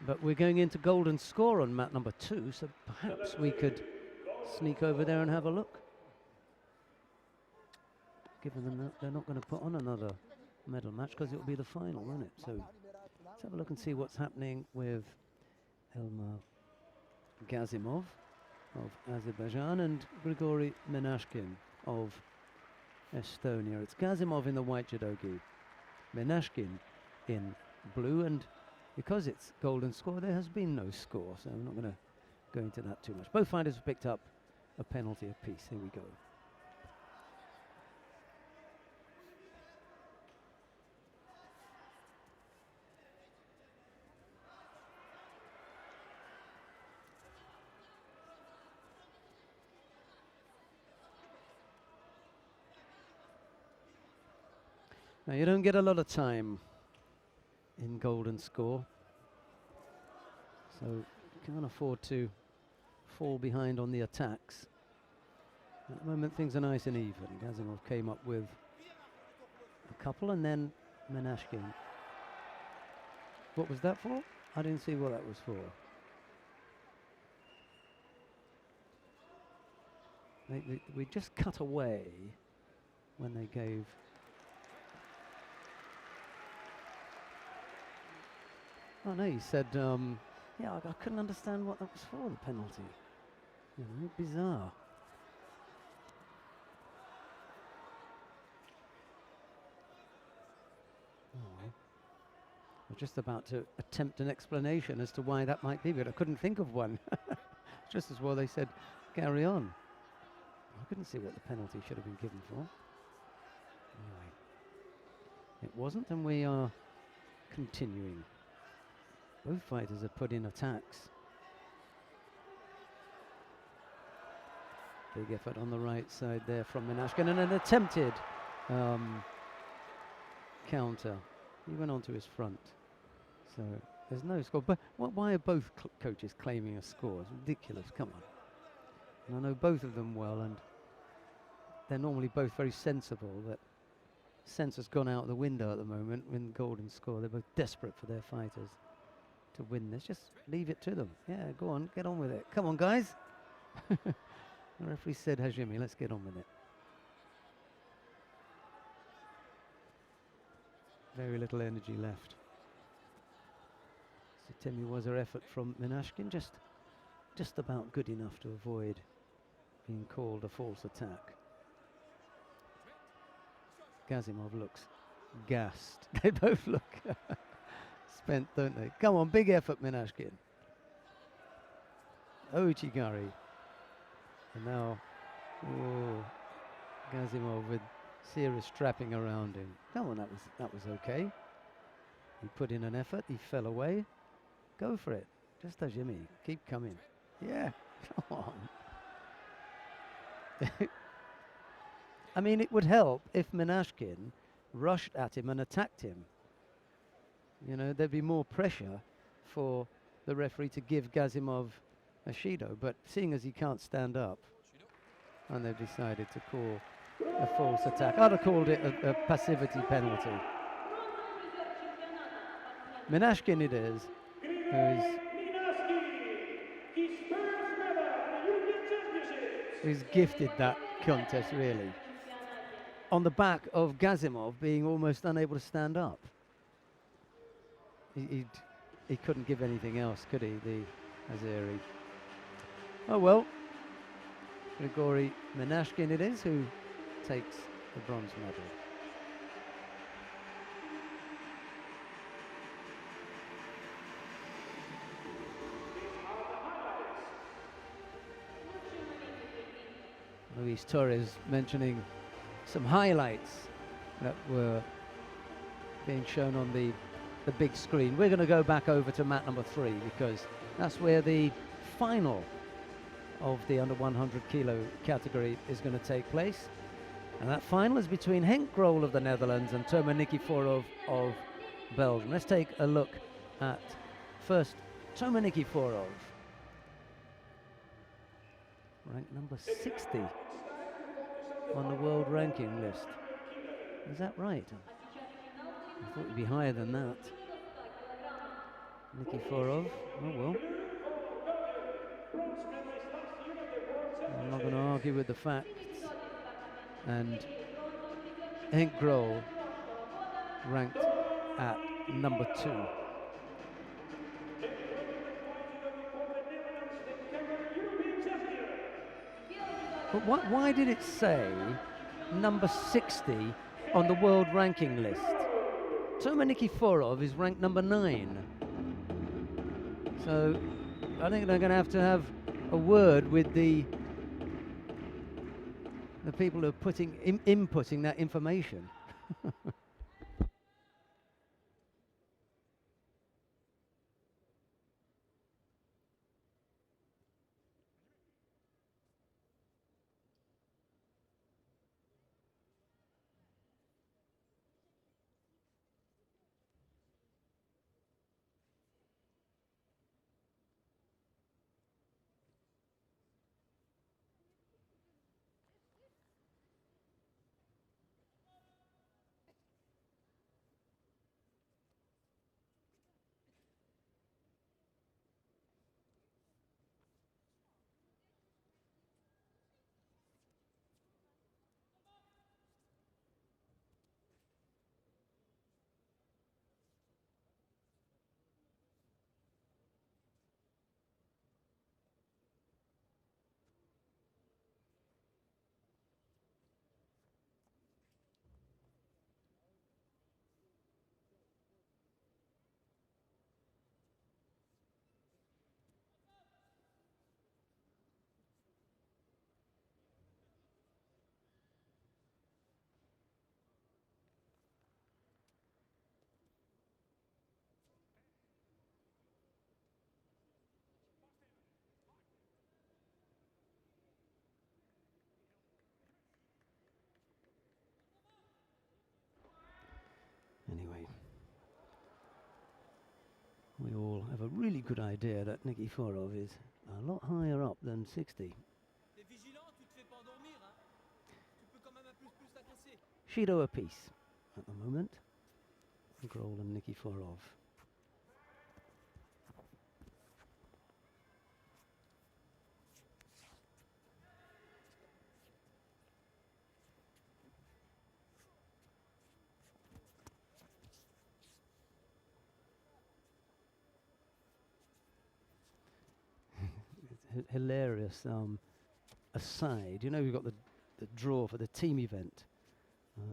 but we're going into golden score on mat number 2, so perhaps we could sneak over there and have a look. Given them that they're not going to put on another medal match because it will be the final, won't it? So let's have a look and see what's happening with Elmar Gazimov of Azerbaijan and Grigory Menashkin of Estonia. It's Gazimov in the white judo gi, Menashkin in blue, and because it's golden score, there has been no score, so I'm not going to go into that too much. Both fighters have picked up a penalty apiece. Here we go. Now, you don't get a lot of time in golden score, so you can't afford to fall behind on the attacks. At the moment, things are nice and even. Gazimov came up with a couple, and then Menashkin. What was that for? I didn't see what that was for. We just cut away when they gave. Oh no, he said, yeah, I couldn't understand what that was for, the penalty. You know, bizarre. Oh. I was just about to attempt an explanation as to why that might be, but I couldn't think of one. Just as well they said, carry on. I couldn't see what the penalty should have been given for. Anyway, it wasn't, and we are continuing. Both fighters have put in attacks. Big effort on the right side there from Menashkin, and an attempted counter. He went onto his front. So there's no score. But why are both coaches claiming a score? It's ridiculous. Come on. And I know both of them well, and they're normally both very sensible. That sense has gone out the window at the moment in golden score. They're both desperate for their fighters to win this. Just leave it to them. Yeah, go on, get on with it. Come on, guys. The referee said, Hajimi, let's get on with it. Very little energy left. So Temi was her effort from Menashkin, just about good enough to avoid being called a false attack. Gazimov looks gassed. They both look spent, don't they? Come on, big effort, Menashkin. Ochigari. And now, Gazimov with serious strapping around him. Come on, that was okay. He put in an effort, he fell away. Go for it. Just a Jimmy. Keep coming. Yeah, come on. I mean, it would help if Menashkin rushed at him and attacked him. You know, there'd be more pressure for the referee to give Gazimov a Shido, but seeing as he can't stand up, and they've decided to call a false attack. I'd have called it a passivity penalty. Minashkin it is, who's gifted that contest, really, on the back of Gazimov being almost unable to stand up. He couldn't give anything else, could he, the Azeri? Oh well, Grigory Minashkin it is who takes the bronze medal. Luis Torres mentioning some highlights that were being shown on the big screen. We're going to go back over to mat number 3 because that's where the final of the under 100 kilo category is going to take place. And that final is between Henk Grol of the Netherlands and Toma Nikiforov of Belgium. Let's take a look at first Toma Nikiforov, ranked number 60 on the world ranking list. Is that right? I thought it'd be higher than that. Nikiforov, oh well. I'm not going to argue with the facts. And Henk Grol ranked at number 2. But why did it say number 60 on the world ranking list? Toma Nikiforov is ranked number 9. So I think they're going to have a word with the people who are inputting that information. Anyway, we all have a really good idea that Nikiforov is a lot higher up than 60. Shido apiece at the moment. Grol and Nikiforov. Hilarious aside. You know, we've got the draw for the team event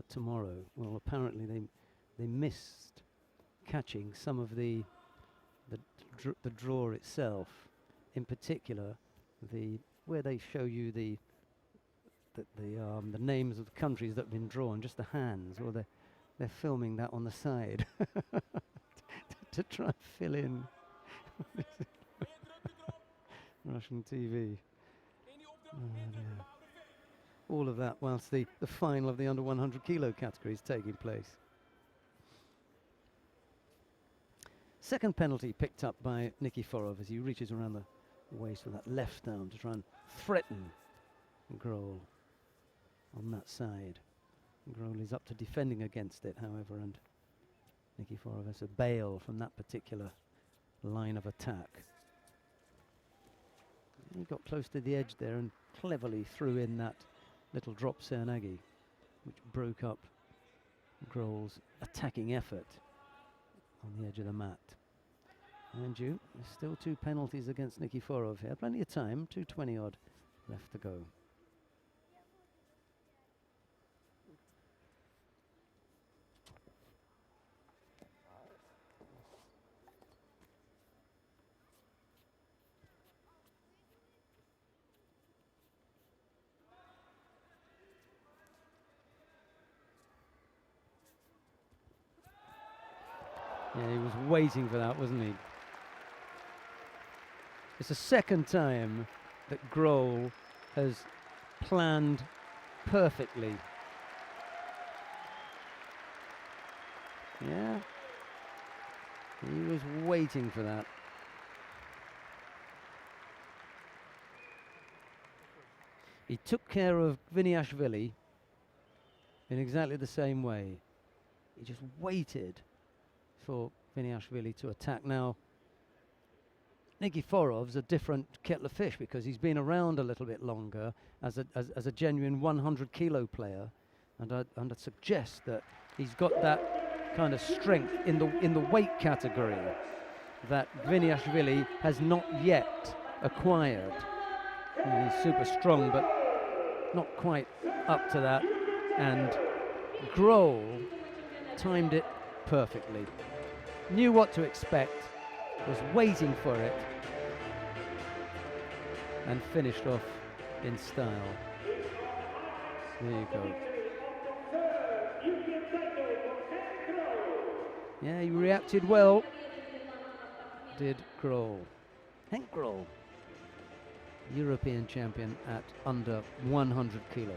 tomorrow. Well, apparently they missed catching some of the draw itself. In particular, where they show you the names of the countries that have been drawn, just the hands. Well, they're filming that on the side to try and fill in. Russian TV. All of that whilst the final of the under 100 kilo category is taking place. Second penalty picked up by Nikiforov as he reaches around the waist with that left arm to try and threaten Grohl on that side. Grohl is up to defending against it, however, and Nikiforov has to bail from that particular line of attack. He got close to the edge there and cleverly threw in that little drop Seoinage, which broke up Grohl's attacking effort on the edge of the mat. Mind you, there's still 2 penalties against Nikiforov here. Plenty of time, 2:20 odd left to go. Yeah, he was waiting for that, wasn't he? It's the second time that Grohl has planned perfectly. Yeah, he was waiting for that. He took care of Viniashvili in exactly the same way. He just waited for Viniashvili to attack. Now, Nikiforov's a different kettle of fish because he's been around a little bit longer as a genuine 100 kilo player, and I'd suggest that he's got that kind of strength in the weight category that Viniashvili has not yet acquired. He's super strong, but not quite up to that, and Grohl timed it perfectly. Knew what to expect, was waiting for it, and finished off in style. There you go. Yeah, he reacted well, did Grohl. Henk Grohl, European champion at under 100 kilos.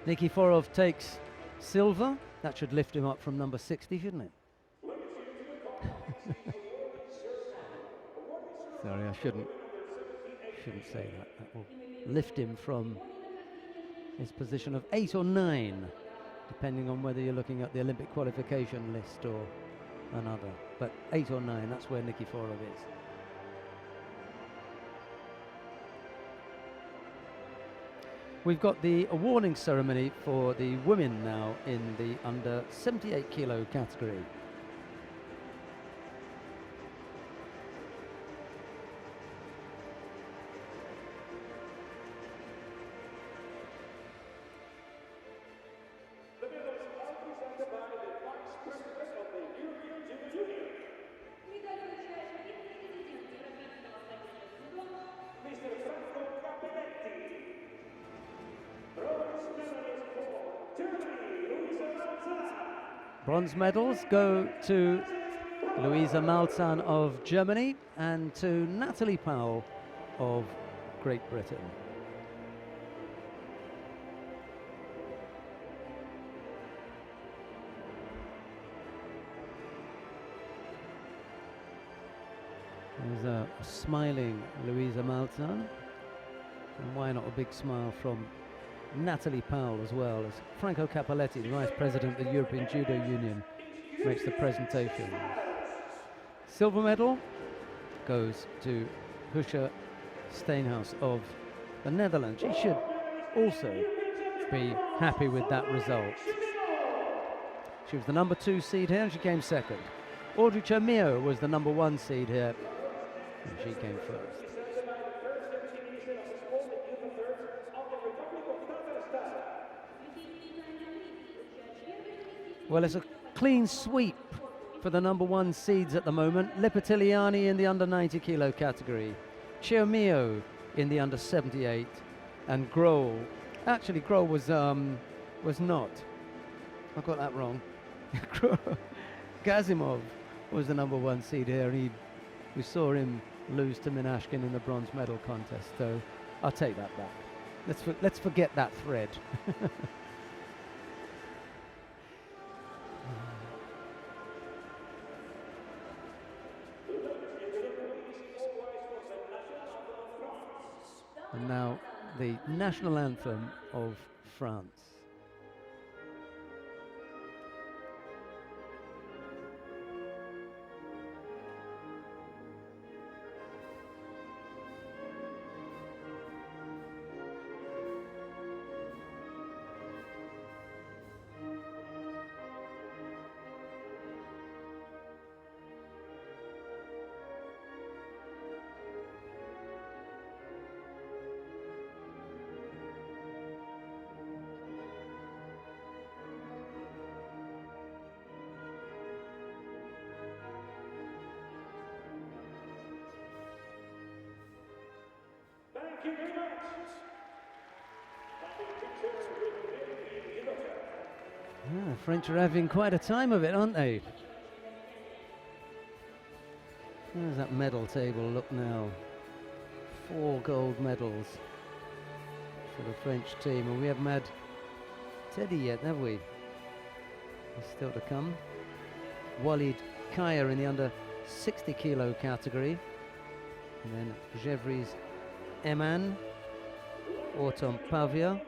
Nikiforov takes silver. That should lift him up from number 60, shouldn't it? Sorry, I shouldn't say that. That will lift him from his position of 8 or 9, depending on whether you're looking at the Olympic qualification list or another. But 8 or 9, that's where Nikiforov is. We've got the awarding ceremony for the women now in the under 78 kilo category. The medals are presented by the Vice President of the European Judo Union, Mr. Franco Capelletti. Bronze medalist for Germany, Luisa Malzahn. Bronze medals go to Luisa Malzahn of Germany and to Natalie Powell of Great Britain. There's a smiling Luisa Malzahn, and why not a big smile from Natalie Powell as well, as Franco Capelletti, the Vice President of the European Judo Union, makes the presentation. Silver medal goes to Husha Steenhuis of the Netherlands. She should also be happy with that result. She was the number 2 seed here and she came second. Audrey Chermio was the number 1 seed here and she came first. Well, it's a clean sweep for the number 1 seeds at the moment. Lipitiliani in the under 90 kilo category, Chermio in the under 78, and Grohl. Actually, Grohl was not. I got that wrong. Gazimov was the number 1 seed here, and we saw him lose to Minashkin in the bronze medal contest. So I'll take that back. Let's forget that thread. national anthem of France. Thank you very much. Having picture with European judo. Yeah, French are having quite a time of it, aren't they? How does that medal table look now? 4 gold medals for the French team, and we haven't had Teddy yet, have we? He's still to come. Walid Kaya in the under 60 kilo category, and then Jevries Eman, Autumn Pavia,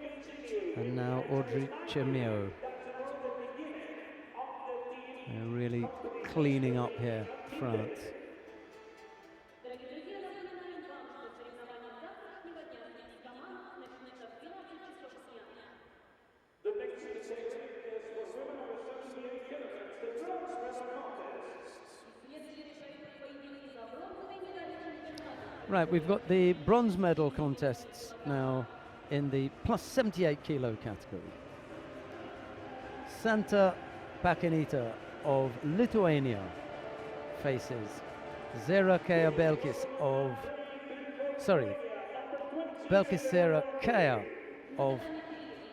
and now Audrey Chemio. They're really cleaning up here, France. Дорогие друзья, напоминаем вам, что соревнования завтрашнего дня среди команд начнутся в 12 часов дня. The next segment is for women over 78 kilograms, the bronze medal contest. Следующий поединок за бронзовые медали чемпионата. Right, we've got the bronze medal contests now in the plus 78 kilo category. Santa Pakinita of Lithuania faces Zera Kaya Belkis of, Belkis Zera Kaya of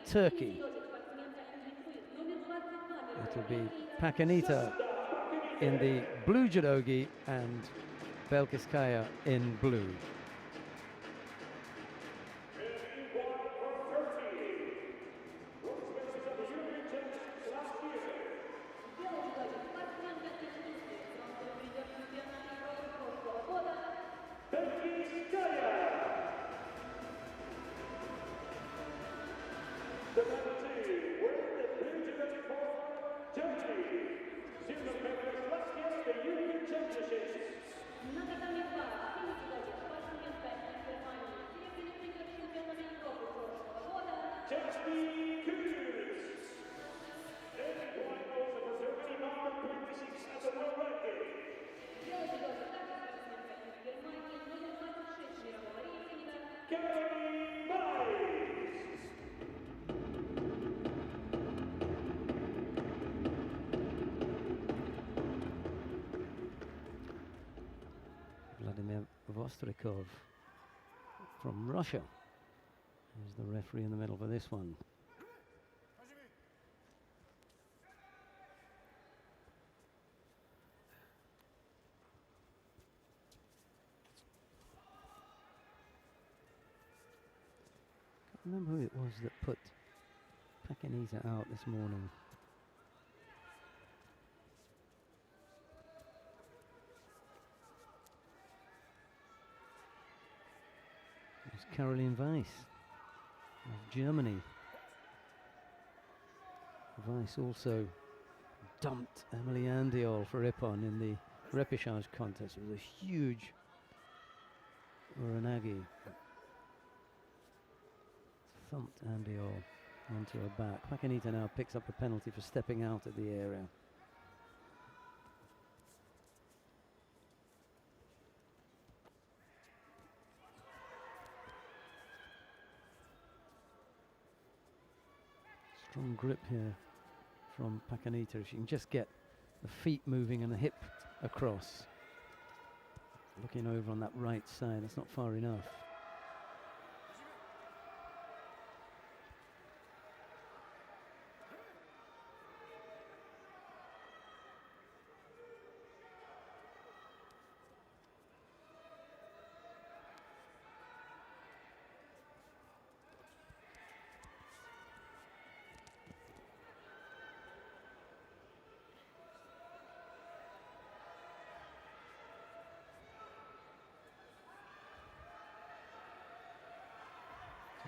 Turkey. It'll be Pakinita in the blue judogi and Belkis Kaya in blue. Vladimir Vostrikov from Russia is the referee in the middle for this one. Can't remember who it was that put Pakinita out this morning. Caroline Weiss of Germany. Weiss also dumped Emily Andiol for Ippon in the repechage contest. It was a huge uranagi. Thumped Andiol onto her back. Pakinita now picks up a penalty for stepping out of the area. Strong grip here from Pakinita. If she can just get the feet moving and the hip across. Looking over on that right side, that's not far enough.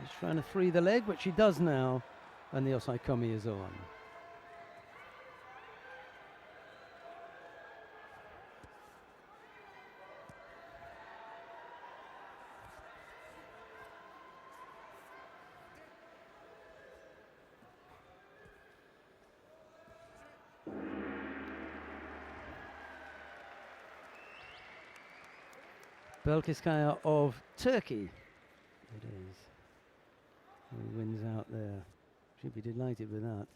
She's trying to free the leg, but she does now, and the osaikomi is on. Belkiskaya of Turkey, it is, who wins out there. Should be delighted with that.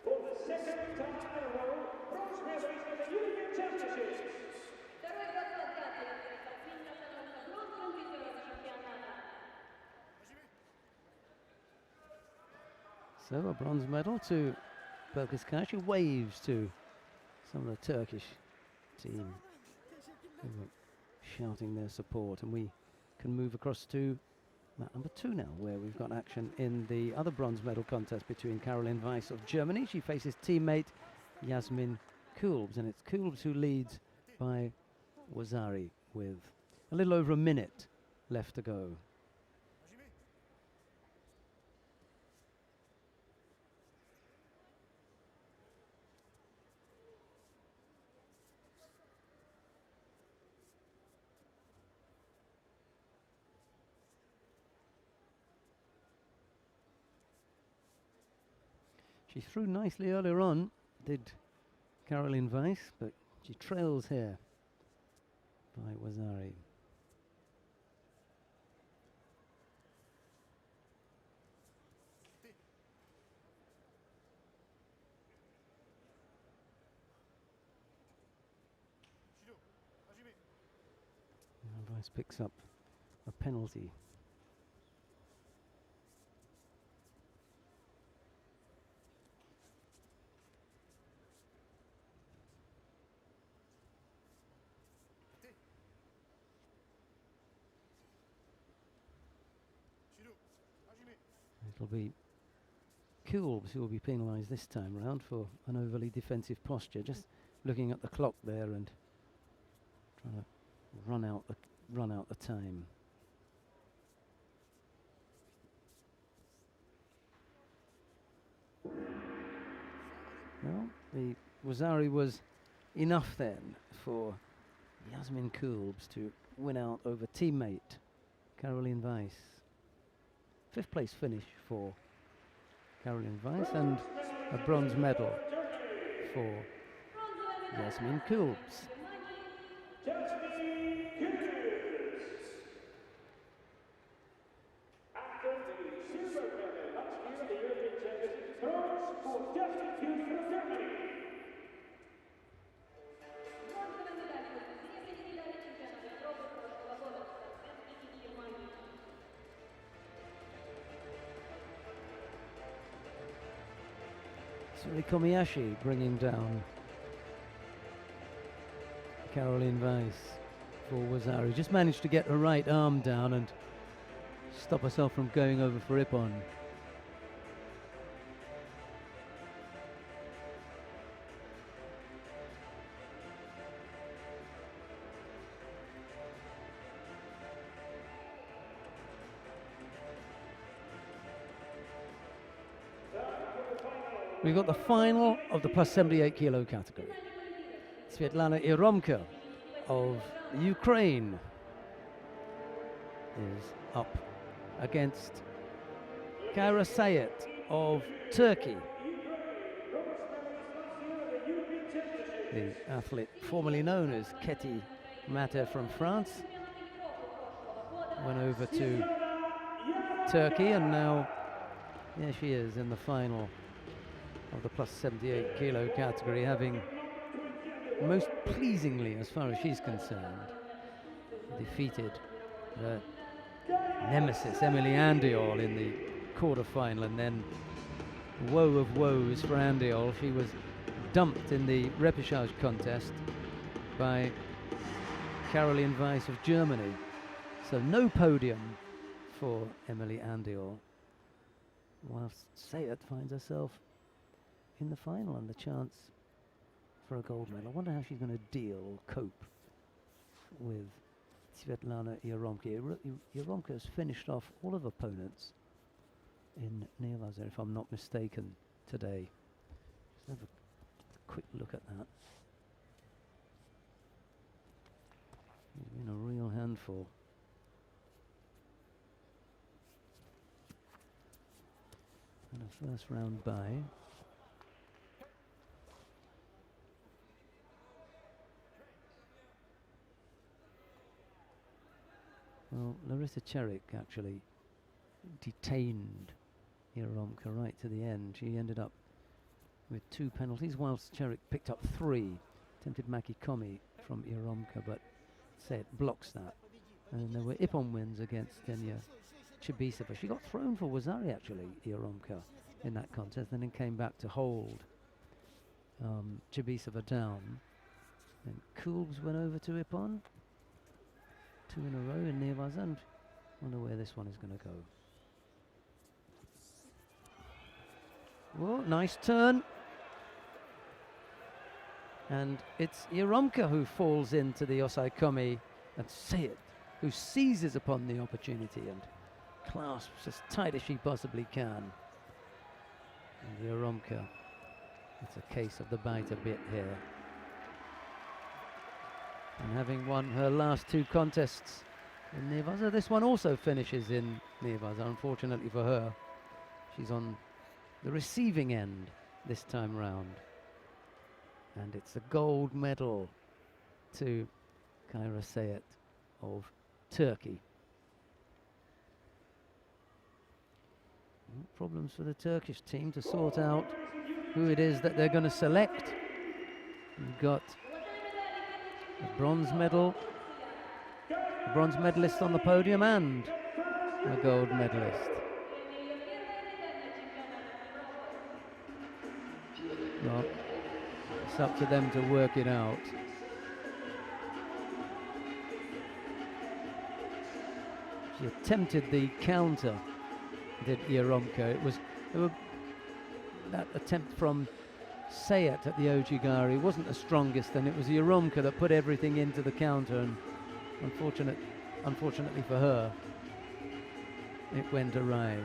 For the second time in a row, bronze medalist at the European Championships. So a bronze medal to Belkiskaya. She waves to some of the Turkish team who are shouting their support, and we can move across to mat number 2 now, where we've got action in the other bronze medal contest between Caroline Weiss of Germany. She faces teammate Yasmin Kulbs, and it's Kulbs who leads by Wazari with a little over a minute left to go. She threw nicely earlier on, did Caroline Weiss, but she trails here by Wazari. Now Weiss picks up a penalty. It'll be Kulbs who will be penalised this time round for an overly defensive posture. Just looking at the clock there and trying to run out the time. Well, the Wazari was enough then for Yasmin Kulbs to win out over teammate Caroline Weiss. 5th place finish for Caroline Weiss and a bronze medal for Yasmin Kulbs. After the silver medal last year at the European Championships, bronze for Justin Kulbs from Germany. Komiyashi bringing down Caroline Weiss for Wazari. Just managed to get her right arm down and stop herself from going over for Ippon. We've got the final of the plus 78 kilo category. Svetlana Iromka of Ukraine is up against Kaira Sayet of Turkey. The athlete formerly known as Keti Mate from France went over to Turkey, and now there she is in the final of the plus 78 kilo category, having most pleasingly, as far as she's concerned, defeated her nemesis Emily Andiol in the quarter-final, and then woe of woes for Andiol. She was dumped in the repechage contest by Caroline Weiss of Germany. So no podium for Emily Andior, whilst Sayat finds herself in the final and the chance for a gold medal. I wonder how she's going to deal or cope with Svetlana Yaromka. Yaromka has finished off all of opponents in Nevaza, if I'm not mistaken, today. Just have a quick look at that. He's been a real handful. And a first round bye. Well, Larissa Cherik actually detained Yaromka right to the end. She ended up with 2 penalties, whilst Cherik picked up 3. Attempted Maki Komi from Yaromka, but Sayat blocks that. And there were Ippon wins against Denia Chibisova. She got thrown for Wazari, actually, Yaromka, in that contest, and then came back to hold Chibisova down. And Kulbs went over to Ippon. 2 in a row in Nevaza, and wonder where this one is going to go. Whoa, nice turn. And it's Yaromka who falls into the Osai Komi, and Sayat who seizes upon the opportunity and clasps as tight as she possibly can. And Yaromka, it's a case of the bite a bit here. And having won her last 2 contests in Nevaza, this one also finishes in Nevaza. Unfortunately for her, she's on the receiving end this time round. And it's a gold medal to Kaira Sayat of Turkey. Problems for the Turkish team to sort out who it is that they're going to select. We've got a bronze medal, a bronze medalist on the podium, and a gold medalist. Well, it's up to them to work it out. She attempted the counter, did Yaromka. It was that attempt from Sayat at the Ojigari wasn't the strongest, and it was Yaromka that put everything into the counter, and unfortunately for her, it went awry.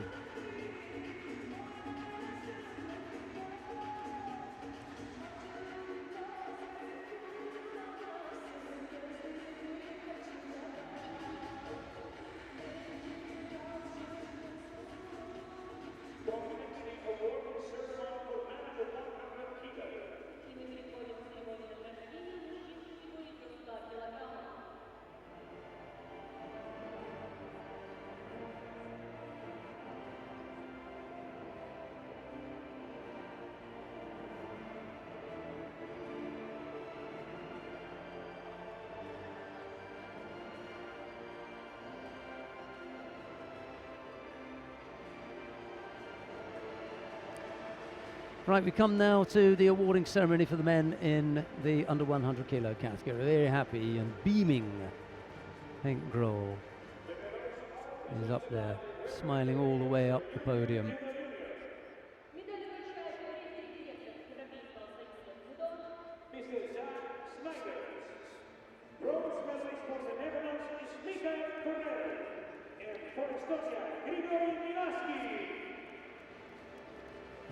Right, we come now to the awarding ceremony for the men in the under 100 kilo category. Very happy and beaming Henk Grohl is up there, smiling all the way up the podium.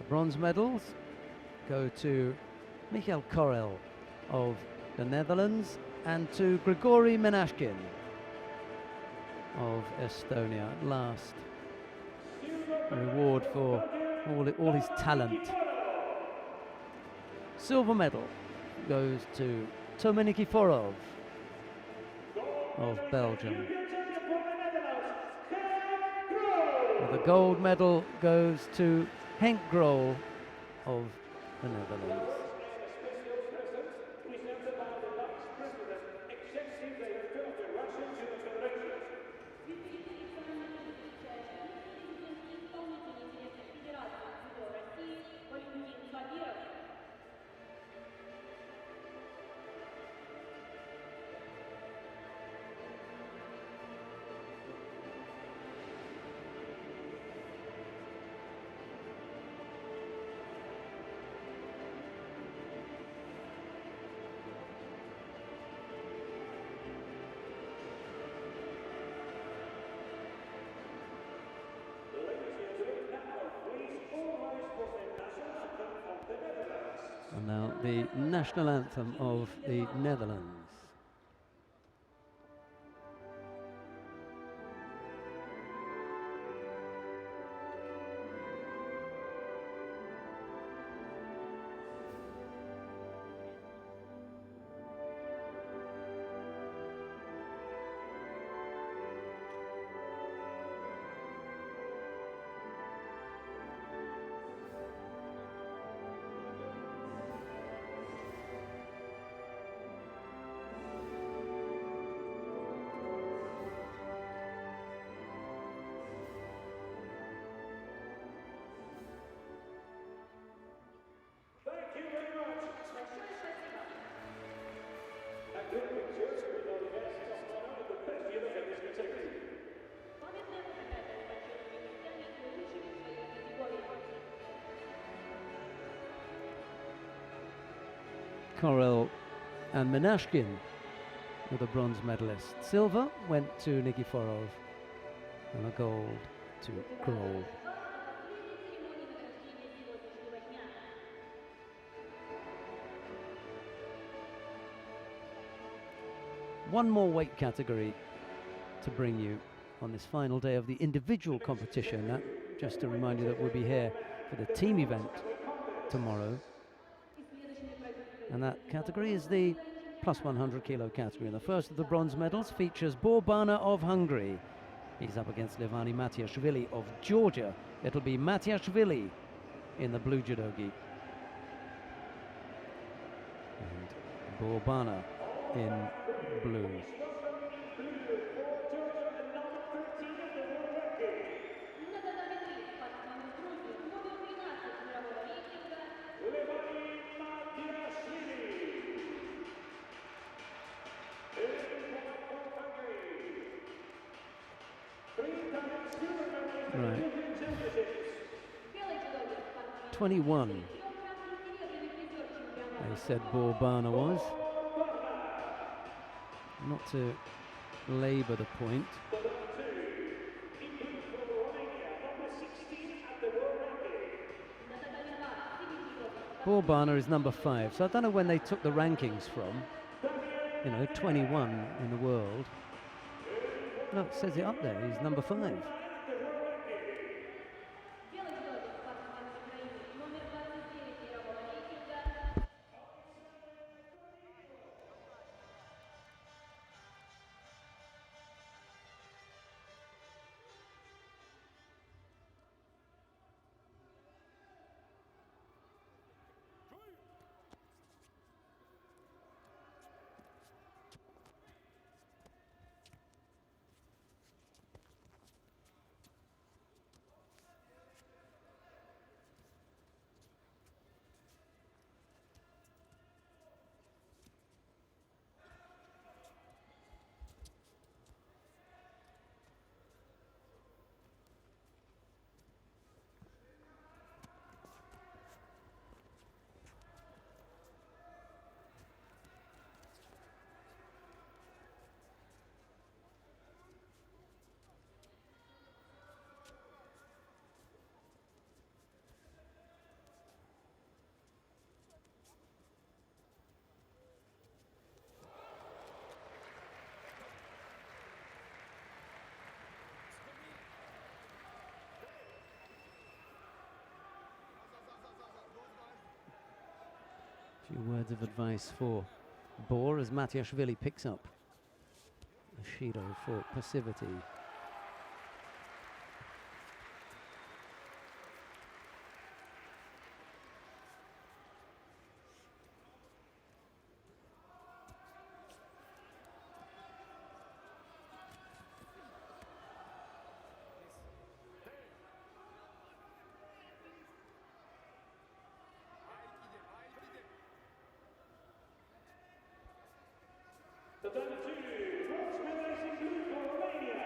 Bronze medals go to Michael Korel of the Netherlands and to Grigori Menashkin of Estonia. At last, a reward for all his talent. Silver medal goes to Toma Nikiforov of Belgium. The gold medal goes to Henk Grohl of the Netherlands. the national anthem of the Netherlands. Thank you very much. A good picture with all the guests of honor and the best judo in this category. Памятаем ребята почетными местами и лучшими в своих категориях. Korel and Menashkin were the bronze medalists. Silver went to Nikiforov and a gold to Grol. One more weight category to bring you on this final day of the individual competition. That, just to remind you that we'll be here for the team event tomorrow. And that category is the plus 100 kilo category. And the first of the bronze medals features Borbana of Hungary. He's up against Levani Matiashvili of Georgia. It'll be Matiashvili in the blue judogi. And Borbana in blue. Right. 21. They said Borbana was. Not to labour the point. Borbana is number 5, so I don't know when they took the rankings from. You know, 21 in the world. No, it says it up there, he's number 5. Few words of advice for Bor as Matiashvili picks up a Shido for passivity. The number 2, bronze medalist in blue for Romania.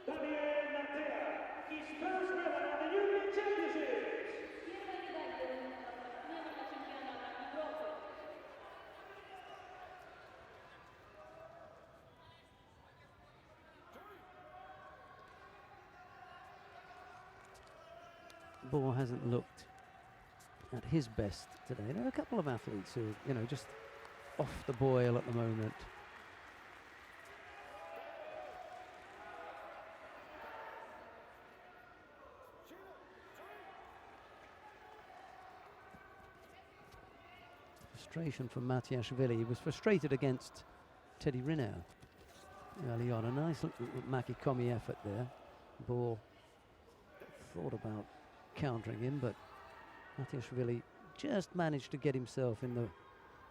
Daniel Natea, his first medal at the European Championships. Bohr hasn't looked at his best today. There are a couple of athletes who, you know, just off the boil at the moment. Frustration from Matiashvili. He was frustrated against Teddy Riner early on. A nice little Makikomi effort there. Bohr thought about countering him, but Matiashvili just managed to get himself in the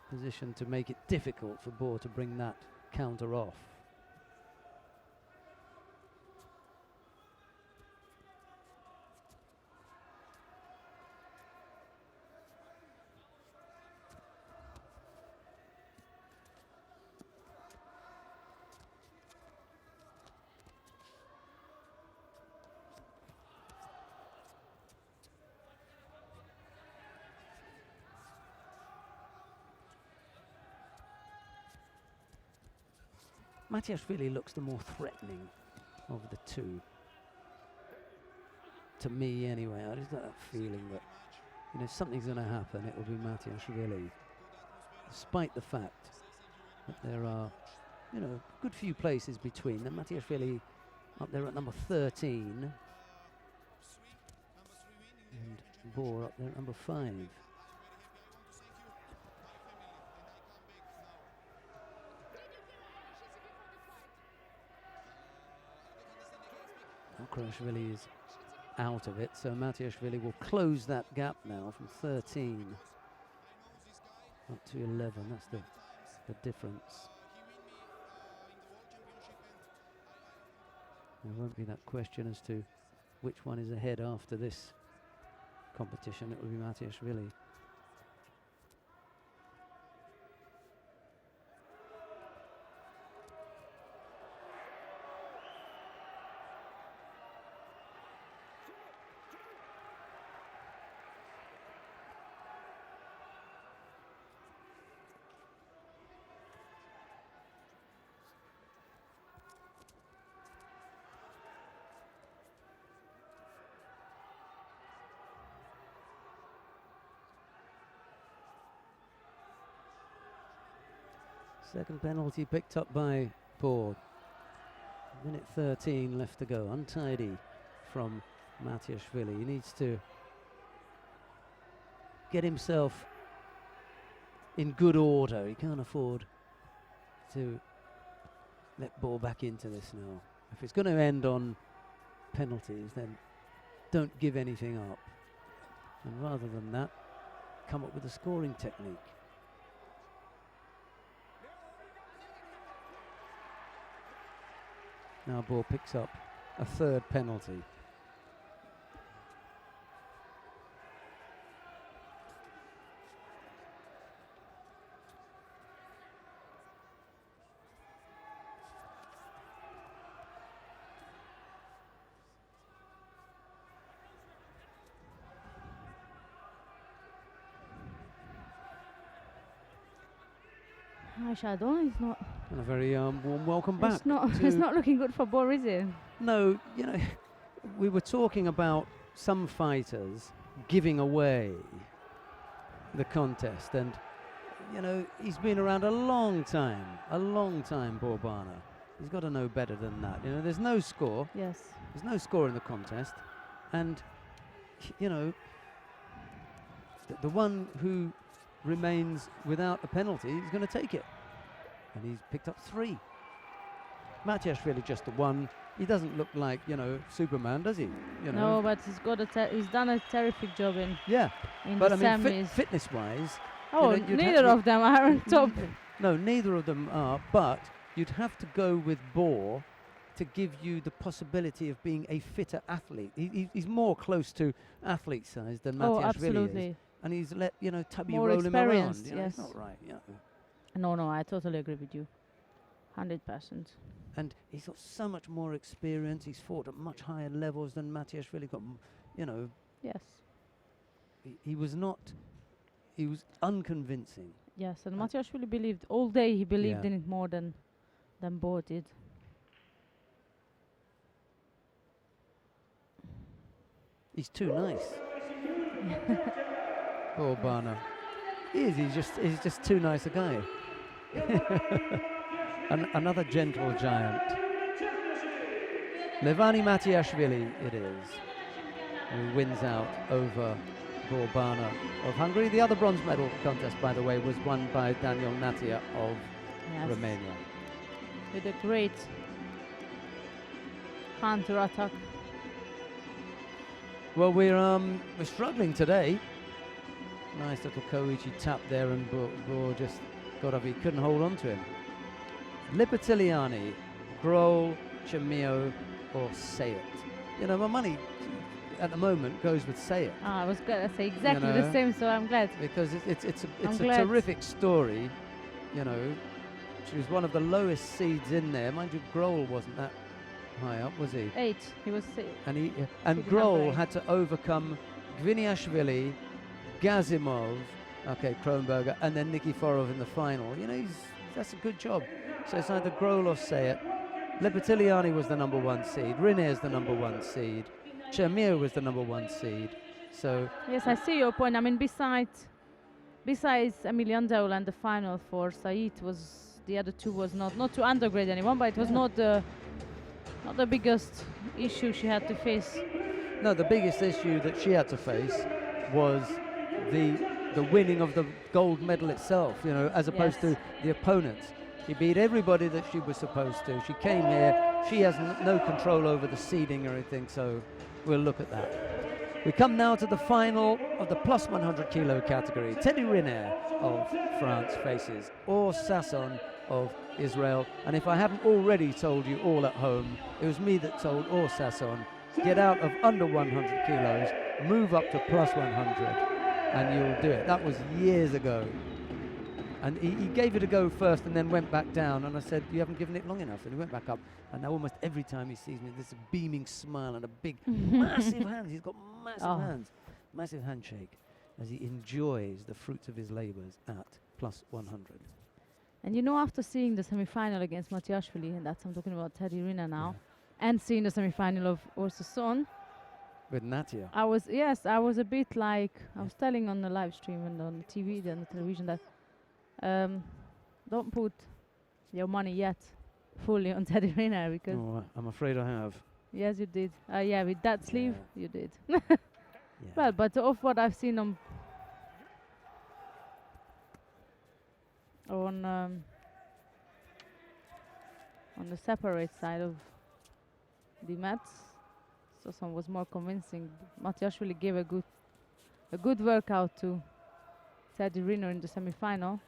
position to make it difficult for Bohr to bring that counter off. Matiashvili looks the more threatening of the two. To me, anyway. I just got that feeling that, you know, something's going to happen. It will be Matiashvili. Despite the fact that there are, you know, a good few places between them. Matiashvili up there at number 13. And Bohr up there at number 5. Krashvili is out of it, so Matiashvili will close that gap now from 13 up to 11. That's the difference. There won't be that question as to which one is ahead after this competition. It will be Matiashvili. Second penalty picked up by Bohr. Minute 13 left to go. Untidy from Matiashvili. He needs to get himself in good order. He can't afford to let Bohr back into this now. If it's going to end on penalties, then don't give anything up. And rather than that, come up with a scoring technique. Now Bohr picks up a third penalty. Hi, Shadow. It's not. And a very warm welcome back. It's not. It's not looking good for Bohr, is it? No, you know, we were talking about some fighters giving away the contest, and you know he's been around a long time, Bohr Bana. He's got to know better than that. You know, there's no score. Yes. There's no score in the contest, and you know, the one who remains without a penalty is going to take it. And he's picked up 3. Matiashvili just the one. He doesn't look like, you know, Superman, does he? You know. No, but he's got he's done a terrific job in. Yeah, in but the I mean, semis. fitness-wise. Oh, you know, neither of them are on top. No, neither of them are. But you'd have to go with Bohr to give you the possibility of being a fitter athlete. He's more close to athlete size than Matiashvili absolutely. is. And he's let, you know, Tubby More roll him around. experienced, You know, yes. it's not right. You know. No, I totally agree with you. 100%. And he's got so much more experience. He's fought at much higher levels than Matiashvili. Got, you know. Yes. He was not. He was unconvincing. Yes, and Matiashvili believed all day. He believed Yeah. in it more than Bohr did. He's too nice. Borbana. He's just too nice a guy. Another gentle giant. Levani Matiashvili it is, who wins out over Borbana of Hungary. The other bronze medal contest, by the way, was won by Daniel Natia of Romania. With a great counter-attack. Well, we're struggling today. Nice little Koichi tap there, and Bor just got up. He couldn't hold on to him. Lipatiliani, Grohl, Chamio, or Sayat. You know, my money at the moment goes with Sayat. I was going to say exactly the same, so I'm glad. Because it's a terrific story. You know, she was one of the lowest seeds in there. Mind you, Grohl wasn't that high up, was he? 8. He was 6. And Grohl had to overcome Gviniashvili, Gazimov, Kronberger, and then Nikiforov in the final. You know, that's a good job. So it's either Grohl or Sayat. Lipatiliani was the number 1 seed. Rinne's the number 1 seed. Chermir was the number 1 seed. So yes, I see your point. I mean, besides Emilian Daul and the final for Said, was the other two was not to undergrade anyone, but it was not the biggest issue she had to face. No, the biggest issue that she had to face was the winning of the gold medal itself, you know, as opposed to the opponents. She beat everybody that she was supposed to. She came here, she has no control over the seeding or anything, so we'll look at that. We come now to the final of the plus 100 kilo category. Teddy Riner of France faces Or Sasson of Israel. And if I haven't already told you all at home, it was me that told Or Sasson, get out of under 100 kilos, move up to plus 100, and you'll do it. That was years ago. And he gave it a go first and then went back down, and I said, you haven't given it long enough, and he went back up, and now almost every time he sees me, there's a beaming smile and a big, massive hand. He's got massive hands, massive handshake, as he enjoys the fruits of his labours at plus 100. And you know, after seeing the semi-final against Matiashvili, and that's I'm talking about Teddy Riner now, and seeing the semi-final of Or Sasson, with Natia. I was a bit like, I was telling on the live stream and on the TV and the television that don't put your money yet fully on Teddy Riner, because I'm afraid I have. Yes, you did. Yeah, with that sleeve, you did. Well, but of what I've seen on the separate side of the mats, Sasson was more convincing. Matiashvili gave a good workout to Teddy Riner in the semi-final.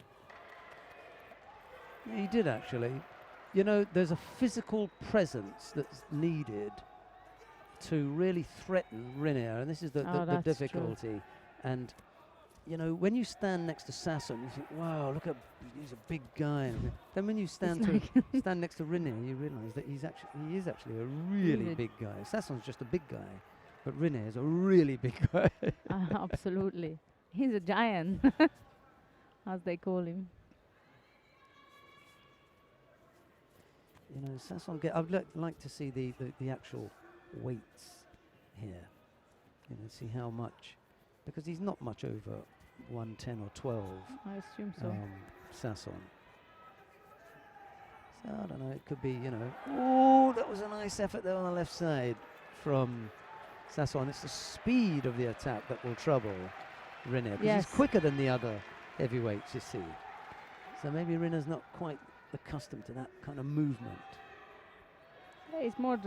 He did, actually. You know, there's a physical presence that's needed to really threaten Riner, and this is the difficulty. True. And you know, when you stand next to Sasson, you think, wow, look at, he's a big guy. And then when you stand next to Riner, you realise that he is actually a really big guy. Sasson's just a big guy, but Riner is a really big guy. Absolutely. He's a giant, as they call him. You know, Sasson, I'd like to see the actual weights here. You know, see how much, because he's not much over 110 or 12. I assume so. Sasson. So I don't know, it could be, you know, oh, that was a nice effort there on the left side from Sasson. It's the speed of the attack that will trouble Riner, because he's quicker than the other heavyweights, you see. So maybe Rinner's not quite accustomed to that kind of movement. Yeah, it's more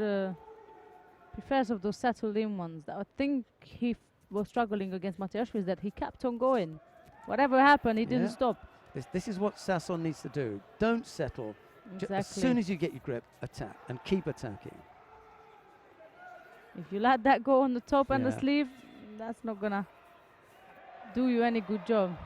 prefers of those settled in ones that I think he was struggling against Matiashvili, is that he kept on going. Whatever happened, he didn't stop. This is what Sasson needs to do. Don't settle. Exactly. As soon as you get your grip, attack and keep attacking. If you let that go on the top and the sleeve, that's not gonna do you any good job.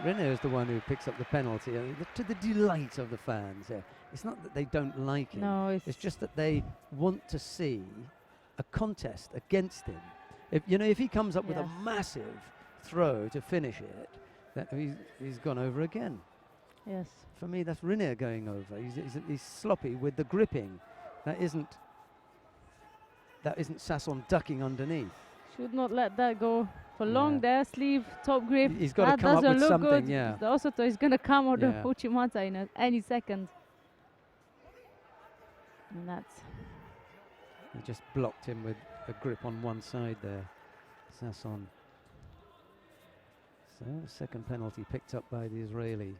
Riner is the one who picks up the penalty, to the delight of the fans. It's not that they don't like him. No, it's just that they want to see a contest against him. If he comes up with a massive throw to finish it, that he's gone over again. Yes. For me, that's Riner going over. He's sloppy with the gripping. That isn't that isn't Sasson ducking underneath. Should not let that go for Yeah. long there. Sleeve, top grip. He's got to That come up doesn't with look something, good. yeah. The Osoto is going to come out of Yeah. Uchimata in any second. And that's He just blocked him with a grip on one side there, Sasson. So, second penalty picked up by the Israeli.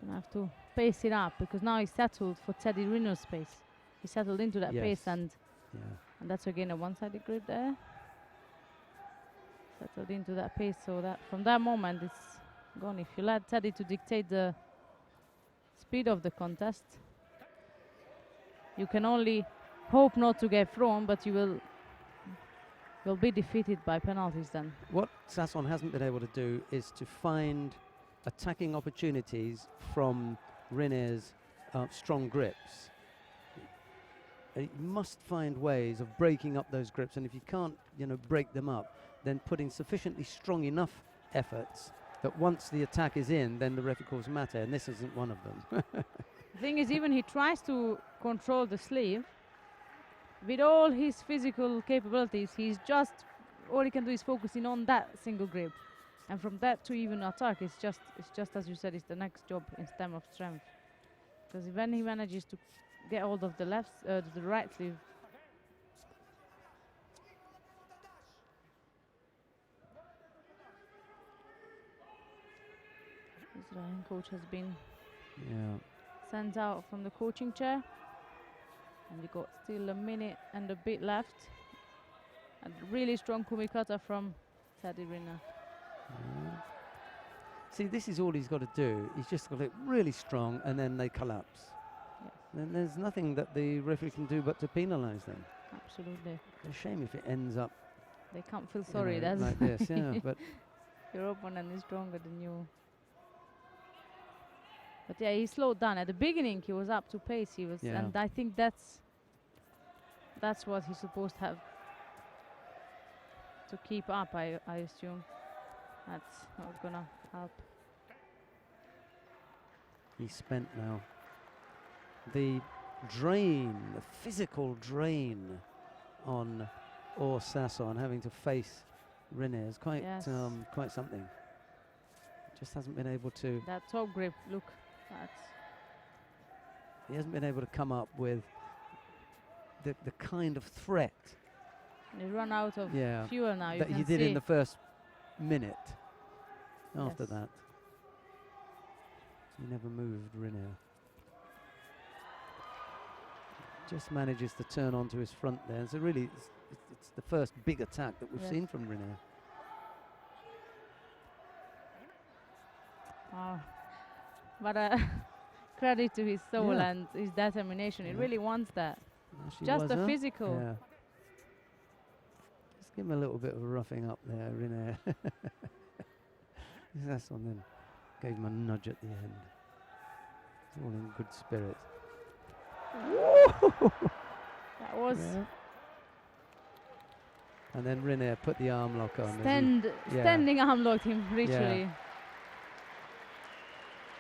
going to have to pace it up because now he's settled for Teddy Rino's pace. He settled into that Yes. pace and Yeah. that's again a one-sided grip there. Settled into that pace so that from that moment it's gone. If you let Teddy to dictate the speed of the contest, you can only hope not to get thrown, but you will be defeated by penalties then. What Sasson hasn't been able to do is to find attacking opportunities from Rinne's strong grips. He must find ways of breaking up those grips, and if you can't, break them up, then putting sufficiently strong enough efforts that once the attack is in, then the referee calls matter, and this isn't one of them. The thing is, even he tries to control the sleeve. With all his physical capabilities, all he can do is focusing on that single grip. And from that to even attack, it's just as you said, it's the next job in terms of strength. Because when he manages to get hold of the the right sleeve, Israeli coach has been sent out from the coaching chair. And we got still a minute and a bit left. And really strong kumikata from Teddy Riner. See, this is all he's got to do. He's just got it really strong, and then they collapse. Yes. Then there's nothing that the referee can do but to penalise them. Absolutely. It's a shame if it ends up They can't feel sorry. That's like this, yeah. But your opponent is stronger than you. But yeah, he slowed down. At the beginning, he was up to pace. And I think that's what he's supposed to have to keep up. I assume that's not gonna help. he's spent now. The drain, the physical drain on Sasson having to face Rinne is quite something. Just hasn't been able to. That top grip, look. He hasn't been able to come up with the kind of threat. He run out of fuel now. You that can he did see. in the first minute. After Yes. that, he never moved Rinne. Just manages to turn onto his front there. So really, it's the first big attack that we've seen from Rinne. Oh. But credit to his soul and his determination. He really wants that. Just the physical. Yeah. Just give him a little bit of a roughing up there, Rinne. That's on then. Gave him a nudge at the end. It's all in good spirit. That was And then Rinne put the arm lock on. standing arm locked him literally. Yeah.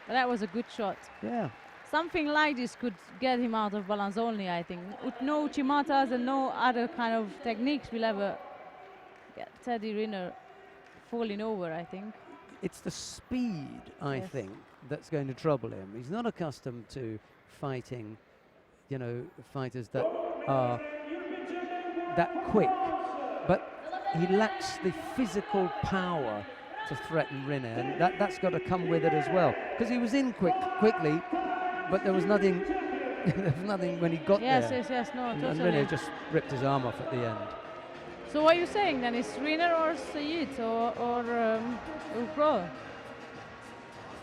But that was a good shot. Yeah. Something like this could get him out of balance only, I think. With no chimatas and no other kind of techniques will ever get Teddy Riner falling over, I think. It's the speed, I think, that's going to trouble him. He's not accustomed to fighting, fighters that are that quick. But he lacks the physical power to threaten Rinne, and that's got to come with it as well. Because he was in quickly, but there was nothing. There was nothing when he got there. Yes, no, And totally. Rinne just ripped his arm off at the end. So what are you saying then? Is Riner or Sayid or Ukro?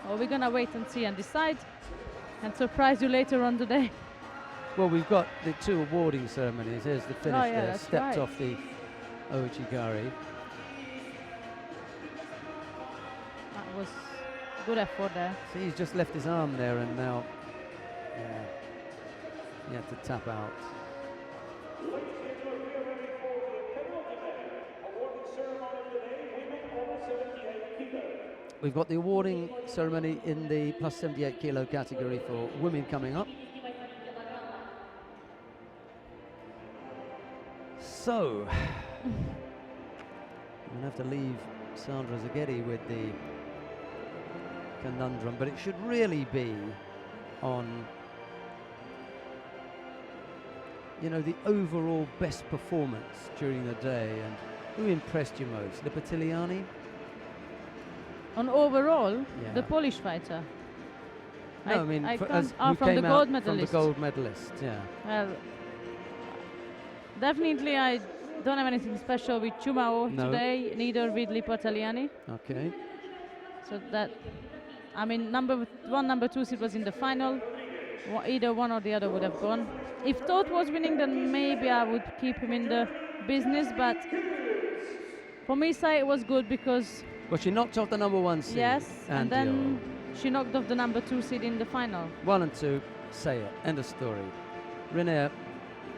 Or we're gonna wait and see and decide and surprise you later on today. Well, we've got the two awarding ceremonies. Here's the finish there. that's Stepped right. off the Ouchigari. That was good effort there. See, he's just left his arm there, and now, he had to tap out. We've got the awarding ceremony in the plus 78 kilo category for women coming up. So, I'm going to have to leave Sandra Zaghetti with the conundrum, but it should really be on, you know, the overall best performance during the day. And who impressed you most? Lipatiliani? On overall, Yeah. the Polish fighter. No, I mean, I for- can't- as who from the came out gold from the medalist. gold medalist, yeah. Well, definitely I don't have anything special with Chumao No. today, neither with Lipataliani. Okay. So that, I mean, number 1, number 2 seed was in the final. Either one or the other would have gone. If Toth was winning, then maybe I would keep him in the business. But for me, it was good because Well, she knocked off the number 1 seed. yes, and Dior. then she knocked off the number 2 seed in the final. 1 and 2, say it. End of story. Renier,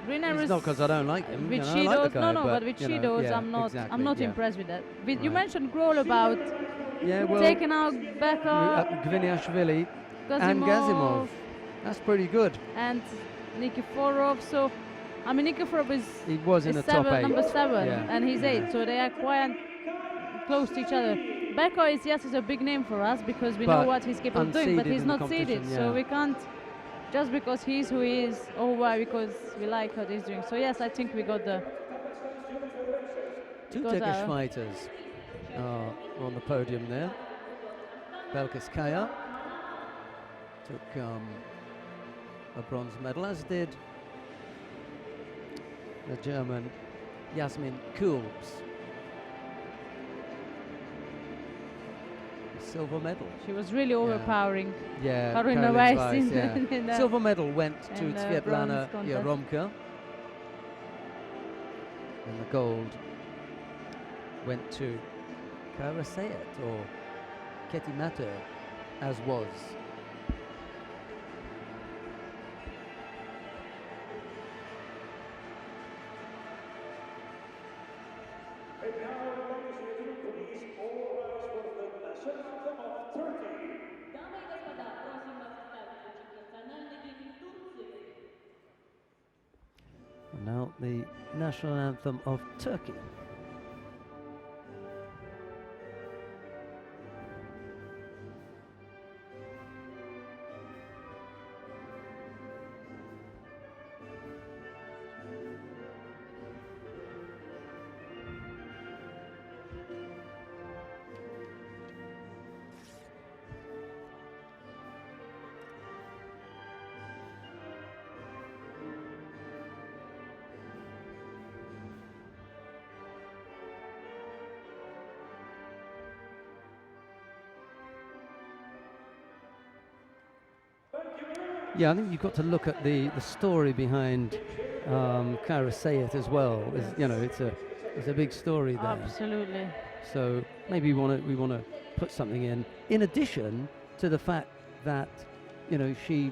Riner it's is not because I don't like him. with you know, I like the Shields, guy, but with you know, Shields, yeah, I'm not. exactly, I'm not yeah. impressed with that. With you Right. mentioned Grohl about Yeah, well, taking out Becca, Gviniashvili and Gazimov, Gazimov. That's pretty good. and Nikiforov. So, I mean, Nikiforov He was in is the top 8. number 7, Yeah, and he's yeah. 8. So they are quite close to each other. Becca is a big name for us because we But know what he's capable of doing, but unseeded he's in the not seeded. competition, So yeah. we can't just because he's who he is, or why because we like what he's doing. So yes, I think we got the. Two Because, Turkish fighters are on the podium there. Belkiskaya took a bronze medal, as did the German Yasmin Kulbs. A silver medal. She was really overpowering. Yeah, Karolina Caroline Weiss in Weiss, the- in the- silver medal went to in the Svetlana bronze contest. Jaromka. And the gold went to Kara Sayat or Keti Matter, as was. And now, ladies and gentlemen, please all rise for the national anthem of Turkey. Дамы и господа, просим вас встать и включить национальный гимн Турции. And now the national anthem of Turkey. Yeah, I think you've got to look at the story behind Kara Sayat as well. You know, it's a big story there. Absolutely. So maybe we want to put something in addition to the fact that, you know, she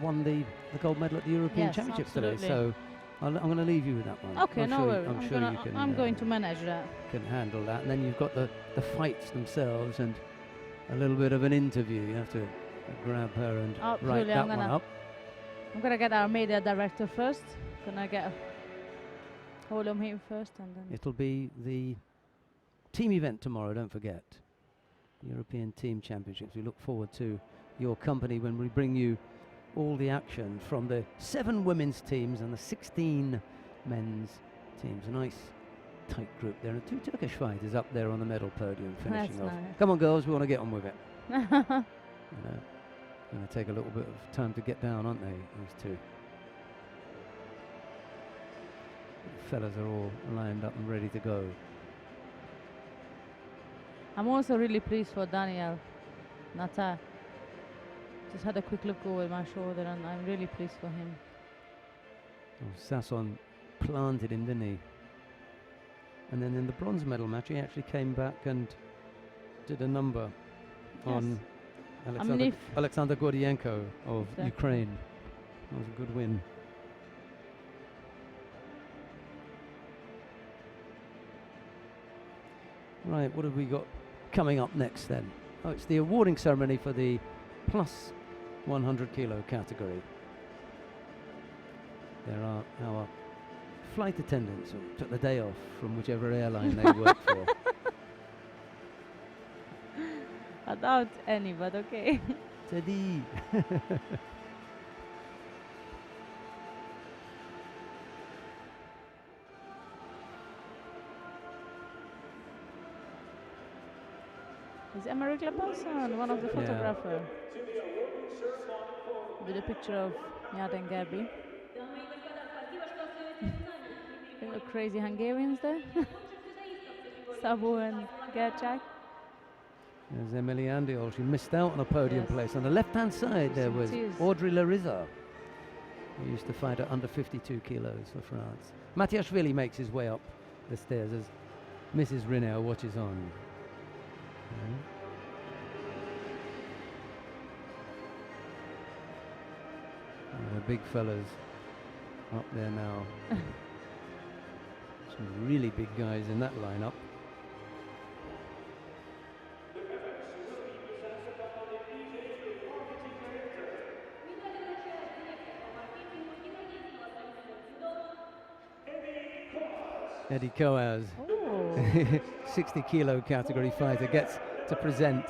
won the gold medal at the European Yes, Championships absolutely. today. So I'm going to leave you with that one. Okay, I'm no sure worries. I'm sure you can. I'm going to manage that. Can handle that, and then you've got the fights themselves and a little bit of an interview. You have to grab her and write Absolutely, that I'm one gonna- up. I'm gonna get our media director first. Gonna get hold of him first, and then. It'll be the team event tomorrow, don't forget. European Team Championships. We look forward to your company when we bring you all the action from the 7 women's teams and the 16 men's teams. A nice tight group there, and 2 Turkish fighters up there on the medal podium finishing That's off. nice. Come on, girls, we want to get on with it. Going to take a little bit of time to get down, aren't they, these 2? The fellas are all lined up and ready to go. I'm also really pleased for Daniel Nata. Just had a quick look over my shoulder, and I'm really pleased for him. Oh, Sasson planted him, didn't he? And then in the bronze medal match, he actually came back and did a number on Alexander Gordienko of Exactly. Ukraine. That was a good win. Right, what have we got coming up next then? Oh, it's the awarding ceremony for the plus 100 kilo category. There are our flight attendants who took the day off from whichever airline they worked for. I doubt any, but okay. Teddy. Is Emery Clapperson one of the photographers? With a picture of Yad and Gabi. The crazy Hungarians there. Sabo and Gerczak. There's Emily Andiol. She missed out on a podium place. On the left-hand side, there was Audrey Larissa, who used to fight at under 52 kilos for France. Matiashvili makes his way up the stairs as Mrs. Rinel watches on. The big fellas up there now. Some really big guys in that lineup. Eddie Coaz, 60 kilo category fighter, gets to present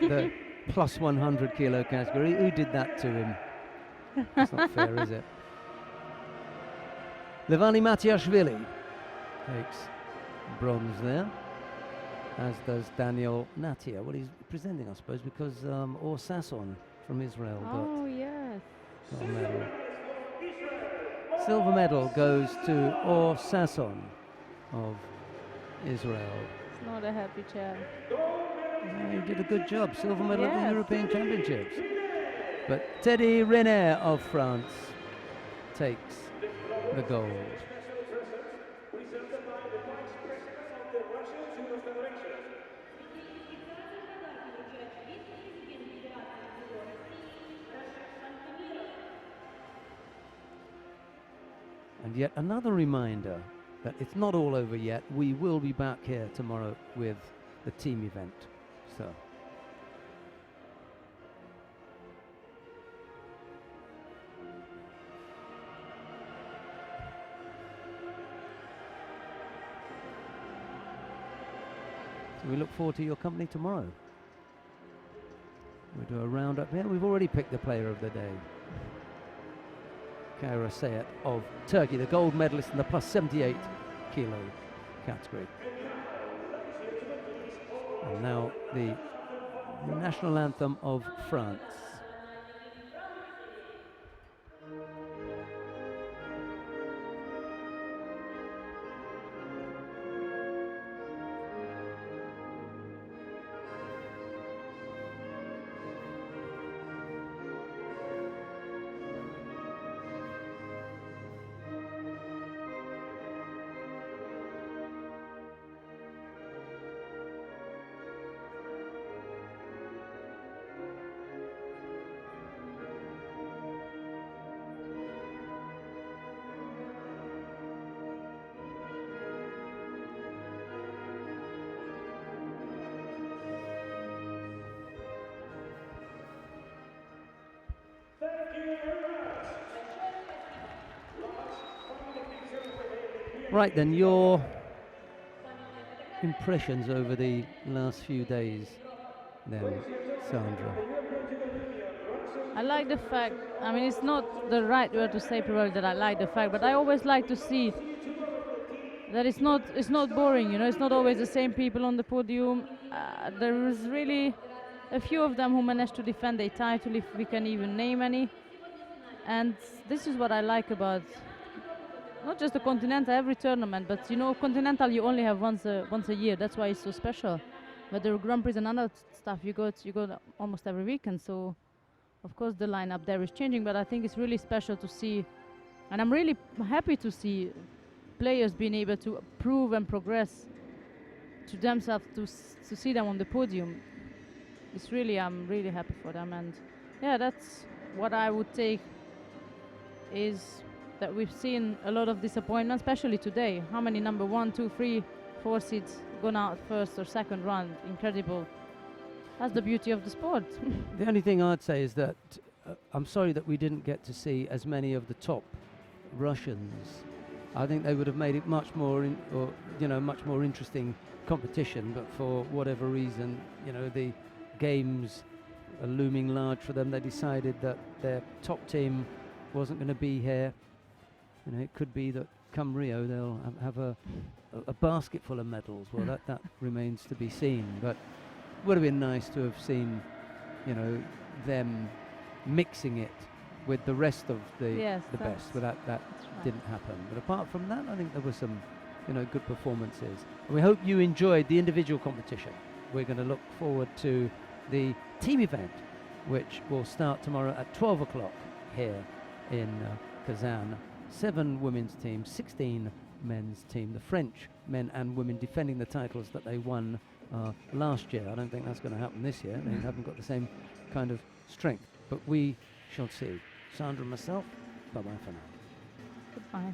the plus 100 kilo category. Who did that to him? That's not fair, is it? Levani Matiashvili takes bronze there, as does Daniel Natia. Well, he's presenting, I suppose, because Or Sasson from Israel got a medal. Silver medal goes to Or Sasson of Israel. It's not a happy chair. Yeah, he did a good job. Silver medal at the European Championships. But Teddy Riner of France takes the gold. And yet another reminder that it's not all over yet. We will be back here tomorrow with the team event. So. So we look forward to your company tomorrow. We'll do a roundup here. We've already picked the player of the day. Kayra Sayat of Turkey, the gold medalist in the plus 78 kilo category. And now the national anthem of France. Right then, your impressions over the last few days then, Sandra? I like the fact, I mean, it's not the right word to say probably that I like the fact, but I always like to see that it's not boring, you know, it's not always the same people on the podium. There is really a few of them who managed to defend their title, if we can even name any. And this is what I like about not just the Continental, every tournament, but you know, Continental you only have once a year. That's why it's so special. But the Grand Prix and other stuff you go almost every weekend. So, of course, the lineup there is changing. But I think it's really special to see, and I'm really happy to see players being able to prove and progress to themselves, to see them on the podium. It's really, I'm really happy for them. And yeah, that's what I would take is that we've seen a lot of disappointment, especially today. How many number 1, 2, 3, 4 seeds gone out first or second round? Incredible. That's the beauty of the sport. The only thing I'd say is that I'm sorry that we didn't get to see as many of the top Russians I think they would have made it much more, much more interesting competition. But for whatever reason, the games are looming large for them. They decided that their top team wasn't going to be here. It could be that come Rio they'll have a basket full of medals. Well, that remains to be seen. But it would have been nice to have seen, them mixing it with the rest of the best. But that right. didn't happen. But apart from that, I think there were some, good performances. And we hope you enjoyed the individual competition. We're going to look forward to the team event, which will start tomorrow at 12 o'clock here in Kazan. 7 women's teams, 16 men's team. The French men and women defending the titles that they won last year. I don't think that's going to happen this year. They haven't got the same kind of strength. But we shall see. Sandra and myself, bye-bye for now. Goodbye.